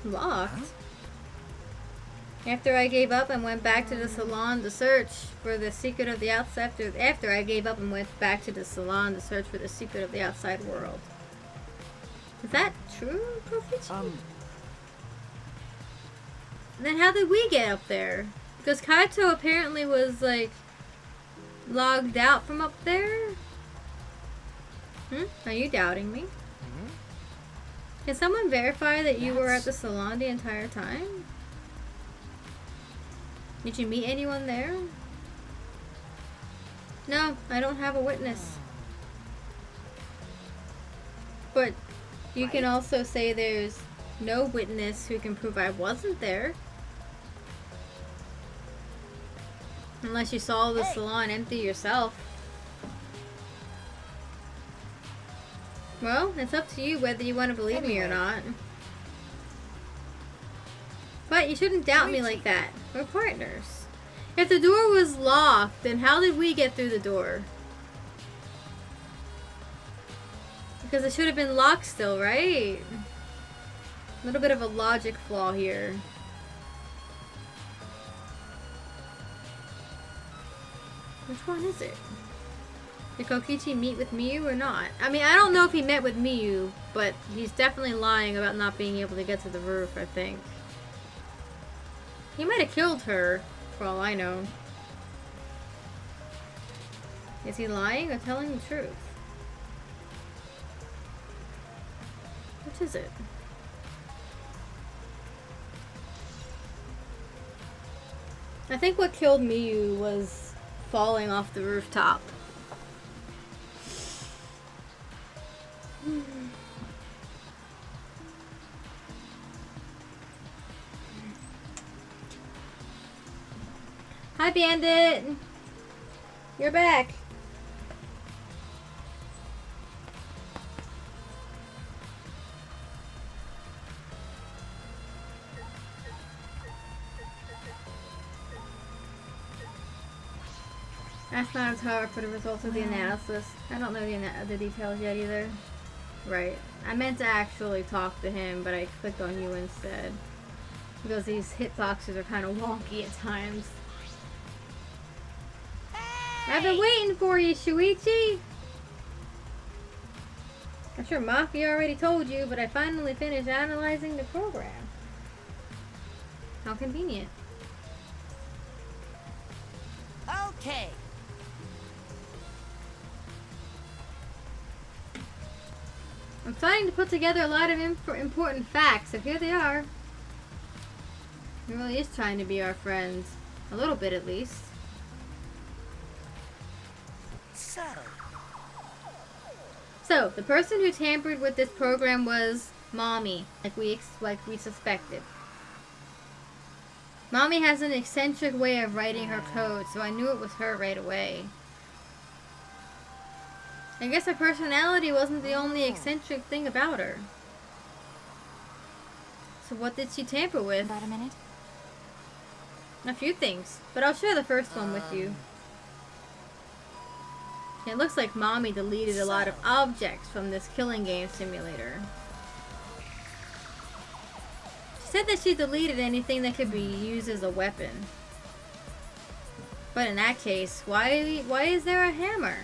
Locked? After I gave up and went back to the salon to search for the secret of the outside. After I gave up and went back to the salon to search for the secret of the outside world. Is that true, Kofichi? Then how did we get up there? Because Kaito apparently was like logged out from up there. Are you doubting me? Can someone verify that you were at the salon the entire time? Did you meet anyone there? No, I don't have a witness. But you can also say there's no witness who can prove I wasn't there. Unless you saw the salon empty yourself. Well, it's up to you whether you want to believe me or not. But you shouldn't doubt me like that. We're partners. If the door was locked, then how did we get through the door? Because it should have been locked still, right? A little bit of a logic flaw here. Which one is it? Did Kokichi meet with Miyu or not? I mean, I don't know if he met with Miyu, but he's definitely lying about not being able to get to the roof, I think. He might have killed her, for all I know. Is he lying or telling the truth? Which is it? I think what killed Miyu was falling off the rooftop. Hi, Bandit! You're back! Ask Madam Tower for the results of the analysis. I don't know the details yet either. Right. I meant to actually talk to him, but I clicked on you instead. Because these hitboxes are kind of wonky at times. I've been waiting for you, Shuichi! I'm sure Maki already told you, but I finally finished analyzing the program. How convenient. Okay. I'm starting to put together a lot of important facts, so here they are. He really is trying to be our friends. A little bit, at least. So, the person who tampered with this program was Mommy, like we suspected. Mommy has an eccentric way of writing her code, so I knew it was her right away. I guess her personality wasn't the only eccentric thing about her. So what did she tamper with? About a minute? A few things, but I'll share the first one with you. It looks like Mommy deleted a lot of objects from this killing game simulator. said that she deleted anything that could be used as a weapon. But in that case, why is there a hammer?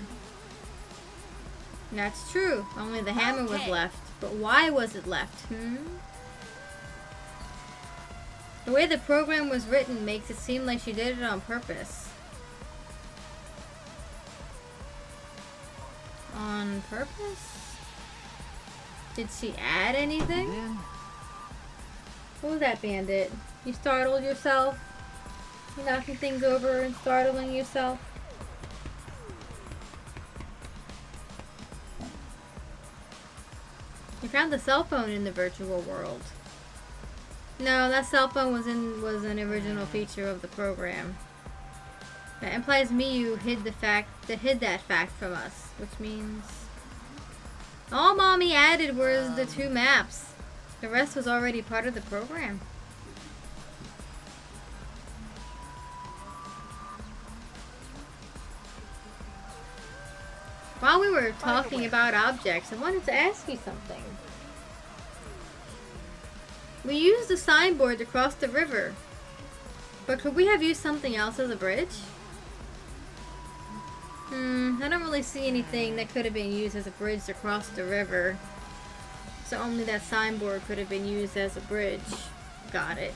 That's true. Only the hammer was left. But why was it left? The way the program was written makes it seem like she did it on purpose. On purpose? Did she add anything? Then What was that, Bandit? You startled yourself? You knocking things over and startling yourself? You found the cell phone in the virtual world. No, that cell phone was an original feature of the program. That implies Miyu hid that fact from us, which means all Mommy added was the 2 maps. The rest was already part of the program. While we were talking about objects, I wanted to ask you something. We used the signboard to cross the river, but could we have used something else as a bridge? I don't really see anything that could have been used as a bridge to cross the river. So only that signboard could have been used as a bridge. Got it.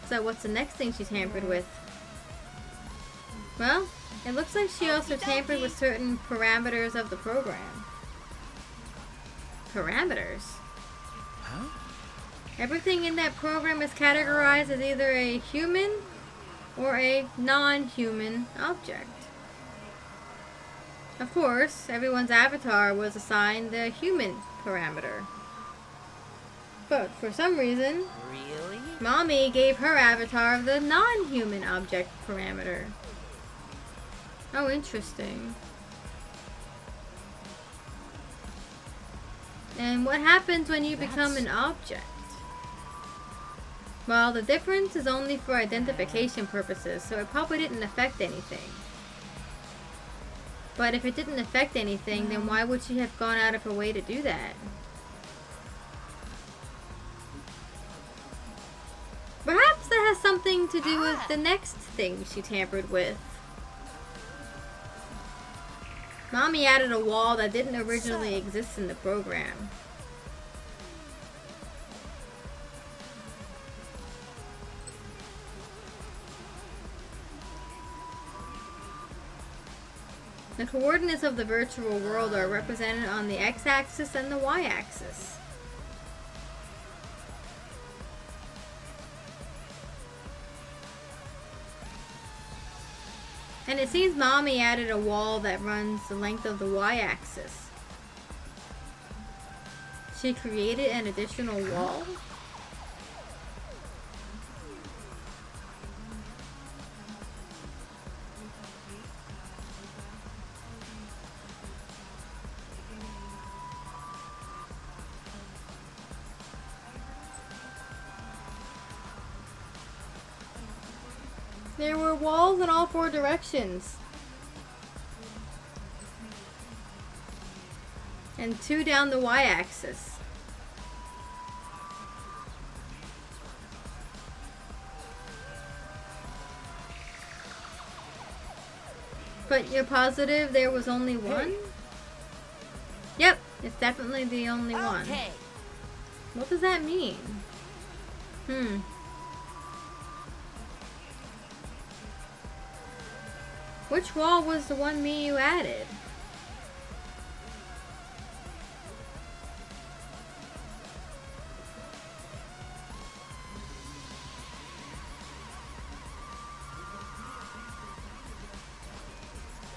So what's the next thing she tampered with? Well, it looks like she also tampered with certain parameters of the program. Parameters? Huh? Everything in that program is categorized as either a human or a non-human object. Of course, everyone's avatar was assigned the human parameter. But for some reason, Really? Mommy gave her avatar the non-human object parameter. Oh, interesting. And what happens when you become an object? Well, the difference is only for identification purposes, so it probably didn't affect anything. But if it didn't affect anything, then why would she have gone out of her way to do that? Perhaps that has something to do with the next thing she tampered with. Mommy added a wall that didn't originally exist in the program. The coordinates of the virtual world are represented on the x-axis and the y-axis. And it seems Mommy added a wall that runs the length of the y-axis. She created an additional wall? There were walls in all 4 directions. And 2 down the y-axis. But you're positive there was only one? Yep, it's definitely the only one. Okay. What does that mean? Which wall was the one Miyu added?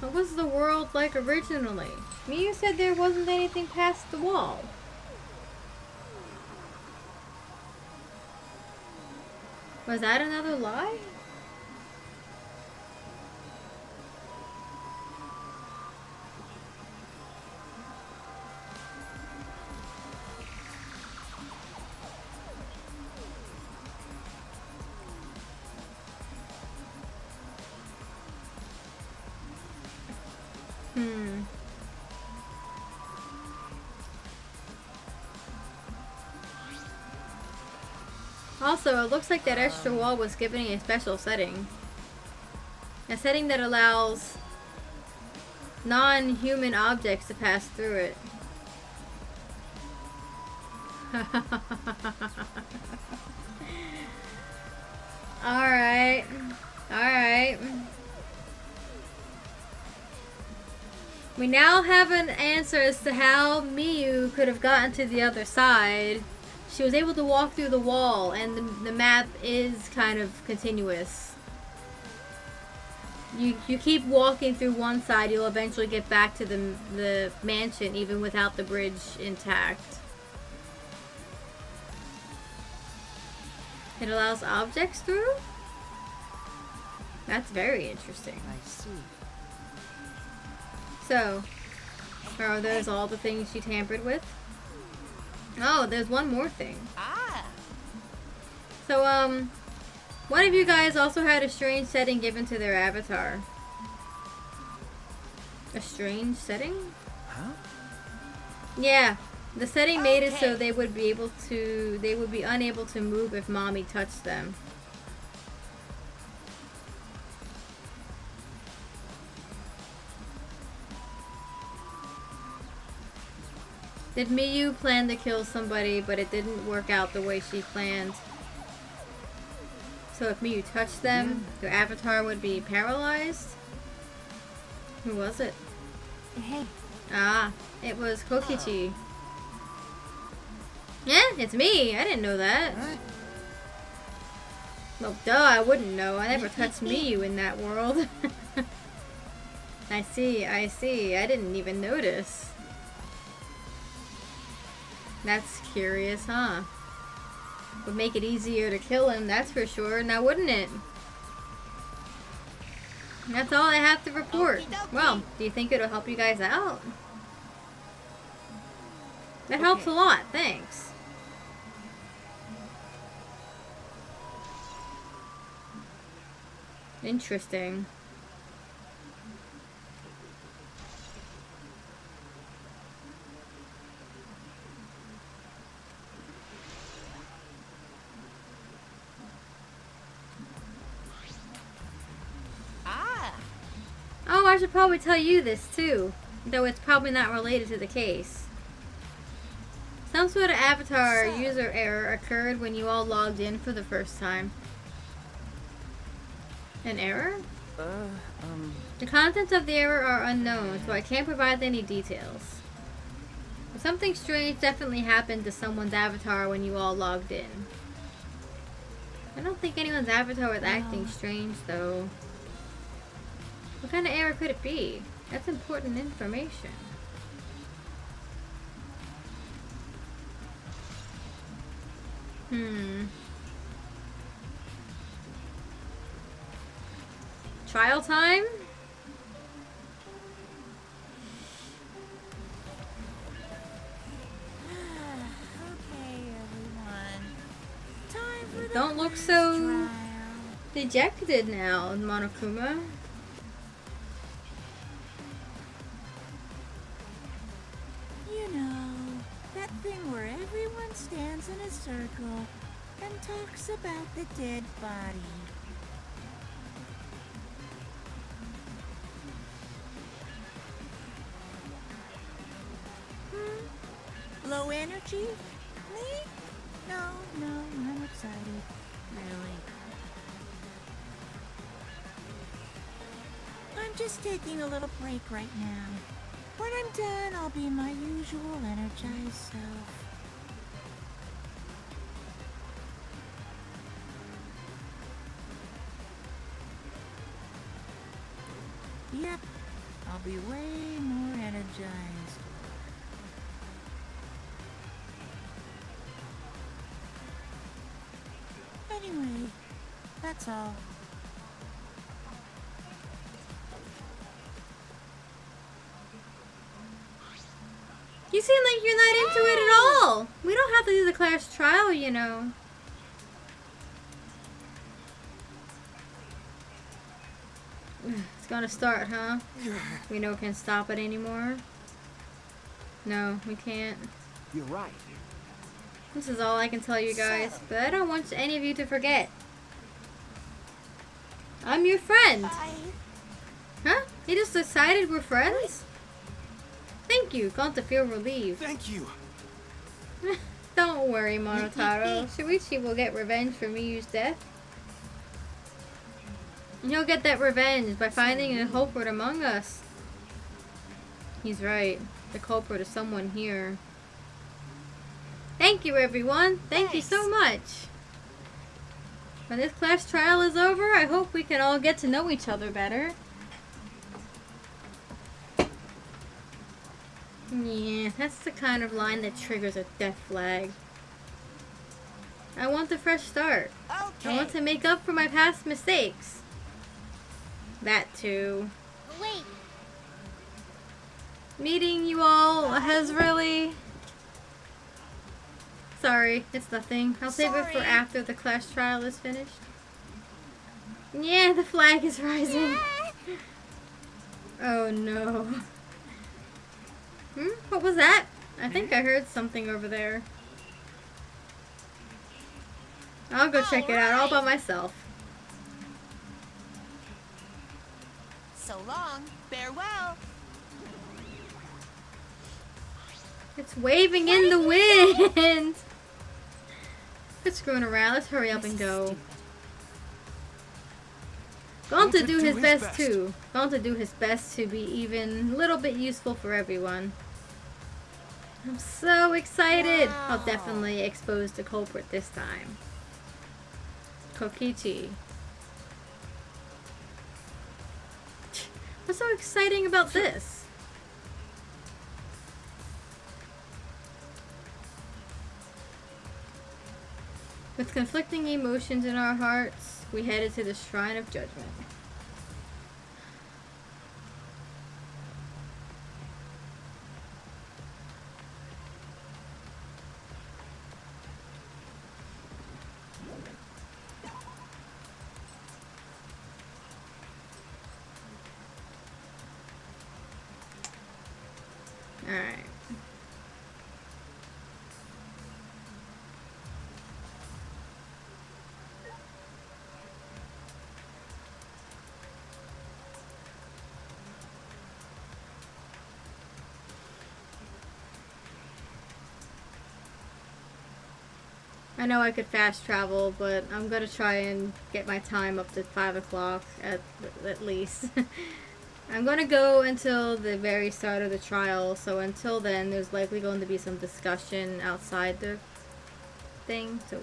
What was the world like originally? Miyu said there wasn't anything past the wall. Was that another lie? Also, it looks like that extra wall was given a special setting. A setting that allows non-human objects to pass through it. Alright. Alright. We now have an answer as to how Miyu could have gotten to the other side. She was able to walk through the wall, and the map is kind of continuous. You keep walking through one side, you'll eventually get back to the mansion even without the bridge intact. It allows objects through? That's very interesting. I see. So, are those all the things she tampered with? Oh, there's one more thing. So, one of you guys also had a strange setting given to their avatar. A strange setting? Huh? Yeah. The setting made it so they would be unable to move if mommy touched them. Did Miyu plan to kill somebody, but it didn't work out the way she planned? So if Miyu touched them, their avatar would be paralyzed? Who was it? Hey, Ah, it was Kokichi. Yeah, it's me. I didn't know that. Huh? Well, duh, I wouldn't know. I never touched Miyu in that world. I see, I see. I didn't even notice. That's curious, huh? Would make it easier to kill him, that's for sure, now wouldn't it? That's all I have to report. Well, do you think it'll help you guys out? That helps a lot, thanks. Interesting. Oh, I should probably tell you this too, though it's probably not related to the case. Some sort of avatar user error occurred when you all logged in for the first time. An error? The contents of the error are unknown, so I can't provide any details. But something strange definitely happened to someone's avatar when you all logged in. I don't think anyone's avatar was acting strange, though. What kind of error could it be? That's important information. Trial time? Okay, everyone. Time for the Don't look first so trial. dejected now, Monokuma. You know, that thing where everyone stands in a circle and talks about the dead body. Low energy? Me? No, I'm excited. Really. I'm just taking a little break right now. When I'm done, I'll be my usual energized self. Yep, I'll be way more energized. Anyway, that's all. You seem like you're not into it at all. We don't have to do the class trial, you know. It's gonna start, huh? We know can't stop it anymore. No, we can't. You're right. This is all I can tell you guys, but I don't want any of you to forget. I'm your friend. Huh? You just decided we're friends? Thank you. Got to feel relieved. Thank you. Don't worry, Monotaro. Shuichi will get revenge for Miyu's death. And he'll get that revenge by finding a culprit among us. He's right. The culprit is someone here. Thank you, everyone. Thank you so much. When this class trial is over, I hope we can all get to know each other better. Yeah, that's the kind of line that triggers a death flag. I want a fresh start. I want to make up for my past mistakes. That too. Wait. Meeting you all has really... Sorry, it's nothing. I'll save it for after the class trial is finished. Yeah, the flag is rising. Oh no. What was that? I think I heard something over there. I'll go check it out all by myself. So long. Farewell. It's waving in the wind. Quit screwing around. Let's hurry up and go. Going to do his best too. Going to do his best to be even a little bit useful for everyone. I'm so excited. I'll definitely expose the culprit this time. Kokichi. What's so exciting about this? With conflicting emotions in our hearts, we headed to the Shrine of Judgment. Alright. I know I could fast travel, but I'm gonna try and get my time up to 5 o'clock at least. I'm gonna go until the very start of the trial, so until then there's likely going to be some discussion outside the thing, so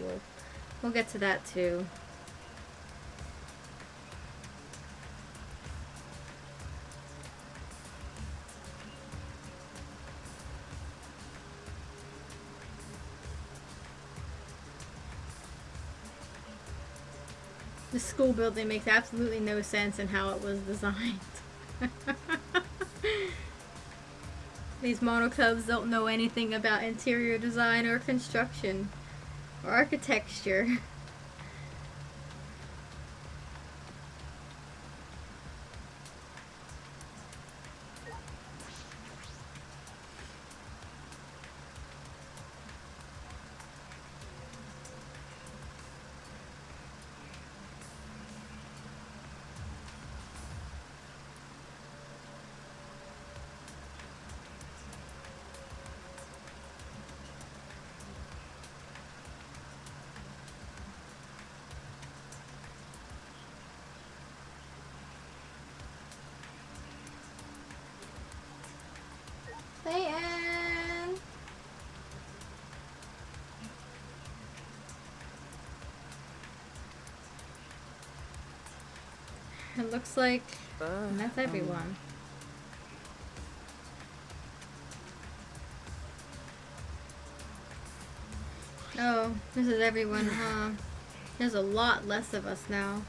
we'll get to that too. The school building makes absolutely no sense in how it was designed. These monocubs don't know anything about interior design or construction or architecture. Satyn! It looks like that's everyone. Oh, this is everyone, huh? There's a lot less of us now.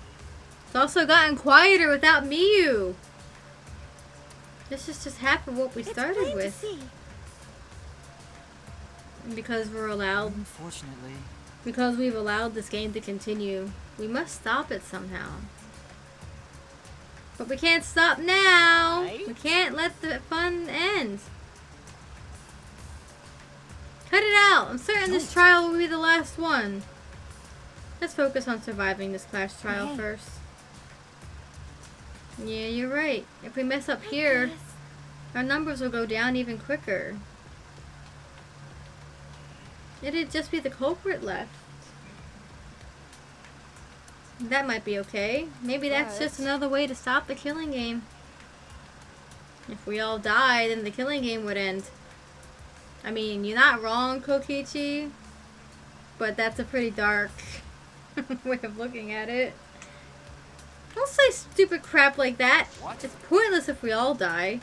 It's also gotten quieter without Miyu. This is just half of what we started with. Because we're allowed. Unfortunately. Because we've allowed this game to continue. We must stop it somehow. But we can't stop now. We can't let the fun end. Cut it out! I'm certain this trial will be the last one. Let's focus on surviving this class trial first. Yeah, you're right. If we mess up here, our numbers will go down even quicker. It'd just be the culprit left. That might be okay. Maybe that's just another way to stop the killing game. If we all die, then the killing game would end. I mean, you're not wrong, Kokichi, but that's a pretty dark way of looking at it. Don't say stupid crap like that. It's pointless if we all die.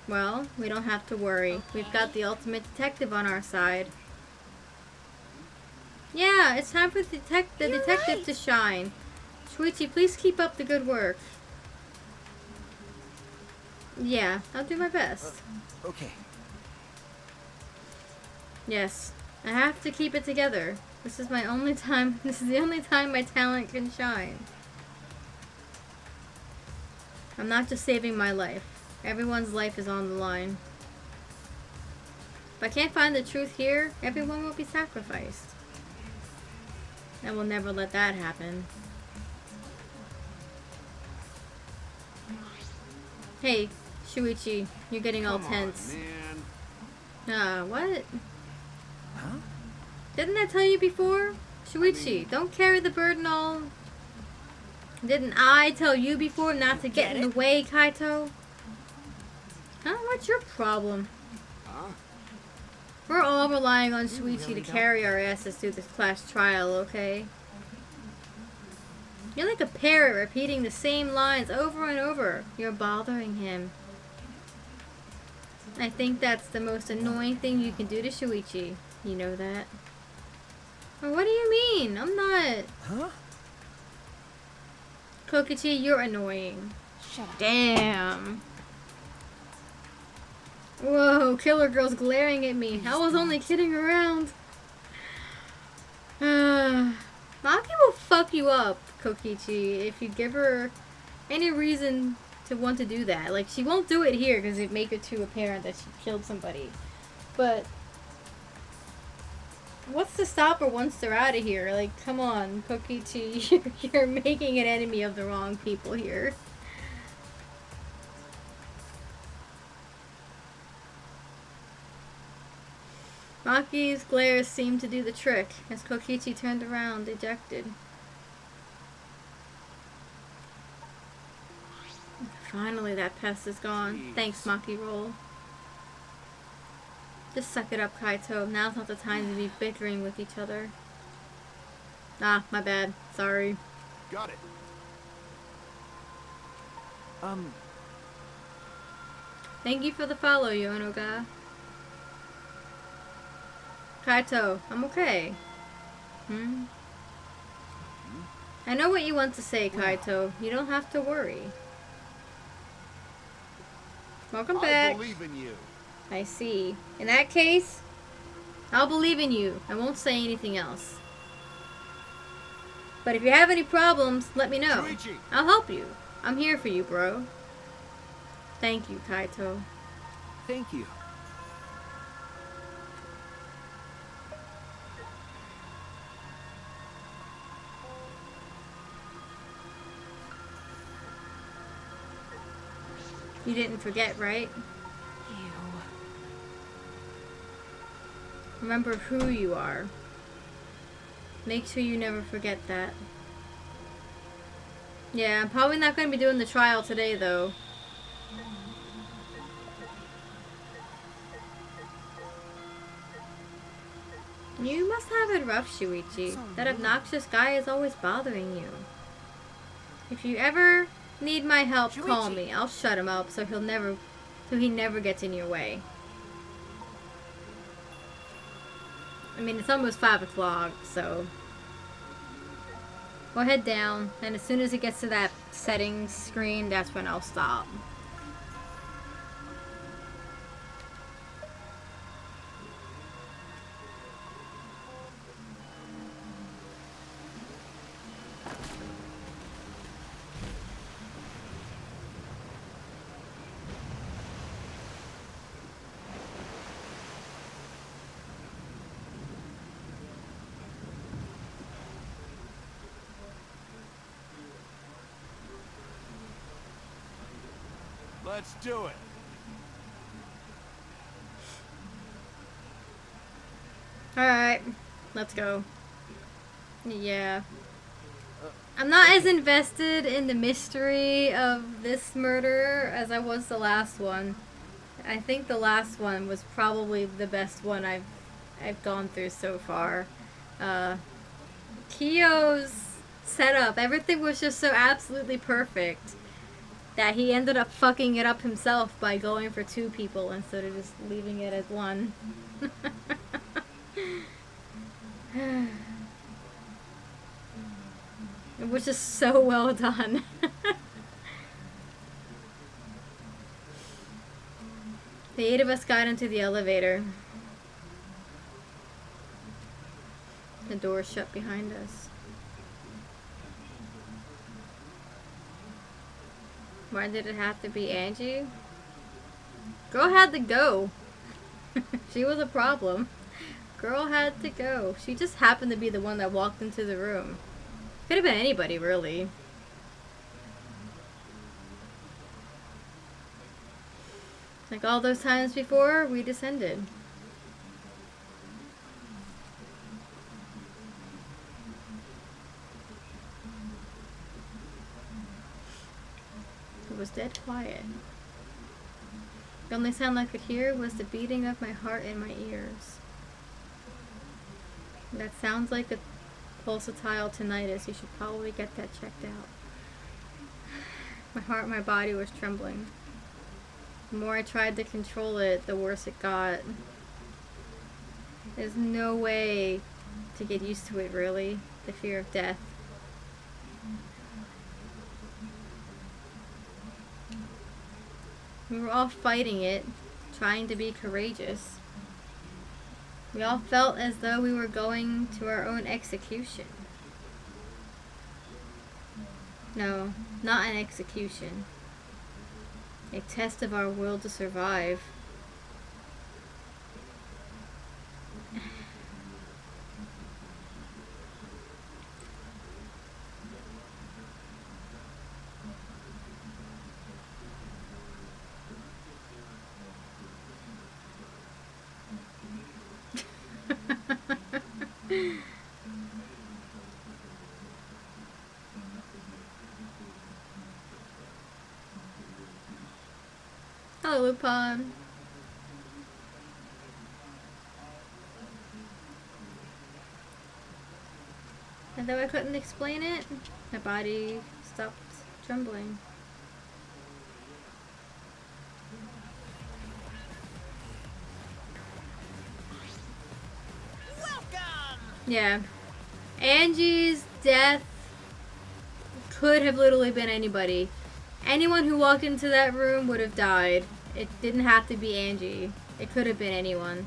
Well, we don't have to worry. We've got the ultimate detective on our side. Yeah, it's time for the detective to shine. Shuichi, please keep up the good work. Yeah, I'll do my best. Okay. Yes, I have to keep it together. This is my only time. This is the only time my talent can shine. I'm not just saving my life. Everyone's life is on the line. If I can't find the truth here, everyone will be sacrificed. I will never let that happen. Hey, Shuichi, you're getting all tense. What? Huh? Didn't I tell you before? Shuichi, don't carry the burden all... Didn't I tell you before not to get in the way, Kaito? Huh? What's your problem? We're all relying on Shuichi to carry our asses through this class trial, okay? You're like a parrot repeating the same lines over and over. You're bothering him. I think that's the most annoying thing you can do to Shuichi. You know that? Well, what do you mean? I'm not... Huh? Kokichi, you're annoying. Shut up. Damn. Whoa, Killer Girl's glaring at me. I was only kidding around. Maki will fuck you up, Kokichi, if you give her any reason to want to do that. Like, she won't do it here because it'd make it too apparent that she killed somebody. But what's to stop her once they're out of here? Like, come on, Kokichi, you're making an enemy of the wrong people here. Maki's glares seemed to do the trick as Kokichi turned around, dejected. Finally, that pest is gone. Jeez. Thanks, Maki Roll. Just suck it up, Kaito. Now's not the time to be bickering with each other. Ah, my bad. Sorry. Got it. Thank you for the follow, Yonoga. Kaito, I'm okay. I know what you want to say, Kaito. You don't have to worry. Welcome back. I believe in you. I see. In that case, I'll believe in you. I won't say anything else. But if you have any problems, let me know. Shuichi. I'll help you. I'm here for you, bro. Thank you, Kaito. Thank you. You didn't forget, right? Remember who you are. Make sure you never forget that. Yeah, I'm probably not going to be doing the trial today, though. You must have it rough, Shuichi. That obnoxious guy is always bothering you. If you ever need my help, call me. I'll shut him up so he never gets in your way. I mean, it's almost 5 o'clock, so we'll head down, and as soon as it gets to that settings screen, that's when I'll stop. Let's do it. Alright, let's go. Yeah. I'm not as invested in the mystery of this murder as I was the last one. I think the last one was probably the best one I've gone through so far. Kyo's setup, everything was just so absolutely perfect that he ended up fucking it up himself by going for 2 people instead of just leaving it as one. It was just so well done. The 8 of us got into the elevator. The door shut behind us. Why did it have to be Angie? Girl had to go. She was a problem. Girl had to go. She just happened to be the one that walked into the room. Could have been anybody, really. Like all those times before, we descended. It was dead quiet. The only sound I could hear was the beating of my heart in my ears. That sounds like a pulsatile tinnitus. You should probably get that checked out. My heart, my body was trembling. The more I tried to control it, the worse it got. There's no way to get used to it, really. The fear of death. We were all fighting it, trying to be courageous. We all felt as though we were going to our own execution. No, not an execution. A test of our will to survive. Hello, Lupin. And though I couldn't explain it, my body stopped trembling. Welcome! Yeah. Angie's death could have literally been anybody. Anyone who walked into that room would have died. It didn't have to be Angie. It could have been anyone.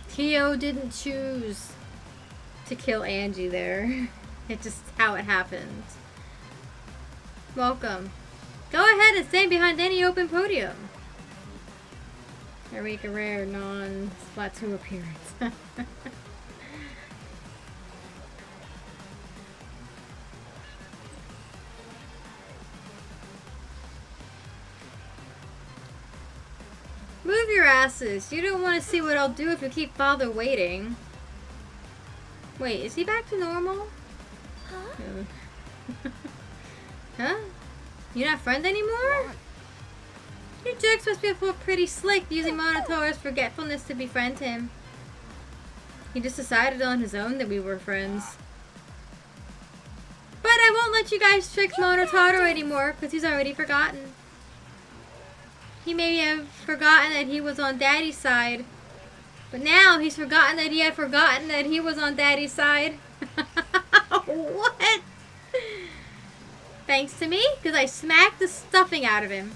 Kyo didn't choose to kill Angie there. It's just how it happened. Welcome. Go ahead and stand behind any open podium. Or make a rare non-Splatoon appearance. Move your asses. You don't want to see what I'll do if you keep father waiting. Wait, is he back to normal? Huh? Huh? You not friend anymore? You jerks must be pretty slick using Monotoro's forgetfulness to befriend him. He just decided on his own that we were friends. But I won't let you guys trick Monotaro anymore because he's already forgotten. He may have forgotten that he was on Daddy's side. But now he's forgotten that he had forgotten that he was on Daddy's side. What? Thanks to me? Because I smacked the stuffing out of him.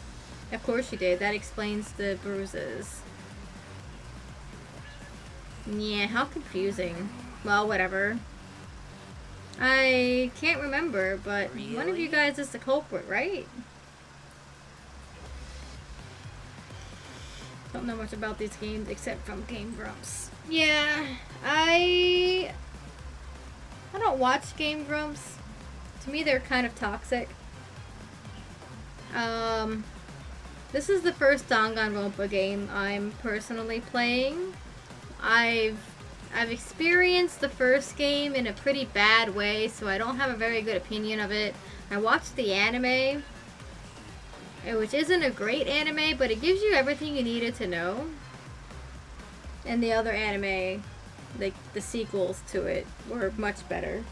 Of course you did. That explains the bruises. Yeah, how confusing. Well, whatever. I can't remember, but one of you guys is the culprit, right? Don't know much about these games except from Game Grumps. Yeah, I don't watch Game Grumps. To me, they're kind of toxic. This is the first Danganronpa game I'm personally playing. I've experienced the first game in a pretty bad way, so I don't have a very good opinion of it. I watched the anime, which isn't a great anime, but it gives you everything you needed to know. And the other anime, like the sequels to it, were much better.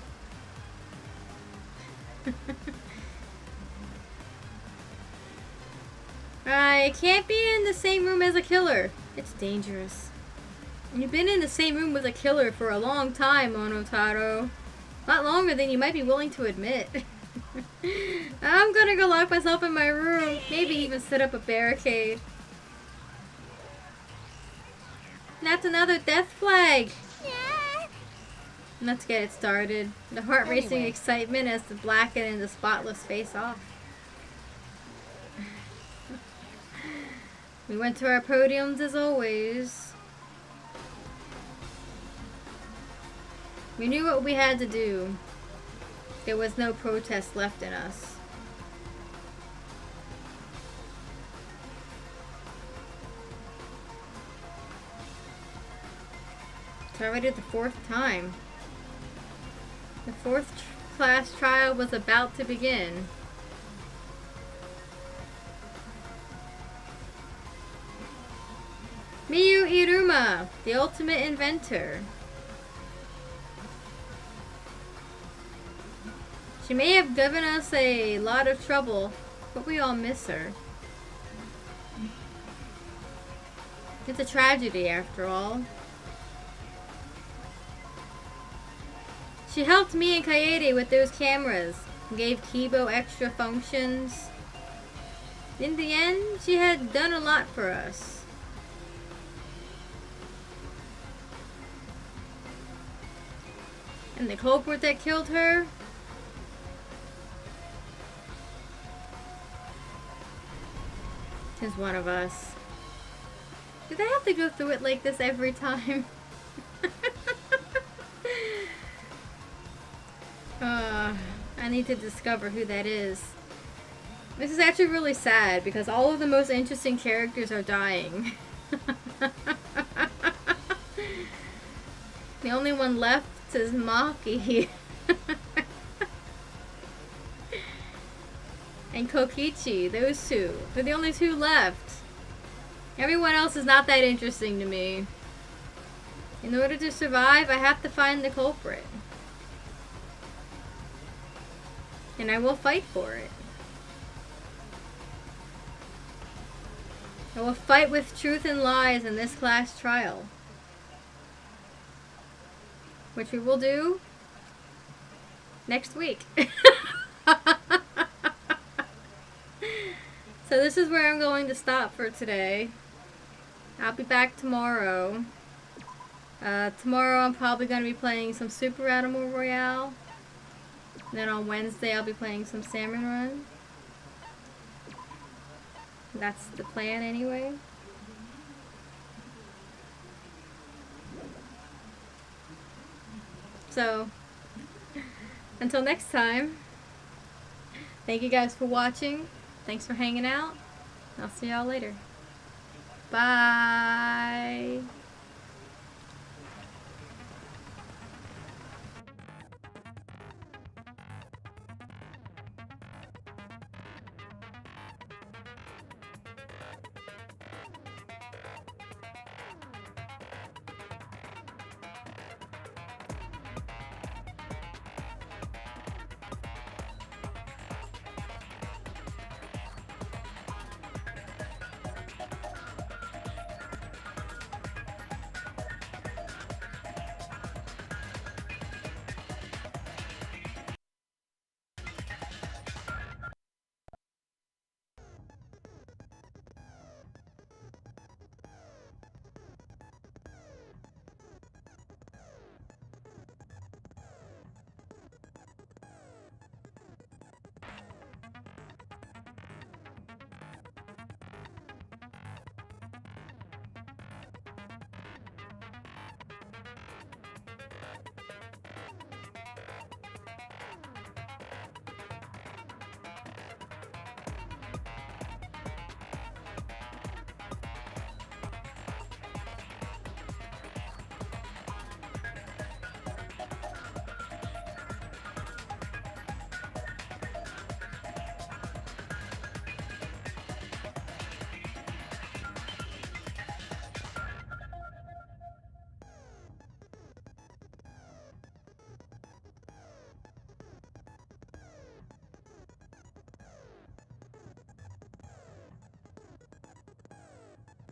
I can't be in the same room as a killer. It's dangerous. You've been in the same room with a killer for a long time, Monotaro. A lot longer than you might be willing to admit. I'm gonna go lock myself in my room. Maybe even set up a barricade. That's another death flag! Yeah. Let's get it started. The heart-racing Anyway. excitement as the blackened and the spotless face off. We went to our podiums as always. We knew what we had to do. There was no protest left in us. It's already the 4th time. The 4th class trial was about to begin. Miyu Iruma, the ultimate inventor. She may have given us a lot of trouble, but we all miss her. It's a tragedy after all. She helped me and Kaede with those cameras, and gave Kibo extra functions. In the end, she had done a lot for us. And the culprit that killed her? Is one of us. Do they have to go through it like this every time? I need to discover who that is. This is actually really sad because all of the most interesting characters are dying. The only one left is Maki. And Kokichi, those two. They're the only two left. Everyone else is not that interesting to me. In order to survive, I have to find the culprit. And I will fight for it. I will fight with truth and lies in this class trial. Which we will do next week. So this is where I'm going to stop for today. I'll be back tomorrow. Tomorrow I'm probably going to be playing some Super Animal Royale. And then on Wednesday I'll be playing some Salmon Run. That's the plan anyway. So, until next time, thank you guys for watching. Thanks for hanging out. I'll see y'all later. Bye.